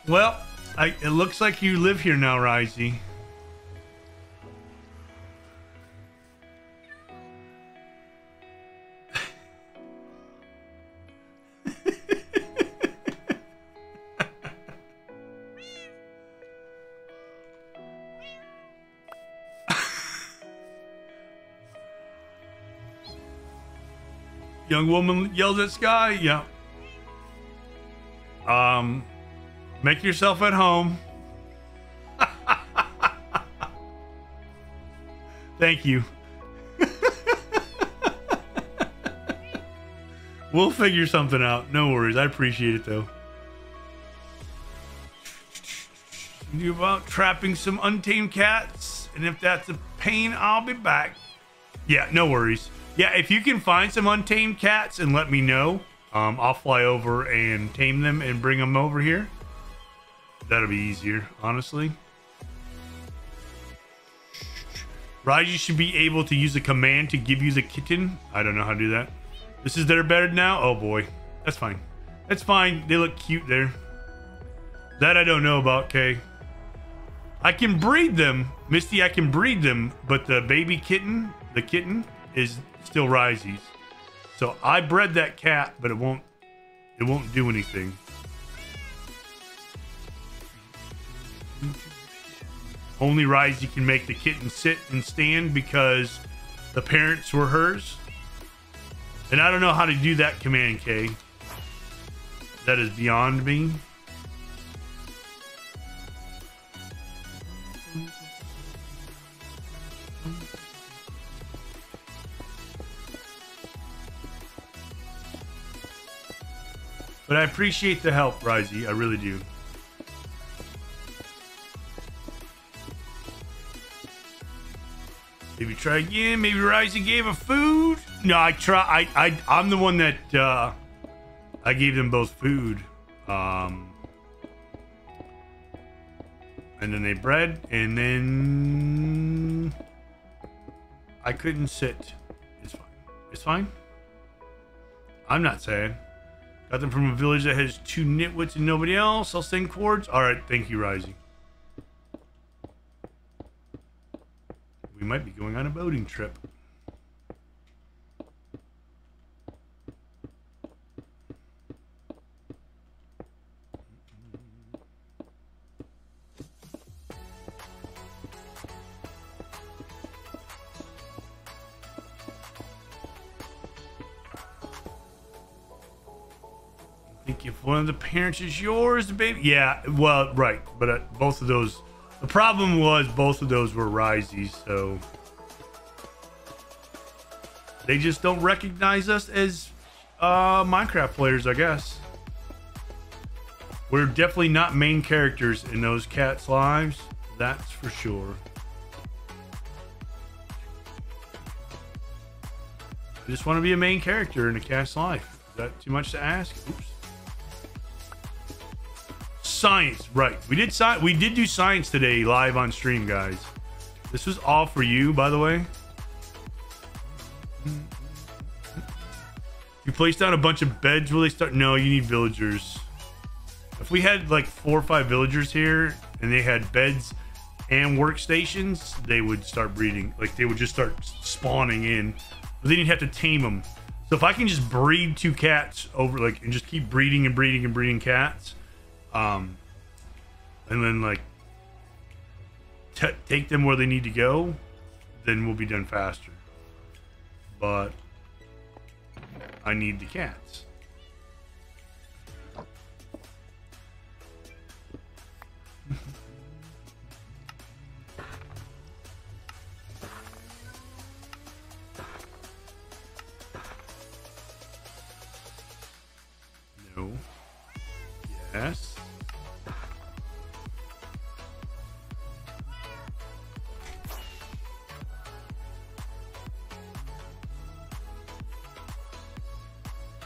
Well, it looks like you live here now, Risey. Young woman yells at Sky. Yeah. Make yourself at home. Thank you. We'll figure something out. No worries. I appreciate it though. You about trapping some untamed cats, and if that's a pain, I'll be back. Yeah, no worries. Yeah, if you can find some untamed cats and let me know, I'll fly over and tame them and bring them over here. That'll be easier, honestly. Raji should be able to use a command to give you the kitten. I don't know how to do that. This is their bed now? Oh boy. That's fine. That's fine. They look cute there. That I don't know about, Kay. I can breed them. Misty, I can breed them, but the baby kitten, the kitten, is still Risey's. So I bred that cat, but it won't do anything. only Risey can make the kitten sit and stand because the parents were hers. And I don't know how to do that command, K. That is beyond me. But I appreciate the help, Risey. I really do. Maybe try again. Maybe Risey gave a food. No, I'm the one that I gave them both food. And then they bred, and then I couldn't sit. It's fine. It's fine. I'm not sad. Got them from a village that has 2 nitwits and nobody else. I'll send cords. All right, thank you, Risey. We might be going on a boating trip. I think if one of the parents is yours, the baby. Yeah, well, right. But both of those. The problem was both of those were Risey's, so they just don't recognize us as Minecraft players, I guess. We're definitely not main characters in those cats' lives, that's for sure. I just want to be a main character in a cat's life. Is that too much to ask? Oops. Science, right? We did do science today live on stream, guys. This was all for you, by the way. You placed down a bunch of beds. Will they start? No, you need villagers. If we had like 4 or 5 villagers here and they had beds and workstations, they would start breeding. Like they would just start spawning in. But then you'd have to tame them. So if I can just breed 2 cats over, like, and just keep breeding and breeding and breeding cats. And then like take them where they need to go, then we'll be done faster. But I need the cats. No. Yes.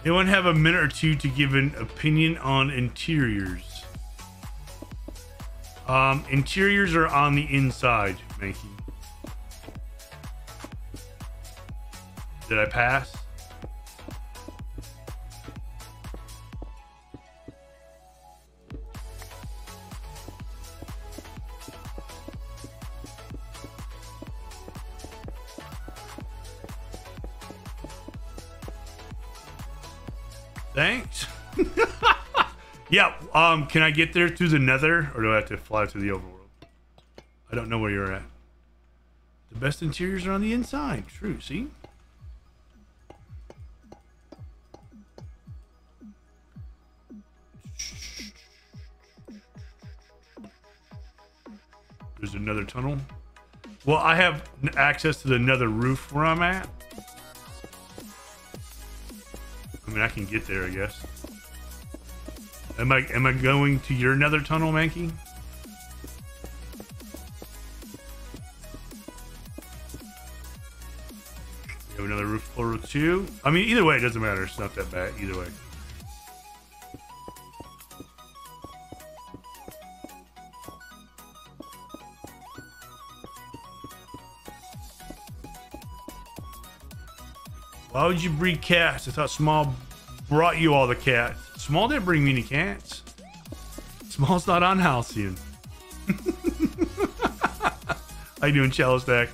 Anyone have a minute or two to give an opinion on interiors? Interiors are on the inside, Mankey. Did I pass? Thanks. Yeah, can I get there through the nether, or do I have to fly through the overworld? I don't know where you're at. The best interiors are on the inside. True, see? There's another tunnel. Well, I have access to the nether roof where I'm at. I mean, I can get there, I guess. Am I going to your nether tunnel, Mankey? We have another roof portal too. I mean, either way, it doesn't matter. It's not that bad either way. Why would you breed cats? I thought Small brought you all the cats. Small didn't bring me any cats. Small's not on Halcyon. How you doing, Shallow Stack?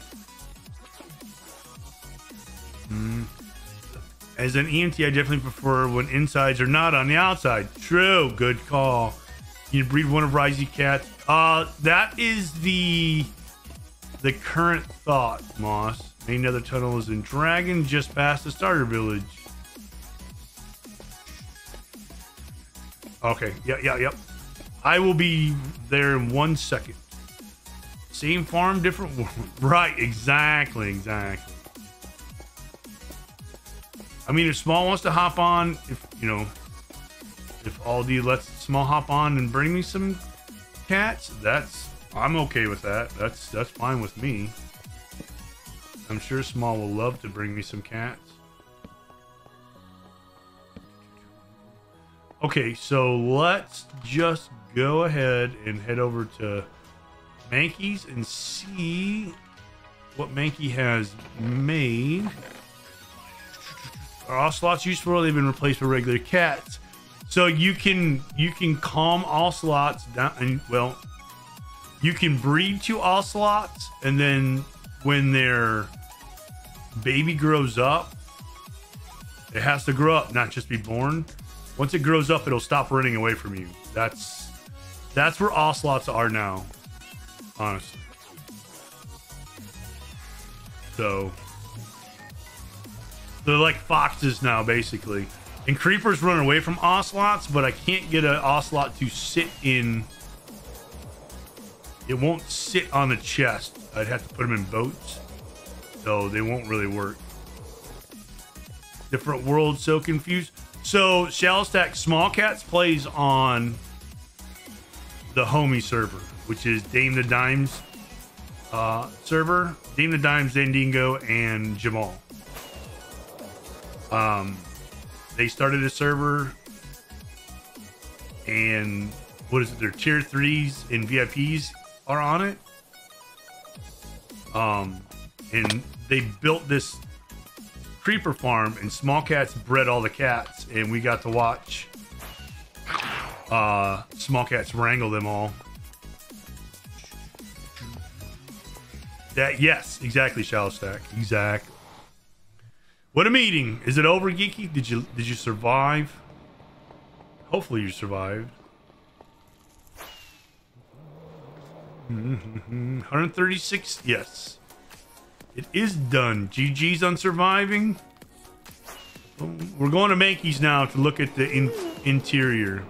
As an EMT, I definitely prefer when insides are not on the outside. True, good call. You breed one of Risey cats That is the current thought, Moss. Main nether tunnel is in Dragon, just past the starter village. Okay, yep. I will be there in 1 second. Same farm, different world. Right, exactly. I mean, if Small wants to hop on, if Aldi lets Small hop on and bring me some cats, I'm okay with that. That's fine with me. I'm sure Small will love to bring me some cats. Okay, so let's just go ahead and head over to Mankey's and see what Mankey has made. Are ocelots useful? They've been replaced with regular cats. So you can calm ocelots down, and well, you can breed 2 ocelots, and then when their baby grows up, it has to grow up, not just be born. Once it grows up, it'll stop running away from you. That's where ocelots are now, honestly. So they're like foxes now, basically. And creepers run away from ocelots, but I can't get an ocelot to sit in. It won't sit on the chest. I'd have to put them in boats, so they won't really work. Different world, so confused. So Shallow Stack Small Cats plays on the homie server, which is Dame the Dimes server. Dame the Dimes, Zandingo, and Jamal. They started a server, and what is it? Their tier 3s and VIPs are on it. And they built this creeper farm, and Small Cats bred all the cats, and we got to watch Small Cats wrangle them all. Yes, exactly, Shallow Stack. Exactly. What a meeting. Is it over, Geeky? Did you survive? Hopefully you survived. 136. Yes. It is done. GG's on surviving. We're going to Mankey's now to look at the interior.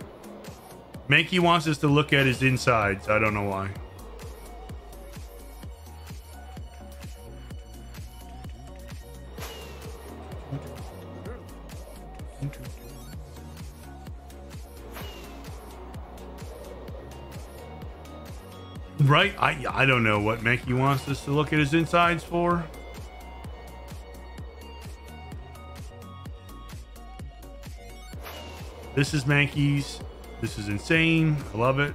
Mankey wants us to look at his insides. I don't know why. Right? I don't know what Mankey wants us to look at his insides for. This is Mankey's. This is insane. I love it.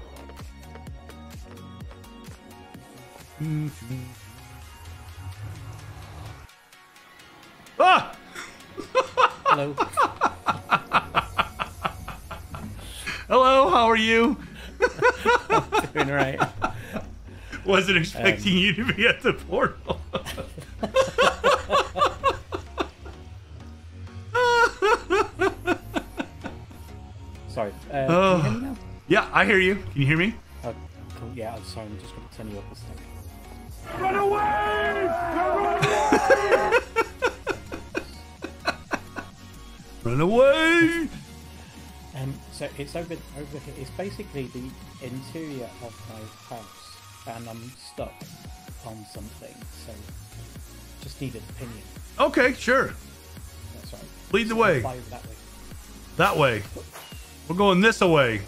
Ah!
Hello.
Hello, how are you?
I'm doing right.
Wasn't expecting you to be at the portal.
Sorry. Can you hear me now?
Yeah, I hear you. Can you hear me?
Oh, cool. Yeah, I'm sorry. I'm just going to turn you up a second.
Run away! Run away!
Run away!
So it's over here. It's basically the interior of my house, and I'm stuck on something. So just need an opinion.
Okay, sure.
That's right.
Lead the way.
I'll fly over that way.
That way. We're going this away.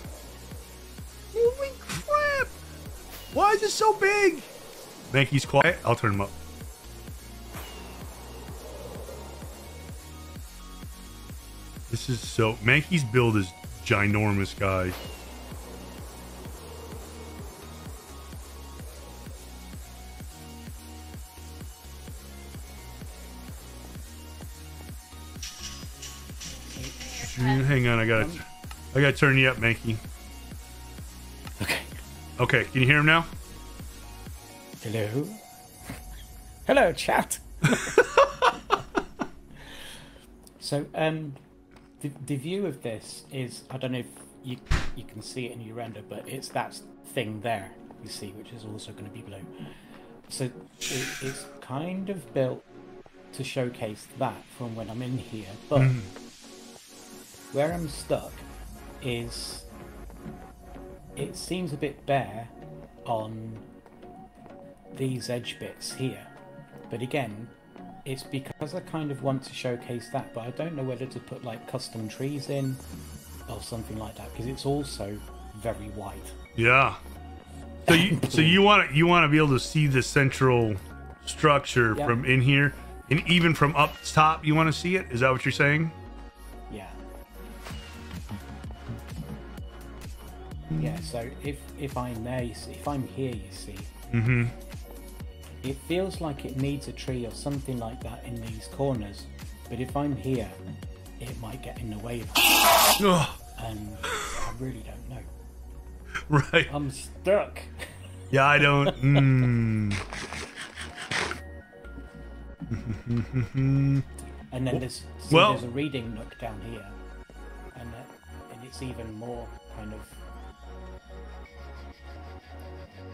Holy crap! Why is it so big? Mankey's quiet. I'll turn him up. This is so... Mankey's build is ginormous, guys. Hang on, I gotta turn you up, Mankey.
Okay.
Okay, can you hear him now?
Hello. Hello, chat. So, the view of this is, I don't know if you can see it in your render, but it's that thing there, you see, which is also going to be blue. So it's kind of built to showcase that from when I'm in here, but where I'm stuck is it seems a bit bare on these edge bits here, but again, it's because I kind of want to showcase that, but I don't know whether to put like custom trees in or something like that, because it's also very white.
Yeah. So you want to be able to see the central structure from in here, and even from up top, you want to see it. Is that what you're saying?
Yeah. Yeah. So if I'm there, if I'm here, you see. It feels like it needs a tree or something like that in these corners, but if I'm here, it might get in the way of it. And I really don't know.
Right.
I'm stuck.
Yeah, I don't.
And then there's a reading nook down here, and it's even more kind of.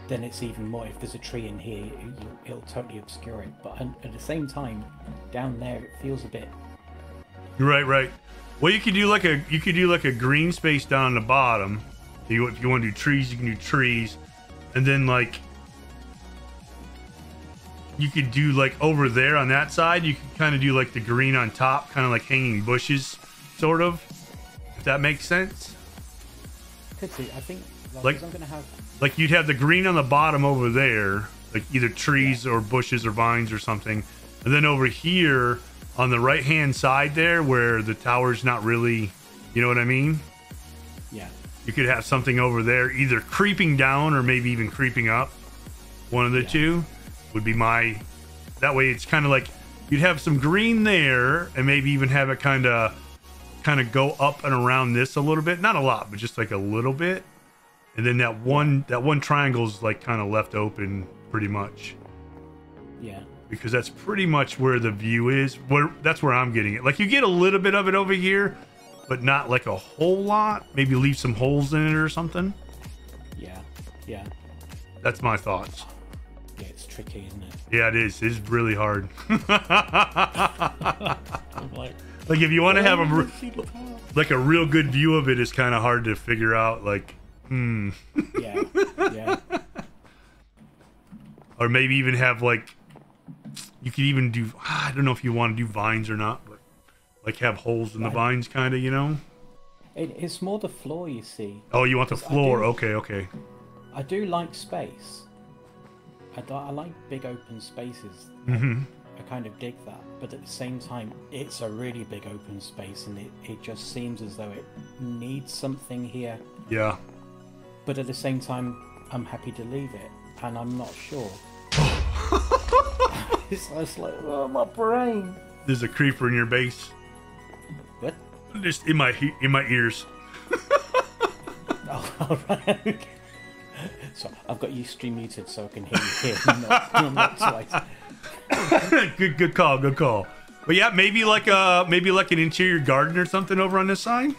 Then it's even more. If there's a tree in here, it'll totally obscure it. But at the same time, down there, it feels a bit.
Right. Well, you could do like a green space down the bottom. If you want to do trees, you can do trees, and then like you could do like over there on that side. You could kind of do like the green on top, kind of like hanging bushes, sort of. If that makes sense.
Could do. I think
like
I'm gonna have.
Like you'd have the green on the bottom over there, like either trees or bushes or vines or something. And then over here on the right hand side there where the tower's not really, you know what I mean?
Yeah.
You could have something over there either creeping down or maybe even creeping up. One of the two would be my, that way it's kind of like you'd have some green there and maybe even have it kind of go up and around this a little bit. Not a lot, but just like a little bit. And then that one triangle's like kind of left open pretty much.
Yeah.
Because that's pretty much where the view is. That's where I'm getting it. Like you get a little bit of it over here, but not like a whole lot. Maybe leave some holes in it or something.
Yeah.
That's my thoughts.
Yeah, it's tricky, isn't it?
Yeah, it is. It's really hard.
I'm like
if you want to have a real good view of it, is kind of hard to figure out. Like.
Yeah.
Or maybe even have like you could even do, I don't know if you want to do vines or not, but like have holes in the vines, kind of, you know.
It's more the floor, you see.
Oh, you want the floor? Okay.
I do like space. I like big open spaces. I kind of dig that, but at the same time, it's a really big open space, and it just seems as though it needs something here.
Yeah.
But at the same time, I'm happy to leave it, and I'm not sure. It's like, oh, my brain.
There's a creeper in your base.
What?
Just in my ears.
Oh, all right. Okay. So I've got you stream muted so I can hear you here, not twice.
Good call. But yeah, maybe like an interior garden or something over on this side.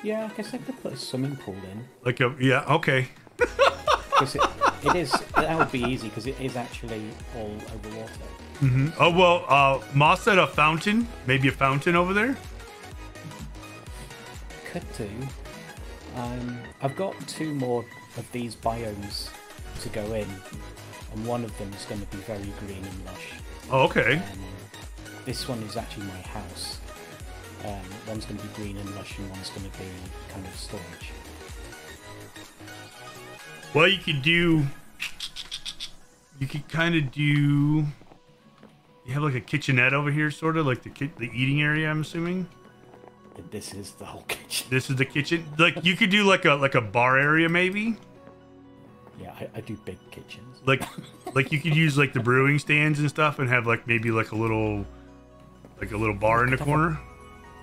Yeah, I guess I could put a swimming pool in.
Okay.
Because that would be easy because it is actually all over water.
Oh well, Moss said a fountain. Maybe a fountain over there.
Could do. I've got 2 more of these biomes to go in, and one of them is going to be very green and lush.
Oh, okay.
This one is actually my house. One's going to be green and lush, and one's going to be kind of storage.
Well, you could kind of do. You have like a kitchenette over here, sort of like the eating area. I'm assuming.
This is the whole kitchen.
This is the kitchen. Like you could do like a bar area, maybe.
Yeah, I do big kitchens.
Like you could use like the brewing stands and stuff, and have like maybe like a little bar in the corner.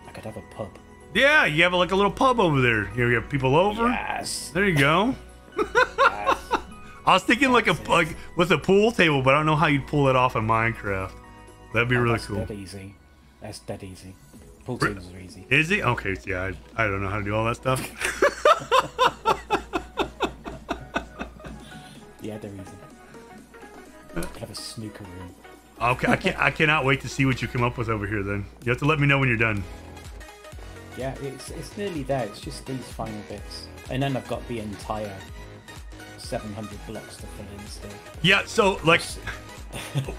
I could have a pub.
Yeah, you have like a little pub over there. You have people over.
Yes.
There you go. Yes. I was thinking like with a pool table, but I don't know how you'd pull it off in Minecraft. That'd be really cool.
That's dead easy. That's dead easy. Pool tables are easy.
Is he? Okay, so yeah, I don't know how to do all that stuff.
Yeah, they're easy. I have a snooker room.
Okay, I cannot wait to see what you come up with over here. Then you have to let me know when you're done.
Yeah, it's nearly there. It's just these final bits, and then I've got the entire 700 blocks to fill in still.
Yeah, so like,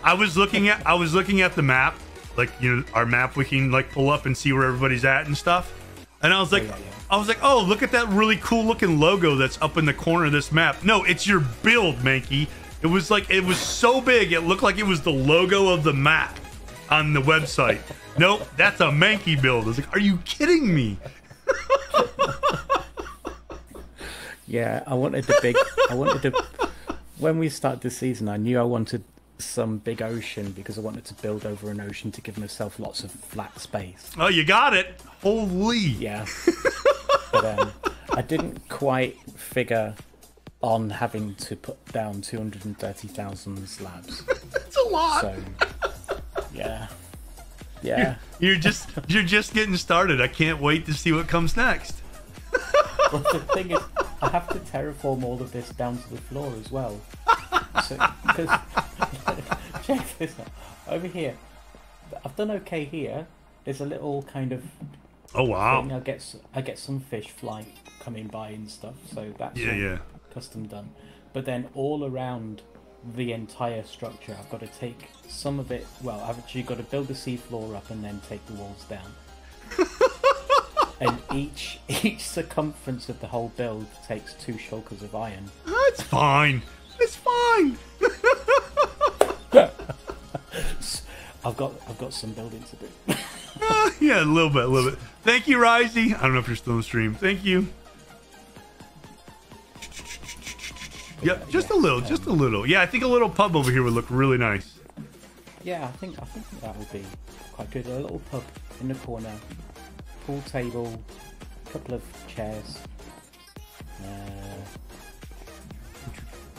I was looking at the map, like, you know, our map we can like pull up and see where everybody's at and stuff. And I was like, oh, look at that really cool looking logo that's up in the corner of this map. No, it's your build, Mankey. It was so big, it looked like it was the logo of the map on the website. Nope, that's a Mankey build. I was like, are you kidding me?
Yeah, when we started the season, I knew I wanted some big ocean because I wanted to build over an ocean to give myself lots of flat space.
Oh, you got it. Holy.
Yeah. But I didn't quite figure on having to put down 230,000 slabs.
That's a lot.
So, yeah. Yeah.
You're just getting started. I can't wait to see what comes next.
Well, the thing is, I have to terraform all of this down to the floor as well. So, because check this out. Over here, I've done okay here. There's a little kind of
oh wow
thing. I get some fish fly coming by and stuff. So that's
yeah
custom done. But then all around the entire structure, I've got to take some of it. Well, I've actually got to build the seafloor up and then take the walls down. And each circumference of the whole build takes 2 shulkers of iron.
It's fine. It's fine.
I've got some building to do.
Yeah, a little bit. Thank you, Risey. I don't know if you're still on the stream. Thank you. Yep, just a little. Yeah, I think a little pub over here would look really nice.
Yeah, I think that would be quite good. A little pub in the corner, pool table, a couple of chairs.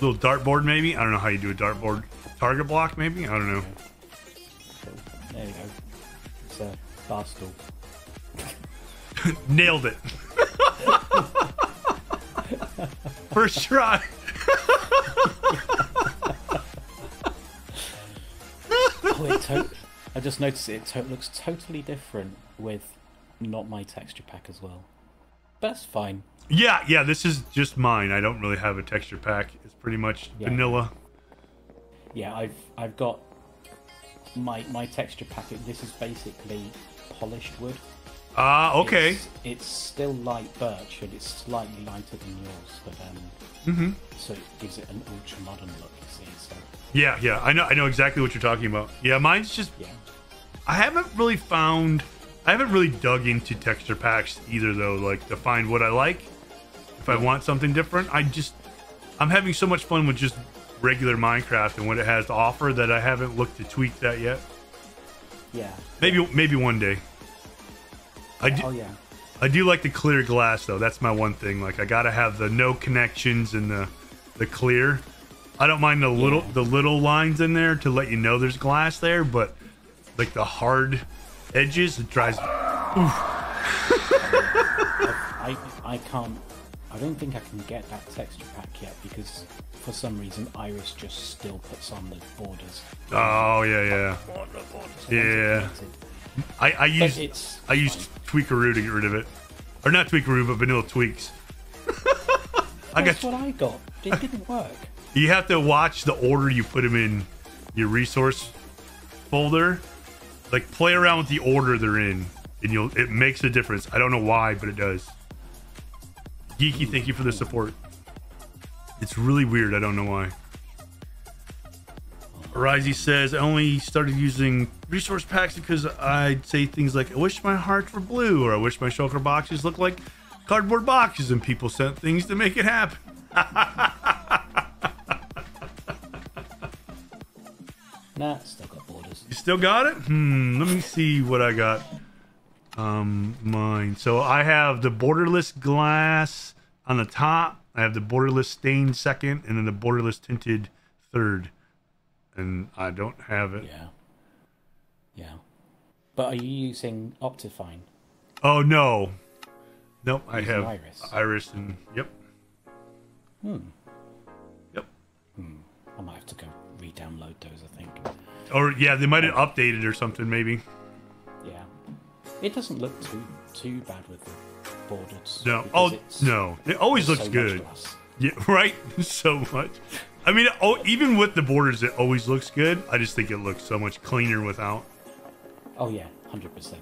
Little dartboard, maybe. I don't know how you do a dartboard. Target block, maybe. I don't know.
Cool. There you go. It's a bar stool.
Nailed it. First try.
I just noticed it looks totally different with not my texture pack as well. But that's fine.
Yeah, this is just mine. I don't really have a texture pack. It's pretty much vanilla.
Yeah, I've got my texture pack. This is basically polished wood.
Okay.
It's still light birch, and it's slightly lighter than yours, but so it gives it an ultra modern look. You see, so
yeah, I know exactly what you're talking about. Yeah, mine's just. Yeah. I haven't really dug into texture packs either, though. Like to find what I like. If I want something different, I'm having so much fun with just regular Minecraft and what it has to offer that I haven't looked to tweak that yet.
Yeah.
Maybe one day. I do like the clear glass though. That's my one thing. Like I gotta have the no connections and the clear. I don't mind the little lines in there to let you know there's glass there, but like the hard edges, it drives.
I can't. I don't think I can get that texture pack yet because for some reason Iris just still puts on the borders.
Oh yeah. I use Tweakaroo to get rid of it, or not Tweakaroo, but vanilla tweaks.
That's what I got. It didn't work.
You have to watch the order you put them in your resource folder. Like play around with the order they're in, and it makes a difference. I don't know why, but it does. Geeky, thank you for the support. It's really weird. I don't know why. Risey says, I only started using resource packs because I'd say things like, I wish my hearts were blue, or I wish my shulker boxes looked like cardboard boxes, and people sent things to make it happen.
Nah, still got borders.
You still got it? Let me see what I got. Mine. So I have the borderless glass on the top. I have the borderless stained second, and then the borderless tinted third. And I don't have it.
Yeah. But are you using Optifine?
Oh no, nope. I
Using
have
Iris.
Iris and yep. Yep.
I might have to go re-download those, I think.
Or yeah, they might have updated or something maybe.
Yeah. It doesn't look too bad with the borders.
No.
because
Oh
it's-
no, it always
there's
looks
so much
good.
glass.
Yeah, right. So much. I mean, even with the borders, it always looks good. I just think it looks so much cleaner without.
Oh yeah, 100%. Yeah.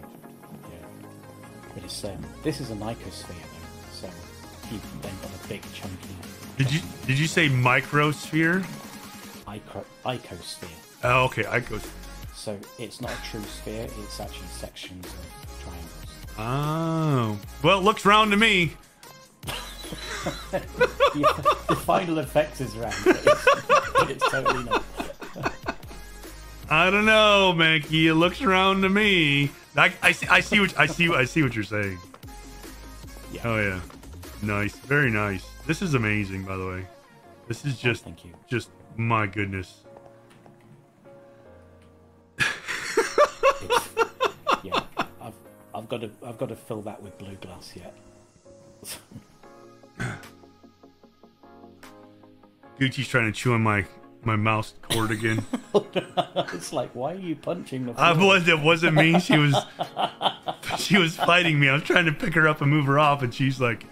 But it's this is an icosphere though, so you've then got a big chunky
Did you say microsphere?
icosphere.
Oh, okay, Icos.
So it's not a true sphere, it's actually sections of triangles.
Oh, well, it looks round to me.
The final effect is round, but it's totally not.
I don't know, Mankey. It looks round to me. I see what you're saying.
Yeah.
Oh yeah, nice, very nice. This is amazing, by the way. This is just,
thank you.
just my goodness.
Yeah, I've got to fill that with blue glass yet.
Gucci's trying to chew on my mouse cord again.
It's like, why are you punching the floor?
It wasn't me. She was fighting me. I was trying to pick her up and move her off, and she's like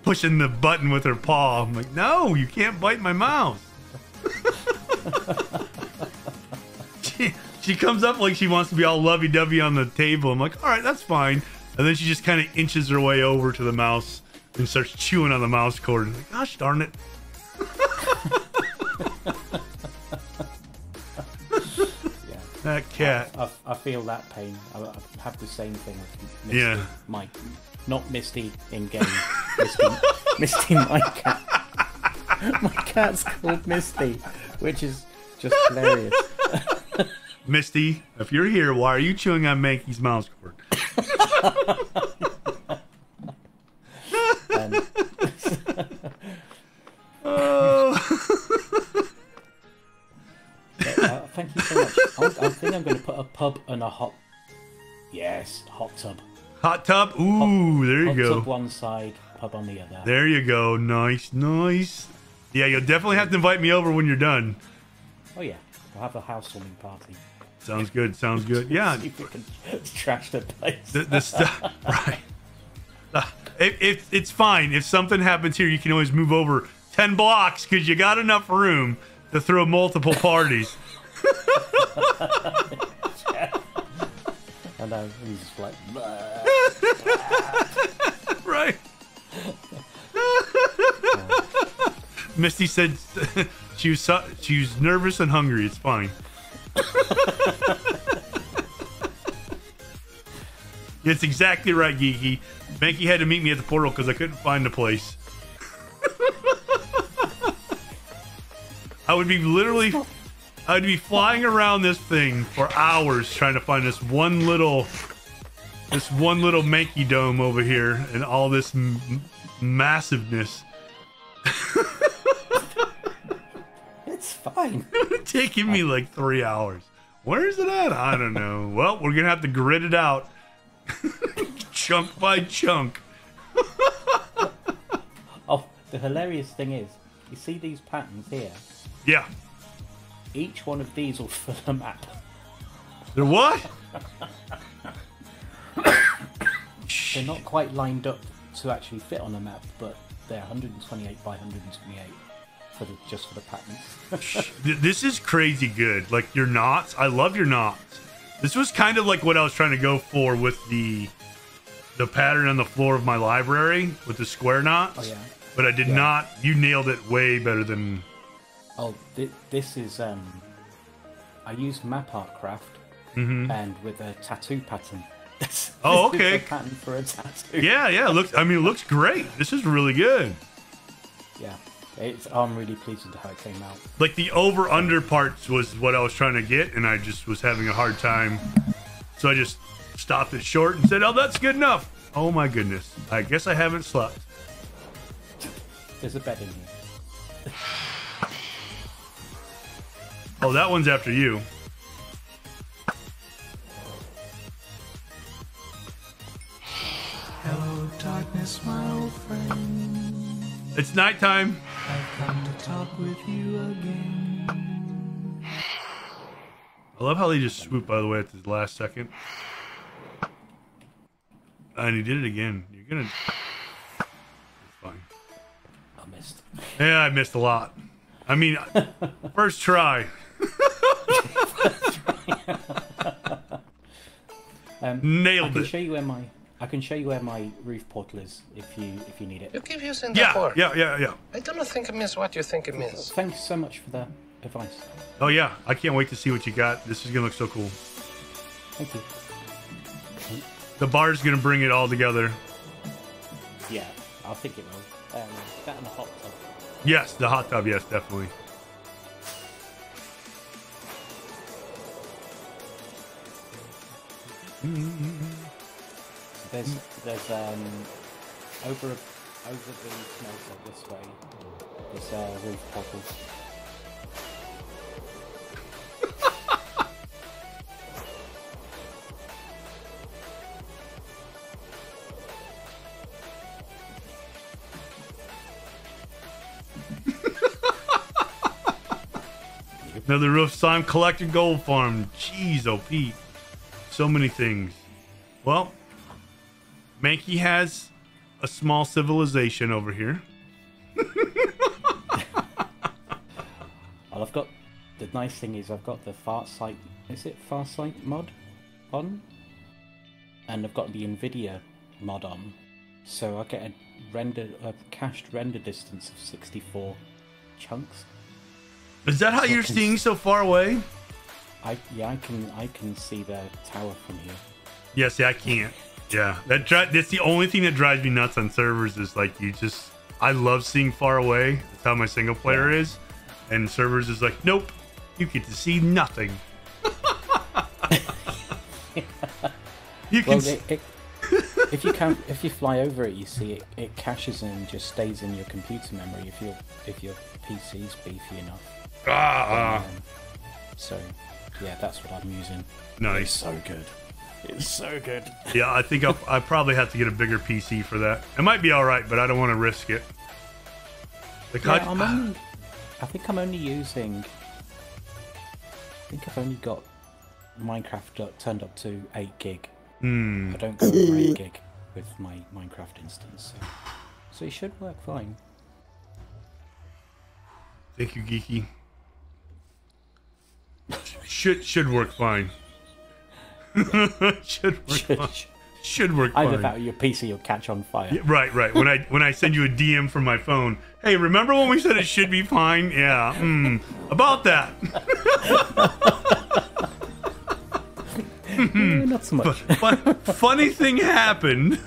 pushing the button with her paw. I'm like, no, you can't bite my mouse. She comes up like she wants to be all lovey-dovey on the table. I'm like, all right, that's fine. And then she just kind of inches her way over to the mouse and starts chewing on the mouse cord. I'm like, gosh darn it.
Yeah.
That cat.
I feel that pain. I have the same thing with Misty.
Yeah.
Not Misty in game. Misty, my cat. My cat's called Misty, which is just hilarious.
Misty, if you're here, why are you chewing on Mankey's mouse cord?
Thank you so much. I think I'm going to put a pub and a hot... Yes, hot tub.
Hot tub? Ooh, there you
Hot
go.
tub one side, pub on the other.
There you go. Nice, nice. Yeah, you'll definitely have to invite me over when you're done.
Oh yeah, we'll have a housewarming party.
Sounds good, sounds good. Yeah.
See if we can trash the place.
The stuff, right. It's fine. If something happens here, you can always move over 10 blocks because you got enough room to throw multiple parties.
And he's just like...
Right. Misty said she was nervous and hungry. It's fine. It's exactly right, Geeky. Mankey had to meet me at the portal because I couldn't find the place. I'd be flying around this thing for hours trying to find this one little Mankey dome over here and all this massiveness.
It's fine.
It's taking me like 3 hours. Where is it at? I don't know. Well, we're gonna have to grit it out. Chunk by chunk.
Oh, the hilarious thing is, you see these patterns here?
Yeah.
Each one of these will fill a map.
They're what?
They're not quite lined up to actually fit on a map, but they're 128 by 128 just for the patterns.
This is crazy good. Like your knots. I love your knots. This was kind of like what I was trying to go for with the pattern on the floor of my library with the square knots.
Oh, yeah.
But I did not. You nailed it way better than...
Oh, this is... I used Map Art Craft and with a tattoo pattern.
Oh, okay.
This is a pattern for a tattoo.
Yeah. It looks great. This is really good.
Yeah. I'm really pleased with how it came out.
Like the over-under parts was what I was trying to get, and I just was having a hard time. So I just stopped it short and said, oh, that's good enough. Oh, my goodness. I guess I haven't slept.
There's a bed in here.
Oh, that one's after you.
darkness, my old friend.
It's nighttime.
I've come to talk with you again.
I love how they just swoop, by the way, at the last second. And he did it again. You're gonna... It's fine.
I missed.
Yeah, I missed a lot. I mean, first try. Nailed
I can
it.
show you where my I can show you where my roof portal is if you need it.
You keep using
Yeah,
that word.
yeah.
I don't think it means what you think it means.
Thanks so much for the advice.
Oh yeah, I can't wait to see what you got. This is gonna look so cool.
Thank you.
The bar's gonna bring it all together.
Yeah, I think it will. That and the hot tub.
Yes, the hot tub. Yes, definitely.
There's over the smelter this way. There's a roof portal.
Another roof. So I'm collecting gold farm. Jeez, oh Pete. So many things. Well, Mankey has a small civilization over here.
Well, I've got the nice thing is I've got the Farsight. Is it Farsight mod on? And I've got the Nvidia mod on, so I get a cached render distance of 64 chunks.
Is that how you're seeing so far away?
I can see the tower from here.
Yeah, see, I can't. Yeah, that's the only thing that drives me nuts on servers is like I love seeing far away. That's how my single player is, and servers is like, nope, you get to see nothing. You can.
Well, if you fly over it, you see it caches and just stays in your computer memory if your PC's beefy enough. So yeah, that's what I'm using.
Nice.
It's so good. It's so good.
Yeah, I think I probably have to get a bigger PC for that. It might be all right, but I don't want to risk it.
I think I'm only using. I think I've only got Minecraft turned up to 8 gig. I don't go over 8 gig with my Minecraft instance, so it should work fine.
Thank you, Geeky. Should work fine. Should work fine.
Either that or your PC will catch on fire.
Yeah, right. When I send you a DM from my phone, hey, remember when we said it should be fine? Yeah. About that.
Not so much.
But funny thing happened.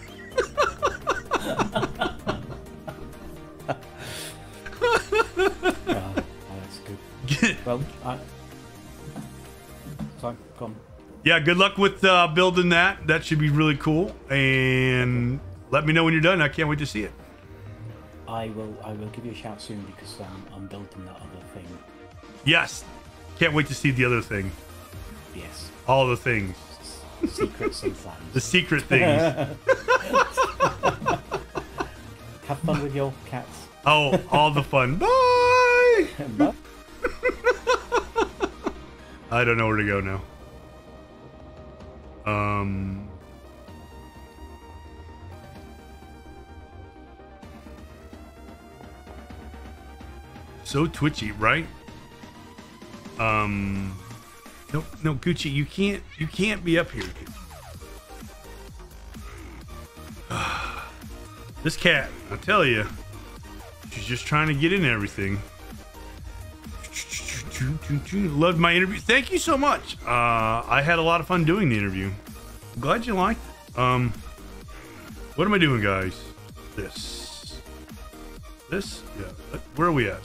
That's good. Well, so gone.
Yeah, good luck with building that. That should be really cool. And let me know when you're done. I can't wait to see it.
I will give you a shout soon because I'm building that other thing.
Yes. Can't wait to see the other thing.
Yes.
All the things.
Secrets and plans.
The secret things.
Have fun with your cats.
Oh, all the fun. Bye!
Bye.
I don't know where to go now. So twitchy, right? No, Gucci, you can't be up here. This cat, I tell you, she's just trying to get in everything. Loved my interview. Thank you so much. I had a lot of fun doing the interview. I'm glad you liked it. What am I doing, guys? This. Yeah. Where are we at?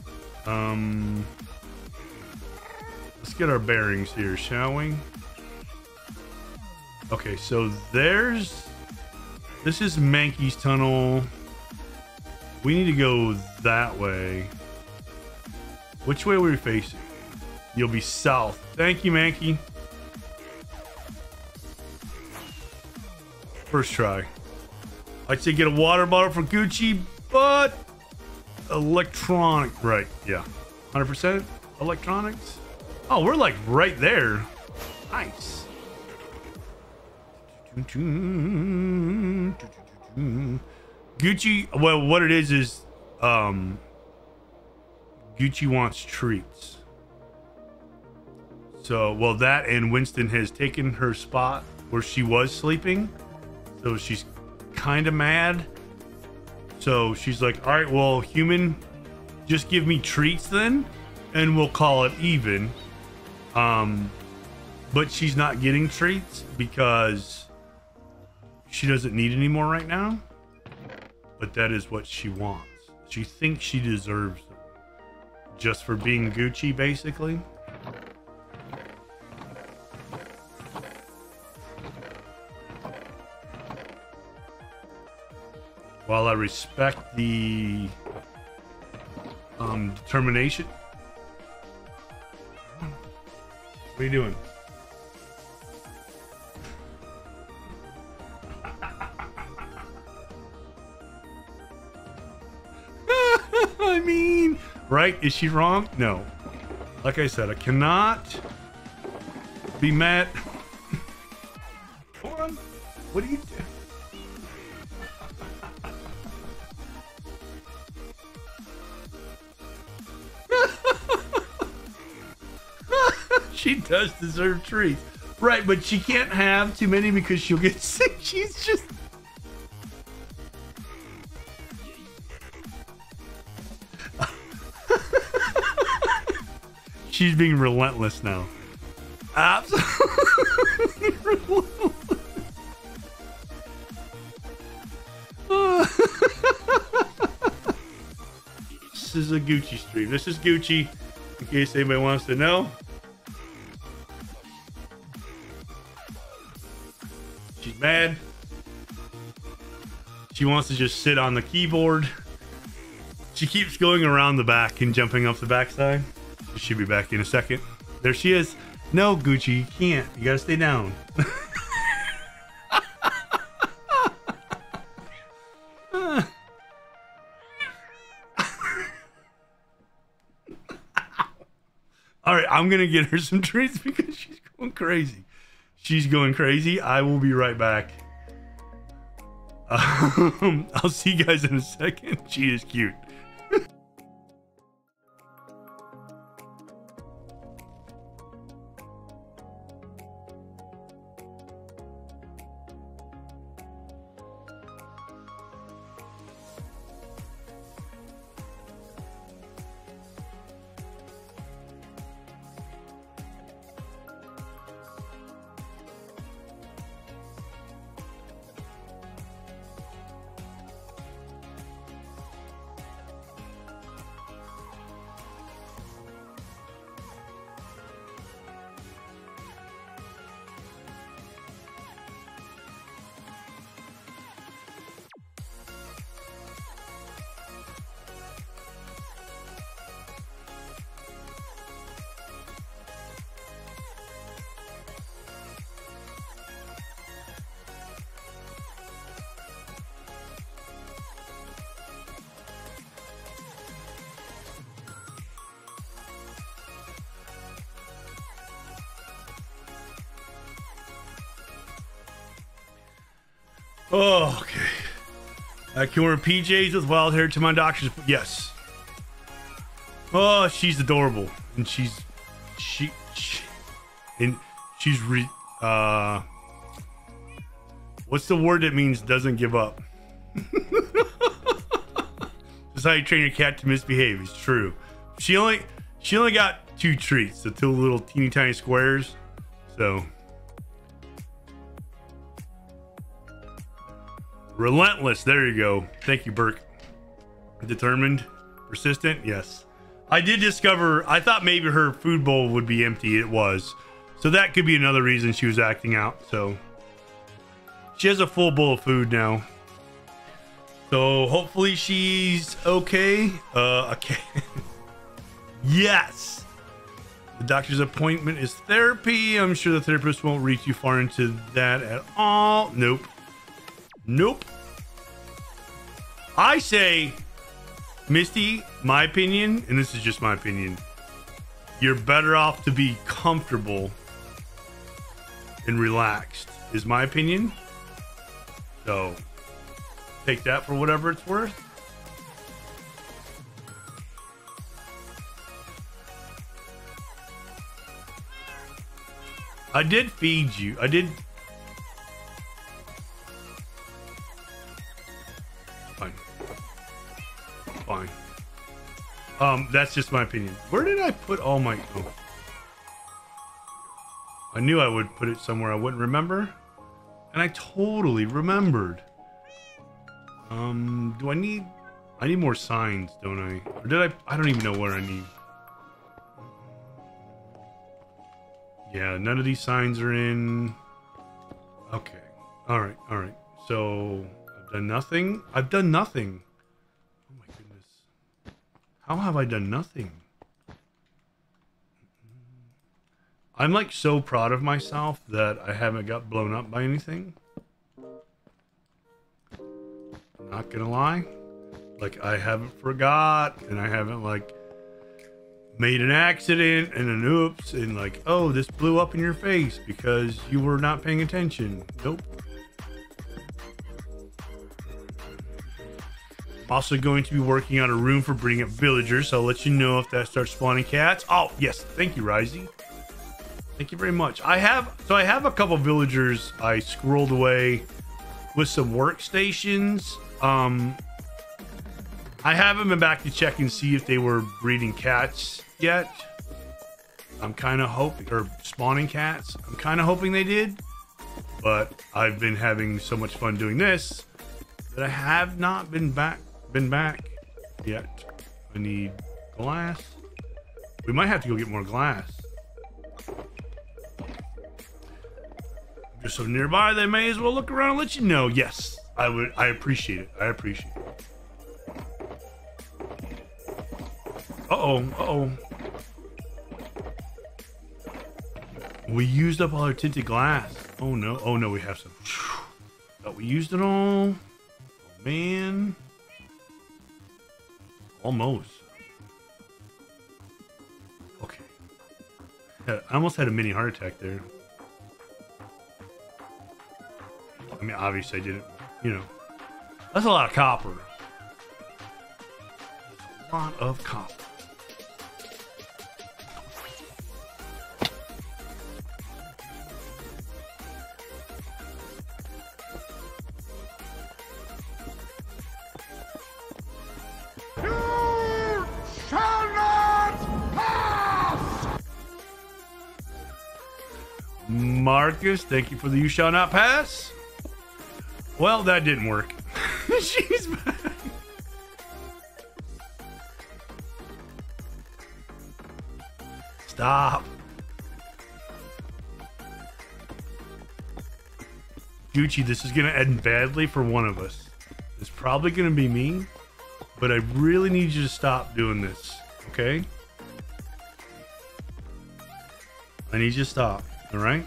Let's get our bearings here, shall we? Okay, so this is Mankey's tunnel. We need to go that way. Which way are we facing? You'll be south. Thank you, Mankey. First try. I'd say get a water bottle for Gucci, but electronic, right? Yeah, 100% electronics. Oh, we're like right there. Nice. Gucci. Well, what it is Gucci wants treats. So, well, that and Winston has taken her spot where she was sleeping. So she's kind of mad. So she's like, all right, well, human, just give me treats then, and we'll call it even. But she's not getting treats because she doesn't need any more right now. But that is what she wants. She thinks she deserves them just for being Gucci, basically. While I respect the determination. What are you doing? I mean, right? Is she wrong? No. Like I said, I cannot be mad. Come on. What are you doing? She does deserve treats. Right, but she can't have too many because she'll get sick. She's just... She's being relentless now. Absolutely relentless. This is a Gucci stream. This is Gucci, in case anybody wants to know. She's mad. She wants to just sit on the keyboard. She keeps going around the back and jumping off the backside. She should be back in a second. There she is. No, Gucci, you can't. You gotta stay down. All right, I'm gonna get her some treats because she's going crazy. She's going crazy. I will be right back. I'll see you guys in a second. She is cute. Oh, okay. I can wear PJs with wild hair to my doctor's. Yes. Oh, she's adorable, and she's what's the word that means doesn't give up? This is how you train your cat to misbehave. It's true. She only got 2 treats, the 2 little teeny tiny squares. So. Relentless. There you go. Thank you, Burke. Determined. Persistent. Yes. I did discover, I thought maybe her food bowl would be empty. It was. So that could be another reason she was acting out. So she has a full bowl of food now. So hopefully she's okay. Okay. Yes. The doctor's appointment is therapy. I'm sure the therapist won't reach you far into that at all. Nope. Nope. I say, Misty, my opinion, and this is just my opinion, you're better off to be comfortable and relaxed, is my opinion. So take that for whatever it's worth. I did feed you. I did. Fine. Fine. That's just my opinion. Where did I put all my... Oh. I knew I would put it somewhere I wouldn't remember. And I totally remembered. Do I need... I need more signs, don't I? Or did I don't even know what I need. Yeah, none of these signs are in. Okay. Alright, alright. So, I've done nothing? I've done nothing. Oh my goodness. How have I done nothing? I'm like so proud of myself that I haven't got blown up by anything. I'm not gonna lie. Like, I haven't forgot, and I haven't like made an accident and an oops and like, oh, this blew up in your face because you were not paying attention. Nope. Also going to be working on a room for bringing up villagers, so I'll let you know if that starts spawning cats. Oh yes, thank you, Risey. Thank you very much. I have a couple villagers I squirreled away with some workstations. I haven't been back to check and see if they were breeding cats yet. I'm kind of hoping, or spawning cats. I'm kind of hoping they did, but I've been having so much fun doing this that I have not been back yet. I need glass. We might have to go get more glass. Just so nearby, they may as well look around and let you know. Yes, I would. I appreciate it. I appreciate it. Uh-oh, uh-oh. We used up all our tinted glass. Oh no, oh no, we have some. Thought we used it all. Oh man. Almost. Okay. I almost had a mini heart attack there. I mean, obviously I didn't, you know. That's a lot of copper. That's a lot of copper. Marcus, thank you for the "You shall not pass." Well, that didn't work. She's back. Stop. Gucci, this is going to end badly for one of us. It's probably going to be me, but I really need you to stop doing this, okay? I need you to stop, all right?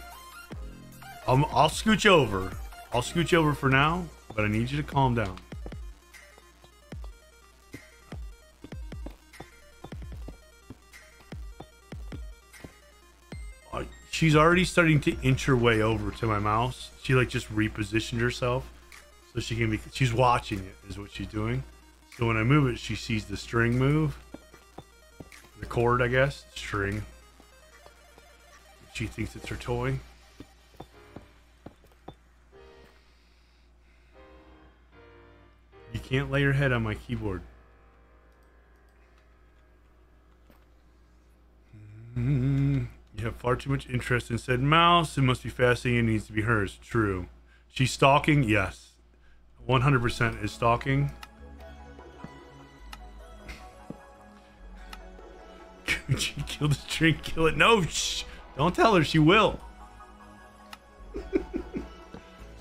I'll scooch over. I'll scooch over for now, but I need you to calm down. She's already starting to inch her way over to my mouse. She like just repositioned herself so she can be, she's watching it is what she's doing. So when I move it, she sees the string move. The cord, I guess, string. She thinks it's her toy. You can't lay your head on my keyboard. You have far too much interest in said mouse. It must be fascinating. It needs to be hers. True. She's stalking? Yes. 100% is stalking. She killed the string. Kill it. No, shh. Don't tell her. She will.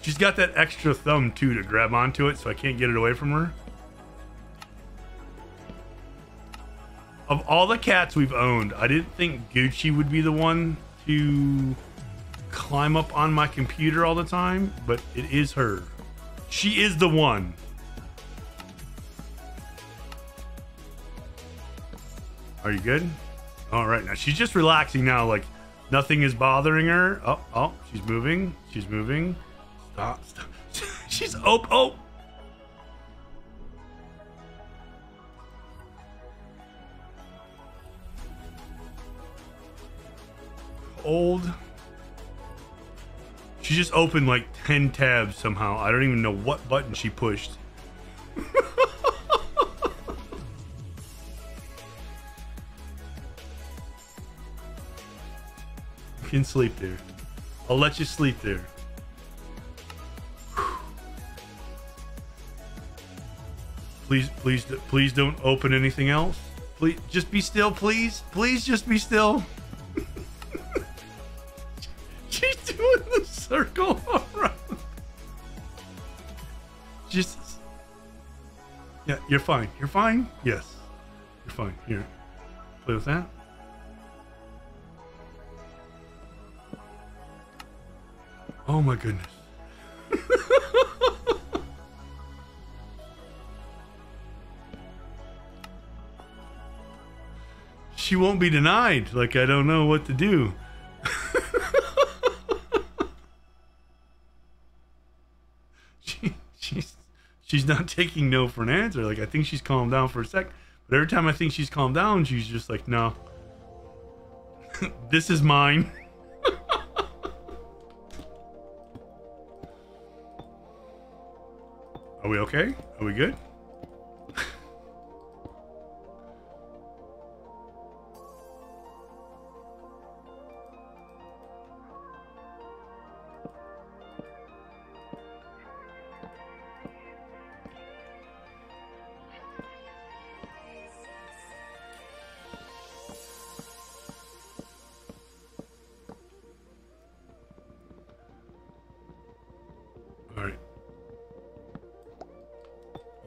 She's got that extra thumb too to grab onto it, so I can't get it away from her. Of all the cats we've owned, I didn't think Gucci would be the one to climb up on my computer all the time, but it is her. She is the one. Are you good? All right, now she's just relaxing now, like nothing is bothering her. Oh, she's moving. She's moving. Stop. She's oh. Old. She just opened like 10 tabs somehow. I don't even know what button she pushed. You can sleep there. I'll let you sleep there. Please don't open anything else. Please just be still, please. Please just be still. She's doing the circle around. Just yeah, you're fine. You're fine. Yes, you're fine. Here, play with that. Oh my goodness. She won't be denied. Like, I don't know what to do. She's not taking no for an answer. Like, I think she's calmed down for a sec. But every time I think she's calmed down, she's just like, no. This is mine. Are we okay? Are we good?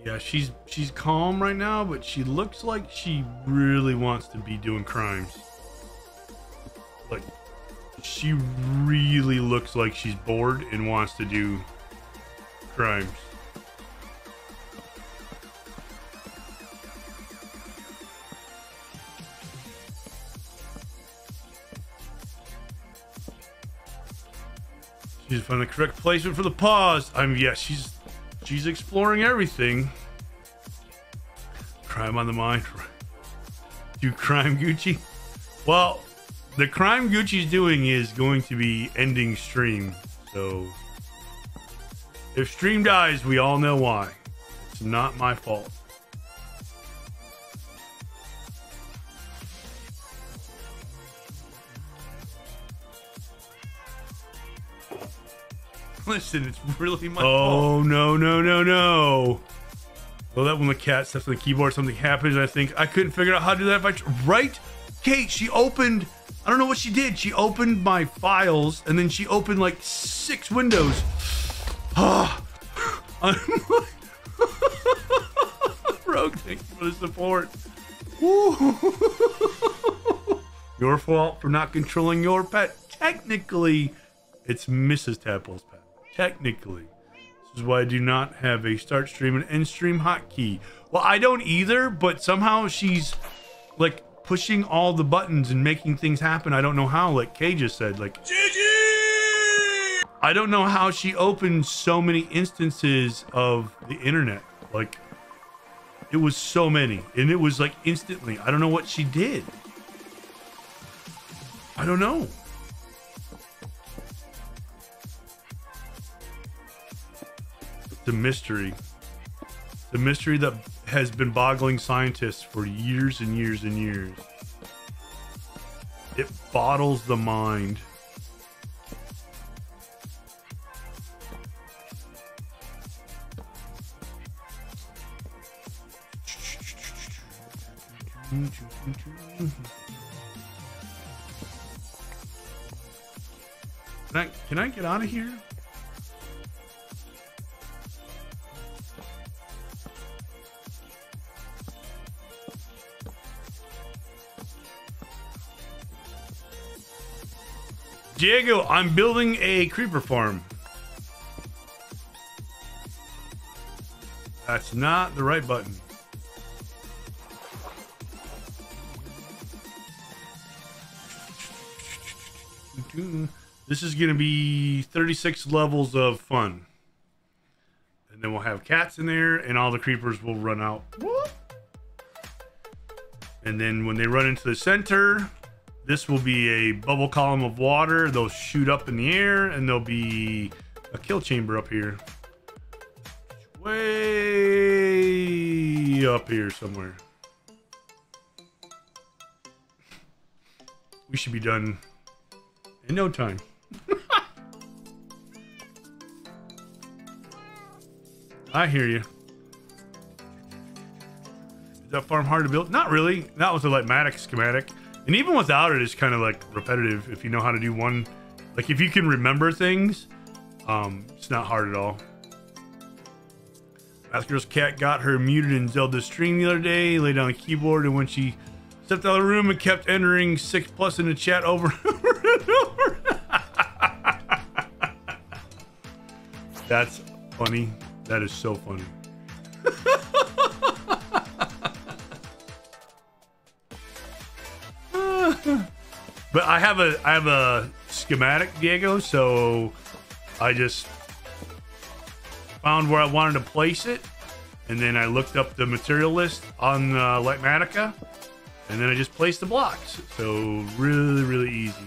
Yeah, she's calm right now, but she looks like she really wants to be doing crimes. Like, she really looks like she's bored and wants to do crimes. She's found the correct placement for the paws. Yeah, she's exploring everything. Crime on the mind. Do crime Gucci? Well, the crime Gucci's doing is going to be ending stream. So if stream dies, we all know why. It's not my fault. Listen, it's really my fault. Oh, no. Well, that when the cat steps on the keyboard, something happens. I think I couldn't figure out how to do that. Right? Kate, she opened, I don't know what she did. She opened my files, and then she opened like 6 windows. Rogue, thank you for the support. Your fault for not controlling your pet. Technically, it's Mrs. Tadpole's pet. Technically. This is why I do not have a start stream and end stream hotkey. Well, I don't either, but somehow she's like pushing all the buttons and making things happen. I don't know how, like Kay just said, like GG! I don't know how she opened so many instances of the internet. Like, it was so many, and it was like instantly. I don't know what she did. I don't know. The mystery. The mystery that has been boggling scientists for years and years and years. It bottles the mind. Can I get out of here? Diego, I'm building a creeper farm. That's not the right button. This is gonna be 36 levels of fun. And then we'll have cats in there, and all the creepers will run out. And then when they run into the center, this will be a bubble column of water. They'll shoot up in the air, and there'll be a kill chamber up here. Way up here somewhere. We should be done in no time. I hear you. Is that farm hard to build? Not really. Not with the Lightmatic schematic. And even without it, it's kind of like repetitive if you know how to do one. Like if you can remember things, it's not hard at all. Math Girl's cat got her muted in Zelda's stream the other day, laid down the keyboard, and when she stepped out of the room and kept entering 6+ in the chat over and over and over. That's funny. That is so funny. But I have a schematic, Diego, so I just found where I wanted to place it, and then I looked up the material list on Lightmatica, and then I just placed the blocks. So really easy.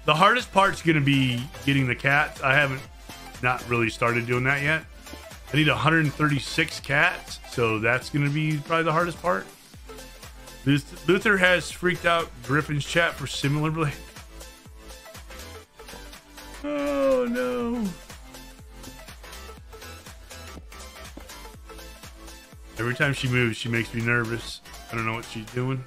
The hardest part's gonna be getting the cats. I haven't not really started doing that yet. I need 136 cats, so that's gonna be probably the hardest part. Luther has freaked out Griffin's chat for similar blade. Oh no. Every time she moves, she makes me nervous. I don't know what she's doing.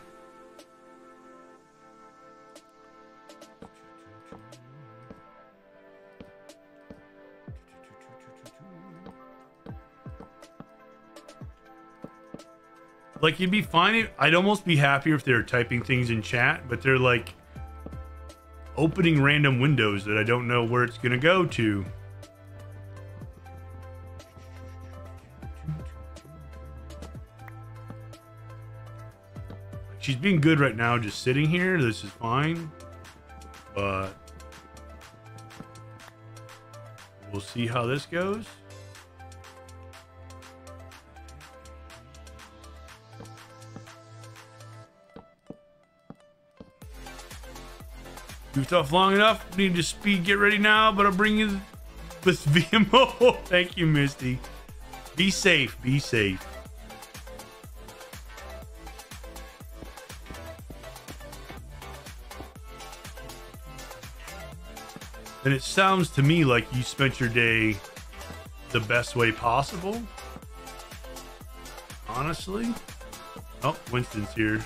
Like, you'd be fine. I'd almost be happier if they were typing things in chat, but they're like opening random windows that I don't know where it's gonna go to. She's being good right now, just sitting here. This is fine, but we'll see how this goes. Goofed off long enough. Need to speed. Get ready now, but I'll bring you with VMO. Thank you, Misty. Be safe. Be safe. And it sounds to me like you spent your day the best way possible. Honestly. Oh, Winston's here.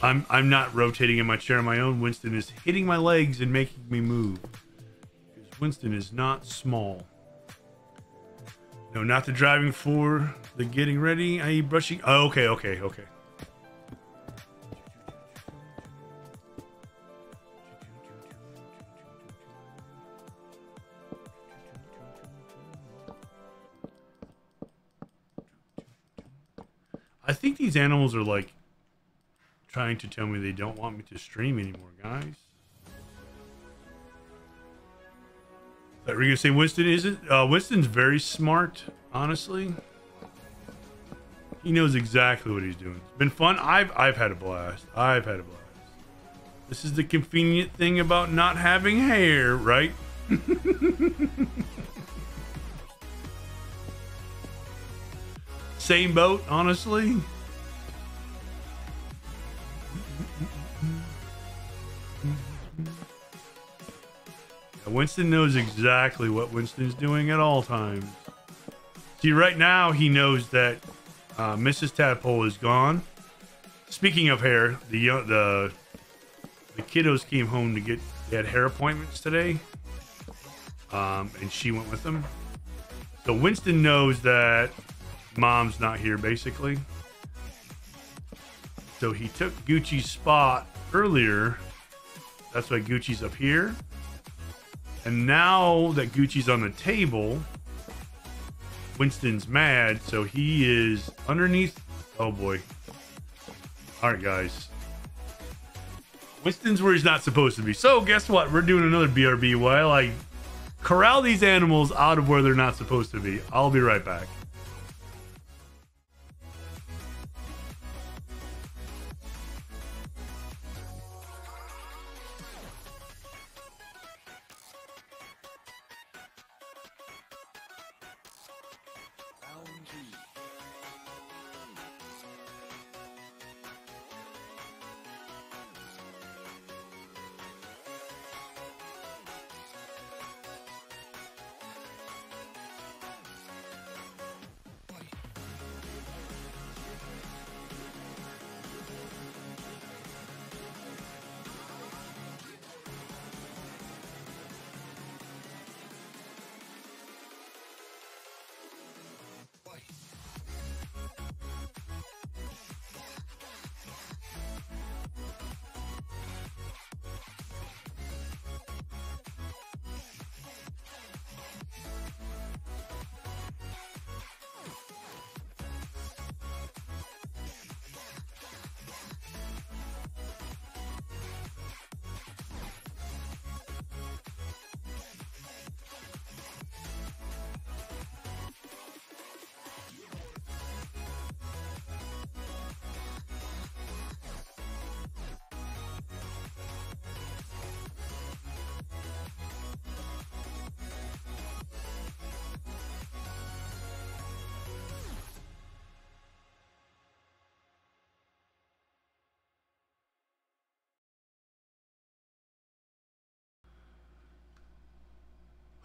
I'm not rotating in my chair on my own. Winston is hitting my legs and making me move. Because Winston is not small. No, not the driving for the getting ready. I eat brushing. Oh, okay. I think these animals are like trying to tell me they don't want me to stream anymore, guys. Are we gonna say Winston isn't? Winston's very smart, honestly. He knows exactly what he's doing. It's been fun. I've had a blast. This is the convenient thing about not having hair, right? Same boat, honestly. Winston knows exactly what Winston's doing at all times. See, right now he knows that Mrs. Tadpole is gone. Speaking of hair, the kiddos came home to they had hair appointments today, and she went with them. So Winston knows that Mom's not here, basically. So he took Gucci's spot earlier. That's why Gucci's up here. And now that Gucci's on the table, Winston's mad, so he is underneath. Oh boy. All right, guys. Winston's where he's not supposed to be. So guess what? We're doing another BRB while I corral these animals out of where they're not supposed to be. I'll be right back.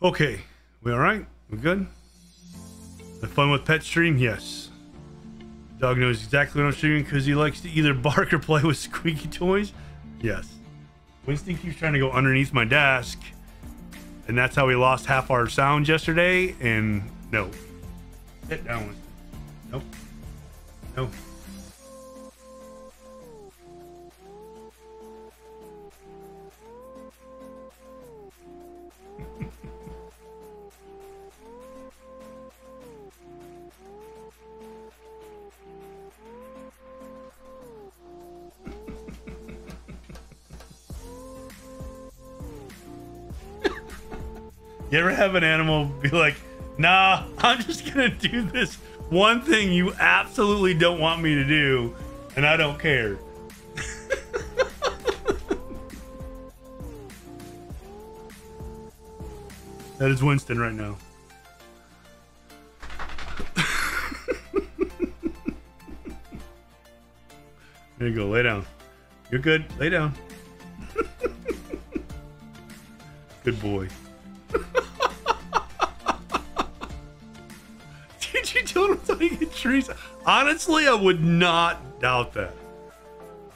Okay, we all right? We good? Have fun with pet stream? Yes. Dog knows exactly what I'm streaming because he likes to either bark or play with squeaky toys. Yes. Winston keeps trying to go underneath my desk, and that's how we lost half our sound yesterday. And no, sit down, Winston. Nope. No. You ever have an animal be like, nah, I'm just gonna do this one thing you absolutely don't want me to do, and I don't care. That is Winston right now. There you go, lay down. You're good, lay down. Good boy. Did you tell him how you get trees? Honestly, I would not doubt that.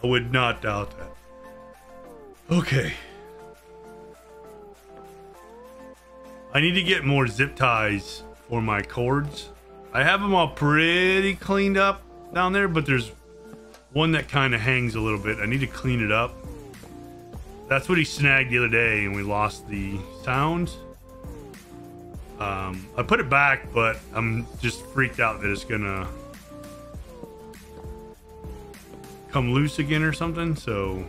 I would not doubt that. Okay. I need to get more zip ties for my cords. I have them all pretty cleaned up down there, but there's one that kind of hangs a little bit. I need to clean it up. That's what he snagged the other day, and we lost the sound. I put it back, but I'm just freaked out that it's gonna come loose again or something. So,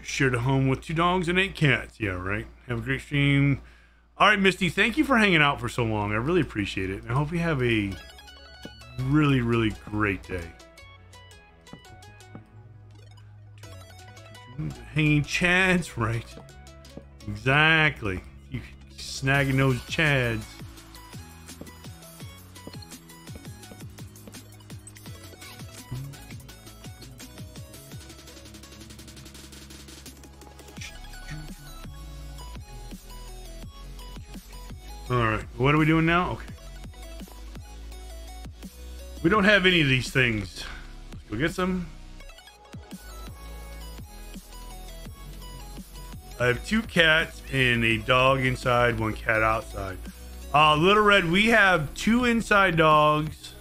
shared a home with 2 dogs and 8 cats. Yeah, right. Have a great stream. All right, Misty, thank you for hanging out for so long. I really appreciate it. And I hope you have a really, really great day. Hanging chads, right? Exactly. You snagging those chads. All right. What are we doing now? Okay. We don't have any of these things. Let's go get some. I have 2 cats and a dog inside, 1 cat outside. Little Red, we have 2 inside dogs,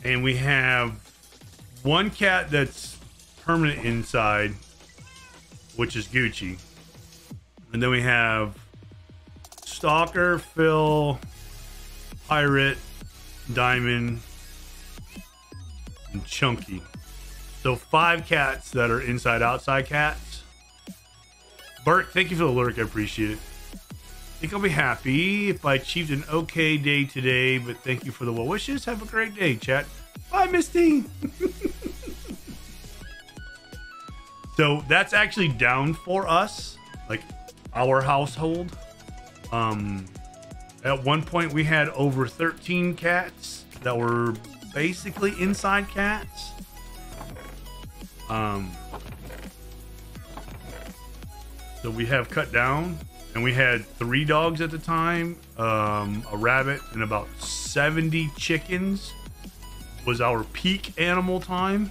and we have 1 cat that's permanent inside, which is Gucci. And then we have Stalker, Phil, Pirate, Diamond, and Chunky. So 5 cats that are inside outside cats. Bert, thank you for the lurk. I appreciate it. I think I'll be happy if I achieved an okay day today, but thank you for the well wishes. Have a great day, chat. Bye, Misty. So that's actually down for us, like our household. At one point we had over 13 cats that were basically inside cats. So we have cut down, and we had 3 dogs at the time, a rabbit, and about 70 chickens was our peak animal time.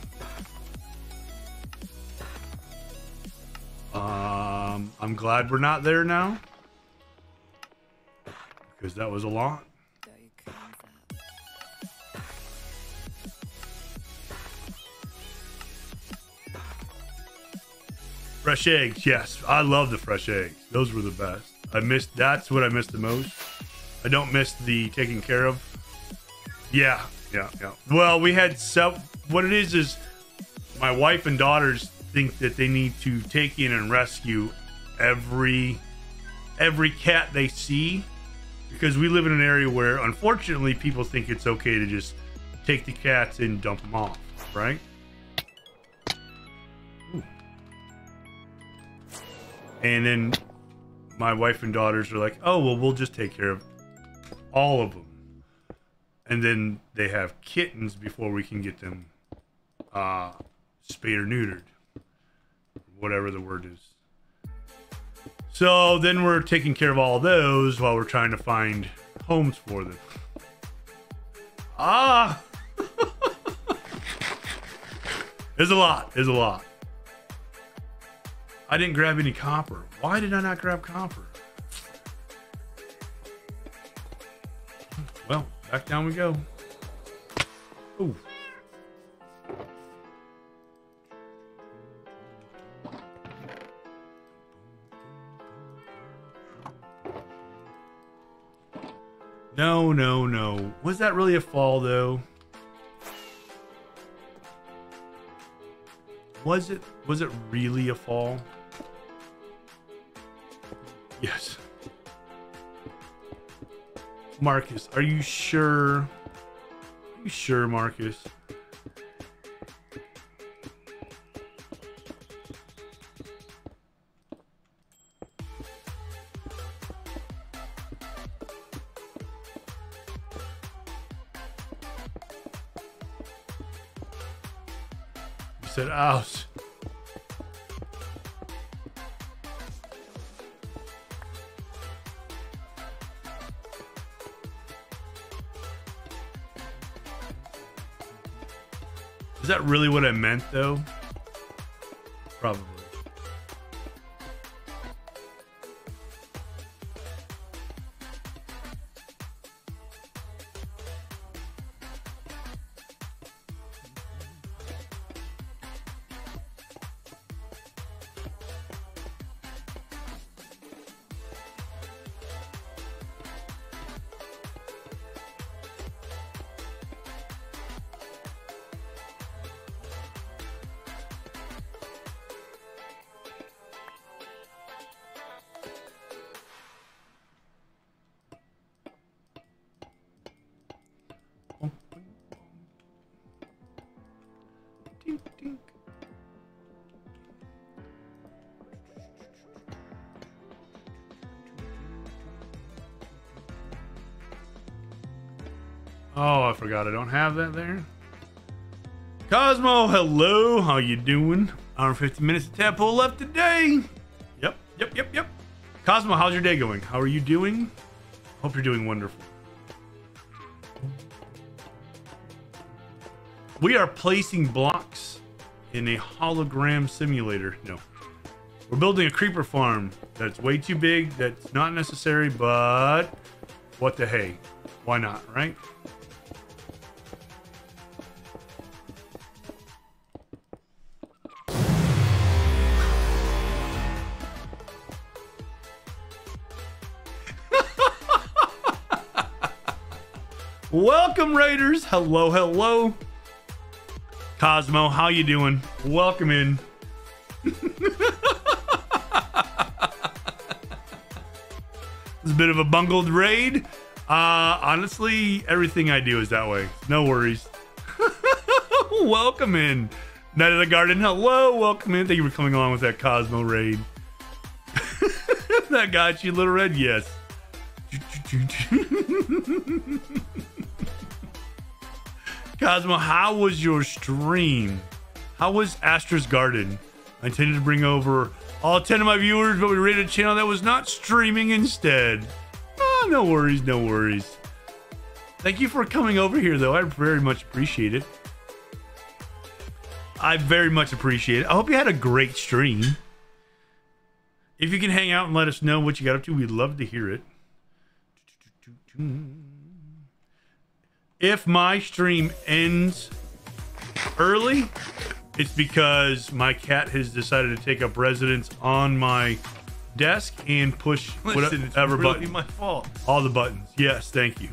I'm glad we're not there now, because that was a lot. Fresh eggs, yes. I love the fresh eggs. Those were the best. That's what I missed the most. I don't miss the taking care of. Yeah. Well, we had what it is my wife and daughters think that they need to take in and rescue every cat they see, because we live in an area where unfortunately people think it's okay to just take the cats and dump them off, right? Ooh. And then my wife and daughters are like, oh, well, we'll just take care of all of them. And then they have kittens before we can get them spayed or neutered. Whatever the word is. So then we're taking care of all those while we're trying to find homes for them. There's a lot. I didn't grab any copper. Why did I not grab copper? Well, back down we go. Ooh. No. Was that really a fall, though? Was it really a fall? Yes. Marcus, are you sure? Are you sure, Marcus? Said ouch. Is that really what I meant, though? Probably. Oh, I forgot I don't have that there. Cosmo, hello. How you doing? Hour and 50 minutes of tadpole left today. Yep. Cosmo, how's your day going? How are you doing? Hope you're doing wonderful. We are placing blocks in a hologram simulator. No. We're building a creeper farm that's way too big. That's not necessary, but what the hey? Why not, right? Welcome, Raiders. Hello. Cosmo, how you doing? Welcome in. It's a bit of a bungled raid. Honestly, everything I do is that way. No worries. Welcome in. Night of the Garden. Hello, welcome in. Thank you for coming along with that Cosmo raid. That got you, Little Red? Yes. Cosmo, how was your stream? How was Astra's Garden? I intended to bring over all 10 of my viewers, but we raided a channel that was not streaming instead. Oh, no worries, no worries. Thank you for coming over here, though. I very much appreciate it. I very much appreciate it. I hope you had a great stream. If you can hang out and let us know what you got up to, we'd love to hear it. If my stream ends early, it's because my cat has decided to take up residence on my desk and push whatever
really
button.
my fault.
All the buttons. Yes, thank you.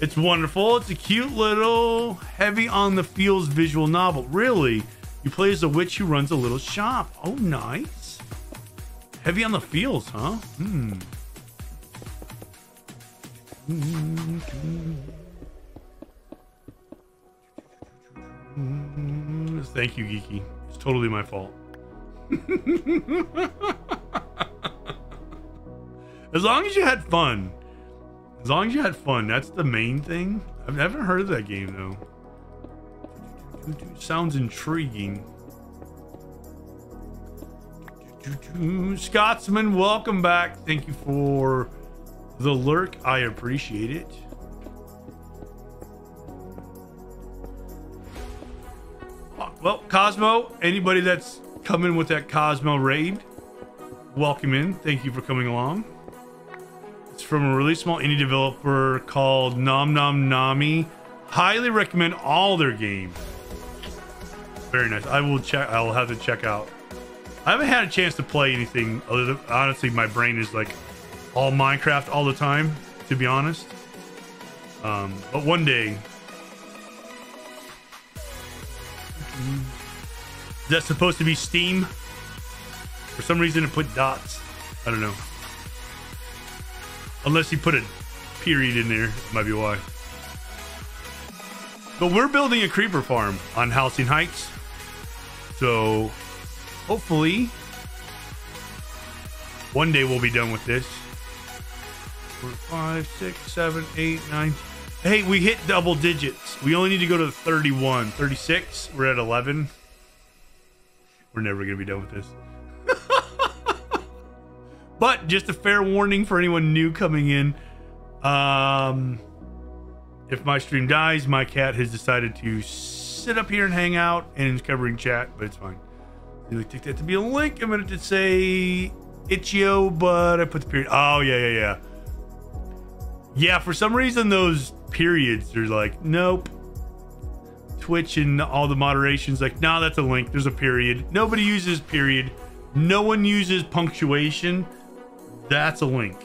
It's wonderful. It's a cute little heavy on the feels visual novel. Really? You play as a witch who runs a little shop. Oh, nice. Heavy on the feels, huh? Hmm. Thank you, Geeky. It's totally my fault. As long as you had fun. As long as you had fun, that's the main thing. I've never heard of that game, though. Sounds intriguing. Scotsman, welcome back. Thank you for the lurk. I appreciate it. Well, Cosmo, anybody that's coming with that Cosmo raid, welcome in. Thank you for coming along. It's from a really small indie developer called Nom Nom Nami. Highly recommend all their games. Very nice. I will check. I'll have to check out. I haven't had a chance to play anything other than, honestly, my brain is like all Minecraft all the time, to be honest. But one day. Is that supposed to be Steam? For some reason it put dots. I don't know. Unless you put a period in there, might be why. But we're building a creeper farm on Halcyon Heights. So hopefully one day we'll be done with this. 4, 5, 6, 7, 8, 9. Hey, we hit double digits. We only need to go to 31, 36. We're at 11. We're never going to be done with this. But just a fair warning for anyone new coming in. If my stream dies, my cat has decided to sit up here and hang out and is covering chat, but it's fine. I take that to be a link. I'm going to say Itch.io, but I put the period. Oh, yeah. Yeah, for some reason, those periods are like, nope. Twitch and all the moderations like, nah, that's a link. There's a period. Nobody uses period. No one uses punctuation. That's a link.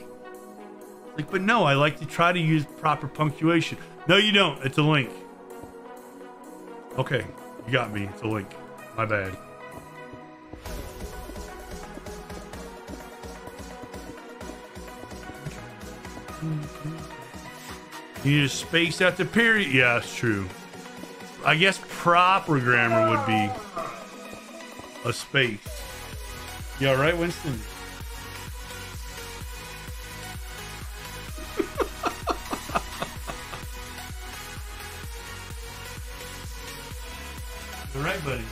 Like, but no, I like to try to use proper punctuation. No, you don't. It's a link. Okay, you got me. It's a link. My bad. You need a space at the period. Yeah, it's true. I guess proper grammar would be a space. You all right, Winston? All right, buddy.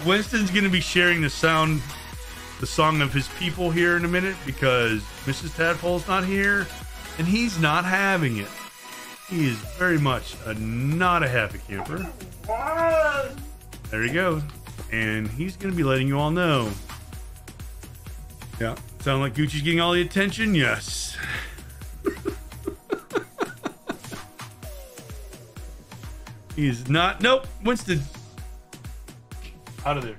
Winston's gonna be sharing the song of his people here in a minute because Mrs. Tadpole's not here and he's not having it. He is very much not a happy camper. There he goes. And he's gonna be letting you all know. Yeah, sound like Gucci's getting all the attention? Yes. He's not. Nope. Winston. Out of there.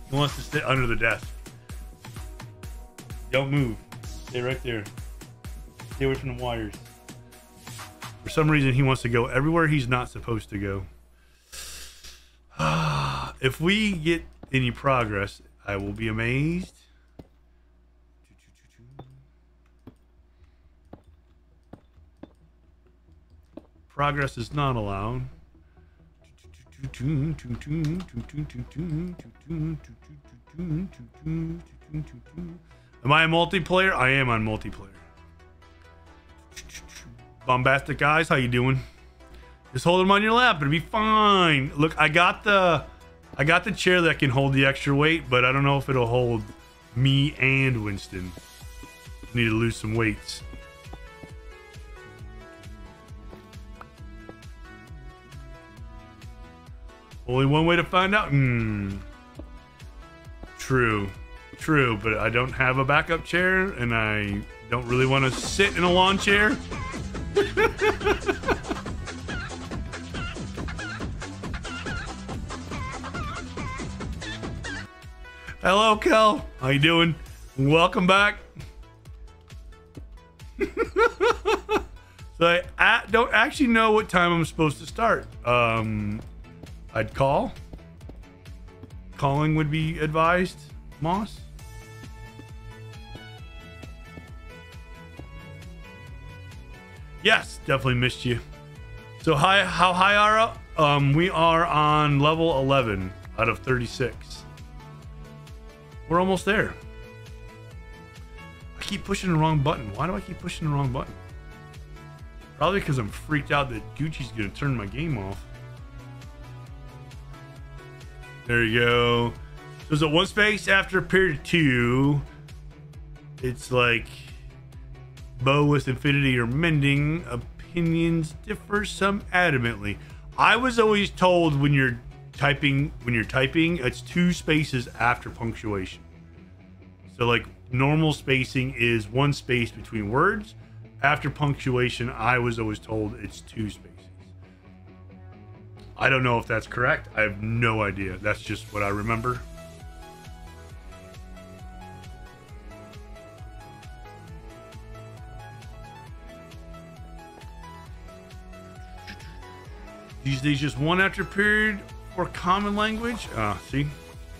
He wants to sit under the desk. Don't move. Stay right there. Stay away from the wires. For some reason, he wants to go everywhere he's not supposed to go. If we get any progress, I will be amazed. Progress is not allowed. Am I a multiplayer? I am on multiplayer. Bombastic guys, how you doing? Just hold them on your lap, it'll be fine. Look, I got the chair that can hold the extra weight, but I don't know if it'll hold me and Winston. Need to lose some weights. Only one way to find out. True, but I don't have a backup chair, and I don't really want to sit in a lawn chair. Hello, Kel. How you doing? Welcome back. So I don't actually know what time I'm supposed to start. I'd call. Calling would be advised. Moss. Yes, definitely missed you. So how high are we are on level 11 out of 36. We're almost there. I keep pushing the wrong button. Why do I keep pushing the wrong button? Probably because I'm freaked out that Gucci's gonna turn my game off. There you go. So is it one space after period 2? It's like bow with infinity or mending. Opinions differ some adamantly. I was always told when you're typing, it's 2 spaces after punctuation. So like normal spacing is 1 space between words. After punctuation, I was always told it's 2 spaces. I don't know if that's correct. I have no idea. That's just what I remember. These days, just 1 after period for common language. See,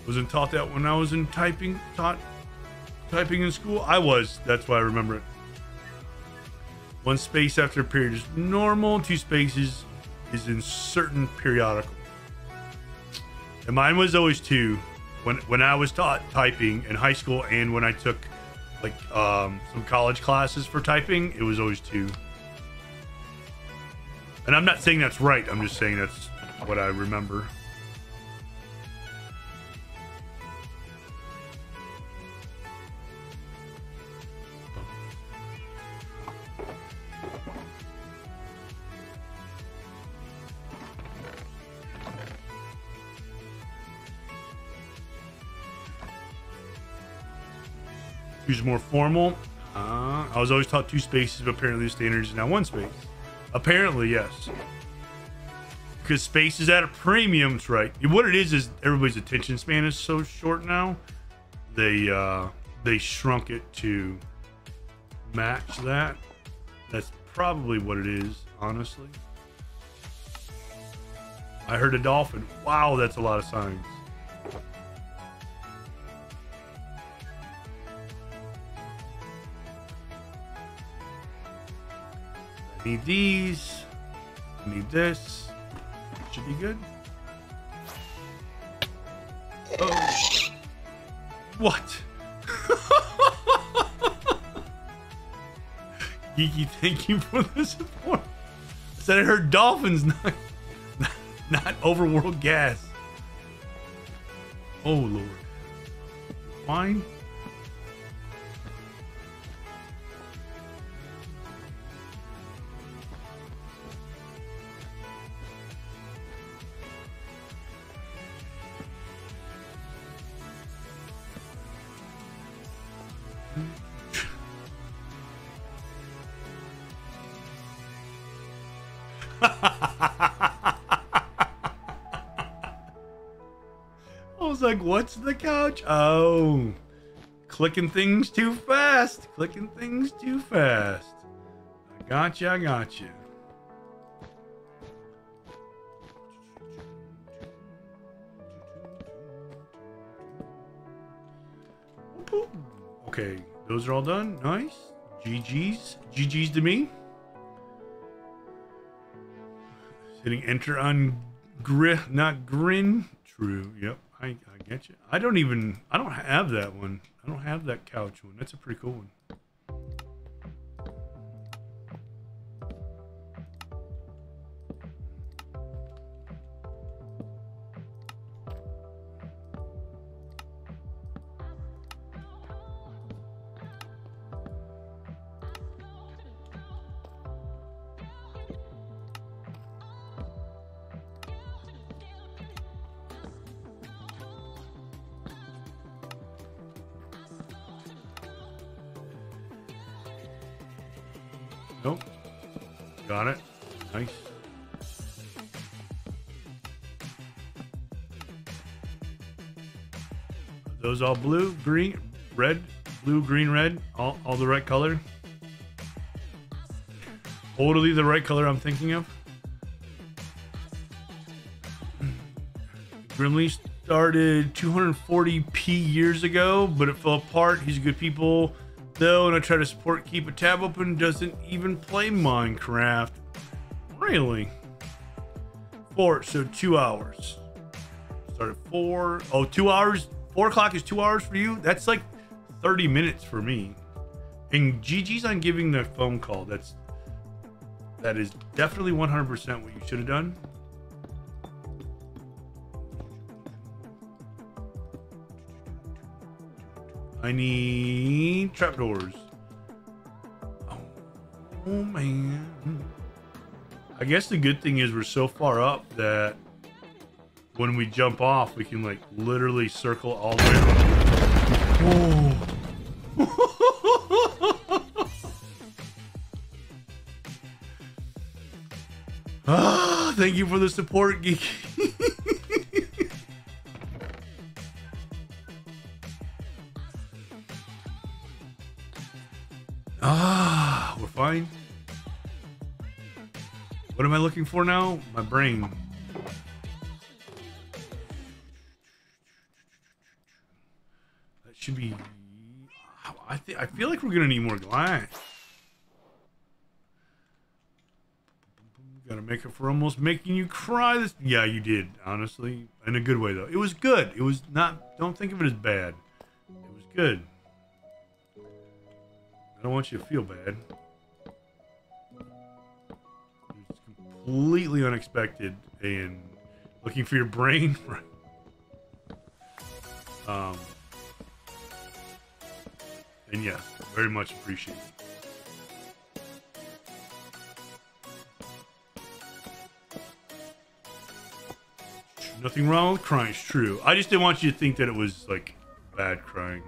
wasn't taught that when I was in typing in school. I was. That's why I remember it. 1 space after period is normal. 2 spaces is in certain periodical. And mine was always 2 when I was taught typing in high school, and when I took like some college classes for typing, it was always 2. And I'm not saying that's right. I'm just saying that's what I remember. Who's more formal? I was always taught 2 spaces, but apparently the standard is now 1 space. Apparently, yes. Because space is at a premium, that's right. What it is everybody's attention span is so short now. They shrunk it to match that. That's probably what it is, honestly. I heard a dolphin. Wow, that's a lot of signs. I need these. I need this. Should be good. Oh. What? Geeky, thank you for the support. I said I heard dolphins, not overworld gas. Oh, Lord. Fine. I was like, what's the couch? Oh, clicking things too fast. Clicking things too fast. I gotcha, I gotcha. Okay, those are all done. Nice. GG's. GG's to me. Hitting enter on not grin. True. Yep. I get you. I don't have that one. I don't have that couch one. That's a pretty cool one. Nope. Got it. Nice. Are those all blue, green, red, blue, green, red, all the right color? Totally the right color I'm thinking of. Grimly started 240p years ago, but it fell apart. He's good people though, and I try to support, keep a tab open, doesn't even play Minecraft. Really? 2 hours. Start at 4. Oh, 2 hours. 4 o'clock is 2 hours for you? That's like 30 minutes for me. And GG's on giving the phone call. That is definitely 100% what you should have done. I need trapdoors. Oh man. I guess the good thing is we're so far up that when we jump off, we can like literally circle all the way around. Ah, thank you for the support, Geek. Ah, we're fine. What am I looking for now? My brain. That should be. I feel like we're gonna need more glass. Gotta make it for almost making you cry. This, yeah, you did. Honestly, in a good way though. It was good. It was not. Don't think of it as bad. It was good. I don't want you to feel bad. It's completely unexpected and looking for your brain. And yes, very much appreciated. Nothing wrong with crying. It's true. I just didn't want you to think that it was like bad crying.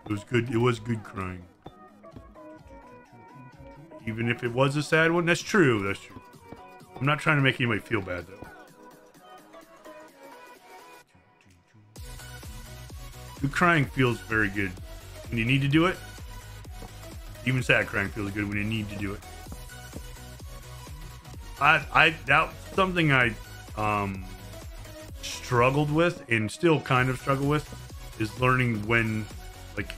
It was good. It was good crying. Even if it was a sad one, that's true. That's true. I'm not trying to make anybody feel bad, though. Good crying feels very good when you need to do it. Even sad crying feels good when you need to do it. That's something I struggled with and still kind of struggle with is learning when, like,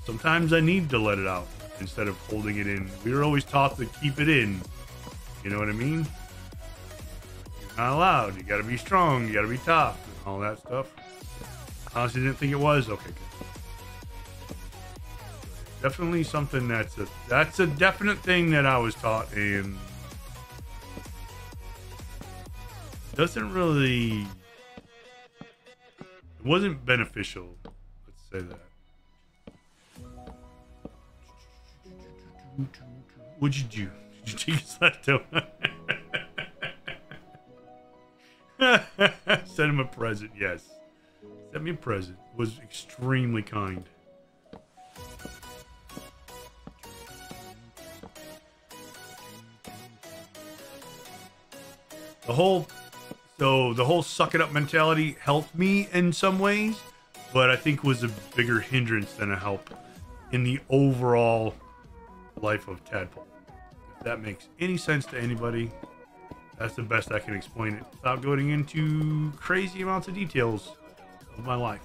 sometimes I need to let it out instead of holding it in. We were always taught to keep it in. You know what I mean? You're not allowed. You gotta be strong. You gotta be tough. And all that stuff. Honestly, didn't think it was. Okay, good. Definitely something that's a definite thing that I was taught and doesn't really. It wasn't beneficial. Let's say that. What'd you do? Did you take his laptop? Send him a present, yes. Send me a present. Was extremely kind. The whole suck it up mentality helped me in some ways, but I think was a bigger hindrance than a help in the overall life of Tadpole. If that makes any sense to anybody, that's the best I can explain it without going into crazy amounts of details of my life.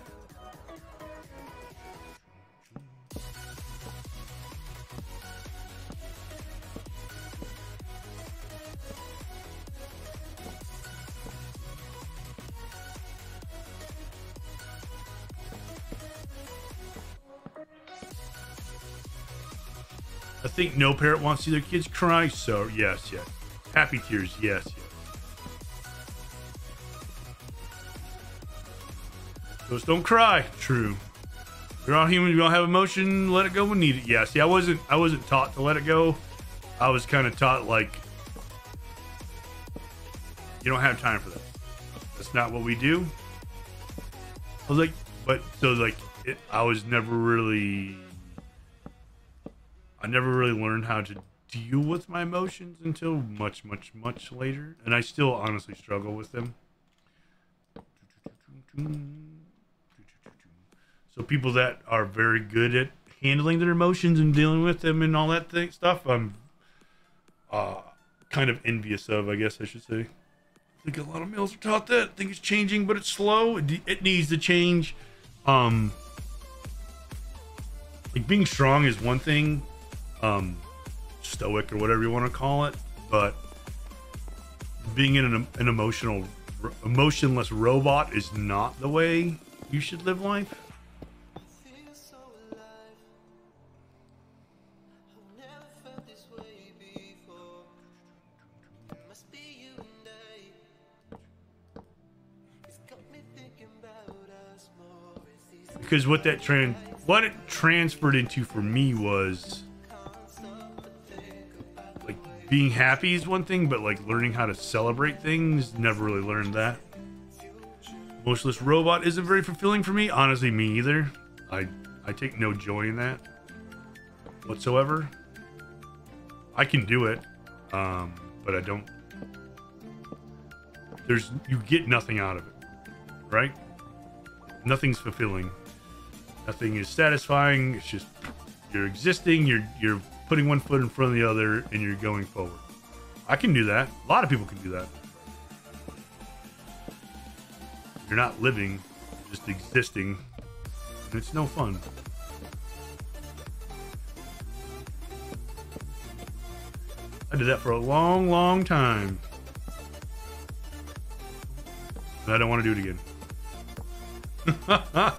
I think no parent wants to see their kids cry, so yes. Happy tears, yes. Ghosts don't cry, true. We're all human, we all have emotion, let it go when needed. Yeah, see, I wasn't taught to let it go. I was kind of taught, like, you don't have time for that. That's not what we do. I was like, I never really learned how to deal with my emotions until much later. And I still honestly struggle with them. So people that are very good at handling their emotions and dealing with them and all that stuff, I'm kind of envious of, I guess I should say. I think a lot of males are taught that. I think it's changing, but it's slow. It needs to change. Like being strong is one thing. Stoic or whatever you want to call it, but being in an emotionless robot is not the way you should live life. Because what it transferred into for me was like being happy is one thing, but like learning how to celebrate things, never really learned that. Emotionless robot isn't very fulfilling for me. Honestly, me either. I take no joy in that whatsoever. I can do it, but I don't. You get nothing out of it, right? Nothing's fulfilling. Nothing is satisfying. It's just you're existing. You're putting one foot in front of the other, and you're going forward. I can do that. A lot of people can do that. You're not living, you're just existing, and it's no fun. I did that for a long, long time. And I don't want to do it again. I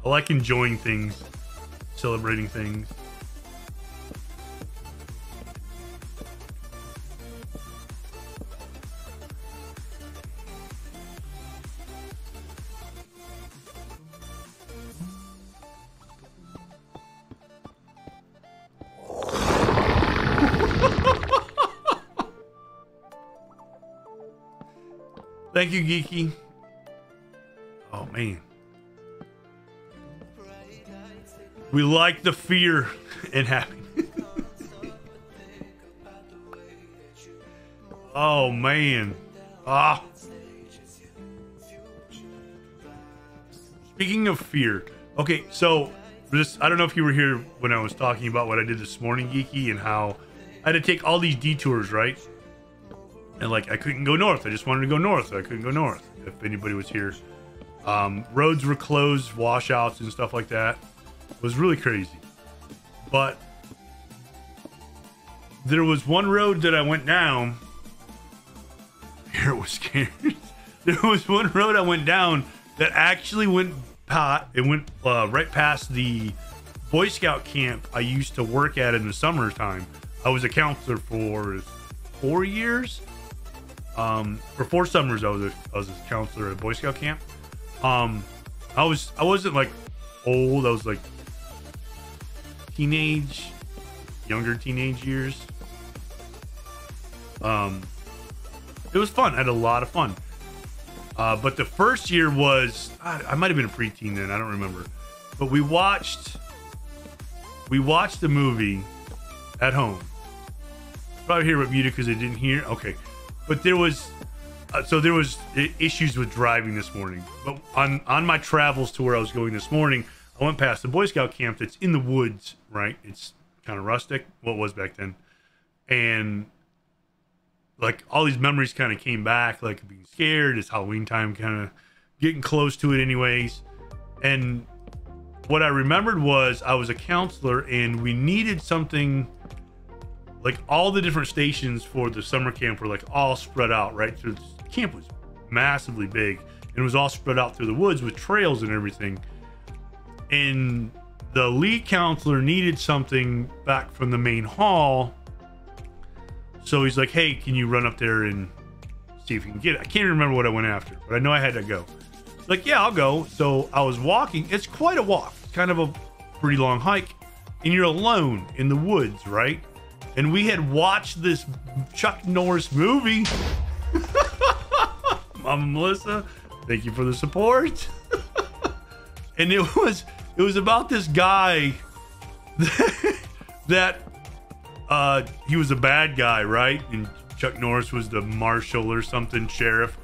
like enjoying things, celebrating things. Thank you, Geeky. Oh, man. We like the fear and happiness. Oh, man. Ah. Speaking of fear. Okay, so I don't know if you were here when I was talking about what I did this morning, Geeky, and how I had to take all these detours, right? And like, I couldn't go north. I just wanted to go north. I couldn't go north if anybody was here. Roads were closed, washouts and stuff like that. It was really crazy. But there was one road that I went down. Here was scared. There was one road I went down that actually went right past the Boy Scout camp I used to work at in the summertime. I was a counselor for 4 years. For 4 summers I was a counselor at a Boy Scout camp. I wasn't like old. I was like younger teenage years. It was fun. I had a lot of fun. But the first year was, I might have been a preteen then. I don't remember. But we watched the movie at home. Probably hear it muted because I didn't hear. Okay. But there was So there was issues with driving this morning, but on my travels to where I was going this morning, I went past the Boy Scout camp that's in the woods, right? It's kind of rustic. Well, it was back then. And like all these memories kind of came back, like being scared. It's Halloween time, kind of getting close to it anyways. And what I remembered was I was a counselor and we needed something, like all the different stations for the summer camp were like all spread out, right? So the camp was massively big and it was all spread out through the woods with trails and everything. And the lead counselor needed something back from the main hall. So he's like, hey, can you run up there and see if you can get it? I can't remember what I went after, but I know I had to go. Like, yeah, I'll go. So I was walking. It's quite a walk. It's kind of a pretty long hike. And you're alone in the woods, right? And we had watched this Chuck Norris movie. Mama Melissa, thank you for the support. And it was about this guy that he was a bad guy, right? And Chuck Norris was the marshal or something, sheriff,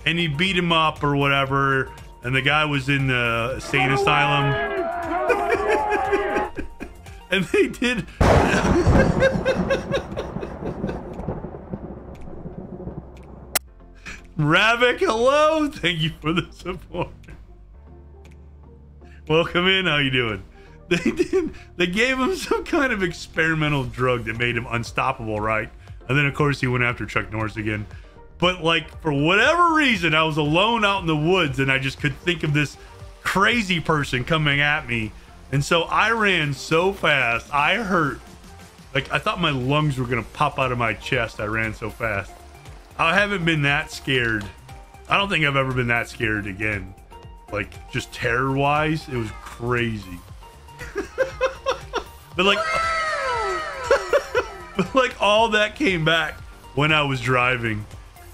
and he beat him up or whatever. And the guy was in the insane asylum. And they did. Ravik, hello. Thank you for the support. Welcome in. How you doing? They gave him some kind of experimental drug that made him unstoppable, right? And then of course he went after Chuck Norris again. But like for whatever reason, I was alone out in the woods and I just could think of this crazy person coming at me. And so I ran so fast, I hurt. Like I thought my lungs were gonna pop out of my chest. I ran so fast. I haven't been that scared. I don't think I've ever been that scared again. Like just terror wise, it was crazy. But like all that came back when I was driving.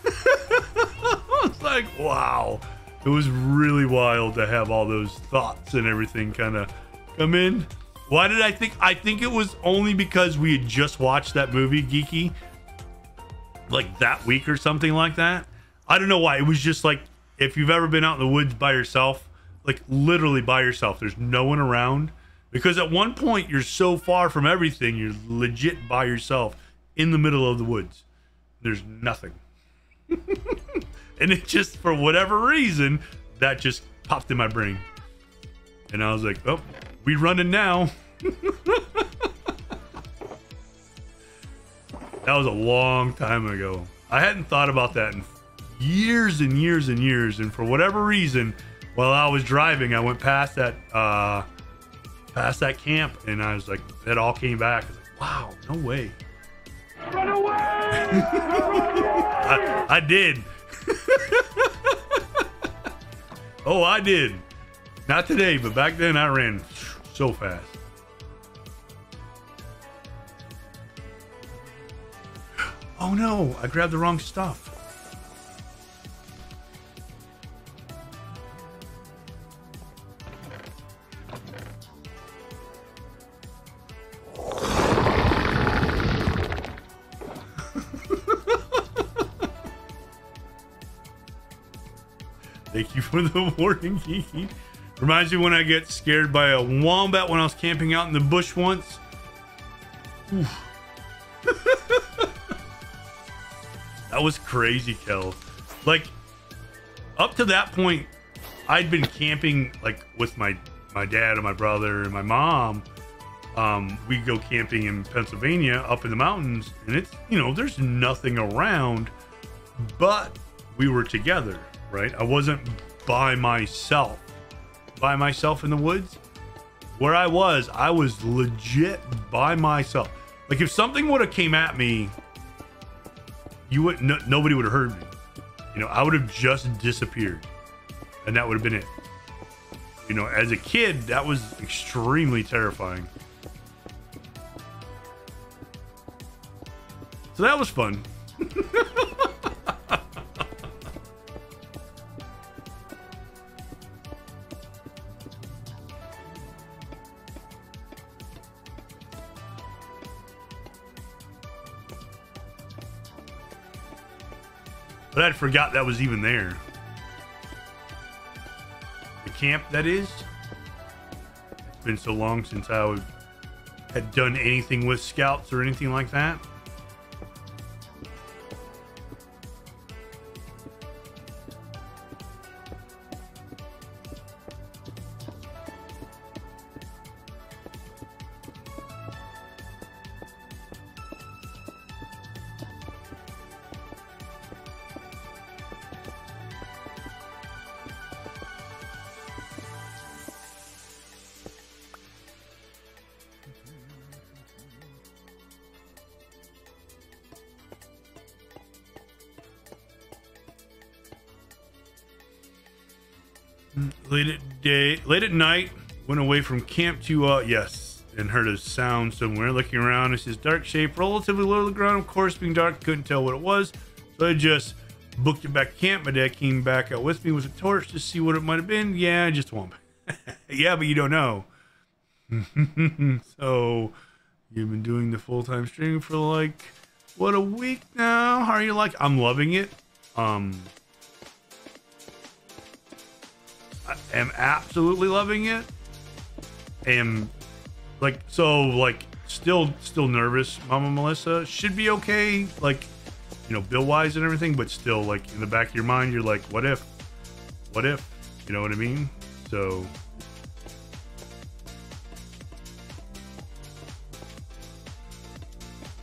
I was like, wow. It was really wild to have all those thoughts and everything kind of come in. Why did I think it was only because we had just watched that movie Geeky like that week or something like that. I don't know why. It was just like, if you've ever been out in the woods by yourself, like literally by yourself, there's no one around, because at one point you're so far from everything, you're legit by yourself in the middle of the woods. There's nothing. And it just, for whatever reason, that just popped in my brain. And I was like, oh, we running now. That was a long time ago. I hadn't thought about that in years and years and years. And for whatever reason, while I was driving, I went past that camp, and I was like, that all came back. I was like, wow, no way.
Run away!
I did. Oh, I did. Not today, but back then I ran so fast. Oh no, I grabbed the wrong stuff. Thank you for the warning, Kiki. Reminds me when I get scared by a wombat when I was camping out in the bush once. That was crazy, Kel. Like, up to that point, I'd been camping like with my dad and my brother and my mom. We'd go camping in Pennsylvania up in the mountains, and it's, you know, there's nothing around, but we were together, right? I wasn't by myself in the woods. Where I was legit by myself. Like if something would have came at me, you wouldn't, nobody would have heard me. You know, I would have just disappeared, and that would have been it. You know, as a kid, that was extremely terrifying. So that was fun. But I'd forgot that was even there. The camp, that is. It's been so long since I had done anything with scouts or anything like that. Late at night, went away from camp to yes, and heard a sound somewhere. Looking around, it's this dark shape relatively low to the ground. Of course, being dark, couldn't tell what it was, so I just booked it back to camp. My dad came back out with me with a torch to see what it might have been. Yeah, just a womp. Yeah, but you don't know. So you've been doing the full-time stream for like what, a week now? How are you like? I'm loving it. I am absolutely loving it. Am like still nervous. Mama Melissa should be okay, like, you know, bill wise and everything, but still, like, in the back of your mind, you're like, what if, you know what I mean? So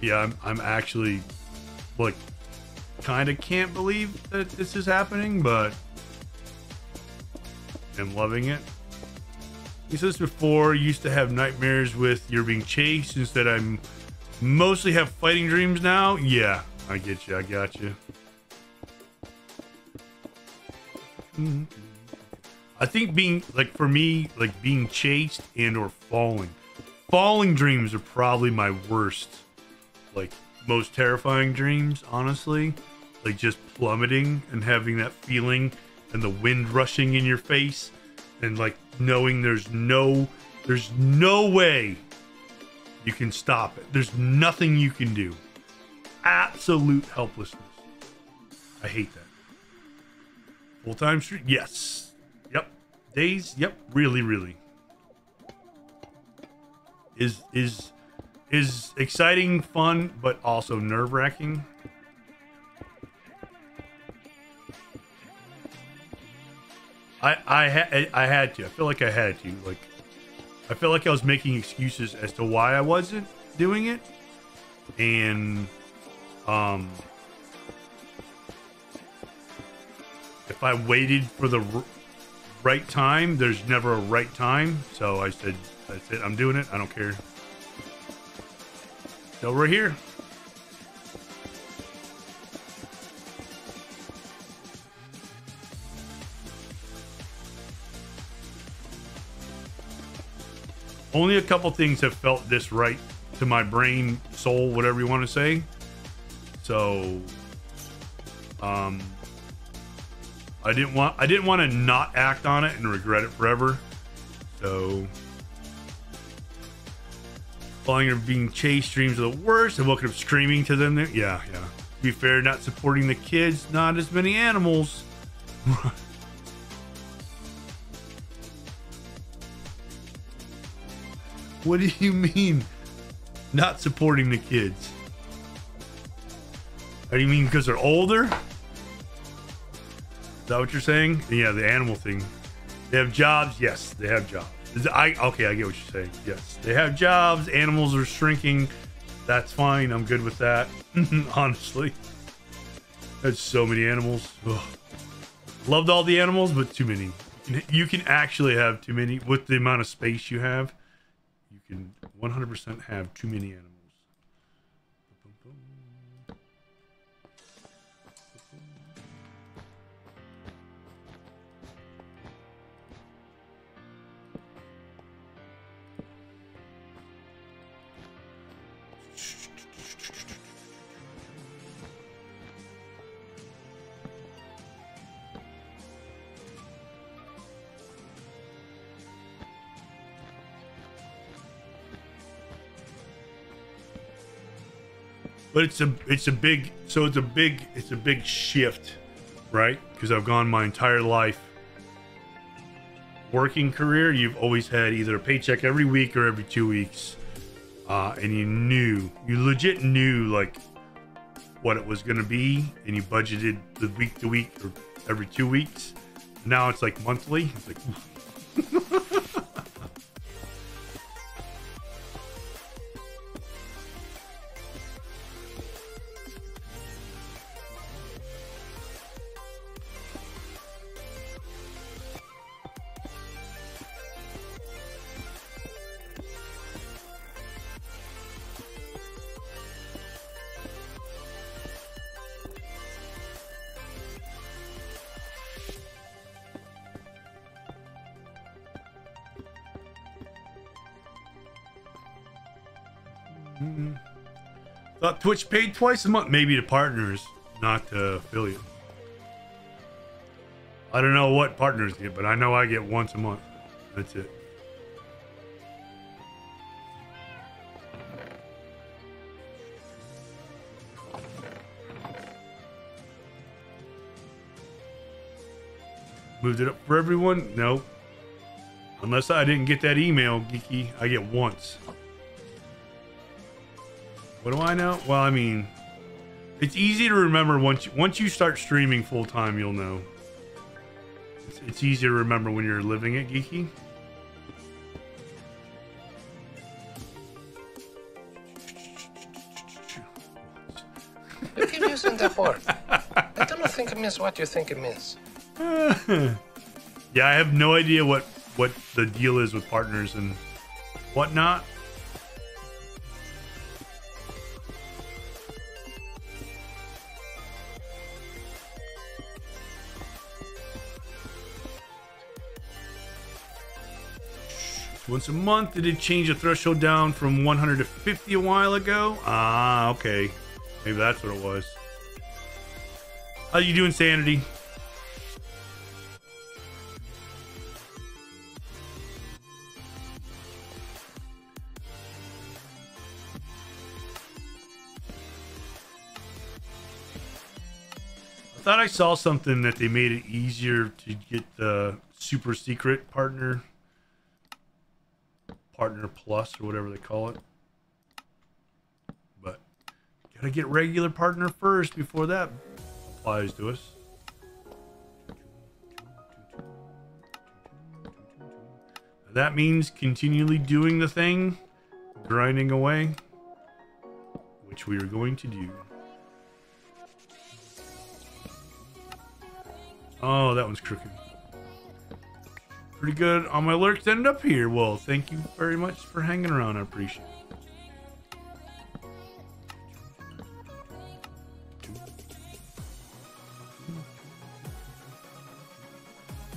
yeah, I'm actually, like, kind of can't believe that this is happening, but I'm loving it. He says before, used to have nightmares with you're being chased. Instead, I'm mostly have fighting dreams now. Yeah, I get you. I got you. I think being, like, for me, like, being chased and or falling dreams are probably my worst, like, most terrifying dreams, honestly. Like, just plummeting and having that feeling and the wind rushing in your face and, like, knowing there's no way you can stop it. There's nothing you can do. Absolute helplessness. I hate that. Full-time stream? Yes. Yep. Days? Yep. Really. Is exciting, fun, but also nerve-wracking. I had to. I feel like I had to. Like, I feel like I was making excuses as to why I wasn't doing it, and if I waited for the right time, there's never a right time. So I said, that's it. I'm doing it. I don't care. So we're here. Only a couple things have felt this right to my brain, soul, whatever you want to say. So, I didn't want to not act on it and regret it forever. So, falling or being chased dreams are the worst. I woke up screaming to them. Yeah. To be fair, not supporting the kids, not as many animals. What do you mean, not supporting the kids? How do you mean, because they're older? Is that what you're saying? Yeah, the animal thing. They have jobs. Yes, they have jobs. Okay, I get what you're saying. Yes, they have jobs. Animals are shrinking. That's fine. I'm good with that. Honestly, there's so many animals. Ugh. Loved all the animals, but too many. You can actually have too many with the amount of space you have. You can 100% have too many animals. But it's a big shift, right? Because I've gone my entire life working career. You've always had either a paycheck every week or every 2 weeks, and you legit knew like what it was gonna be, and you budgeted the week to week or every 2 weeks. Now it's like monthly. It's like thought Twitch paid twice a month, maybe to partners, not to affiliate. I don't know what partners get, but I know I get once a month. That's it. Moved it up for everyone? Nope. Unless I didn't get that email, Geeky, I get once. What do I know? Well, I mean, it's easy to remember once you start streaming full time, you'll know. It's easy to remember when you're living it, Geeky.
You keep using that word. I don't think it means what you think it means.
Yeah, I have no idea what the deal is with partners and whatnot. Once a month. Did it change the threshold down from 100 to 50 a while ago? Ah, okay. Maybe that's what it was. How you doing, Sanity? I thought I saw something that they made it easier to get the super secret partner plus or whatever they call it, but gotta get regular partner first before that applies to us. That means continually doing the thing, grinding away, which we are going to do. Oh, that one's crooked. Pretty good on my lurks ended up here. Well, thank you very much for hanging around. I appreciate it.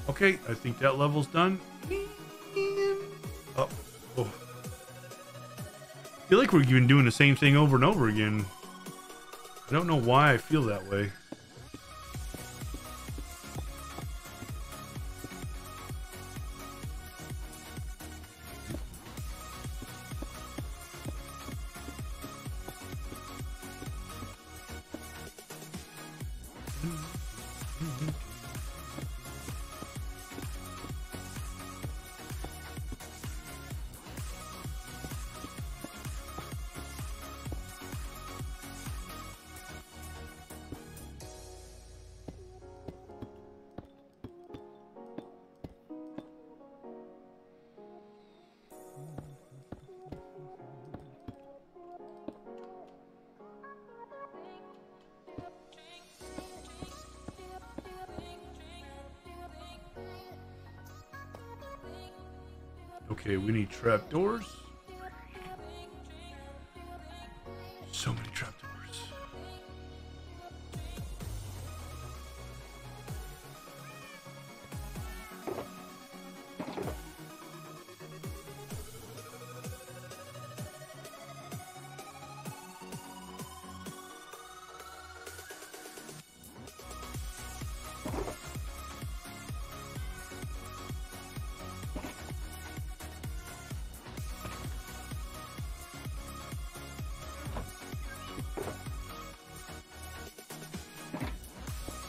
Okay, I think that level's done. Oh. I feel like we've been doing the same thing over and over again. I don't know why I feel that way. Okay, we need trapdoors. So many trapdoors.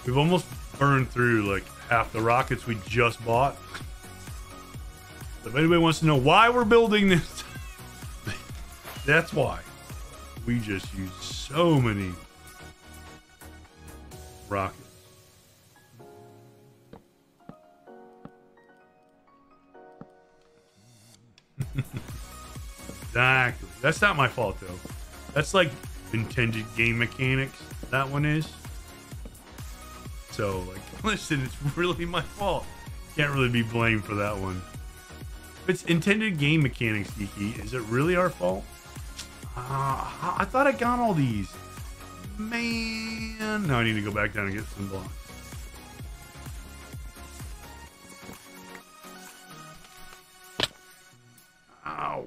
We've almost burned through like half the rockets we just bought. So if anybody wants to know why we're building this, that's why. We just use so many rockets. Exactly. That's not my fault though. That's like intended game mechanics. That one is. So like, listen, it's really my fault. Can't really be blamed for that one. If it's intended game mechanics, Geeky, is it really our fault? I thought I got all these. Man, now I need to go back down and get some blocks. Ow.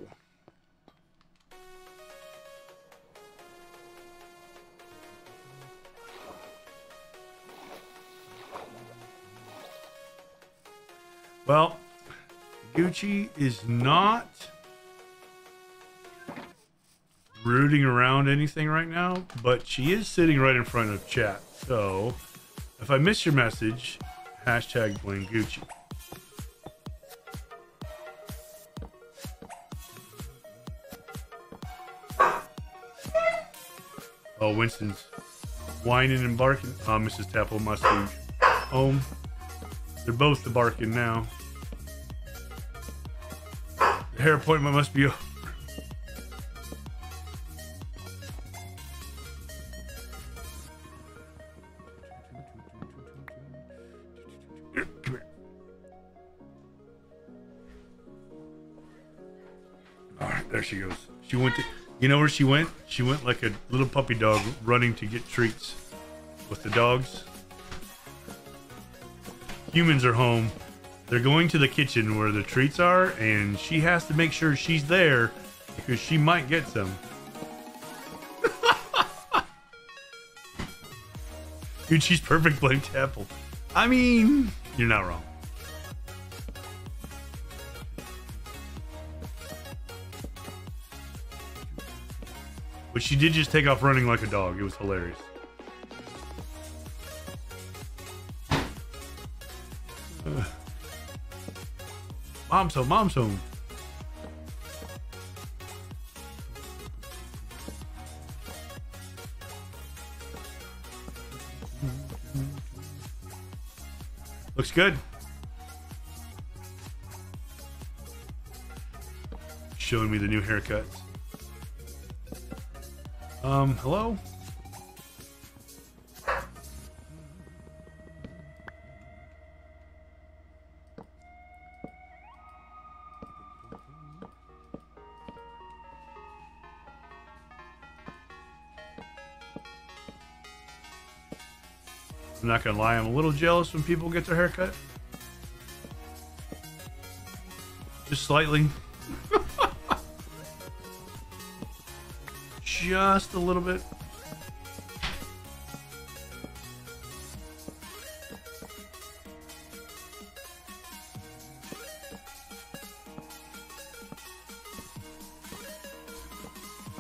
Well, Gucci is not rooting around anything right now, but she is sitting right in front of chat. So if I miss your message, hashtag blame Gucci. Oh, Winston's whining and barking. Mrs. Tapple must be home. They're both barking now. The hair appointment must be over. Come here. All right, there she goes. She went to, you know where she went? She went like a little puppy dog running to get treats with the dogs. Humans are home. They're going to the kitchen where the treats are, and she has to make sure she's there because she might get some. Dude, she's perfect, blame Tapple. I mean, you're not wrong. But she did just take off running like a dog. It was hilarious. Mom's home, mom's home. Looks good. Showing me the new haircuts. Hello? I'm not gonna lie, I'm a little jealous when people get their haircut. Just slightly. Just a little bit.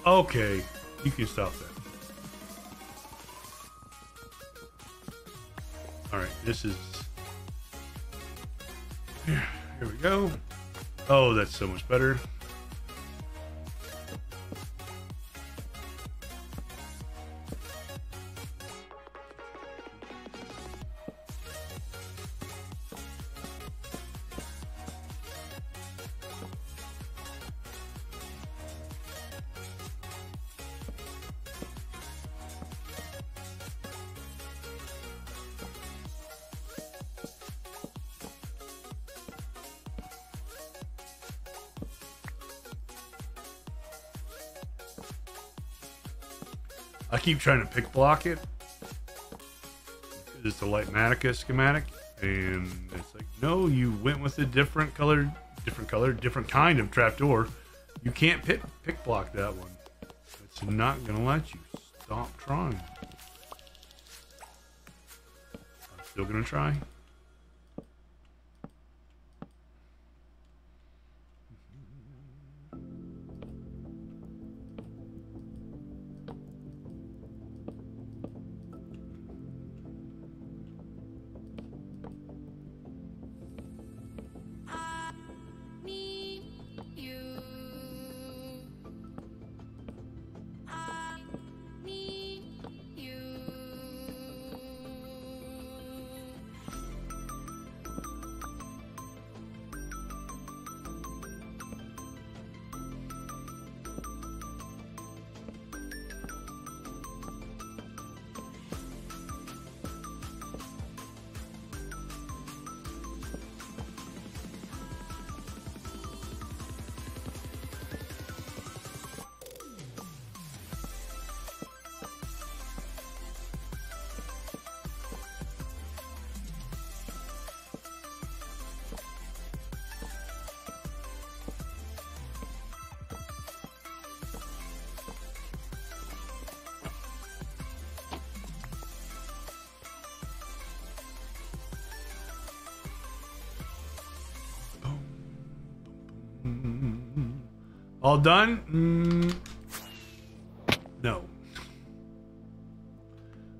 Okay, you can stop that. All right, this is... Here we go. Oh, that's so much better. I keep trying to pick block it. It's a Lightmatica schematic, and it's like, no, you went with a different color, different kind of trapdoor. You can't pick block that one. It's not gonna let you. Stop trying. I'm still gonna try. All done? No.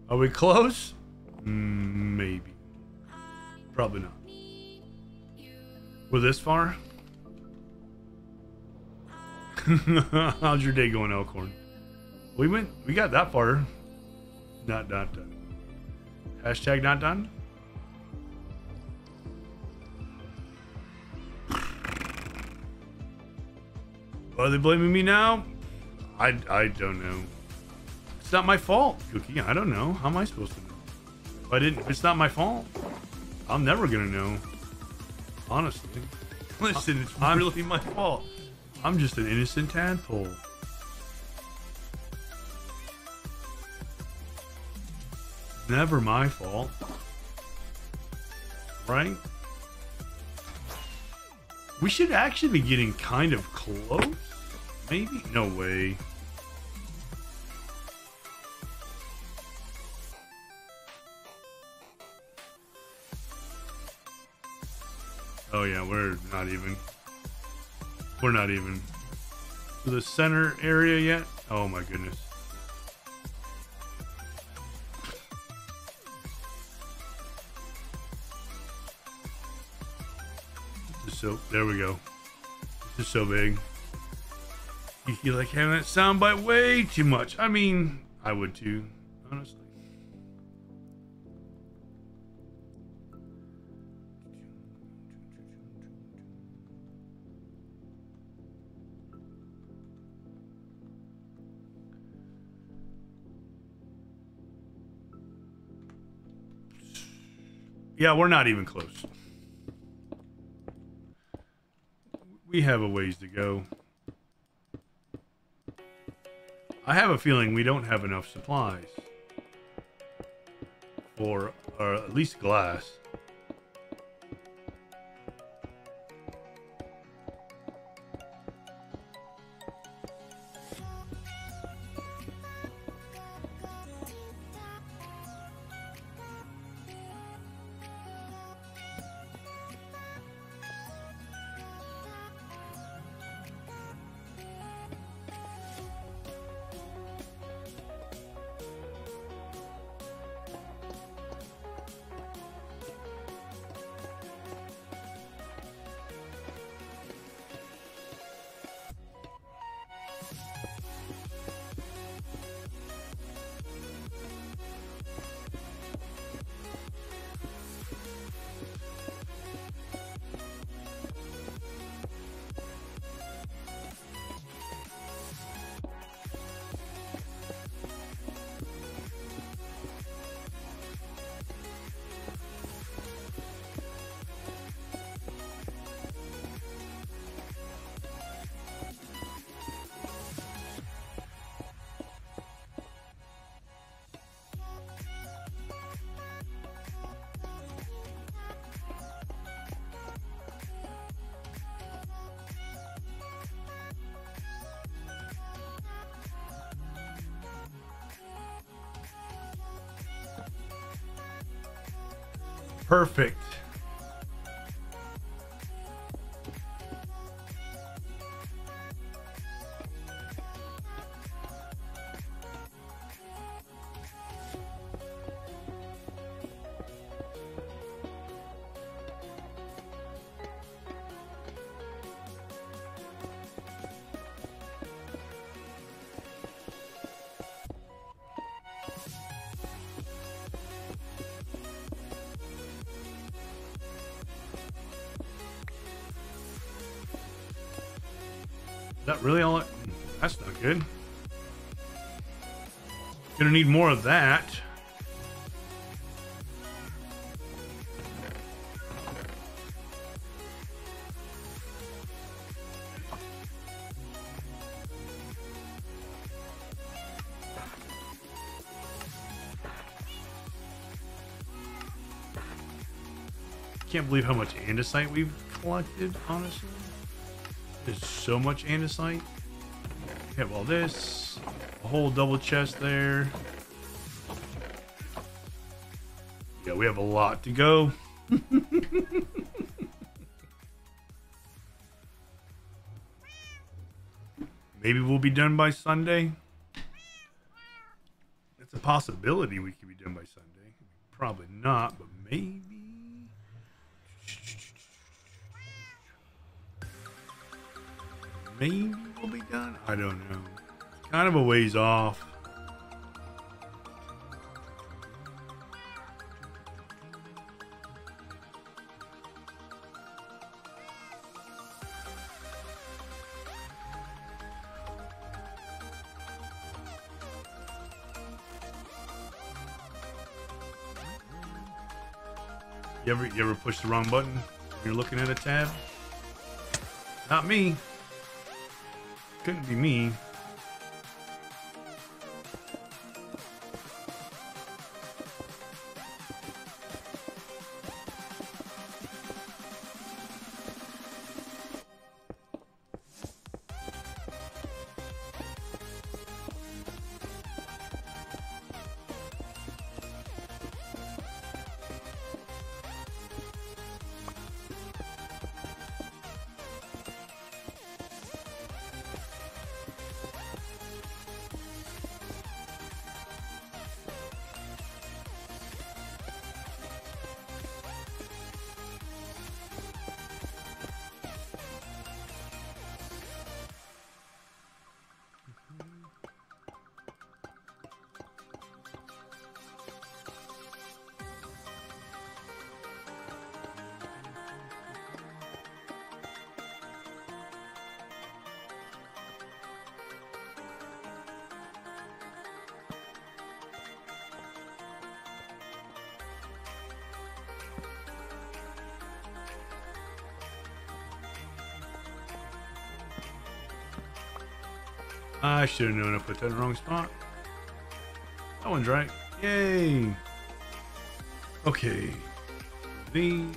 Are we close? Maybe. Probably not. We're this far? How's your day going, Elkhorn? We got that far. Not done. Hashtag not done? Are they blaming me now? I don't know. It's not my fault, Cookie. I don't know. How am I supposed to know? If it's not my fault, I'm never gonna know. Honestly. Listen, it's really my fault. I'm just an innocent tadpole. Never my fault. Right? We should actually be getting kind of close. Maybe? No way. Oh yeah, we're not even to the center area yet. Oh my goodness. So there we go. This is so big. You like having that soundbite way too much. I mean, I would too, honestly. Yeah, we're not even close. We have a ways to go. I have a feeling we don't have enough supplies for, or at least glass. Perfect. Is that really all? That's not good. Gonna need more of that. Can't believe how much andesite we've collected, honestly. There's so much andesite. We have all this, a whole double chest there. Yeah, we have a lot to go. Maybe we'll be done by Sunday. It's a possibility we could be done by Sunday. Probably not, but maybe. Maybe we'll be done. I don't know. It's kind of a ways off. You ever push the wrong button when you're looking at a tab? Not me. Couldn't be me. I should have known I put that in the wrong spot. That one's right. Yay. Okay. These.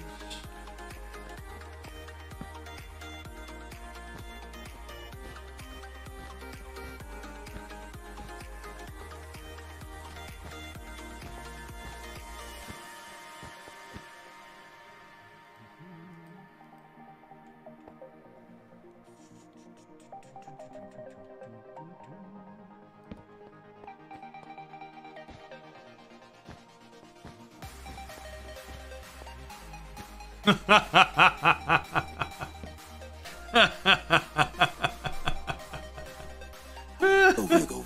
Wiggle, wiggle.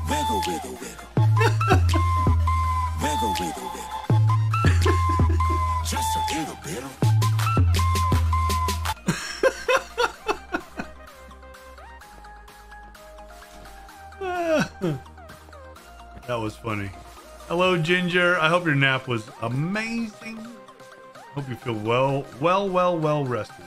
Wiggle, wiggle, wiggle. Wiggle, wiggle, wiggle. Just a little bit.
That was funny. Hello, Ginger. I hope your nap was amazing. Hope you feel well rested.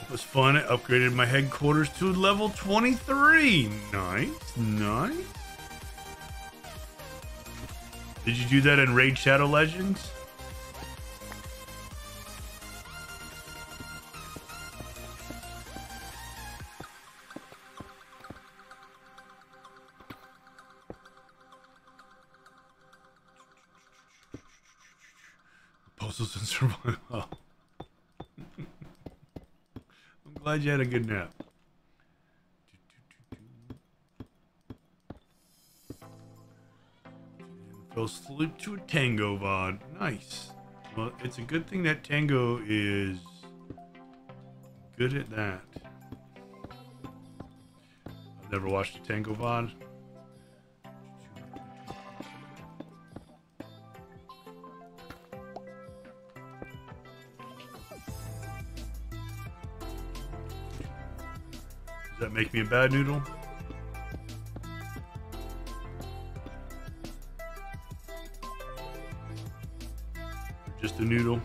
It was fun. I upgraded my headquarters to level 23. Nice, nice. Did you do that in Raid Shadow Legends? Puzzles and survival. Glad you had a good nap. Fell asleep to a tango VOD. Nice. Well, it's a good thing that Tango is good at that. I've never watched a Tango VOD. Does that make me a bad noodle? Just a noodle?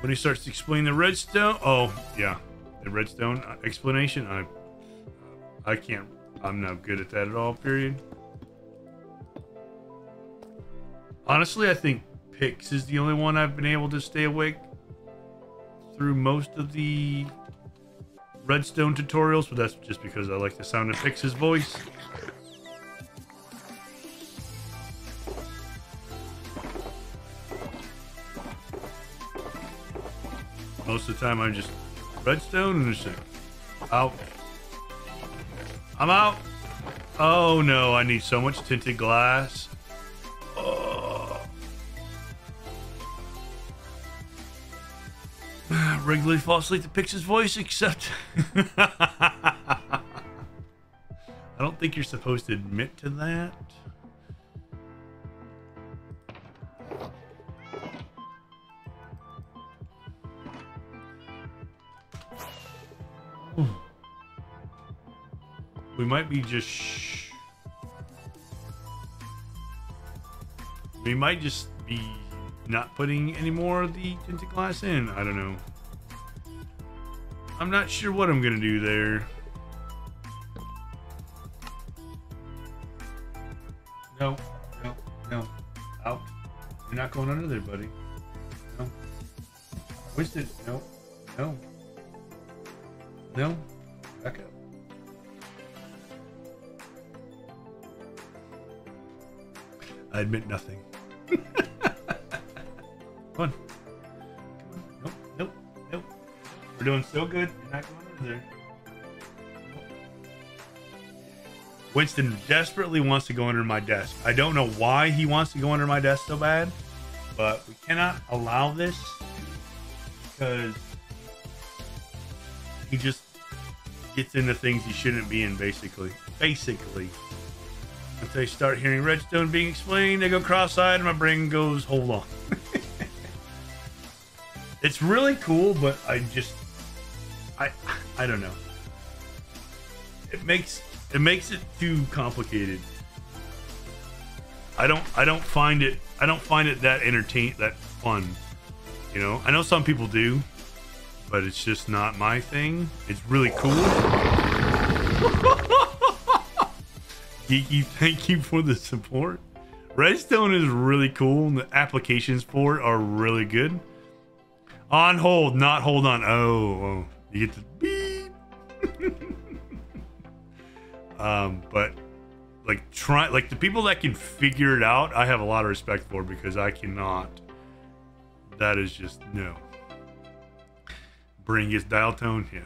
When he starts to explain the redstone, oh yeah, the redstone explanation. I can't. I'm not good at that at all, period. Honestly, I think Pix is the only one I've been able to stay awake through most of the redstone tutorials, but that's just because I like the sound of Pix's voice. Most of the time I'm just redstone and just like, out. I'm out. Oh no, I need so much tinted glass. Oh. Regularly fall asleep to Pix's voice, except I don't think you're supposed to admit to that. We might be just we might just be not putting any more of the tinted glass in. I don't know. I'm not sure what I'm gonna do there. No, no, no. Out. You're not going under there, buddy. No. Winston, no. No. No. Back up. I admit nothing. Come on. Come on. Nope, nope, nope. We're doing so good. You're not going under there. Winston desperately wants to go under my desk. I don't know why he wants to go under my desk so bad, but we cannot allow this because he just gets into things he shouldn't be in, basically. Once I start hearing redstone being explained, I go cross-eyed and my brain goes, hold on. It's really cool, but I don't know. It makes it too complicated. I don't find it that that fun. You know, I know some people do, but it's just not my thing. It's really cool. Geeky, thank you for the support. Redstone is really cool, and the applications for it are really good. On hold, not hold on. Oh, you get the beep. But like the people that can figure it out, I have a lot of respect for, because I cannot. That is just no. Bring his dial tone, yeah.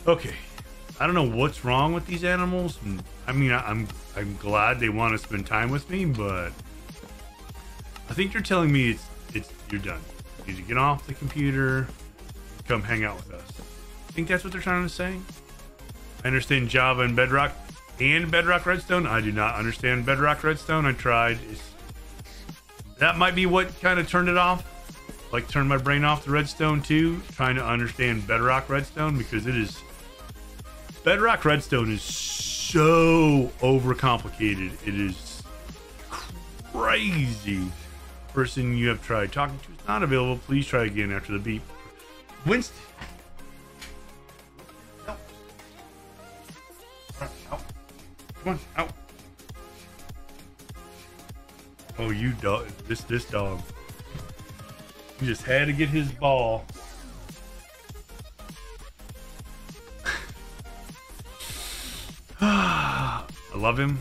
Okay, I don't know what's wrong with these animals. I mean, I'm glad they want to spend time with me, but I think you're telling me you're done. You need to get off the computer, come hang out with us. I think that's what they're trying to say. I understand Java and Bedrock Redstone. I do not understand Bedrock Redstone. I tried. That might be what kind of turned it off. Like, turned my brain off to Redstone too, trying to understand Bedrock Redstone, because Bedrock Redstone is so overcomplicated. It is crazy. Person you have tried talking to is not available. Please try again after the beep. Winston. No. Out. Come on, out. Oh, you dog. This dog. He just had to get his ball. I love him.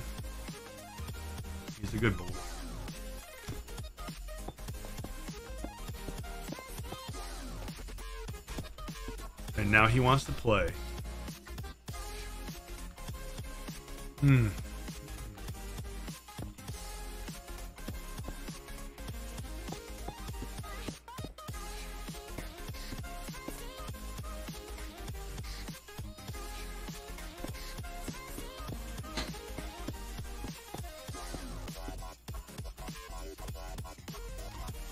He's a good boy. And now he wants to play.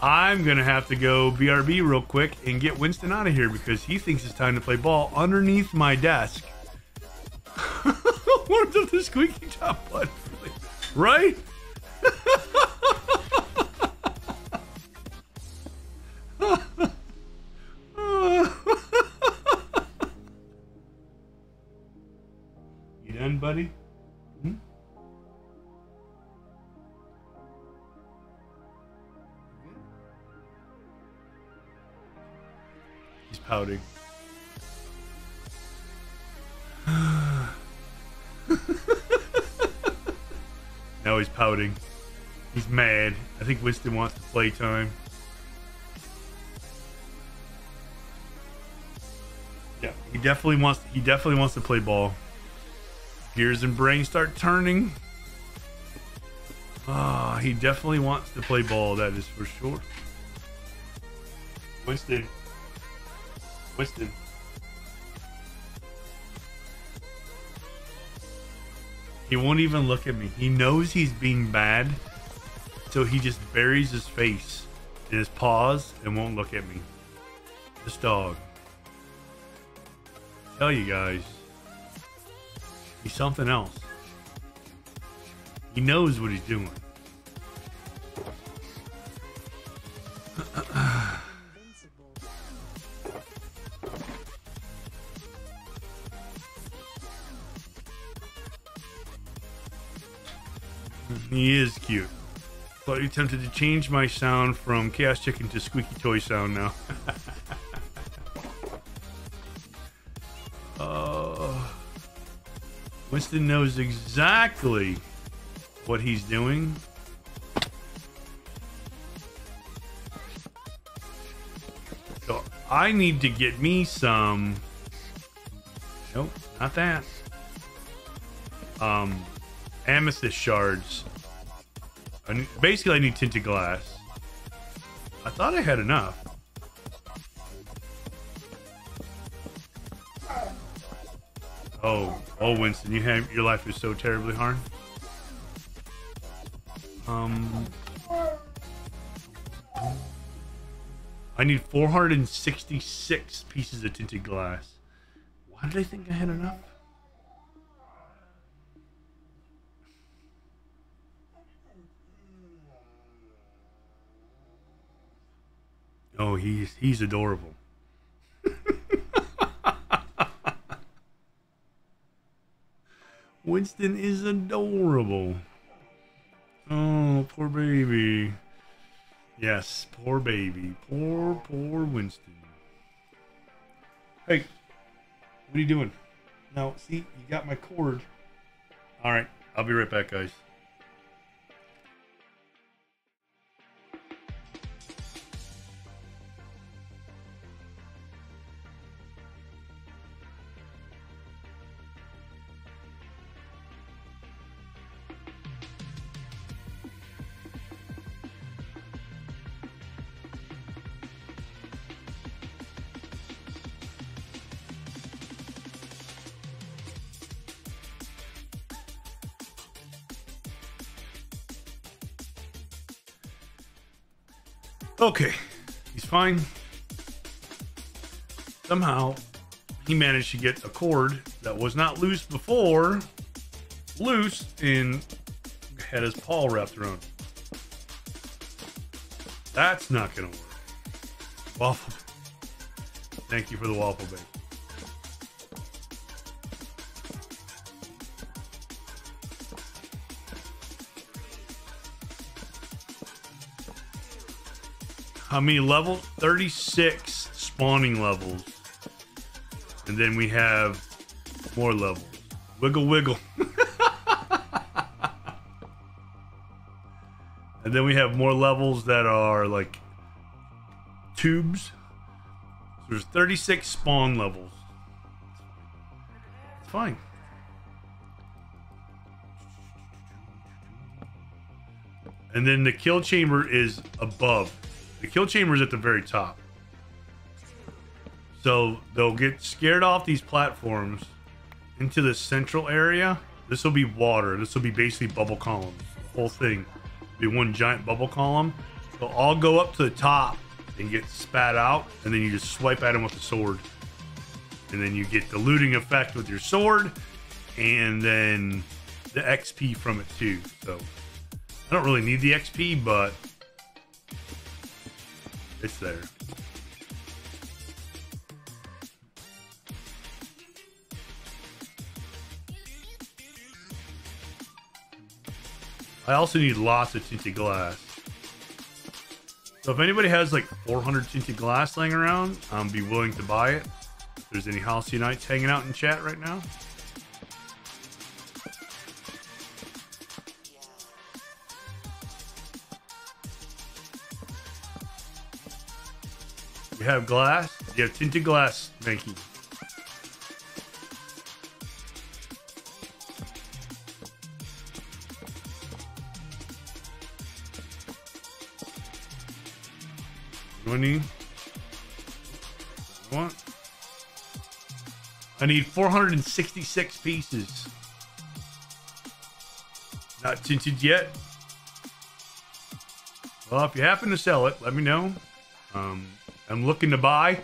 I'm gonna have to go BRB real quick and get Winston out of here, because he thinks it's time to play ball underneath my desk. What the with the squeaky top button. Right? You done, buddy? Hmm? He's pouting. Now he's pouting. He's mad. I think Winston wants to play time. Yeah, he definitely wants to play ball. Gears and brain start turning. Ah, he definitely wants to play ball, that is for sure. Winston. Winston. He won't even look at me. He knows he's being bad, so he just buries his face in his paws and won't look at me. This dog. Tell you guys, he's something else. He knows what he's doing. He is cute. But he tempted to change my sound from Chaos Chicken to Squeaky Toy sound now. Winston knows exactly what he's doing. So I need to get me some... Nope, not that. Amethyst shards. Basically, I need tinted glass. I thought I had enough. Oh, Winston, your life is so terribly hard. I need 466 pieces of tinted glass. Why did I think I had enough? Oh, he's adorable. Winston is adorable. Oh, poor baby. Yes, poor baby. Poor Winston. Hey, what are you doing? Now, see, you got my cord. All right, I'll be right back, guys. Okay, he's fine. Somehow, he managed to get a cord that was not loose before, loose, and had his paw wrapped around. That's not gonna work. Waffle. Thank you for the waffle bake. How many levels? 36 spawning levels. And then we have more levels. Wiggle, wiggle. And then we have more levels that are like tubes. So there's 36 spawn levels. It's fine. And then the kill chamber is above. The kill chamber is at the very top. So they'll get scared off these platforms into the central area. This will be water. This will be basically bubble columns. The whole thing will be one giant bubble column. They'll all go up to the top and get spat out, and then you just swipe at them with the sword. And then you get the looting effect with your sword, and then the XP from it too. So I don't really need the XP, but it's there. I also need lots of tinted glass. So if anybody has like 400 tinted glass laying around, be willing to buy it. If there's any Halcyon Heights hanging out in chat right now. You have glass? You have tinted glass, Mankey. What? I need 466 pieces. Not tinted yet. Well, if you happen to sell it, let me know. I'm looking to buy.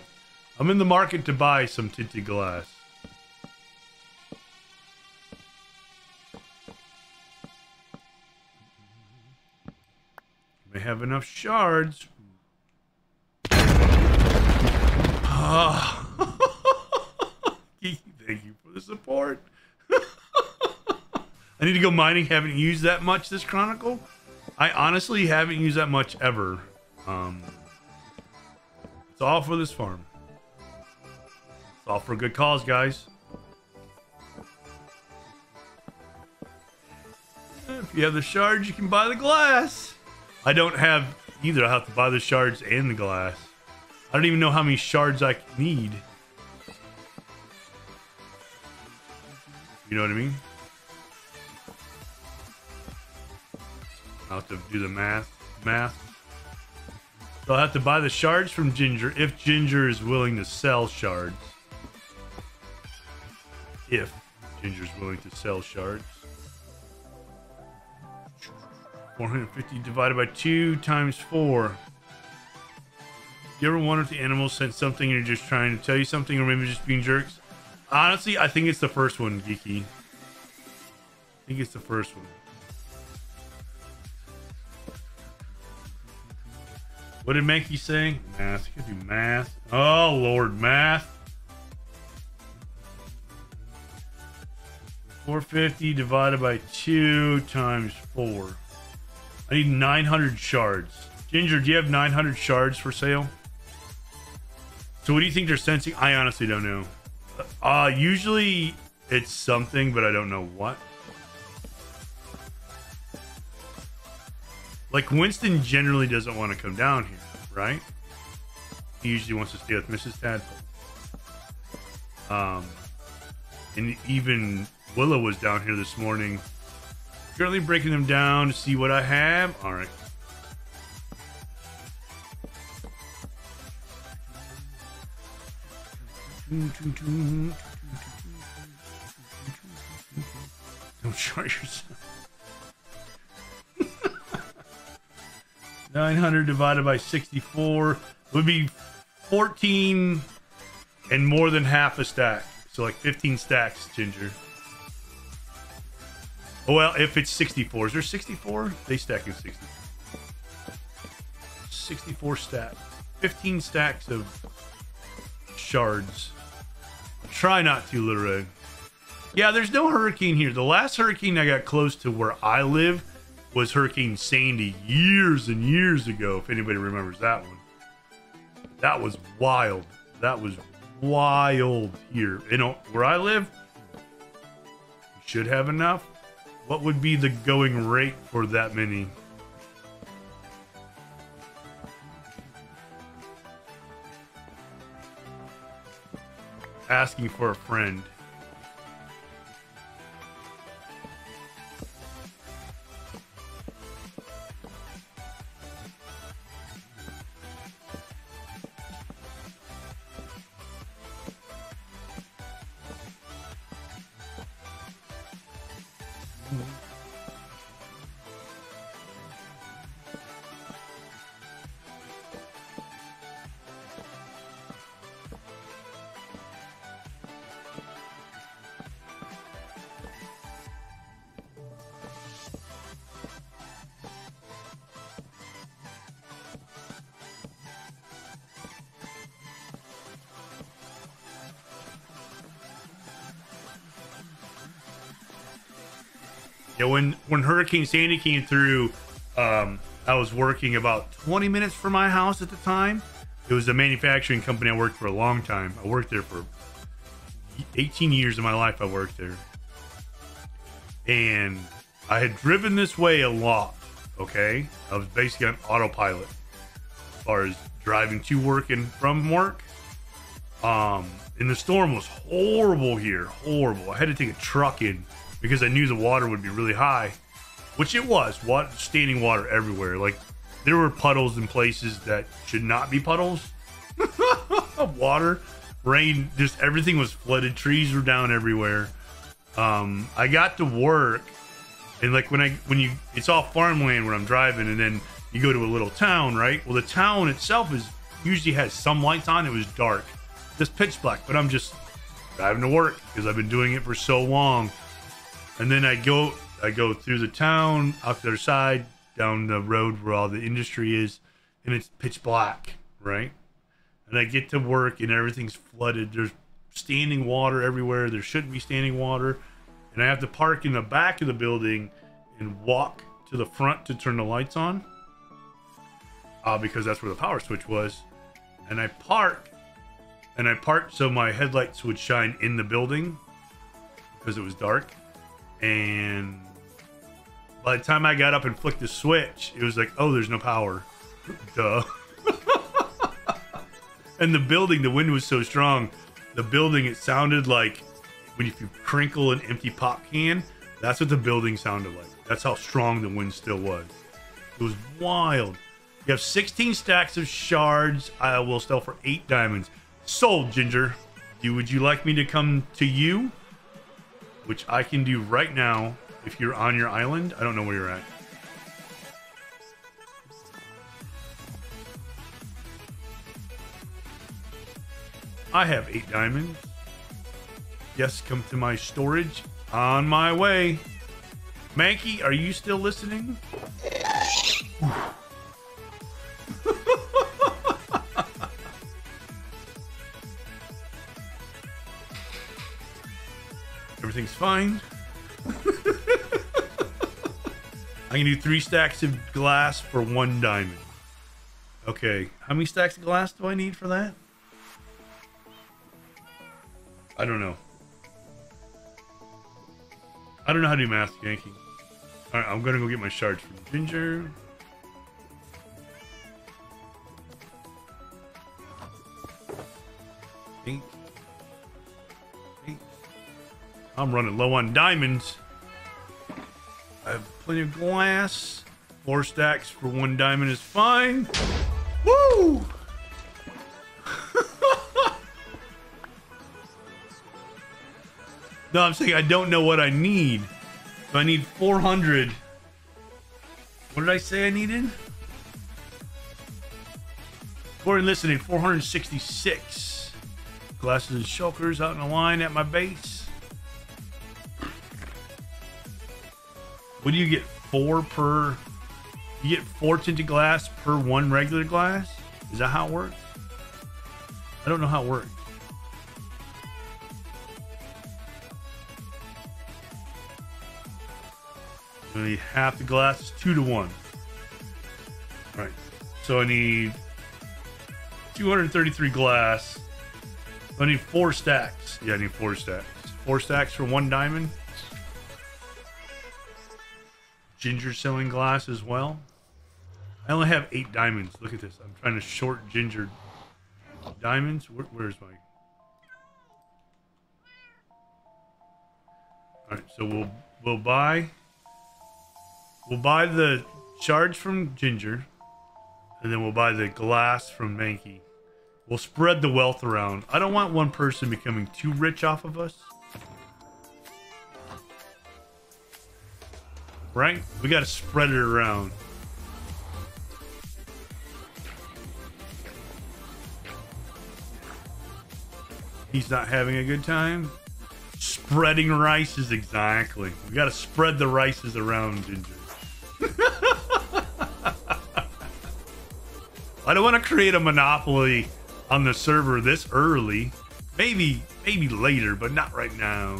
I'm in the market to buy some tinted glass. May have enough shards. Thank you for the support. I need to go mining. Haven't used that much this Chronicle. I honestly haven't used that much ever. It's all for this farm. It's all for a good cause, guys. If you have the shards, you can buy the glass. I don't have either. I have to buy the shards and the glass. I don't even know how many shards I need. You know what I mean? I'll have to do the math. So I'll have to buy the shards from Ginger if Ginger is willing to sell shards. If Ginger's willing to sell shards. 450 divided by 2 times 4. You ever wonder if the animals sent something and you're just trying to tell you something, or maybe just being jerks? Honestly, I think it's the first one, Geeky. I think it's the first one. What did Mankey say? Math. You can do math. Oh, Lord, math. 450 divided by 2 times 4. I need 900 shards. Ginger, do you have 900 shards for sale? So what do you think they're sensing? I honestly don't know. Usually it's something, but I don't know what. Like, Winston generally doesn't want to come down here, right? He usually wants to stay with Mrs. Tadpole. And even Willow was down here this morning. Currently breaking them down to see what I have. All right. Don't short yourself. 900 divided by 64 would be 14 and more than half a stack. So like 15 stacks, Ginger. Oh, well, if it's 64. Is there 64? They stack in 64. 64 stacks. 15 stacks of shards. Try not to, Little Red. Yeah, there's no hurricane here. The last hurricane I got close to where I live was Hurricane Sandy years and years ago, if anybody remembers that one. That was wild. That was wild here. You know, where I live, you should have enough. What would be the going rate for that many? Asking for a friend. Yeah, when Hurricane Sandy came through, I was working about 20 minutes from my house at the time. It was a manufacturing company I worked for a long time. I worked there for 18 years of my life. I worked there. And I had driven this way a lot, okay? I was basically on autopilot as far as driving to work and from work. And the storm was horrible here, horrible. I had to take a truck in because I knew the water would be really high, which it was. Standing water everywhere. Like, there were puddles in places that should not be puddles of water. Rain, just everything was flooded. Trees were down everywhere. I got to work, and like it's all farmland where I'm driving, and then you go to a little town, right? Well, the town itself usually has some lights on. It was dark, just pitch black, but I'm just driving to work because I've been doing it for so long. And then I go through the town, out the other side, down the road where all the industry is, and it's pitch black, right? And I get to work and everything's flooded. There's standing water everywhere. There shouldn't be standing water. And I have to park in the back of the building and walk to the front to turn the lights on, because that's where the power switch was. And I parked so my headlights would shine in the building because it was dark. And by the time I got up and flicked the switch, it was like, oh, there's no power. Duh. And the building, the wind was so strong. The building, it sounded like if you crinkle an empty pop can, that's what the building sounded like. That's how strong the wind still was. It was wild. You have 16 stacks of shards. I will sell for 8 diamonds. Sold, Ginger. Would you like me to come to you? Which I can do right now if you're on your island. I don't know where you're at. I have 8 diamonds. Yes, come to my storage. On my way. Mankey, are you still listening? Everything's fine. I can do 3 stacks of glass for 1 diamond. Okay, how many stacks of glass do I need for that? I don't know. I don't know how to do math, Yankee. Alright, I'm gonna go get my shards from Ginger. Eight. I'm running low on diamonds. I have plenty of glass. 4 stacks for 1 diamond is fine. Woo! No, I'm saying I don't know what I need. So I need 400. What did I say I needed? According to this, I need 466. Glasses and shulkers out in a line at my base. What do you get? 4 per... You get 4 tinted glass per 1 regular glass? Is that how it works? I don't know how it works. I need half the glass, 2 to 1. Alright, so I need 233 glass. I need 4 stacks. Yeah, I need 4 stacks. 4 stacks for 1 diamond. Ginger selling glass as well. I only have 8 diamonds. Look at this. I'm trying to short Ginger diamonds. Where's my... Alright, so we'll buy the shards from Ginger, and then we'll buy the glass from Mankey. We'll spread the wealth around. I don't want one person becoming too rich off of us. Right? We gotta spread it around. He's not having a good time. Spreading rices, exactly. We gotta spread the rices around, Ginger. I don't want to create a monopoly on the server this early. Maybe later, but not right now.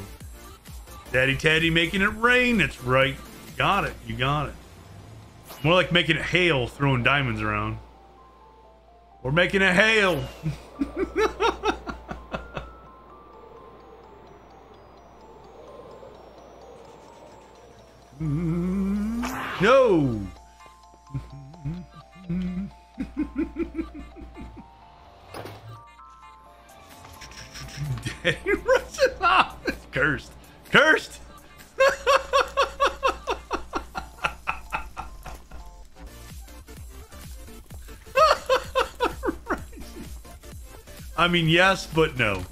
Daddy Teddy making it rain. That's right. You got it. You got it. More like making it hail, throwing diamonds around. We're making it hail. No. Daddy runs it off. It's cursed. Cursed. I mean, yes, but no.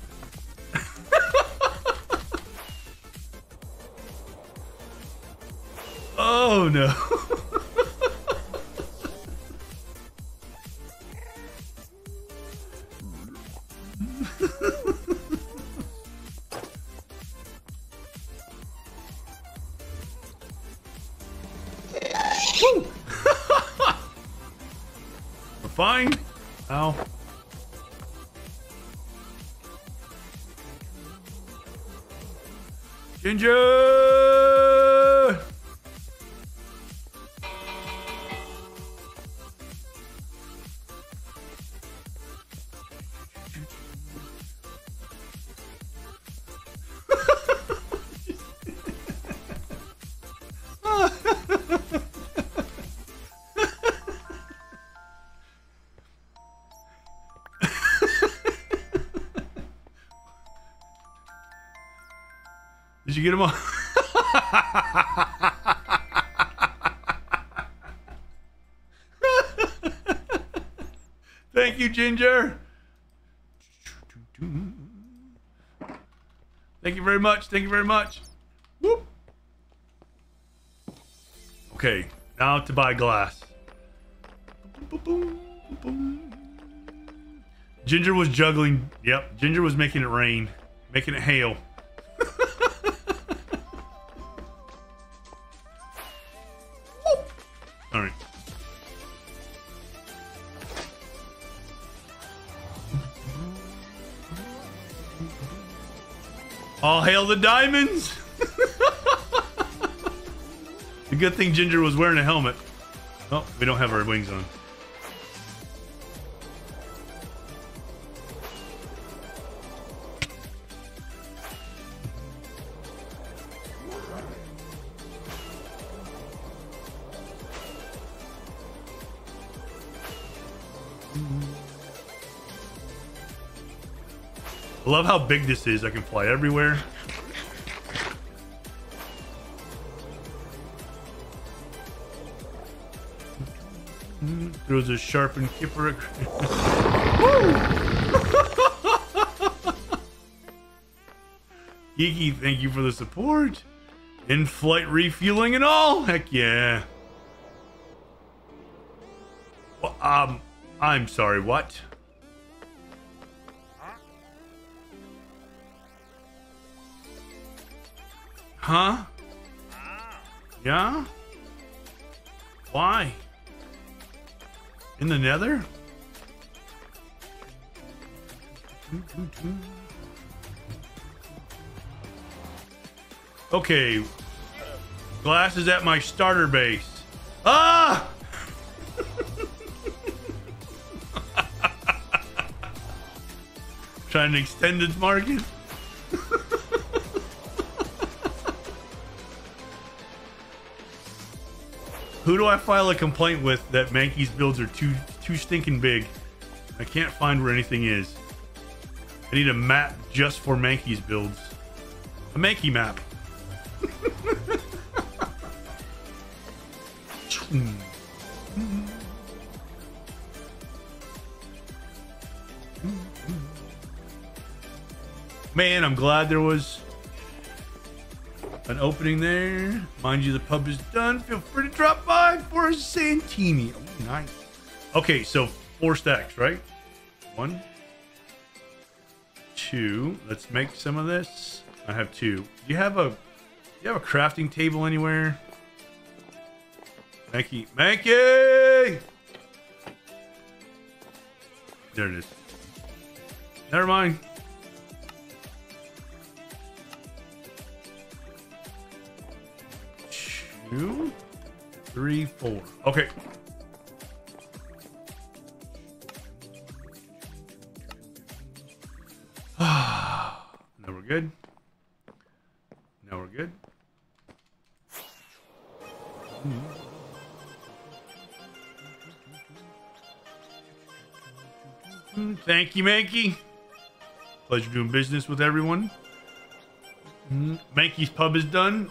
Oh no. Woo! We're fine. Ow. Ginger! Did you get him on? Thank you, Ginger. Thank you very much. Thank you very much. Whoop. Okay, now to buy glass. Ginger was juggling. Yep, Ginger was making it rain, making it hail. All right. All hail the diamonds! The good thing Ginger was wearing a helmet. Oh, we don't have our wings on. I love how big this is. I can fly everywhere. Throws a sharpened kipper. Geeky, thank you for the support. In-flight refueling and all. Heck yeah. Well, I'm sorry, what? Huh? Yeah? Why? In the nether? Okay. Glass is at my starter base. Ah! Trying to extend its market. Who do I file a complaint with that Mankey's builds are too stinking big? I can't find where anything is. I need a map just for Mankey's builds. A Mankey map. Man, I'm glad there was an opening there. Mind you, the pub is done. Feel free to drop by for a Santini. Oh, nice. Okay, so 4 stacks, right? 1, 2. Let's make some of this. I have 2. Do you have a crafting table anywhere? Mankey. There it is. Never mind. 2, 3, 4. Okay. Now we're good. Now we're good. Thank you, Mankey. Pleasure doing business with everyone. Mankey's Pub is done.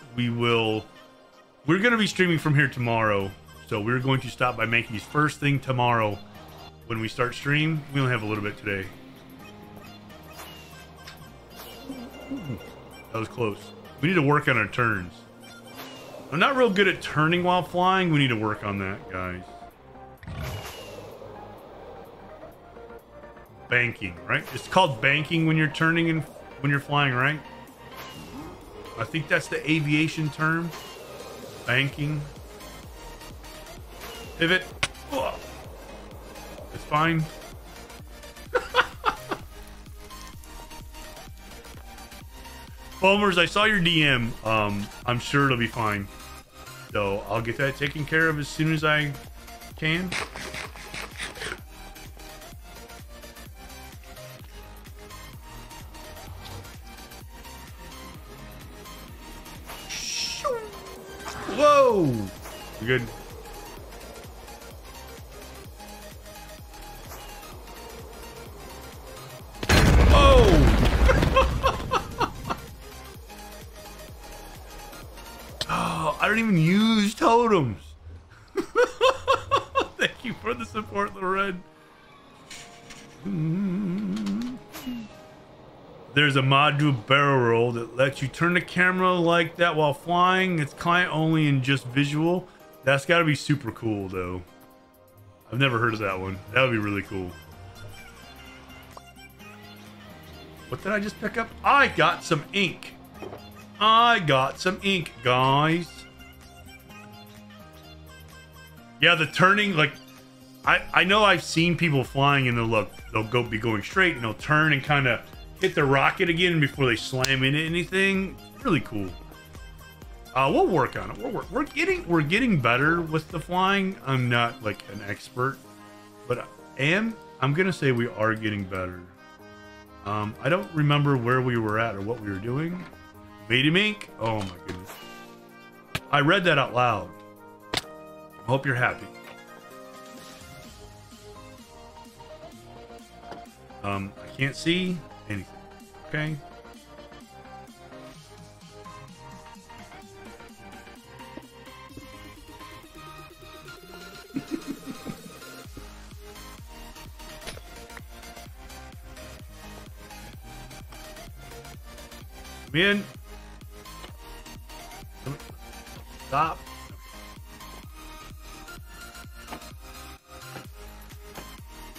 We're going to be streaming from here tomorrow. So we're going to stop by Mankey's first thing tomorrow when we start stream. We only have a little bit today. That was close. We need to work on our turns. I'm not real good at turning while flying. We need to work on that, guys. Banking, right? It's called banking when you're turning and when you're flying, right? I think that's the aviation term. Banking. Pivot. Oh. It's fine. Foamers, I saw your DM. I'm sure it'll be fine. So I'll get that taken care of as soon as I can. Whoa! You good? I don't even use totems. Thank you for the support, Loren. There's a mod to a barrel roll that lets you turn the camera like that while flying. It's client only and just visual. That's got to be super cool, though. I've never heard of that one. That would be really cool. What did I just pick up? I got some ink. I got some ink, guys. Yeah, the turning, like, I know I've seen people flying and they'll be going straight and they'll turn and kind of hit the rocket again before they slam into anything. It's really cool. We'll work on it. We're getting better with the flying. I'm not like an expert, but I'm gonna say we are getting better. I don't remember where we were at or what we were doing. Medium ink. Oh my goodness. I read that out loud. I hope you're happy. I can't see anything. Okay. Come in. Stop.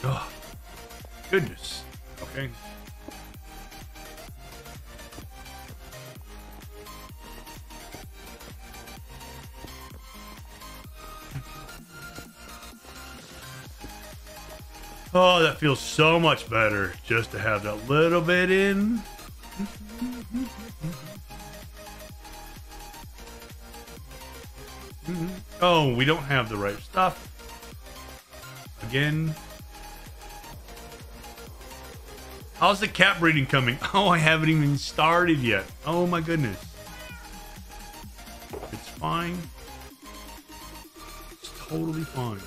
Oh, goodness. Okay. Oh, that feels so much better just to have that little bit in. Oh, we don't have the right stuff. Again. How's the cat breeding coming? Oh, I haven't even started yet. Oh my goodness. It's fine. It's totally fine.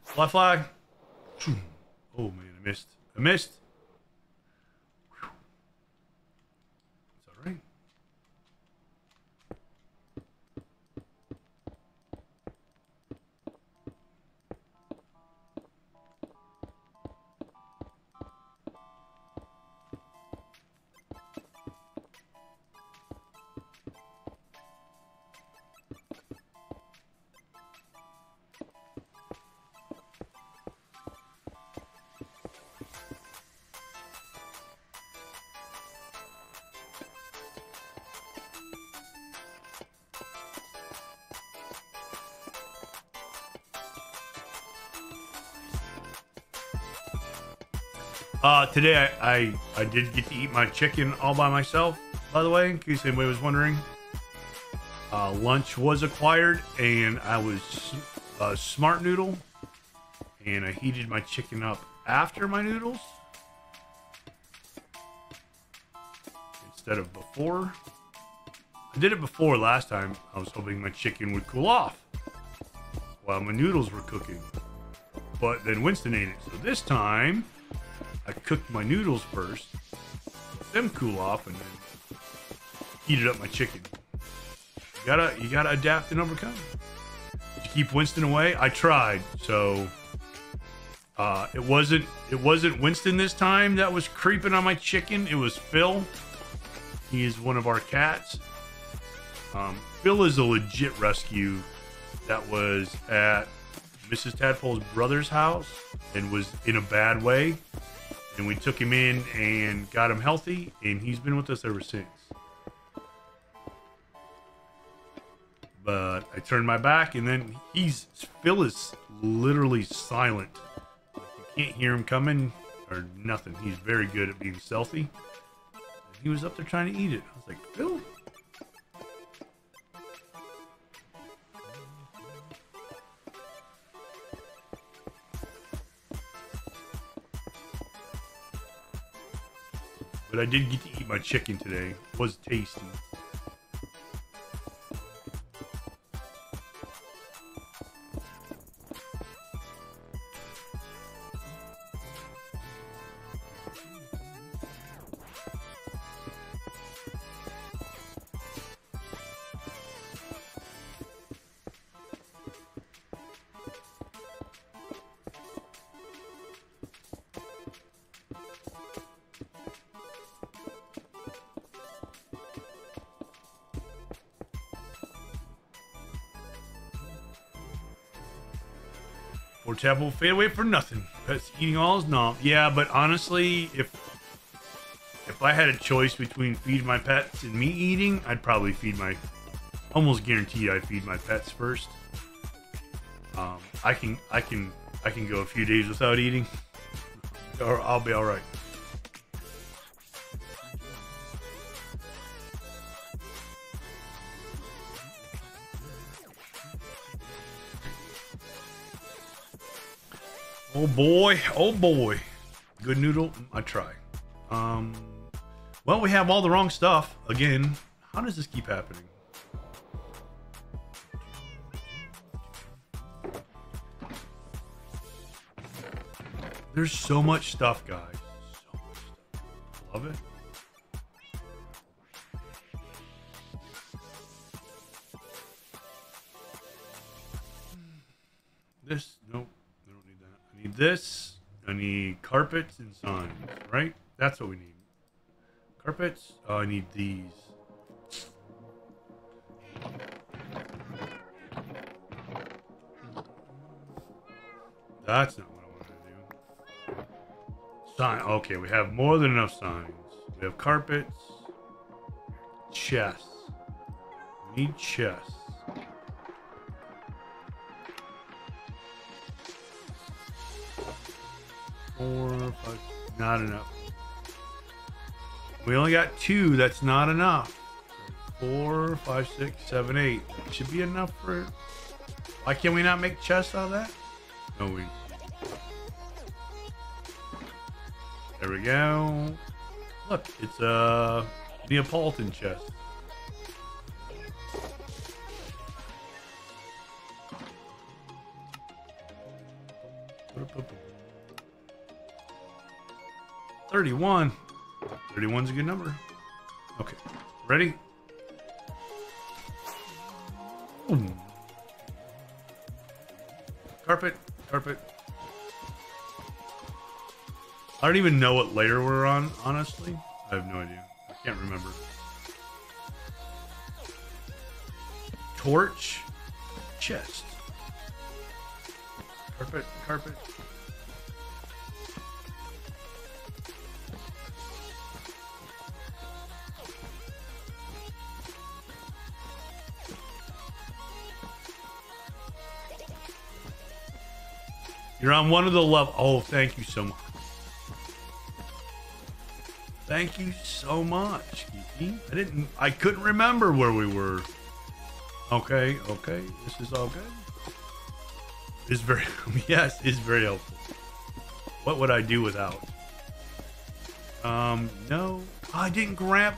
Fly, fly. Oh man, I missed. I missed. It's all right. Today I did get to eat my chicken all by myself, by the way, in case anybody was wondering. Lunch was acquired, and I was smart noodle, and I heated my chicken up after my noodles instead of before. I did it before last time. I was hoping my chicken would cool off while my noodles were cooking, but then Winston ate it. So this time I cooked my noodles first, let them cool off, and then heated up my chicken. You gotta adapt and overcome. Did you keep Winston away? I tried. So it wasn't Winston this time that was creeping on my chicken. It was Phil. He is one of our cats. Phil is a legit rescue that was at Mrs. Tadpole's brother's house and was in a bad way. And we took him in and got him healthy, and he's been with us ever since. But I turned my back, and then Phil is literally silent. You can't hear him coming or nothing. He's very good at being stealthy. He was up there trying to eat it. I was like, Phil? But I did get to eat my chicken today. It was tasty. Poor Tab will fade away for nothing. Pets eating all his nom. Yeah, but honestly, if I had a choice between feeding my pets and me eating, I'd probably feed my. Almost guaranteed, I'd feed my pets first. I can go a few days without eating, or I'll be all right. Oh boy, oh boy. Good noodle, I try. Well, we have all the wrong stuff. Again, how does this keep happening? There's so much stuff, guys. So much stuff. Love it. This, nope. I need this. I need carpets and signs, right? That's what we need. Carpets. Oh, I need these. That's not what I want to do. Sign. Okay, we have more than enough signs. We have carpets. Chests. We need chests. Four, five, not enough. We only got 2. That's not enough. 4, 5, 6, 7, 8. That should be enough for. Why can't we not make chests out of that? No, we. There we go. Look, it's a Neapolitan chest. $31. 31's a good number. Okay, ready? Ooh. Carpet, carpet. I don't even know what layer we're on, honestly. I have no idea. I can't remember. Torch, chest. Carpet, carpet. You're on one of the level. Oh, thank you so much. Thank you so much, Kiki. I couldn't remember where we were. Okay, okay. This is all good. It's very, yes, it's very helpful. What would I do without? No. I didn't grab.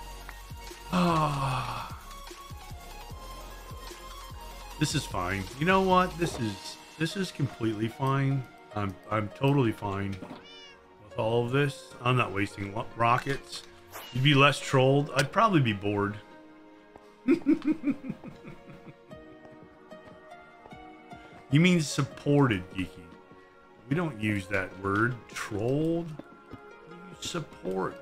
Ah. This is fine. You know what? This is completely fine. I'm totally fine with all of this. I'm not wasting rockets. You'd be less trolled. I'd probably be bored. You mean supported, Geeky. We don't use that word. Trolled. We use support.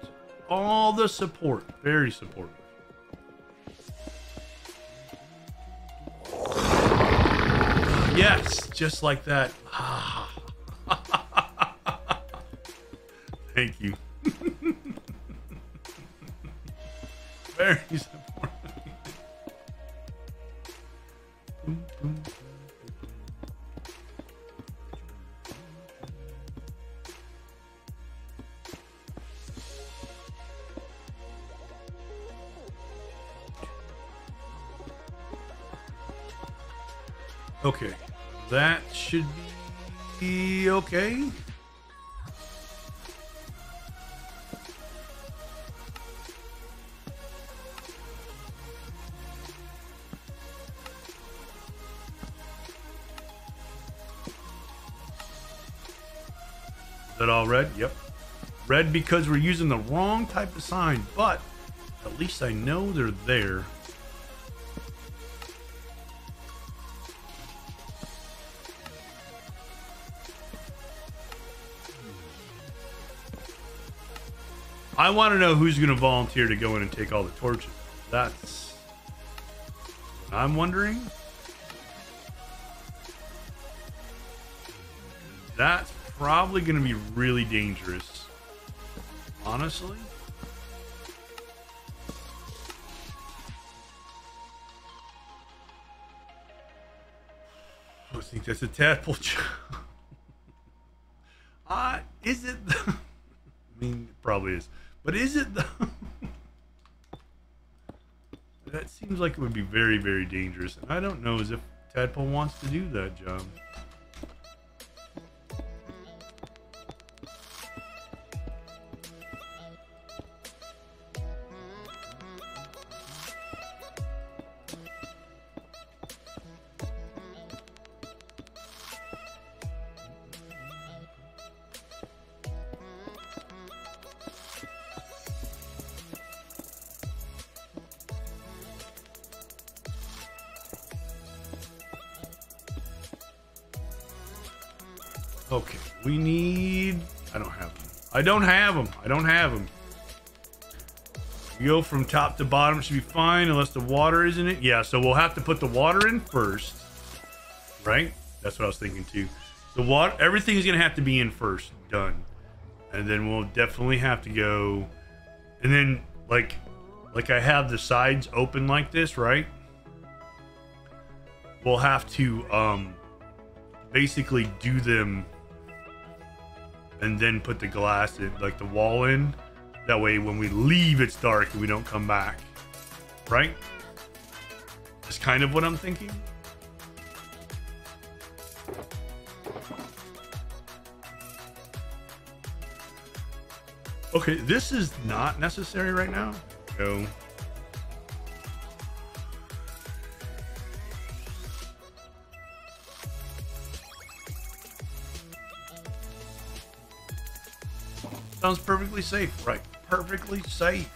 All the support. Very supportive. Yes, just like that. Thank you. Very supportive. Okay, that should be okay. Is that all red? Yep. Red because we're using the wrong type of sign, but at least I know they're there. I want to know who's going to volunteer to go in and take all the torches. That's what I'm wondering. That's probably going to be really dangerous. Honestly. I think that's a tadpole. Is it? I mean, it probably is. But is it though? That seems like it would be very, very dangerous. And I don't know as if Tadpole wants to do that job. Okay, we need... I don't have them. I don't have them. I don't have them. You go from top to bottom, should be fine unless the water is in it. Yeah, so we'll have to put the water in first. Right? That's what I was thinking too. The water, everything's going to have to be in first. Done. And then we'll definitely have to go... And then, like I have the sides open like this, right? We'll have to basically do them and then put the glass in, like the wall in. That way when we leave it's dark and we don't come back. Right? That's kind of what I'm thinking. Okay, this is not necessary right now. Go. Sounds perfectly safe, right? Perfectly safe.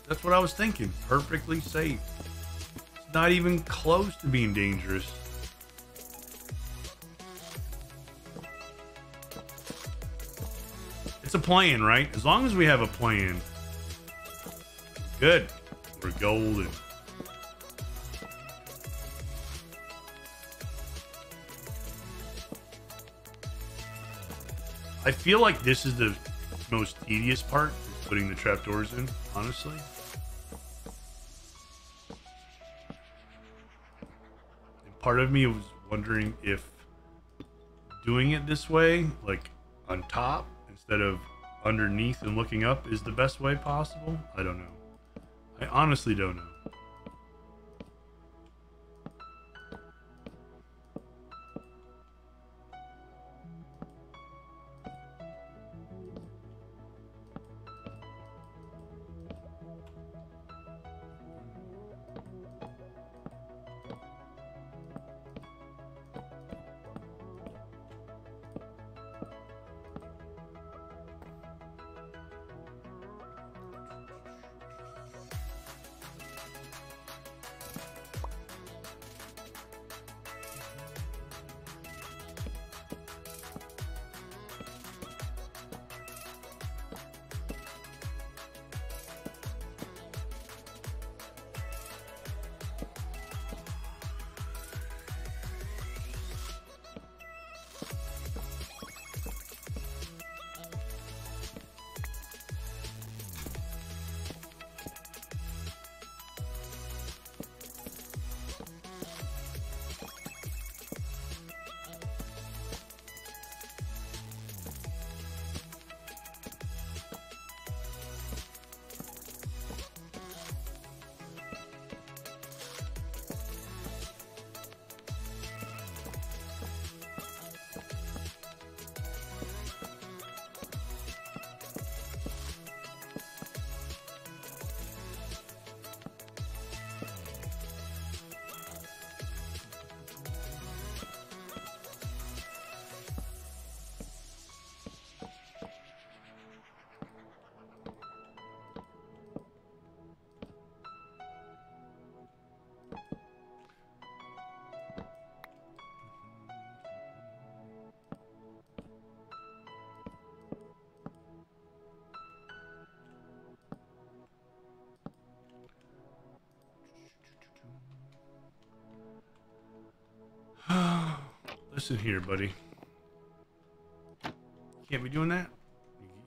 That's what I was thinking. Perfectly safe. It's not even close to being dangerous. It's a plan, right? As long as we have a plan. Good. We're golden. I feel like this is the most tedious part, is putting the trapdoors in, honestly. And part of me was wondering if doing it this way, like on top instead of underneath and looking up, is the best way possible. I don't know. I honestly don't know. Listen here, buddy. You can't be doing that.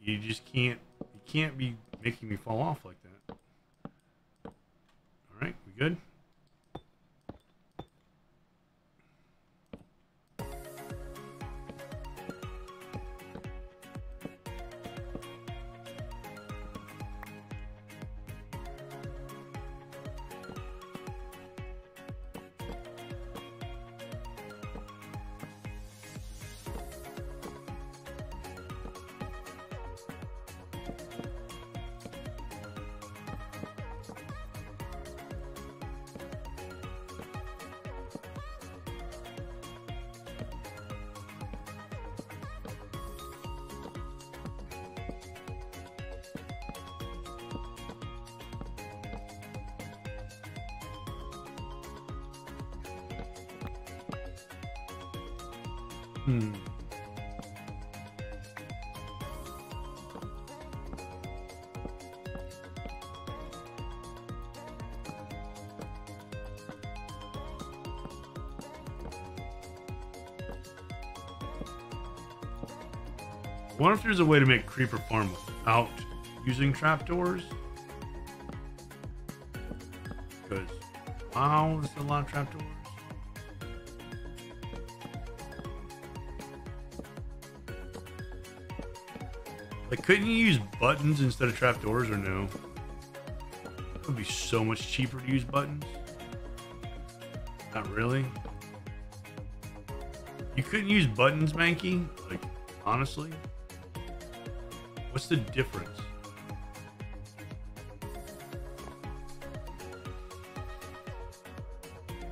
You just can't. You can't be making me fall off like that. All right, we good? I wonder if there's a way to make Creeper Farm without using trapdoors. Because, wow, there's a lot of trapdoors. Like, couldn't you use buttons instead of trapdoors, or no? It would be so much cheaper to use buttons. Not really. You couldn't use buttons, Mankey? Like, honestly? What's the difference?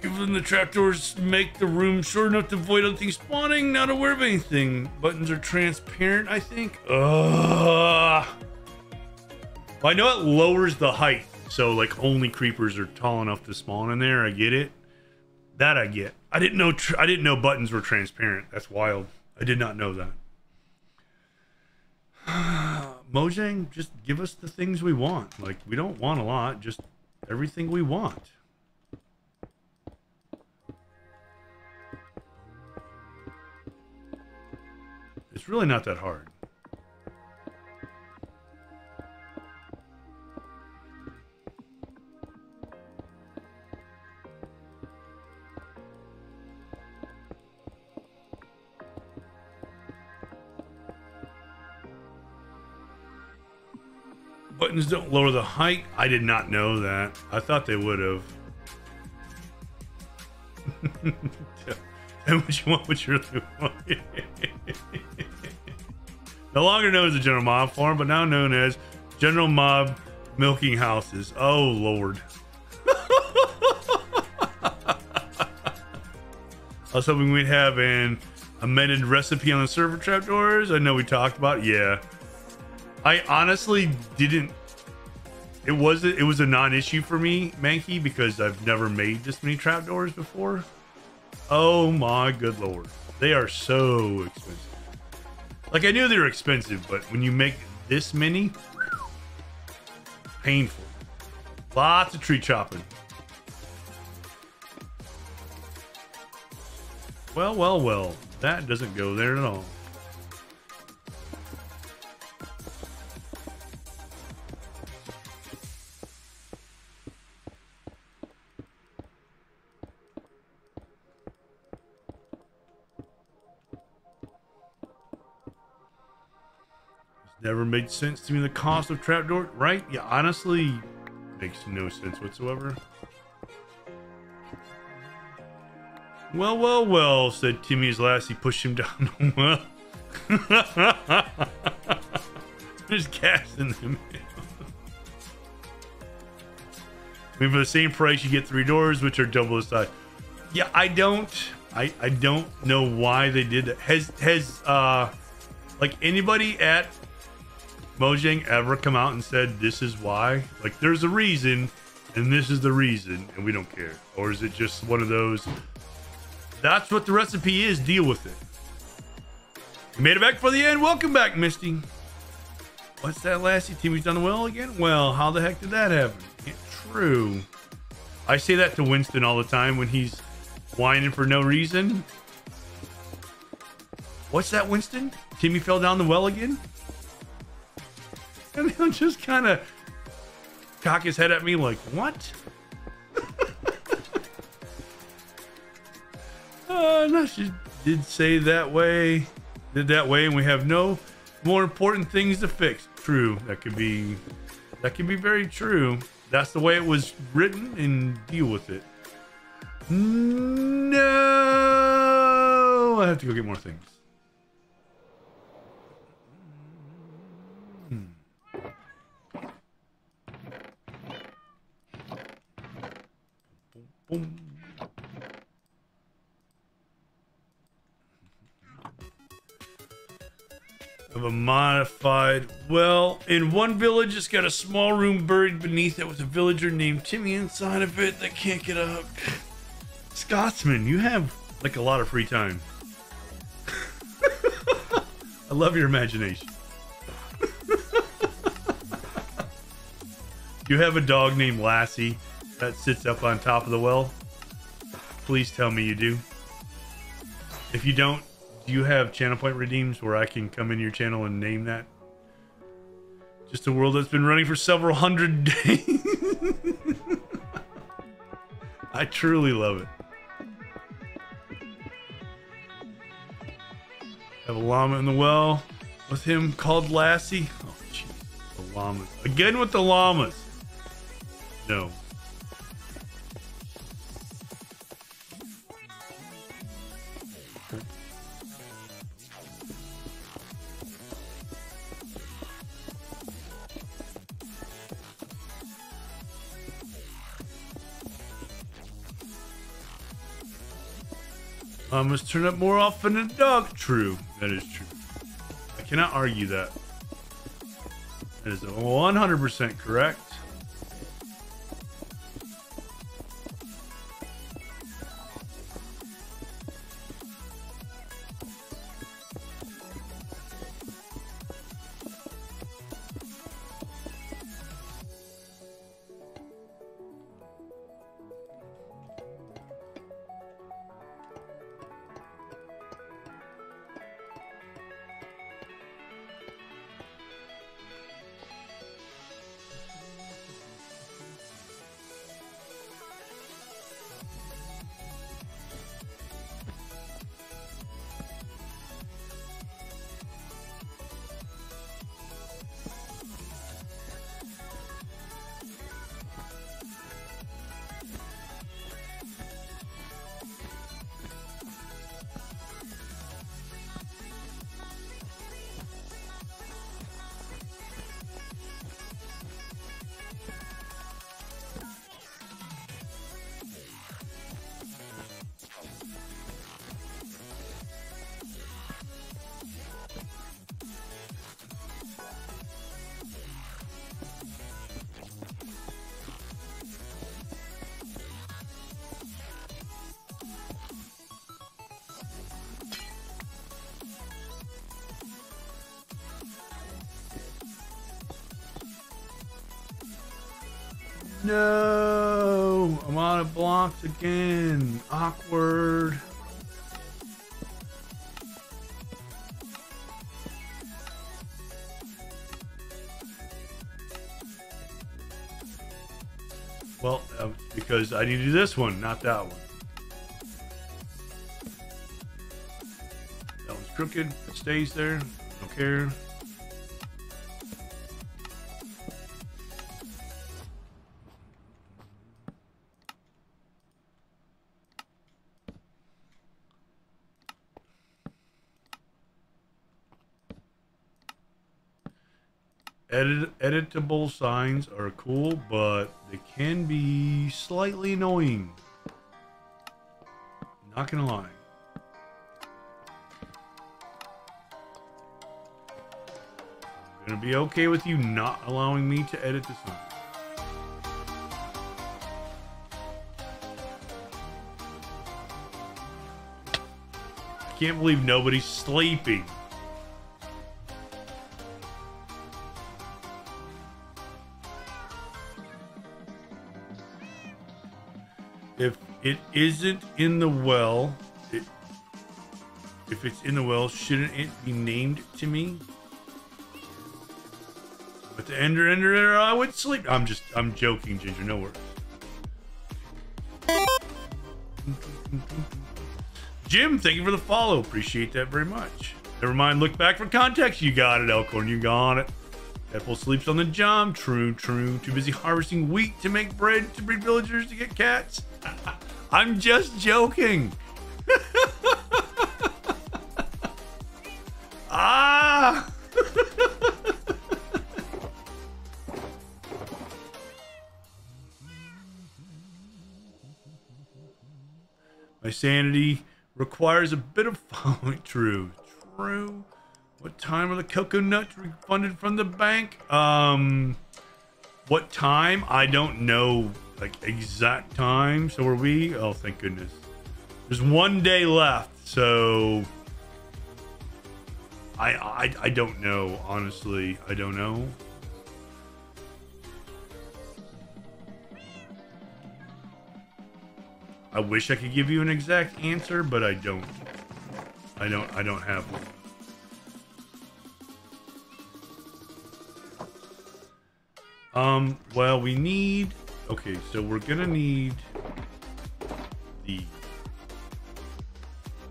Given the trapdoors make the room short enough to avoid other things spawning, not aware of anything. Buttons are transparent, I think. Well, I know it lowers the height, so like only creepers are tall enough to spawn in there. I get it. That I get. I didn't know buttons were transparent. That's wild. I did not know that. Mojang, just give us the things we want. Like, we don't want a lot, just everything we want. It's really not that hard. Buttons don't lower the height. I did not know that. I thought they would have. And what you want, what you're no longer known as the General Mob Farm, but now known as General Mob Milking Houses. Oh, Lord. I was hoping we'd have an amended recipe on the server trapdoors. I know we talked about it. Yeah. I honestly didn't. It was a non-issue for me, Mankey, because I've never made this many trapdoors before. Oh my good Lord. They are so expensive. Like, I knew they were expensive, but when you make this many, painful. Lots of tree chopping. Well, well, well. That doesn't go there at all. Never made sense to me, the cost of trapdoor, right? Yeah, honestly, makes no sense whatsoever. Well, well, well, said Timmy as last he pushed him down the well. Just casting them in. I mean, for the same price, you get 3 doors, which are double the size. Yeah, I don't know why they did that. Has like anybody at Mojang ever come out and said this is why? Like, there's a reason, and this is the reason, and we don't care? Or is it just one of those? That's what the recipe is. Deal with it. You made it back for the end. Welcome back, Misty. What's that, lassie? Timmy's done well again? Well, how the heck did that happen? Yeah, true. I say that to Winston all the time when he's whining for no reason. What's that, Winston? Timmy fell down the well again? And he'll just kind of cock his head at me like, what? No, she did say that way, did that way, and we have no more important things to fix. True, that could be very true. That's the way it was written, and deal with it. No, I have to go get more things. Boom. Of a modified, well, in one village it's got a small room buried beneath it with a villager named Timmy inside of it that can't get up. Scotsman, you have like a lot of free time. I love your imagination. You have a dog named Lassie that sits up on top of the well? Please tell me you do. If you don't, do you have channel point redeems where I can come in your channel and name that? Just a world that's been running for several hundred days. I truly love it. Have a llama in the well with him called Lassie. Oh, jeez. The llamas. Again with the llamas. No. Llamas turn up more often than dog. True. That is true. I cannot argue that. That is 100% correct. No, I'm out of blocks again. Awkward. Well, because I need to do this one, not that one. That one's crooked. It stays there. Don't care. Editable signs are cool, but they can be slightly annoying. Not gonna lie. I'm gonna be okay with you not allowing me to edit the sign. I can't believe nobody's sleeping. If it isn't in the well, if it's in the well, shouldn't it be named to me? But the ender, I would sleep. I'm joking, Ginger. No worries. Jim, thank you for the follow. Appreciate that very much. Never mind. Look back for context. You got it, Elkhorn. You got it. Deadpool sleeps on the job. True, true. Too busy harvesting wheat to make bread to breed villagers to get cats. I'm just joking. Ah! My sanity requires a bit of following. True. True. What time are the coconuts refunded from the bank? What time? I don't know, like, exact time. So are we? Oh, thank goodness. There's 1 day left, so I don't know, honestly. I don't know. I wish I could give you an exact answer, but I don't. I don't have one. Well, we need... Okay, so we're gonna need the...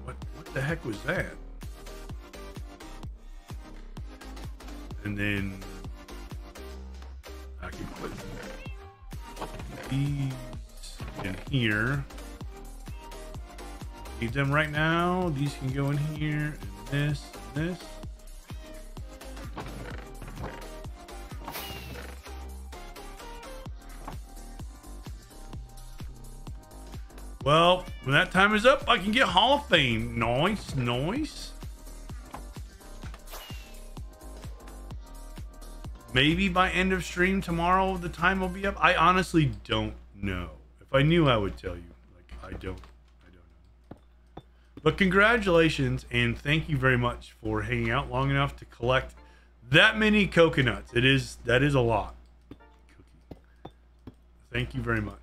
What the heck was that? And then... I can put these in here. Need them right now. These can go in here, and this, and this. Well, when that time is up, I can get Hall of Fame. Nice, nice. Maybe by end of stream tomorrow, the time will be up. I honestly don't know. If I knew, I would tell you. Like, I don't know. But congratulations, and thank you very much for hanging out long enough to collect that many coconuts. That is a lot. Thank you very much.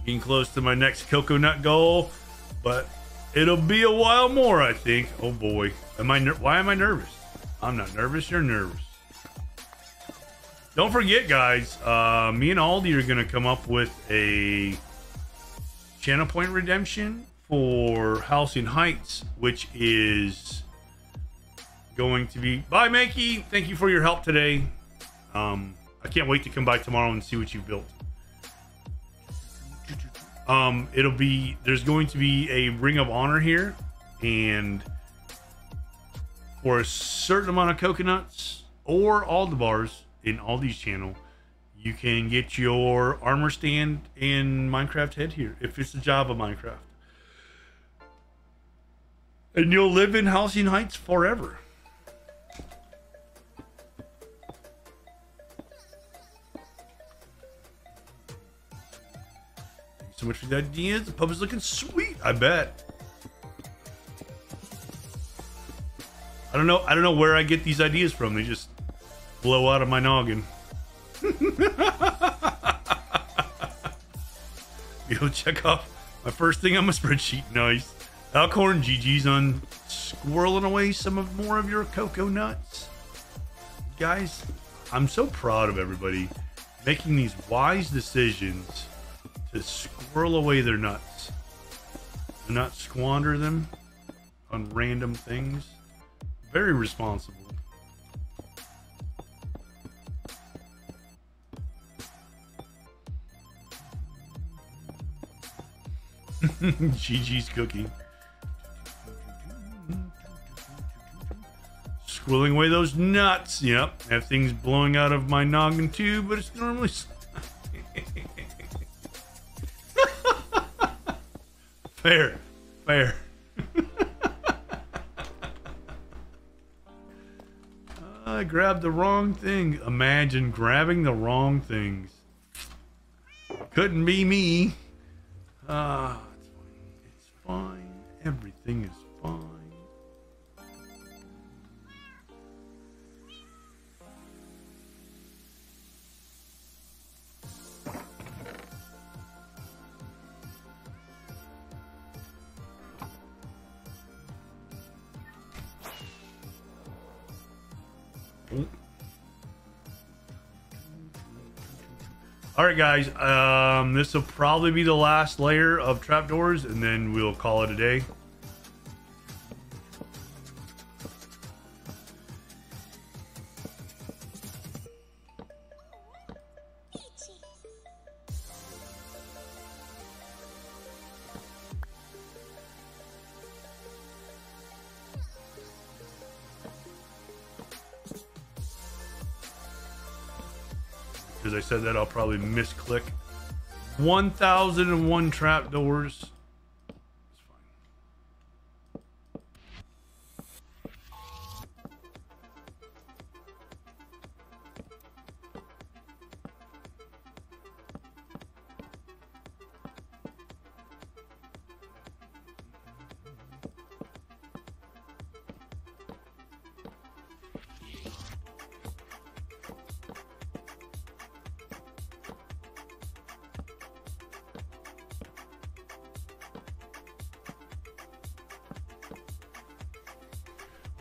Getting close to my next coconut goal, but it'll be a while more, I think. Oh boy, why am I nervous? I'm not nervous. You're nervous. Don't forget, guys. Me and Aldi are gonna come up with a channel point redemption for Halcyon Heights, which is going to be. Bye, Makey. Thank you for your help today. I can't wait to come by tomorrow and see what you've built. There's going to be a Ring of Honor here, and for a certain amount of coconuts or all the bars in Aldi's channel, you can get your armor stand in Minecraft head here if it's a Java Minecraft. And you'll live in Halcyon Heights forever. Thanks so much for the ideas. The pub is looking sweet, I bet. I don't know where I get these ideas from. They just blow out of my noggin. Yo, check off my first thing on my spreadsheet. Nice. Alcorn, GG's on squirreling away some of more of your cocoa nuts. Guys, I'm so proud of everybody making these wise decisions to squirrel away their nuts. To not squander them on random things. Very responsible. GG's cookie. Squirreling away those nuts. Yep. Have things blowing out of my noggin too, but it's normally... Fair. Fair. I grabbed the wrong thing. Imagine grabbing the wrong things. Couldn't be me. It's fine. It's fine. Everything is fine. All right, guys. This will probably be the last layer of trapdoors, and then we'll call it a day. Because I said that, I'll probably misclick. 1001 trapdoors. It's fine.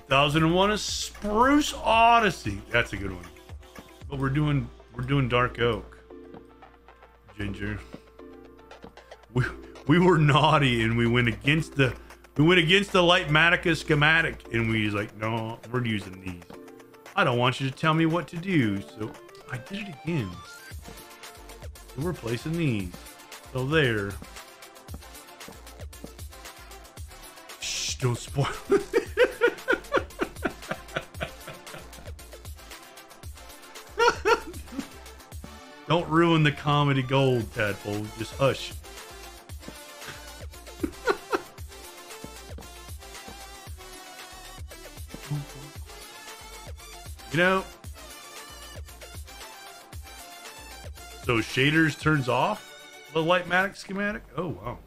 1001 is Spruce Odyssey. That's a good one. But we're doing Dark Oak. Ginger. We were naughty and we went against the Lightmatica schematic, and we was like, no, we're using these. I don't want you to tell me what to do, so I did it again. So we're placing these. So there. Shh, don't spoil it. Don't ruin the comedy gold, Tadpole. Just hush. You know, so shaders turns off the Lightmatic schematic? Oh, wow.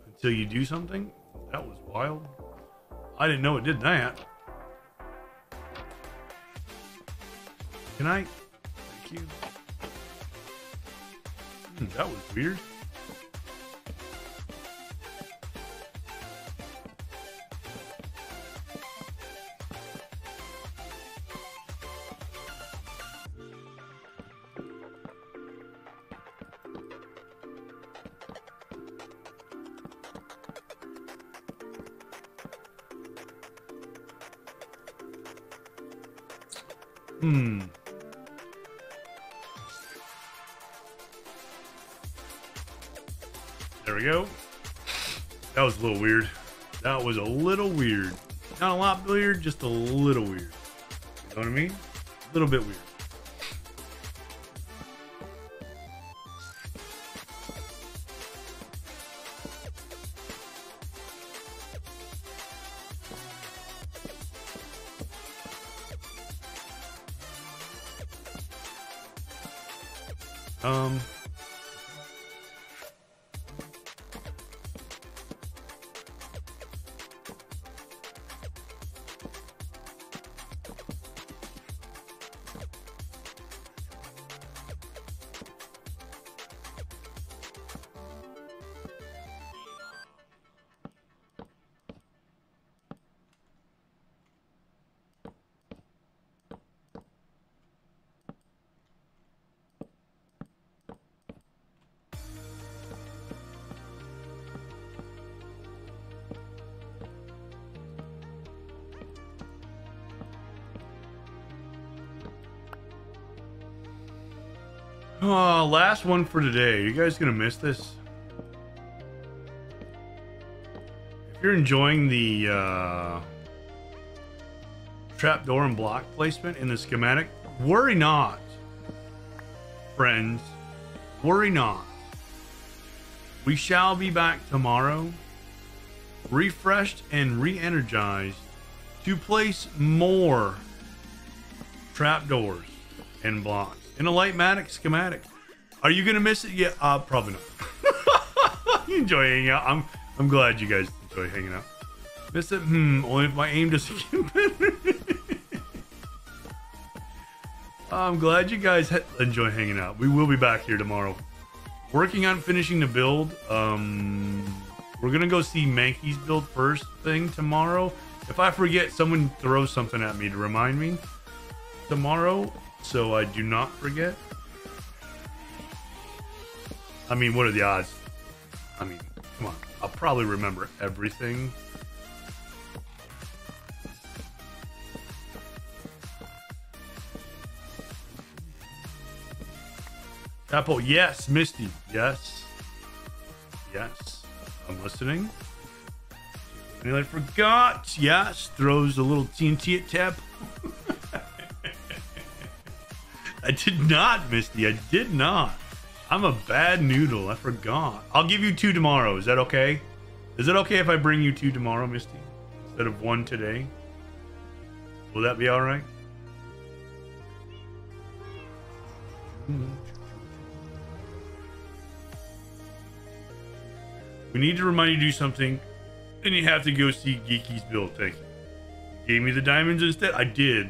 Until you do something? That was wild. I didn't know it did that. Can I? Thank you. That was weird. There we go. That was a little weird. That was a little weird. Not a lot weird, just a little weird. You know what I mean? A little bit weird. Um. Oh, last one for today. You guys gonna miss this? If you're enjoying the trapdoor and block placement in the schematic, worry not, friends. Worry not. We shall be back tomorrow, refreshed and re-energized, to place more trapdoors and blocks in a Lightmatic schematic. Are you gonna miss it? Yeah, probably not. You enjoy hanging out. I'm glad you guys enjoy hanging out. Miss it? Only if my aim doesn't get better. I'm glad you guys enjoy hanging out. We will be back here tomorrow. Working on finishing the build. We're gonna go see Mankey's build first thing tomorrow. If I forget, someone throw something at me to remind me tomorrow, so I do not forget. I mean, what are the odds? I mean, come on. I'll probably remember everything. Apple, yes. Misty, yes. Yes. I'm listening. And I forgot. Yes. Throws a little TNT at Tab. I did not, Misty. I did not. I'm a bad noodle. I forgot. I'll give you 2 tomorrow. Is that okay? Is it okay if I bring you 2 tomorrow, Misty? Instead of 1 today? Will that be alright? We need to remind you to do something, and you have to go see Geeky's build. Thank you. Gave me the diamonds instead? I did.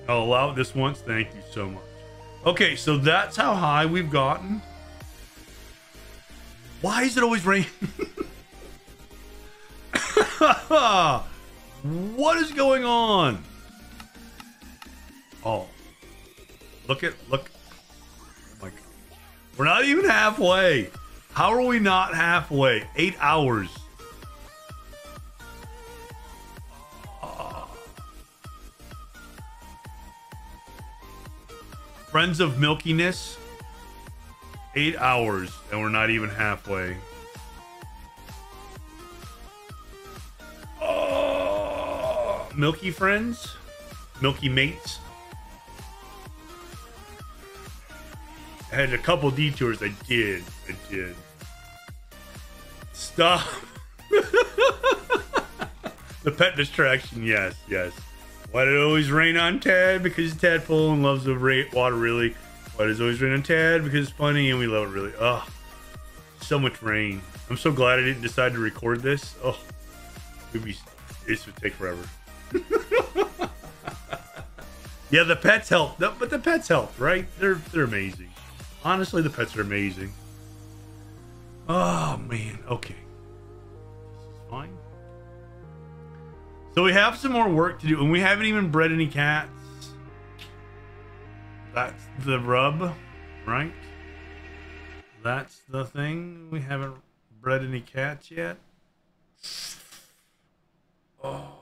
I'll allow it this once. Thank you so much. Okay, so that's how high we've gotten. Why is it always raining? What is going on? Oh. Look. Oh my God. We're not even halfway. How are we not halfway? 8 hours. Friends of Milkiness. 8 hours, and we're not even halfway. Oh, Milky friends? Milky mates? I had a couple detours. I did. Stop. The pet distraction, yes. Why did it always rain on Tad? Because he's tadpole and loves the water really. Why does it always rain on Tad? Because it's funny and we love it really. Oh, so much rain. I'm so glad I didn't decide to record this. Oh, this would take forever. Yeah, the pets help. But the pets help, right? They're amazing. Honestly, the pets are amazing. Oh, man. Okay. This is fine. So we have some more work to do, and we haven't even bred any cats. That's the rub, right? That's the thing. We haven't bred any cats yet. Oh.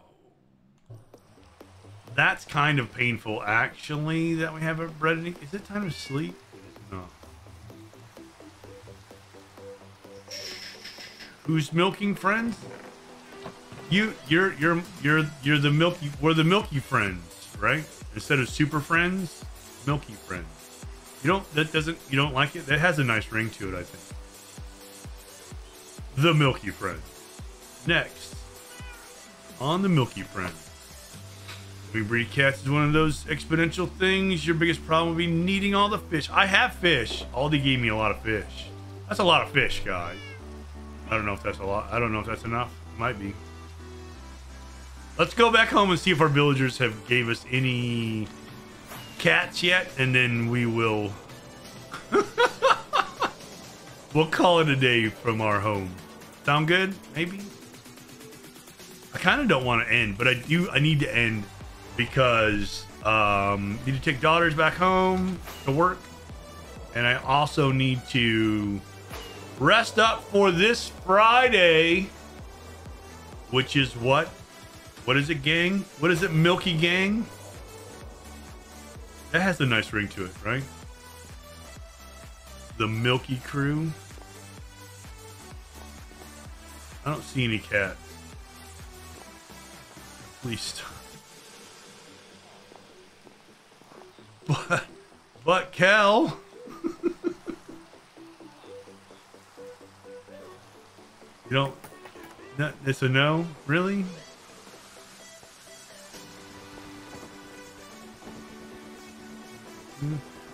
That's kind of painful, actually, that we haven't bred any. Is it time to sleep? No. Who's milking friends? You're the milky. We're the milky friends, right? Instead of super friends, milky friends. You don't like it? That has a nice ring to it, I think. The milky friends. Next on the milky friends. We breed cats is one of those exponential things. Your biggest problem will be needing all the fish. I have fish. Aldi gave me a lot of fish. That's a lot of fish, guys. I don't know if that's a lot. I don't know if that's enough. It might be. Let's go back home and see if our villagers have gave us any cats yet, and then we will we'll call it a day from our home. Sound good? Maybe. I kind of don't want to end, but I need to end because need to take daughters back home to work, and I also need to rest up for this Friday, which is what? What is it, gang? What is it, Milky Gang? That has a nice ring to it, right? The Milky Crew. I don't see any cats. Please stop. But Kel. You don't. It's a no, really?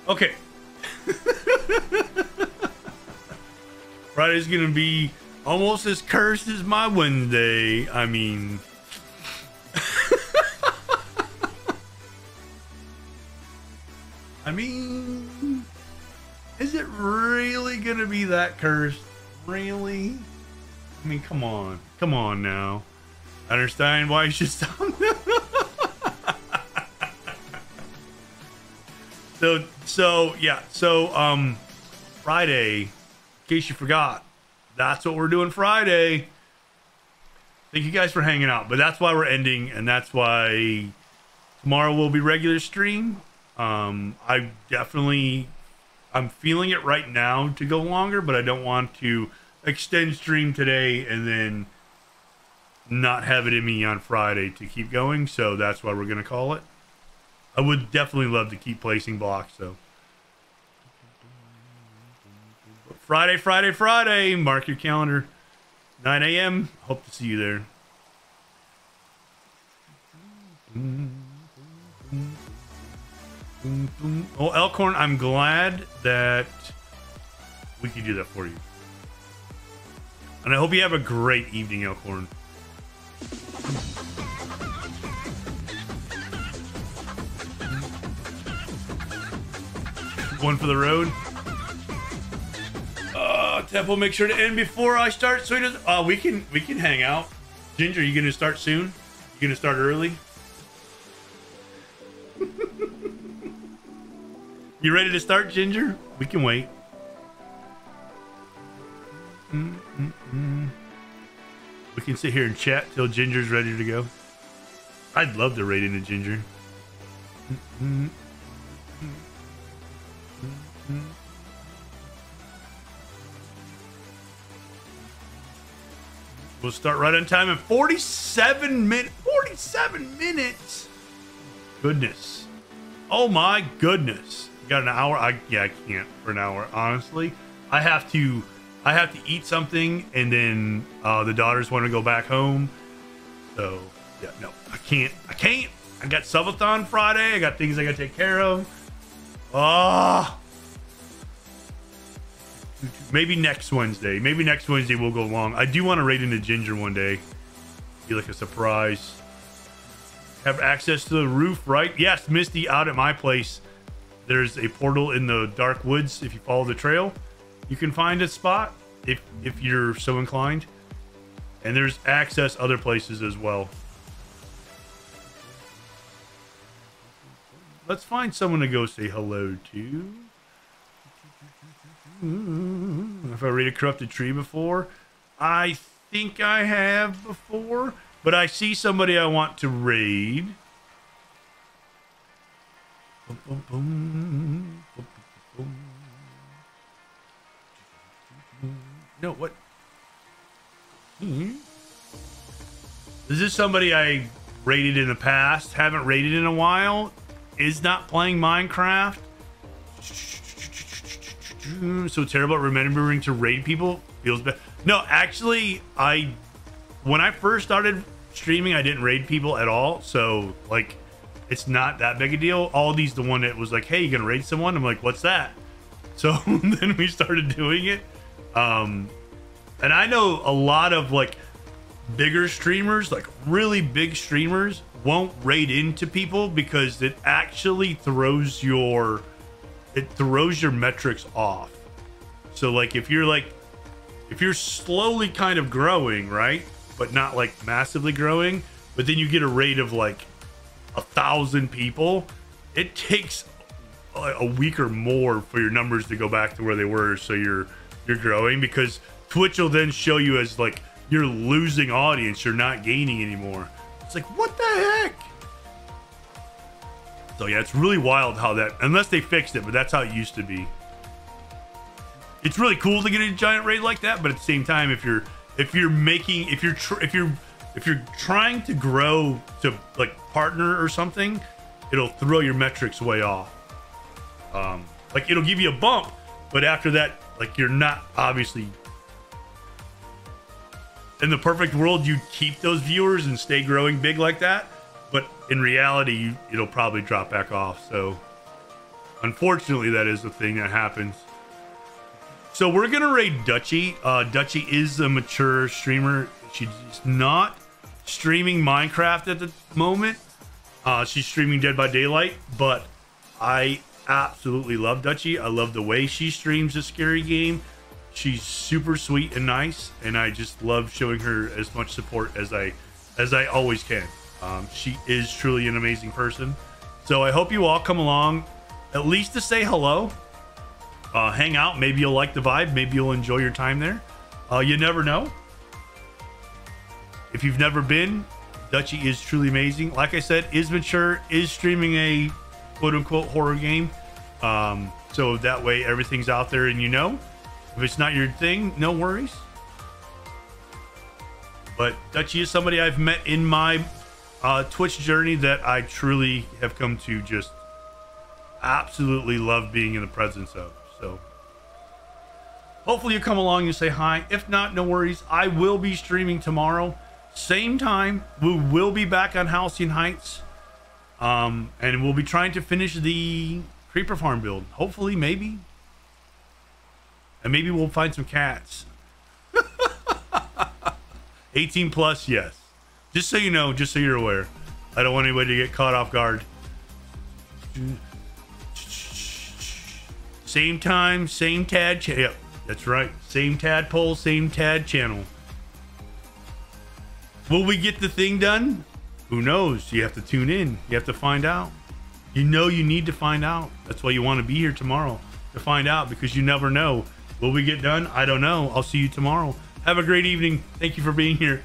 Okay. Friday's gonna be almost as cursed as my Wednesday. I mean, is it really gonna be that cursed? Really? I mean, come on. Come on now. I understand why you should stop. So Friday, in case you forgot, that's what we're doing Friday. Thank you guys for hanging out, but that's why we're ending, and that's why tomorrow will be regular stream. I'm feeling it right now to go longer, but I don't want to extend stream today and then not have it in me on Friday to keep going, so that's why we're going to call it. I would definitely love to keep placing blocks, though. Friday. Mark your calendar. 9 a.m. Hope to see you there. Oh, Elkhorn, I'm glad that we could do that for you. And I hope you have a great evening, Elkhorn. One for the road. Temple, make sure to end before I start. So he does. We can hang out. Ginger, you gonna start soon? You gonna start early? You ready to start, Ginger? We can wait. We can sit here and chat till Ginger's ready to go. I'd love to raid into Ginger. We'll start right on time in 47 minutes. 47 minutes. Goodness. Oh my goodness. You got an hour? I can't for an hour. Honestly, I have to eat something, and then the daughters want to go back home. So yeah, no, I can't. I got subathon Friday. I got things I got to take care of. Maybe next Wednesday. Maybe next Wednesday we'll go long. I do want to raid into Ginger one day. Be like a surprise. Have access to the roof, right? Yes, Misty, out at my place. There's a portal in the dark woods. If you follow the trail, you can find a spot if you're so inclined. And there's access other places as well. Let's find someone to go say hello to. If I raided Corrupted Tree before, I think I have before, but I see somebody I want to raid. No, what? Is this somebody I raided in the past? Haven't raided in a while? Is not playing Minecraft? So terrible at remembering to raid people. Feels bad. No, actually, when I first started streaming, I didn't raid people at all. So like it's not that big a deal. Aldi's the one that was like, hey, you gonna raid someone? I'm like, what's that? So then we started doing it. And I know a lot of like bigger streamers, like really big streamers, won't raid into people because it actually throws your metrics off. So like if you're slowly kind of growing, right, but not like massively growing, but then you get a raid of like 1,000 people, it takes a week or more for your numbers to go back to where they were. So you're growing, because Twitch will then show you as like you're losing audience, you're not gaining anymore. It's like, what the heck? So yeah, it's really wild how that, unless they fixed it, but that's how it used to be. It's really cool to get a giant raid like that, but at the same time, if you're trying to grow to like partner or something, it'll throw your metrics way off. Like it'll give you a bump, but after that, like you're not obviously. In the perfect world, you keep those viewers and stay growing big like that, but in reality, it'll probably drop back off. So, unfortunately, that is the thing that happens. So we're gonna raid Dutchie. Dutchie is a mature streamer. She's not streaming Minecraft at the moment. She's streaming Dead by Daylight, but I absolutely love Dutchie. I love the way she streams a scary game. She's super sweet and nice, and I just love showing her as much support as I always can. She is truly an amazing person. So I hope you all come along, at least to say hello, hang out. Maybe you'll like the vibe. Maybe you'll enjoy your time there. You never know. If you've never been, Dutchie is truly amazing. Like I said, is mature, is streaming a quote-unquote horror game. So that way everything's out there and you know. If it's not your thing, no worries. But Dutchie is somebody I've met in my Twitch journey that I truly have come to just absolutely love being in the presence of. So hopefully you come along and say hi. If not, no worries. I will be streaming tomorrow. Same time. We will be back on Halcyon Heights. And we'll be trying to finish the Creeper Farm build. Hopefully, maybe. And maybe we'll find some cats. 18 plus, yes. Just so you know, just so you're aware. I don't want anybody to get caught off guard. Same time, same Tad channel. Yep, that's right. Same tadpole, same Tad channel. Will we get the thing done? Who knows? You have to tune in. You have to find out. You know you need to find out. That's why you want to be here tomorrow, to find out, because you never know. Will we get done? I don't know. I'll see you tomorrow. Have a great evening. Thank you for being here.